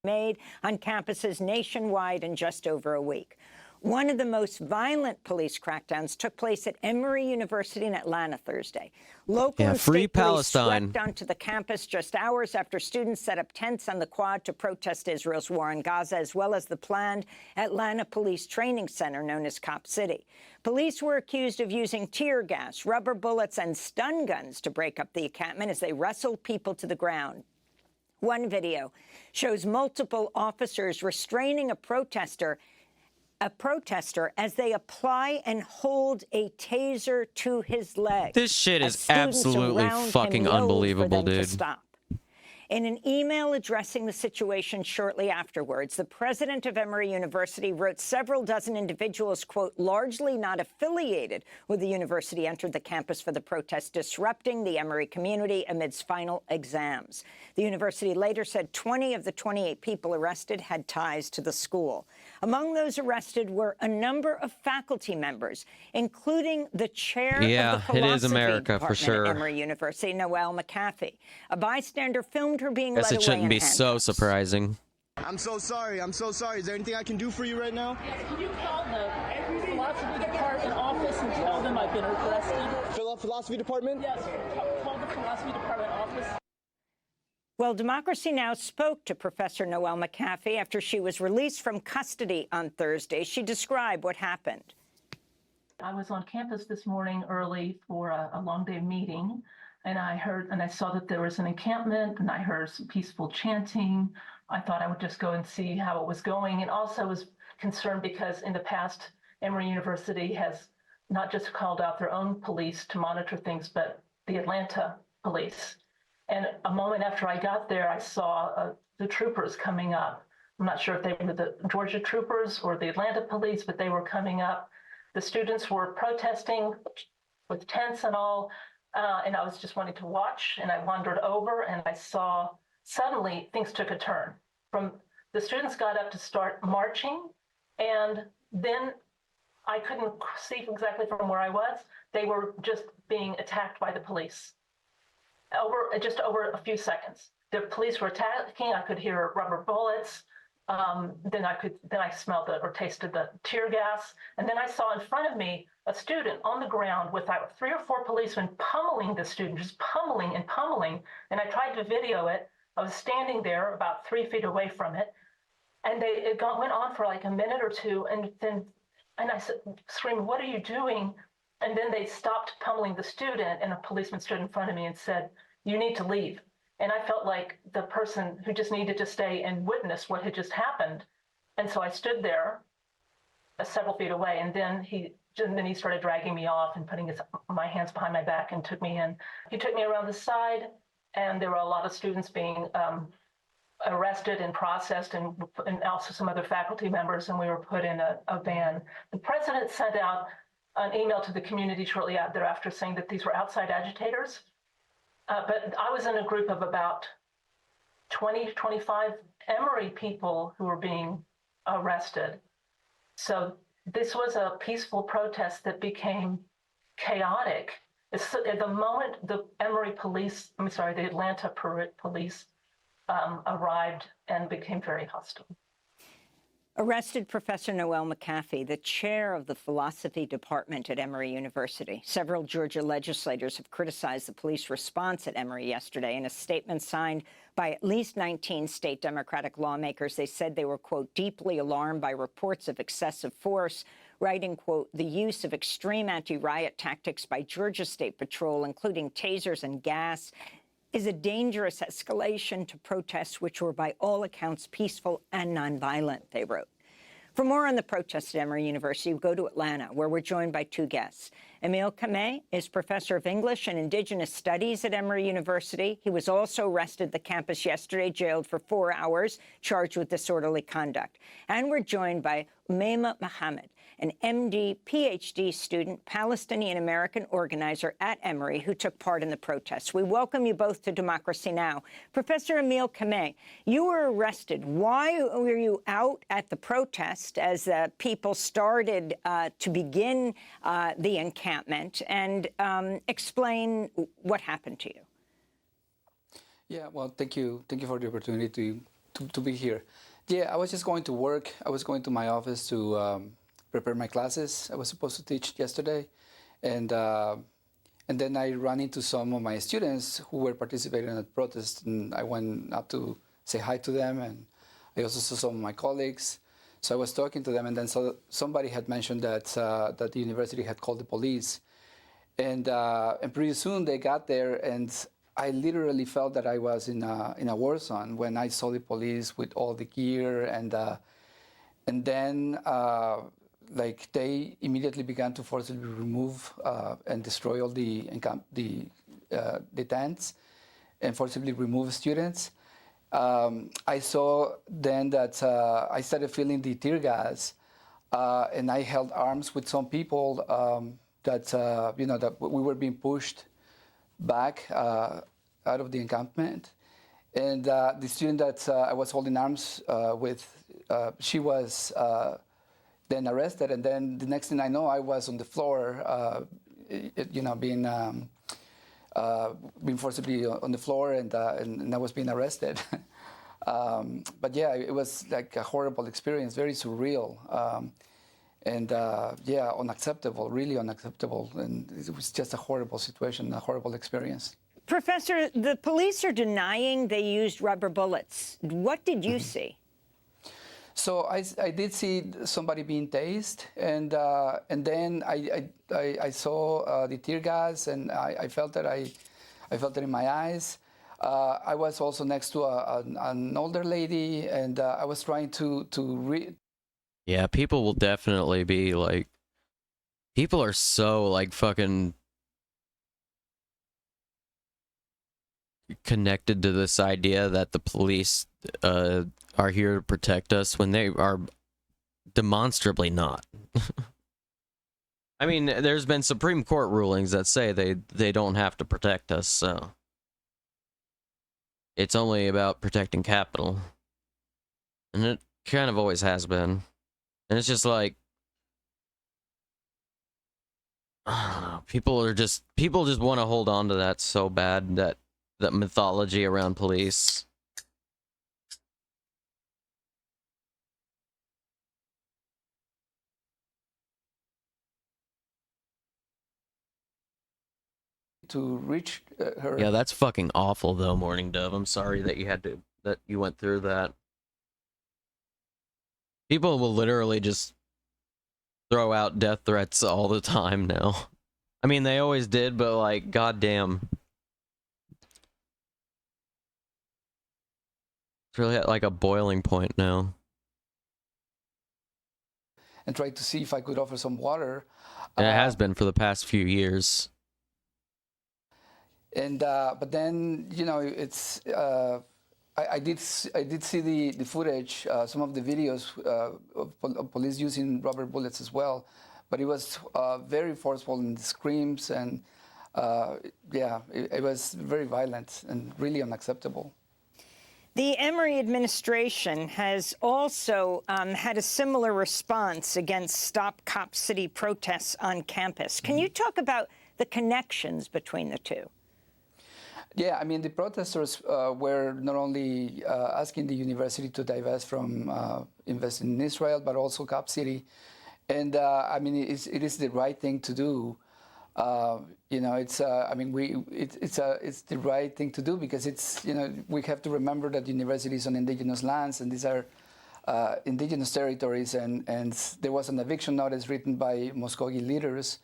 S4: Made on campuses nationwide in just over a week. One of the most violent police crackdowns took place at Emory University in Atlanta Thursday. Local and
S3: free
S4: state police
S3: Palestine.
S4: swept onto the campus just hours after students set up tents on the quad to protest Israel's war on Gaza, as well as the planned Atlanta Police Training Center known as Cop City. Police were accused of using tear gas, rubber bullets, and stun guns to break up the encampment as they wrestled people to the ground. One video shows multiple officers restraining a protester as they apply and hold a taser to his leg.
S3: This shit
S4: as
S3: is
S4: students
S3: absolutely
S4: around him
S3: fucking
S4: yelled for
S3: unbelievable,
S4: them to
S3: dude.
S4: stop. In an email addressing the situation shortly afterwards, the president of Emory University wrote several dozen individuals, quote, largely not affiliated with the university entered the campus for the protest, disrupting the Emory community amidst final exams. The university later said 20 of the 28 people arrested had ties to the school. Among those arrested were a number of faculty members, including the chair of the philosophy
S3: it is America, for
S4: department
S3: sure.
S4: at Emory University, Noelle McAfee. A bystander filmed her being
S3: Guess
S4: led
S3: it
S4: away
S3: shouldn't
S4: in
S3: be so
S4: handcuffs.
S3: surprising.
S7: I'm so sorry. I'm so sorry. Is there anything I can do for you right now?
S10: Yes, can you call the philosophy department office and tell them I've been arrested?
S7: Philosophy department?
S10: Yes, call the philosophy department office.
S4: Well, Democracy Now! Spoke to Professor Noelle McAfee after she was released from custody on Thursday. She described what happened.
S10: I was on campus this morning early for a long day meeting, and I saw that there was an encampment, and I heard some peaceful chanting. I thought I would just go and see how it was going, and also was concerned because in the past, Emory University has not just called out their own police to monitor things, but the Atlanta police. And a moment after I got there, I saw the troopers coming up. I'm not sure if they were the Georgia troopers or the Atlanta police, but they were coming up. The students were protesting with tents and all, and I was just wanting to watch, and I wandered over, and I saw suddenly things took a turn. The students got up to start marching, and then I couldn't see exactly from where I was. They were just being attacked by the police. Over a few seconds. The police were attacking. I could hear rubber bullets. then I smelled or tasted the tear gas. And then I saw in front of me a student on the ground with 3 or 4 policemen pummeling the student, just pummeling and pummeling. And I tried to video it. I was standing there about 3 feet away from it. And went on for like a minute or two. And I said, screamed, "What are you doing?" And then they stopped pummeling the student, and a policeman stood in front of me and said, "You need to leave." And I felt like the person who just needed to stay and witness what had just happened. And so I stood there several feet away, and then he started dragging me off and putting my hands behind my back and took me in. He took me around the side, and there were a lot of students being arrested and processed, and also some other faculty members, and we were put in a van. The president sent out an email to the community shortly thereafter saying that these were outside agitators. But I was in a group of about 20 to 25 Emory people who were being arrested. So this was a peaceful protest that became chaotic. At the moment the the Atlanta police arrived and became very hostile.
S4: Arrested Professor Noel McAfee, the chair of the philosophy department at Emory University. Several Georgia legislators have criticized the police response at Emory yesterday. In a statement signed by at least 19 state Democratic lawmakers, they said they were, quote, deeply alarmed by reports of excessive force, writing, quote, the use of extreme anti-riot tactics by Georgia State Patrol, including tasers and gas, is a dangerous escalation to protests which were by all accounts peaceful and nonviolent, they wrote. For more on the protests at Emory University, we go to Atlanta, where we're joined by 2 guests. Emil Kameh is professor of English and Indigenous Studies at Emory University. He was also arrested at the campus yesterday, jailed for 4 hours, charged with disorderly conduct. And we're joined by Umaima Mohammed, an MD, PhD student, Palestinian-American organizer at Emory who took part in the protests. We welcome you both to Democracy Now! Professor Emil Kameh, you were arrested. Why were you out at the protest as people started to begin the encampment? And explain what happened to you.
S13: Yeah, well, thank you. Thank you for the opportunity to be here. Yeah, I was just going to work. I was going to my office to prepare my classes. I was supposed to teach yesterday, and then I ran into some of my students who were participating in the protest, and I went up to say hi to them, and I also saw some of my colleagues. So I was talking to them, and then somebody had mentioned that that the university had called the police, and pretty soon they got there, and I literally felt that I was in a war zone when I saw the police with all the gear, and then like they immediately began to forcibly remove and destroy all the tents and forcibly remove students. I saw then that I started feeling the tear gas, and I held arms with some people that that we were being pushed back out of the encampment. And the student that I was holding arms with, she was then arrested. And then the next thing I know, I was on the floor, being forcibly on the floor, and I was being arrested. But yeah, it was like a horrible experience, very surreal. Yeah, unacceptable, really unacceptable. And it was just a horrible situation, a horrible experience.
S4: Professor, the police are denying they used rubber bullets. What did you see?
S13: So I did see somebody being tased, and then I saw the tear gas, and I felt that I felt it in my eyes. I was also next to an older lady, and I was trying to read.
S3: Yeah, people will definitely be like, people are so like fucking connected to this idea that the police are here to protect us when they are demonstrably not. I mean, there's been Supreme Court rulings that say they don't have to protect us, so it's only about protecting capital. And it kind of always has been. And it's just like, people just want to hold on to that so bad, that mythology around police.
S13: to reach her.
S3: Yeah, that's fucking awful though, Morning Dove. I'm sorry that you went through that. People will literally just throw out death threats all the time now. I mean, they always did, but like, goddamn. It's really at like a boiling point now.
S13: And tried to see if I could offer some water.
S3: And it has been for the past few years.
S13: And but then, you know, it's I did see the footage, some of the videos of police using rubber bullets as well, but it was very forceful in the screams, and yeah, it was very violent and really unacceptable.
S4: The Emory administration has also had a similar response against Stop Cop City protests on campus. Can you talk about the connections between the two?
S13: Yeah, I mean, the protesters were not only asking the university to divest from investing in Israel, but also Cop City. And I mean, it is the right thing to do. You know, it's I mean, it's the right thing to do because it's, you know, we have to remember that university is on indigenous lands, and these are indigenous territories. And there was an eviction notice written by Muskogee leaders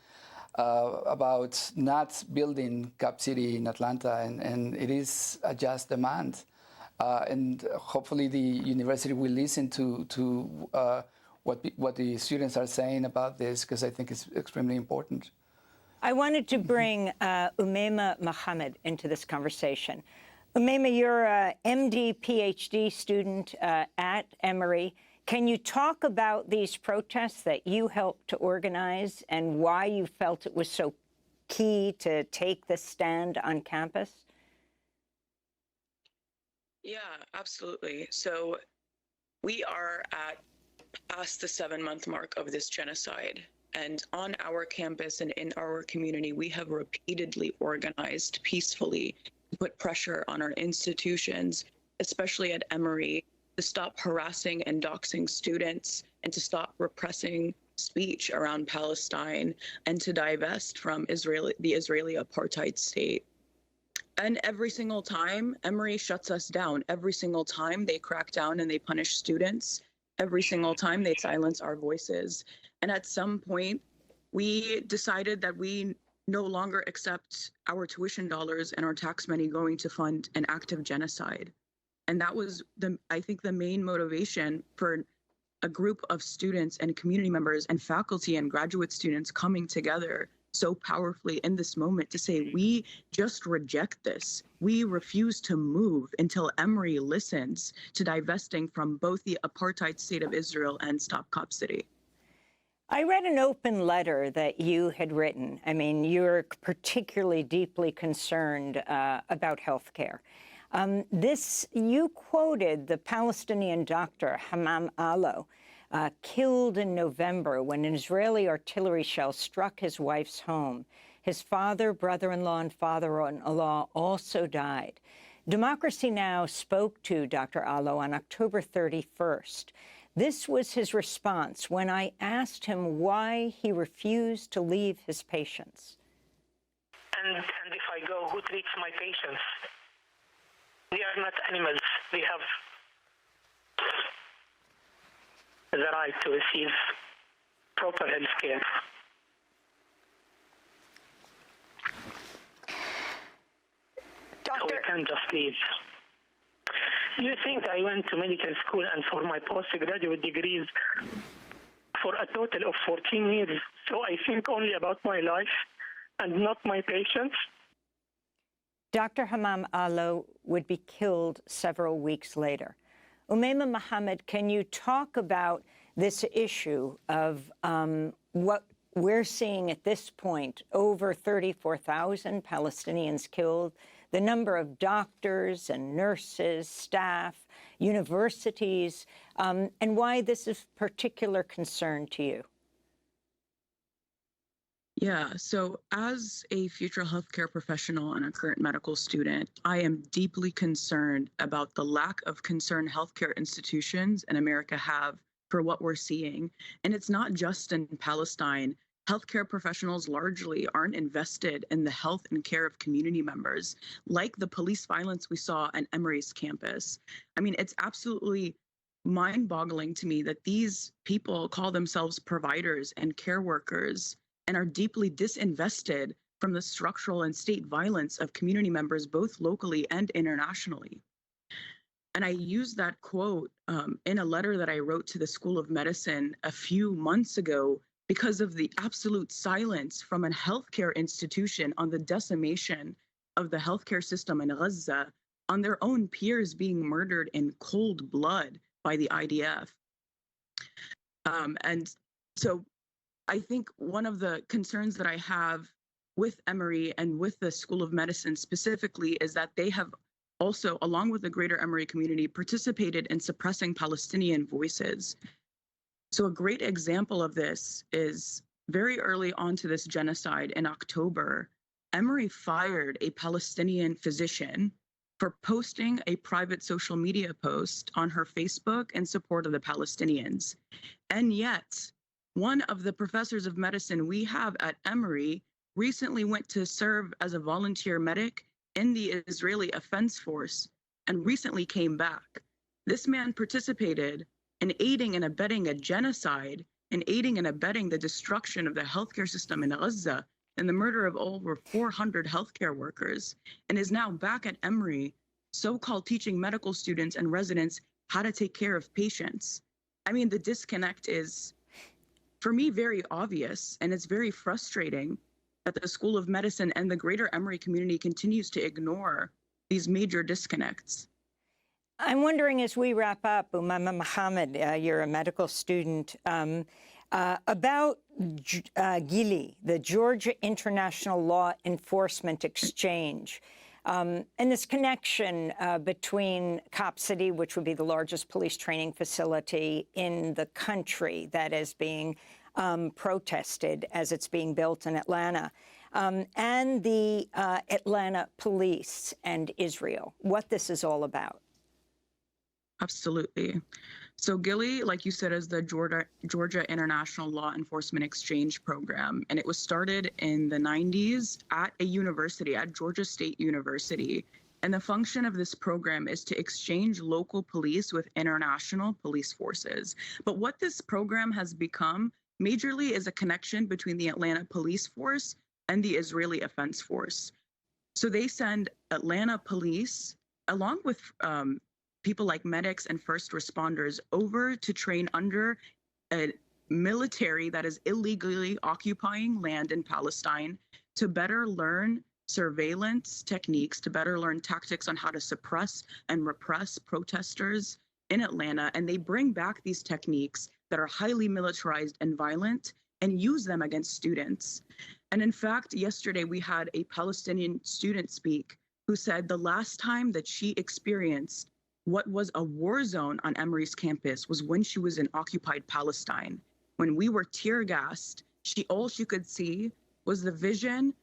S13: about not building Cap City in Atlanta, and it is a just demand. And hopefully the university will listen to what the students are saying about this, because I think it's extremely important.
S4: I wanted to bring Umaima Mohammed into this conversation. Umaima, you're a MD, PhD student at Emory. Can you talk about these protests that you helped to organize and why you felt it was so key to take the stand on campus?
S15: Yeah, absolutely. So we are past the 7-month mark of this genocide. And on our campus and in our community, we have repeatedly organized peacefully to put pressure on our institutions, especially at Emory, to stop harassing and doxing students and to stop repressing speech around Palestine and to divest from the Israeli apartheid state. And every single time, Emory shuts us down. Every single time they crack down and they punish students. Every single time they silence our voices. And at some point, we decided that we no longer accept our tuition dollars and our tax money going to fund an active genocide. And that was, I think, the main motivation for a group of students and community members and faculty and graduate students coming together so powerfully in this moment to say, we just reject this. We refuse to move until Emory listens to divesting from both the apartheid state of Israel and Stop Cop City.
S4: I read an open letter that you had written. I mean, you're particularly deeply concerned about healthcare. You quoted the Palestinian doctor Hammam Allo, killed in November when an Israeli artillery shell struck his wife's home. His father, brother-in-law, and father-in-law also died. Democracy Now! Spoke to Dr. Allo on October 31st. This was his response when I asked him why he refused to leave his patients.
S14: And if I go, who treats my patients? They are not animals. They have the right to receive proper health care. So we can't just leave. You think I went to medical school and for my postgraduate degrees for a total of 14 years, so I think only about my life and not my patients?
S4: Dr. Hammam Allo would be killed several weeks later. Umaima Mohammed, can you talk about this issue of what we're seeing at this point, over 34,000 Palestinians killed, the number of doctors and nurses, staff, universities, and why this is of particular concern to you?
S15: Yeah, so as a future healthcare professional and a current medical student, I am deeply concerned about the lack of concern healthcare institutions in America have for what we're seeing. And it's not just in Palestine. healthcare professionals largely aren't invested in the health and care of community members, like the police violence we saw at Emory's campus. I mean, it's absolutely mind-boggling to me that these people call themselves providers and care workers and are deeply disinvested from the structural and state violence of community members, both locally and internationally. And I used that quote in a letter that I wrote to the School of Medicine a few months ago because of the absolute silence from a healthcare institution on the decimation of the healthcare system in Gaza, on their own peers being murdered in cold blood by the IDF. And so I think one of the concerns that I have with Emory and with the School of Medicine specifically is that they have also, along with the greater Emory community, participated in suppressing Palestinian voices. So a great example of this is very early on to this genocide in October, Emory fired a Palestinian physician for posting a private social media post on her Facebook in support of the Palestinians. And yet, one of the professors of medicine we have at Emory recently went to serve as a volunteer medic in the Israeli Defense Force and recently came back. This man participated in aiding and abetting a genocide and aiding and abetting the destruction of the healthcare system in Gaza and the murder of over 400 healthcare workers, and is now back at Emory, so-called teaching medical students and residents how to take care of patients. I mean, the disconnect is, for me, very obvious, and it's very frustrating that the School of Medicine and the greater Emory community continues to ignore these major disconnects.
S4: I'm wondering, as we wrap up, Umama Mohammed, you're a medical student, about GILI, the Georgia International Law Enforcement Exchange, and this connection between Cop City, which would be the largest police training facility in the country that is being protested as it's being built in Atlanta, and the Atlanta police and Israel, what this is all about.
S15: Absolutely. So GILI, like you said, is the Georgia International Law Enforcement Exchange Program, and it was started in the 90s at a university, at Georgia State University. And the function of this program is to exchange local police with international police forces. But what this program has become majorly is a connection between the Atlanta police force and the Israeli Defense Force. So they send Atlanta police, along with people like medics and first responders, over to train under a military that is illegally occupying land in Palestine to better learn surveillance techniques, to better learn tactics on how to suppress and repress protesters in Atlanta. And they bring back these techniques that are highly militarized and violent and use them against students. And in fact, yesterday we had a Palestinian student speak who said the last time that she experienced what was a war zone on Emory's campus was when she was in occupied Palestine. When we were tear gassed, all she could see was the vision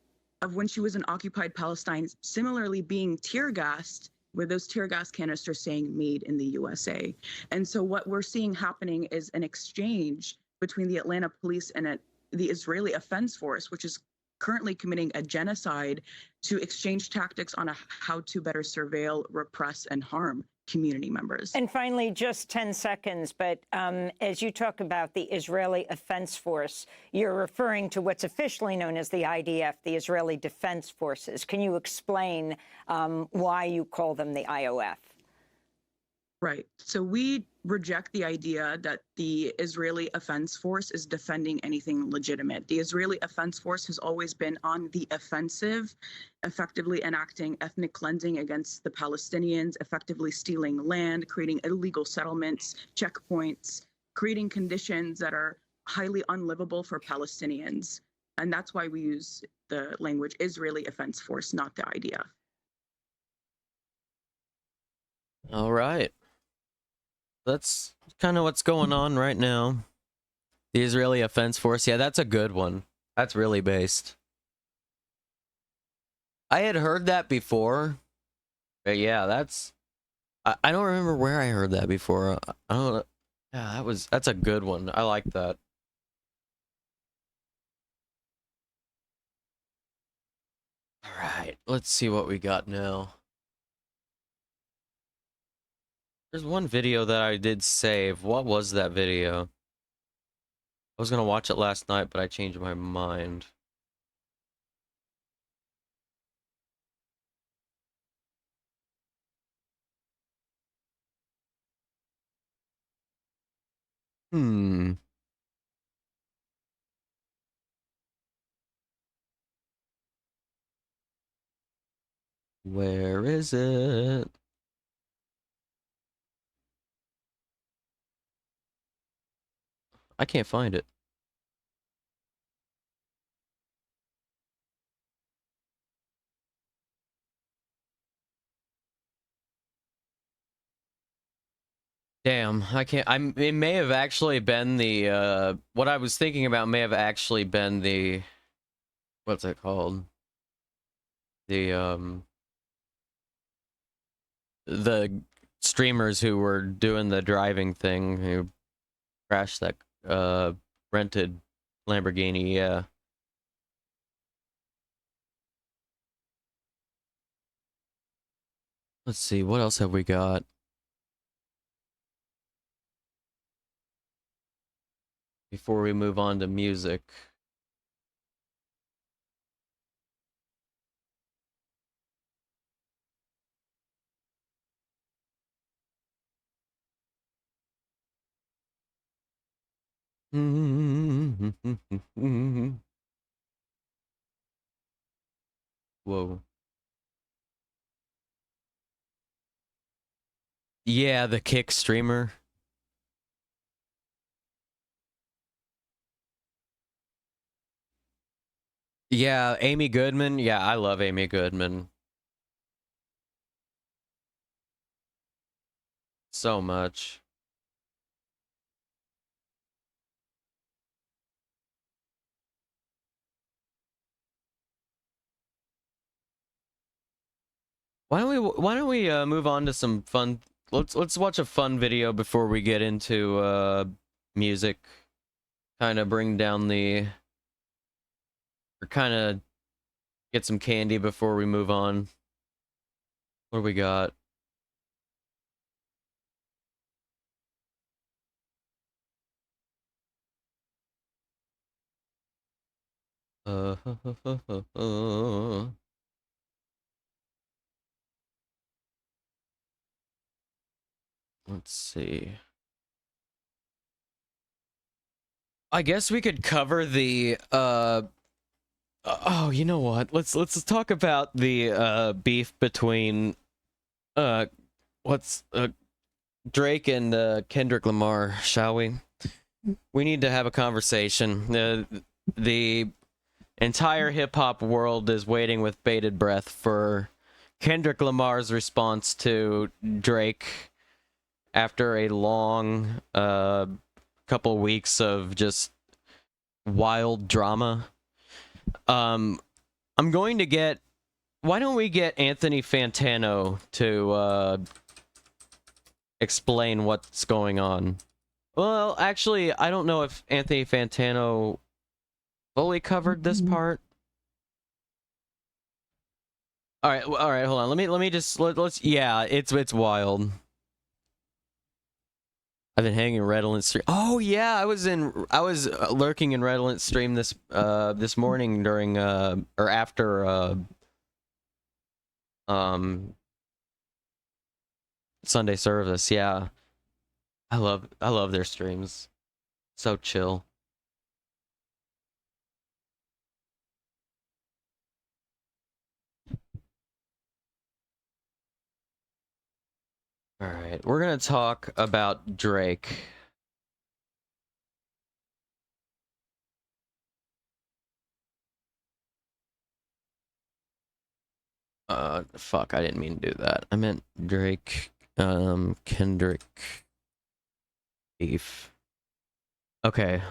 S15: of when she was in occupied Palestine, similarly being tear gassed, with those tear gas canisters saying made in the USA. And so what we're seeing happening is an exchange between the Atlanta police and the Israeli Defense Force, which is currently committing a genocide, to exchange tactics on how to better surveil, repress, and harm community members.
S4: And finally, just 10 seconds, but as you talk about the Israeli Defense Force, you're referring to what's officially known as the IDF, the Israeli Defense Forces. Can you explain why you call them the IOF?
S15: Right. So we reject the idea that the Israeli Defense Force is defending anything legitimate. The Israeli Defense Force has always been on the offensive, effectively enacting ethnic cleansing against the Palestinians, effectively stealing land, creating illegal settlements, checkpoints, creating conditions that are highly unlivable for Palestinians. And that's why we use the language Israeli Defense Force, not the IDF.
S3: All right. That's kind of what's going on right now. The Israeli Defense Force. Yeah, that's a good one. That's really based. I had heard that before. But yeah, that's... I don't remember where I heard that before. I don't know. Yeah, that's a good one. I like that. Alright, let's see what we got now. There's one video that I did save. What was that video? I was gonna watch it last night, but I changed my mind. Hmm. Where is it? I can't find it. Damn, I can't. It may have actually been the. What I was thinking about may have actually been the. What's it called? The The streamers who were doing the driving thing who crashed that rented Lamborghini. Yeah. Let's see, what else have we got? Before we move on to music. Whoa. Yeah, the Kick streamer. Yeah, Amy Goodman. Yeah, I love Amy Goodman. So much. Why don't we move on to some fun. Let's watch a fun video before we get into music. Kind of bring down the or kind of get some candy before we move on. What do we got? Let's see. I guess we could cover the oh, you know what? Let's talk about the beef between what's Drake and Kendrick Lamar, shall we? We need to have a conversation. The entire hip hop world is waiting with bated breath for Kendrick Lamar's response to Drake after a long couple weeks of just wild drama. I'm going to get. Why don't we get Anthony Fantano to explain what's going on? Well, actually, I don't know if Anthony Fantano fully covered this part. All right, hold on. Let me just let's. Yeah, it's wild. I've been hanging Redolent stream. Oh yeah, I was lurking in Redolent stream this morning during or after Sunday service. Yeah, I love their streams. So chill. All right, we're gonna talk about Drake. Fuck, I didn't mean to do that. I meant Drake, Kendrick, beef. Okay.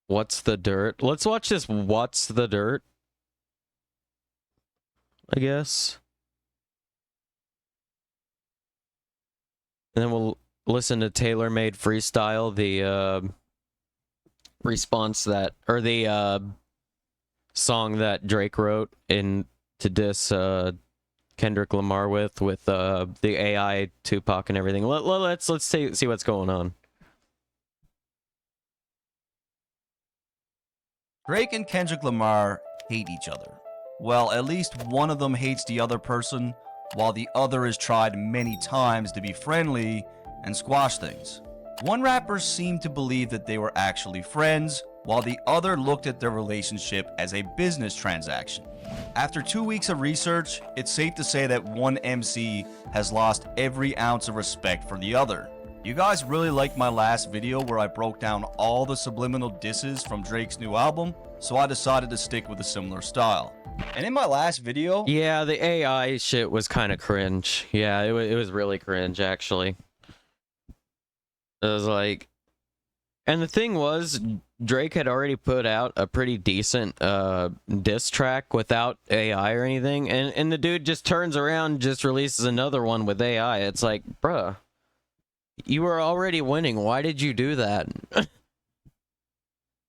S3: What's the dirt? Let's watch this. What's the dirt? I guess. And then we'll listen to Tailor Made Freestyle, the response that, or the song that Drake wrote in to diss Kendrick Lamar with the AI Tupac and everything. Let's see what's going on.
S16: Drake and Kendrick Lamar hate each other. Well, at least one of them hates the other person, while the other has tried many times to be friendly and squash things. One rapper seemed to believe that they were actually friends, while the other looked at their relationship as a business transaction. After 2 weeks of research, it's safe to say that one MC has lost every ounce of respect for the other. You guys really liked my last video where I broke down all the subliminal disses from Drake's new album, so I decided to stick with a similar style. And in my last video...
S3: Yeah, the AI shit was kind of cringe. Yeah, it was really cringe, actually. It was like... And the thing was, Drake had already put out a pretty decent diss track without AI or anything, and the dude just turns around and just releases another one with AI. It's like, bruh, you were already winning. Why did you do that?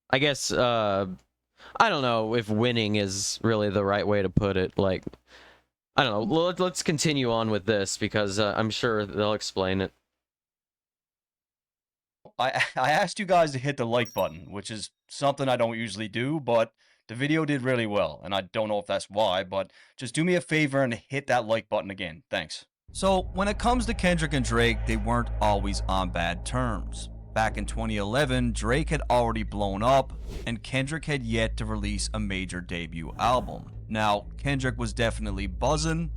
S3: I guess, I don't know if winning is really the right way to put it. Like, I don't know. Let's continue on with this, because I'm sure they'll explain it.
S16: I asked you guys to hit the like button, which is something I don't usually do, but the video did really well, and I don't know if that's why, but just do me a favor and hit that like button again. Thanks. So, when it comes to Kendrick and Drake, they weren't always on bad terms. Back in 2011, Drake had already blown up, and Kendrick had yet to release a major debut album. Now, Kendrick was definitely buzzing,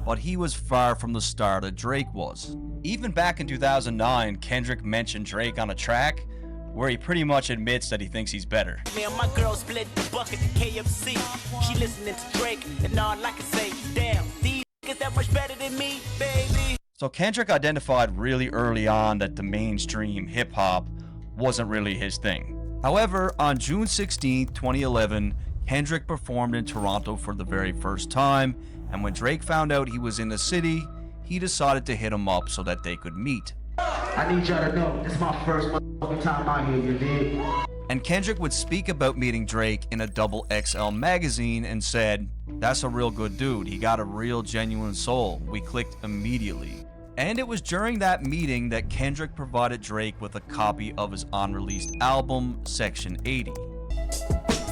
S16: but he was far from the star that Drake was. Even back in 2009, Kendrick mentioned Drake on a track where he pretty much admits that he thinks he's better.
S17: Man, my girl split the bucket to KFC. She listening to Drake, and all I can say, damn, these niggas that much better than me, baby.
S16: So Kendrick identified really early on that the mainstream hip-hop wasn't really his thing. However, on June 16, 2011, Kendrick performed in Toronto for the very first time, and when Drake found out he was in the city, he decided to hit him up so that they could meet.
S18: I need y'all to know, this is my first motherfucking time out here, you dig?
S16: And Kendrick would speak about meeting Drake in a XXL magazine and said, "That's a real good dude. He got a real genuine soul. We clicked immediately." And it was during that meeting that Kendrick provided Drake with a copy of his unreleased album, Section 80.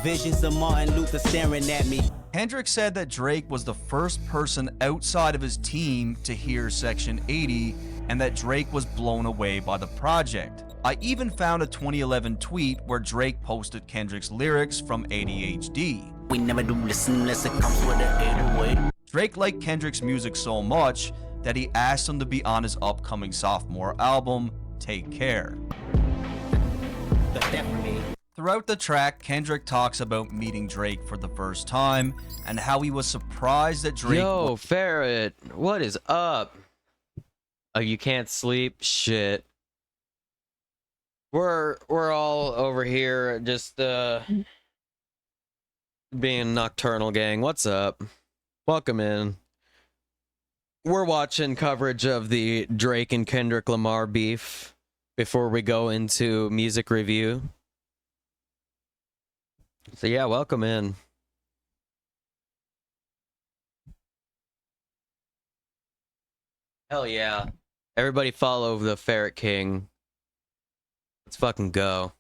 S17: Visions of Martin Luther staring at me.
S16: Kendrick said that Drake was the first person outside of his team to hear Section 80, and that Drake was blown away by the project. I even found a 2011 tweet where Drake posted Kendrick's lyrics from ADHD.
S17: We never do listen unless it comes with an 808.
S16: Drake liked Kendrick's music so much that he asked him to be on his upcoming sophomore album, Take Care. Throughout the track, Kendrick talks about meeting Drake for the first time and how he was surprised that Drake...
S3: Yo, Ferret, what is up? Oh, you can't sleep? Shit. We're all over here just being nocturnal, gang. What's up? Welcome in. We're watching coverage of the Drake and Kendrick Lamar beef before we go into music review. So yeah, welcome in. Hell yeah. Everybody follow the Ferret King. Let's fucking go.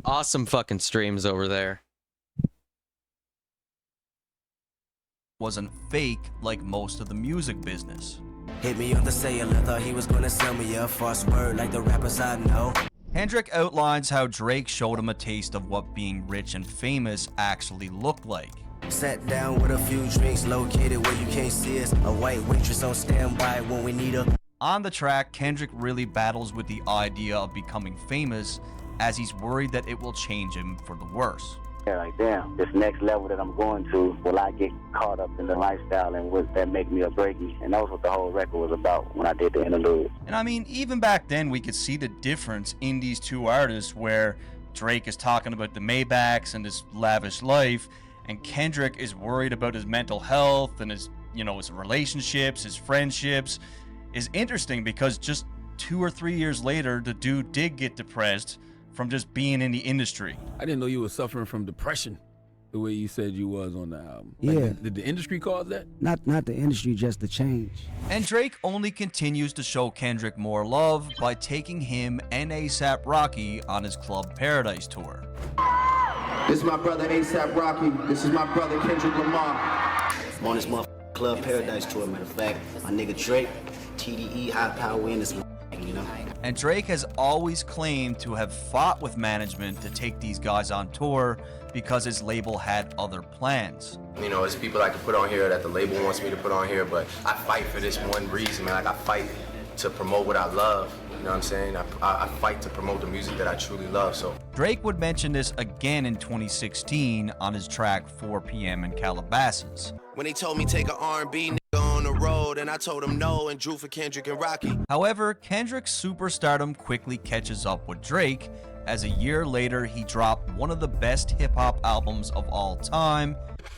S3: Awesome fucking streams over there.
S16: Wasn't fake like most of the music business.
S17: Hit me on the cellular, thought he was gonna sell me a false word like the rappers I know.
S16: Kendrick outlines how Drake showed him a taste of what being rich and famous actually looked like.
S17: Sat down with a few drinks located where you can't see us. A white waitress on standby when we need her.
S16: On the track, Kendrick really battles with the idea of becoming famous, as he's worried that it will change him for the worse.
S19: Yeah, like, damn, this next level that I'm going to, will I get caught up in the lifestyle and would that make me or break me? And that was what the whole record was about when I did the interlude.
S16: And I mean, even back then, we could see the difference in these two artists, where Drake is talking about the Maybachs and his lavish life, and Kendrick is worried about his mental health and his, his relationships, his friendships. Is interesting because just 2 or 3 years later, the dude did get depressed from just being in the industry.
S1: I didn't know you were suffering from depression the way you said you was on the album.
S18: Yeah.
S1: Like, did the industry cause that?
S18: Not the industry, just the change.
S16: And Drake only continues to show Kendrick more love by taking him and A$AP Rocky on his Club Paradise tour.
S7: This is my brother A$AP Rocky. This is my brother Kendrick Lamar.
S18: I'm on this motherfucking Club Paradise tour, matter of fact. My nigga Drake, TDE, High Power in this motherfucker, you know?
S16: And Drake has always claimed to have fought with management to take these guys on tour because his label had other plans.
S8: You know, there's people I can put on here that the label wants me to put on here, but I fight for this one reason, man. Like, I fight to promote what I love. You know what I'm saying? I fight to promote the music that I truly love, so.
S16: Drake would mention this again in 2016 on his track 4 p.m. in Calabasas.
S8: When they told me take an R&B nigga on the road, and I told them no and drew for Kendrick and Rocky.
S16: However, Kendrick's superstardom quickly catches up with Drake, as a year later he dropped one of the best hip-hop albums of all time,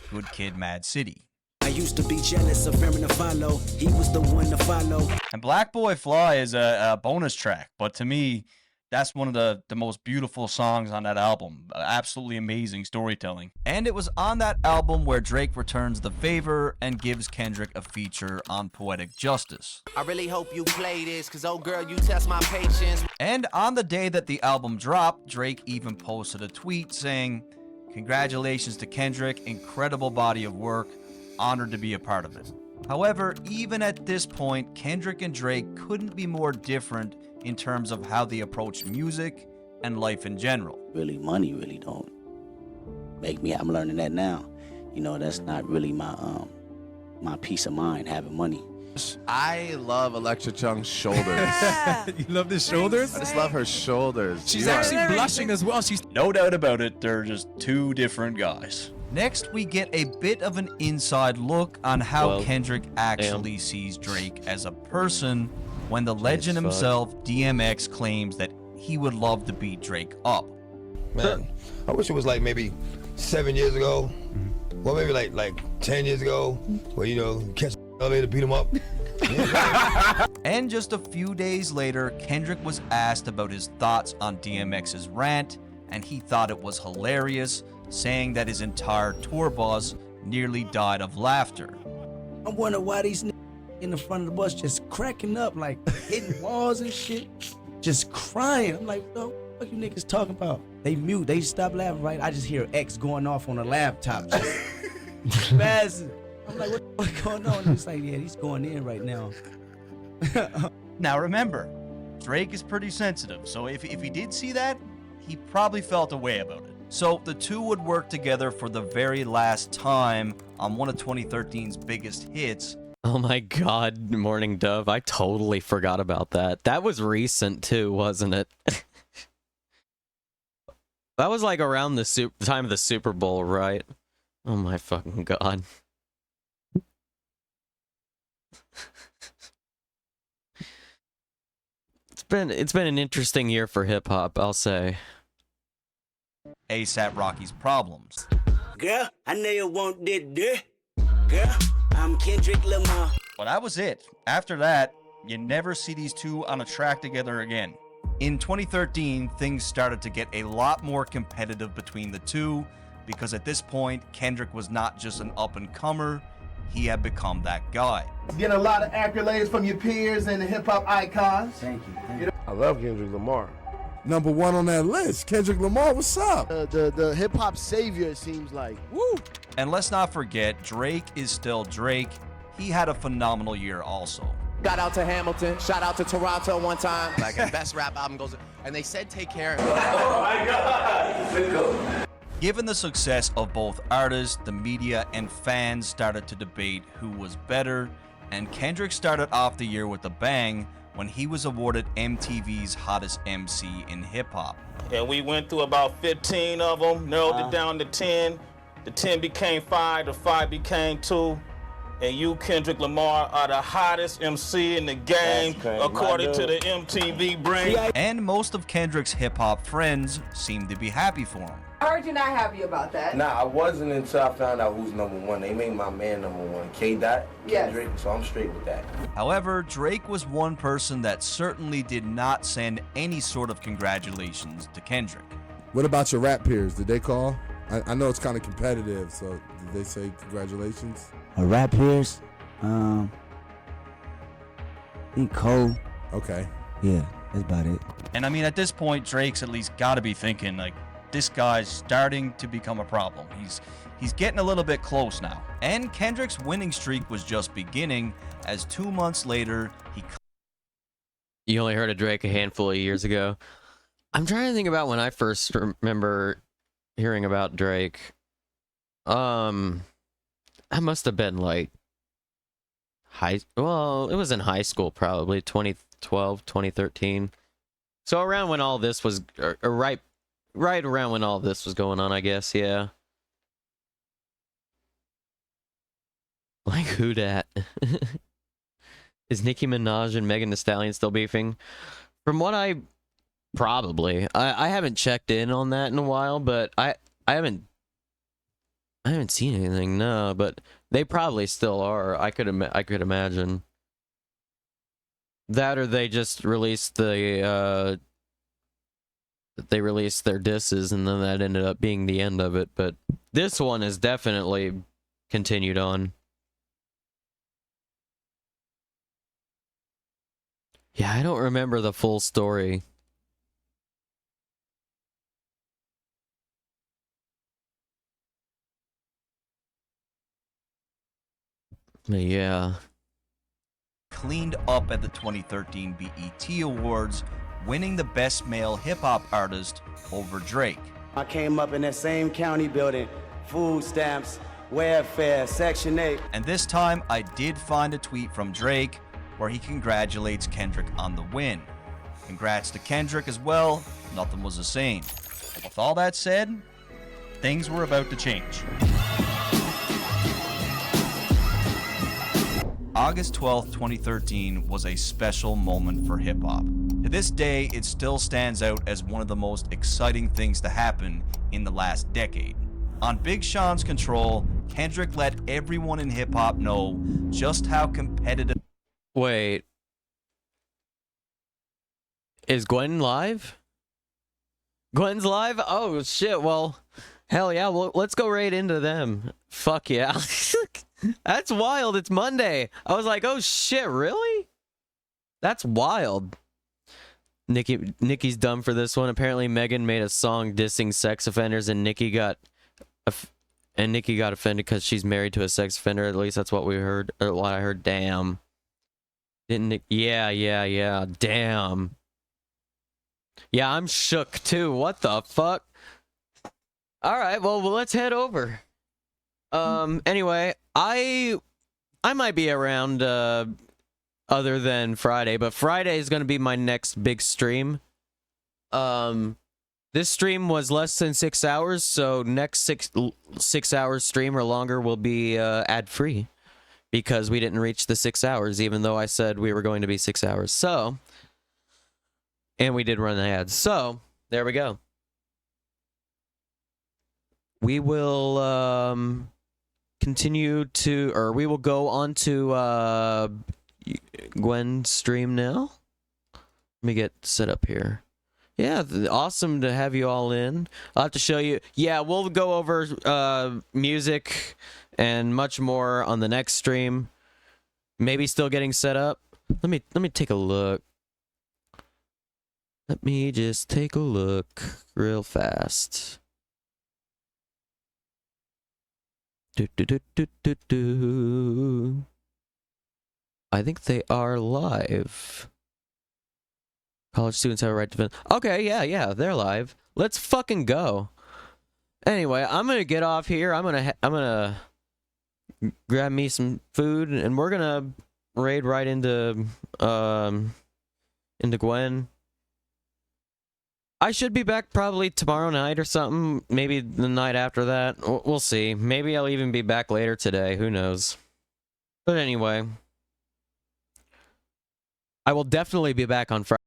S16: Good Kid, Mad City.
S18: I used to be jealous of him to follow. He was the one to follow.
S16: And Black Boy Fly is a bonus track, but to me, that's one of the most beautiful songs on that album. Absolutely amazing storytelling. And it was on that album where Drake returns the favor and gives Kendrick a feature on Poetic Justice.
S8: I really hope you play this, cause oh girl, you test my patience.
S16: And on the day that the album dropped, Drake even posted a tweet saying, "Congratulations to Kendrick, incredible body of work, honored to be a part of it." However, even at this point, Kendrick and Drake couldn't be more different in terms of how they approach music and life in general.
S18: Really, money really don't make me. I'm learning that now. You know, that's not really my peace of mind, having money.
S8: I love Electra Chung's shoulders.
S1: You love the shoulders?
S8: I just love her shoulders.
S1: She's actually blushing as well. She's
S16: No doubt about it, they're just two different guys. Next, we get a bit of an inside look on how Kendrick actually sees Drake as a person when the legend himself, DMX, claims that he would love to beat Drake up.
S8: Man, I wish it was like maybe 7 years ago, well maybe like 10 years ago, where you know, catch the elevator, beat him up.
S16: And just a few days later, Kendrick was asked about his thoughts on DMX's rant, and he thought it was hilarious, saying that his entire tour bus nearly died of laughter.
S18: I'm wondering why these niggas in the front of the bus just cracking up, like hitting walls and shit, just crying. I'm like, what the fuck you niggas talking about? They mute, they stop laughing, right? I just hear X going off on a laptop, just fast. I'm like, what the fuck going on? It's like, yeah, he's going in right now.
S16: Now remember, Drake is pretty sensitive, so if he did see that, he probably felt a way about it. So the two would work together for the very last time on one of 2013's biggest hits.
S3: Oh my god, Morning Dove, I totally forgot about that. That was recent too, wasn't it? That was like around the time of the Super Bowl, right? Oh my fucking god. It's been an interesting year for hip hop, I'll say.
S16: A$AP Rocky's Problems.
S18: Girl, I know you want this. Girl, I'm Kendrick Lamar.
S16: Well, that was it. After that, you never see these two on a track together again. In 2013, things started to get a lot more competitive between the two, because at this point, Kendrick was not just an up-and-comer, he had become that guy.
S7: Getting a lot of accolades from your peers and the hip-hop icons.
S18: Thank you.
S8: I love Kendrick Lamar.
S1: number one on that list. Kendrick Lamar, what's up?
S7: The hip-hop savior, it seems like.
S1: Woo!
S16: And let's not forget, Drake is still Drake. He had a phenomenal year also.
S8: Shout out to Hamilton. Shout out to Toronto one time. Like, a best rap album goes, and they said take care. Oh my God!
S16: Given the success of both artists, the media and fans started to debate who was better, and Kendrick started off the year with a bang when he was awarded MTV's Hottest MC in Hip-Hop.
S20: And we went through about 15 of them, narrowed it down to 10. The 10 became 5, the 5 became 2. And you, Kendrick Lamar, are the hottest MC in the game, according to the MTV brain.
S16: And most of Kendrick's hip-hop friends seemed to be happy for him.
S9: heard you're not happy about that.
S8: Nah, I wasn't until I found out who's #1. They made my man #1, K-Dot, Kendrick, so I'm straight with that.
S16: However, Drake was one person that certainly did not send any sort of congratulations to Kendrick.
S21: What about your rap peers? Did they call? I know it's kind of competitive, so did they say congratulations?
S18: My rap peers, I think Cole.
S21: Okay.
S18: Yeah, that's about it.
S16: And I mean, at this point, Drake's at least got to be thinking, like, this guy's starting to become a problem. He's getting a little bit close now. And Kendrick's winning streak was just beginning, as 2 months later,
S3: You only heard of Drake a handful of years ago. I'm trying to think about when I first remember hearing about Drake. I must have been like it was in high school probably, 2012, 2013. So around when all this was, or right around when all this was going on, I guess, yeah. Like, who dat? Is Nicki Minaj and Megan Thee Stallion still beefing? From what I haven't checked in on that in a while, but I haven't seen anything, no, but they probably still are. I could imagine. That, or they just released their disses, and then that ended up being the end of it, but this one has definitely continued on. Yeah, I don't remember the full story. Yeah.
S16: cleaned up at the 2013 BET Awards, winning the Best Male Hip Hop Artist over Drake.
S22: I came up in that same county building, food stamps, welfare, Section 8.
S16: And this time, I did find a tweet from Drake where he congratulates Kendrick on the win. Congrats to Kendrick as well, nothing was the same. With all that said, things were about to change. August 12th, 2013 was a special moment for hip-hop. To this day, it still stands out as one of the most exciting things to happen in the last decade. On Big Sean's Control, Kendrick let everyone in hip-hop know just how competitive...
S3: Wait. Is Gwen live? Gwen's live? Oh, shit, well, hell yeah, well, let's go right into them. Fuck yeah. That's wild, it's Monday. I was like, oh shit, really? That's wild. Nicki's dumb for this one. Apparently Megan made a song dissing sex offenders, and Nicki got offended because she's married to a sex offender. At least that's what we heard, or what I heard. Damn. Didn't Nick? Yeah. Damn. Yeah, I'm shook too. What the fuck? All right, well, let's head over. Anyway, I might be around other than Friday, but Friday is going to be my next big stream. This stream was less than 6 hours, so next six hours stream or longer will be ad-free because we didn't reach the 6 hours, even though I said we were going to be 6 hours. So, and we did run the ads. So, there we go. We will we will go on to Gwen's stream now. Let me get set up here. Yeah, awesome to have you all in. I'll have to show you. Yeah, we'll go over music and much more on the next stream. Maybe still getting set up. Let me take a look. Let me just take a look real fast. I think they are live. College students have a right to defend. Okay, yeah, they're live. Let's fucking go. Anyway, I'm gonna get off here. I'm gonna grab me some food, and we're gonna raid right into Gwen. I should be back probably tomorrow night or something. Maybe the night after that. We'll see. Maybe I'll even be back later today. Who knows? But anyway, I will definitely be back on Friday.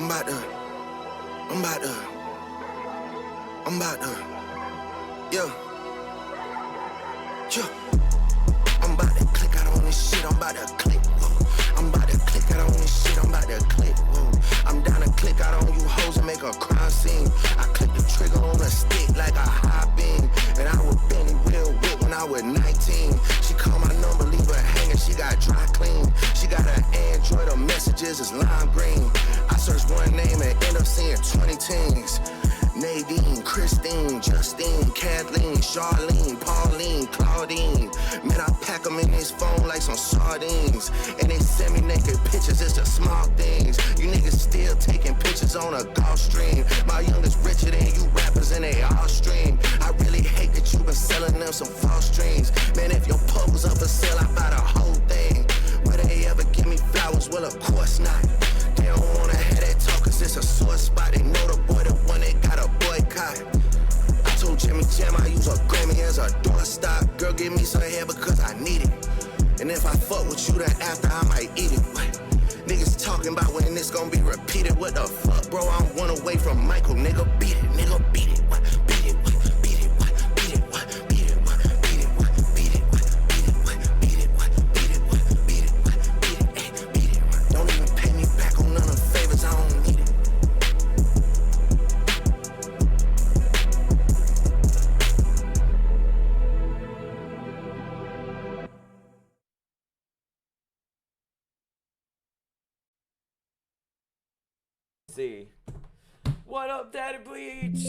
S8: I'm about to, yeah. I'm about to click out on this shit, I'm about to click, whoa. I'm about to click out on this shit, I'm about to click, whoa. I'm down to click out on you hoes and make a crime scene. I click the trigger on a stick like a high beam. And I was Benny real whip when I was 19. She called my number, leave her hanging, she got dry clean. She got an Android, her messages is lime green. I searched one name and end up seeing 20 teens. Nadine, Christine, Justine, Kathleen, Charlene, Pauline, Claudine. Man, I pack them in this phone like some sardines. And they send me naked pictures, it's the small things. You niggas still taking pictures on a golf stream. My youngest richer than you rappers and they all stream. I really hate that you been selling them some false dreams. Man, if your pub was up for sale, I buy the whole thing. Will they ever give me flowers? Well, of course not. They don't wanna have that talk cause it's a sore spot. They know the boy, the one that got a boycott. I told Jimmy Jam I use a Grammy as a doorstop. Girl, give me some hair because I need it. And if I fuck with you, then after I might eat it. What? Niggas talking about when this gon' be repeated. What the fuck, bro? I'm one away from Michael. Nigga, beat it. Nigga, beat it. What? Beat it. What? Beat it. What? Beat it. What? Beat it. What? Beat it. What? Beat it. What? Beat it. What? Beat it. What? Beat it. What? Beat it. What? Beat it. Ay, beat it. What? Don't even pay me back on none of the favors. I don't need it.
S6: See. What up, Daddy Bleach?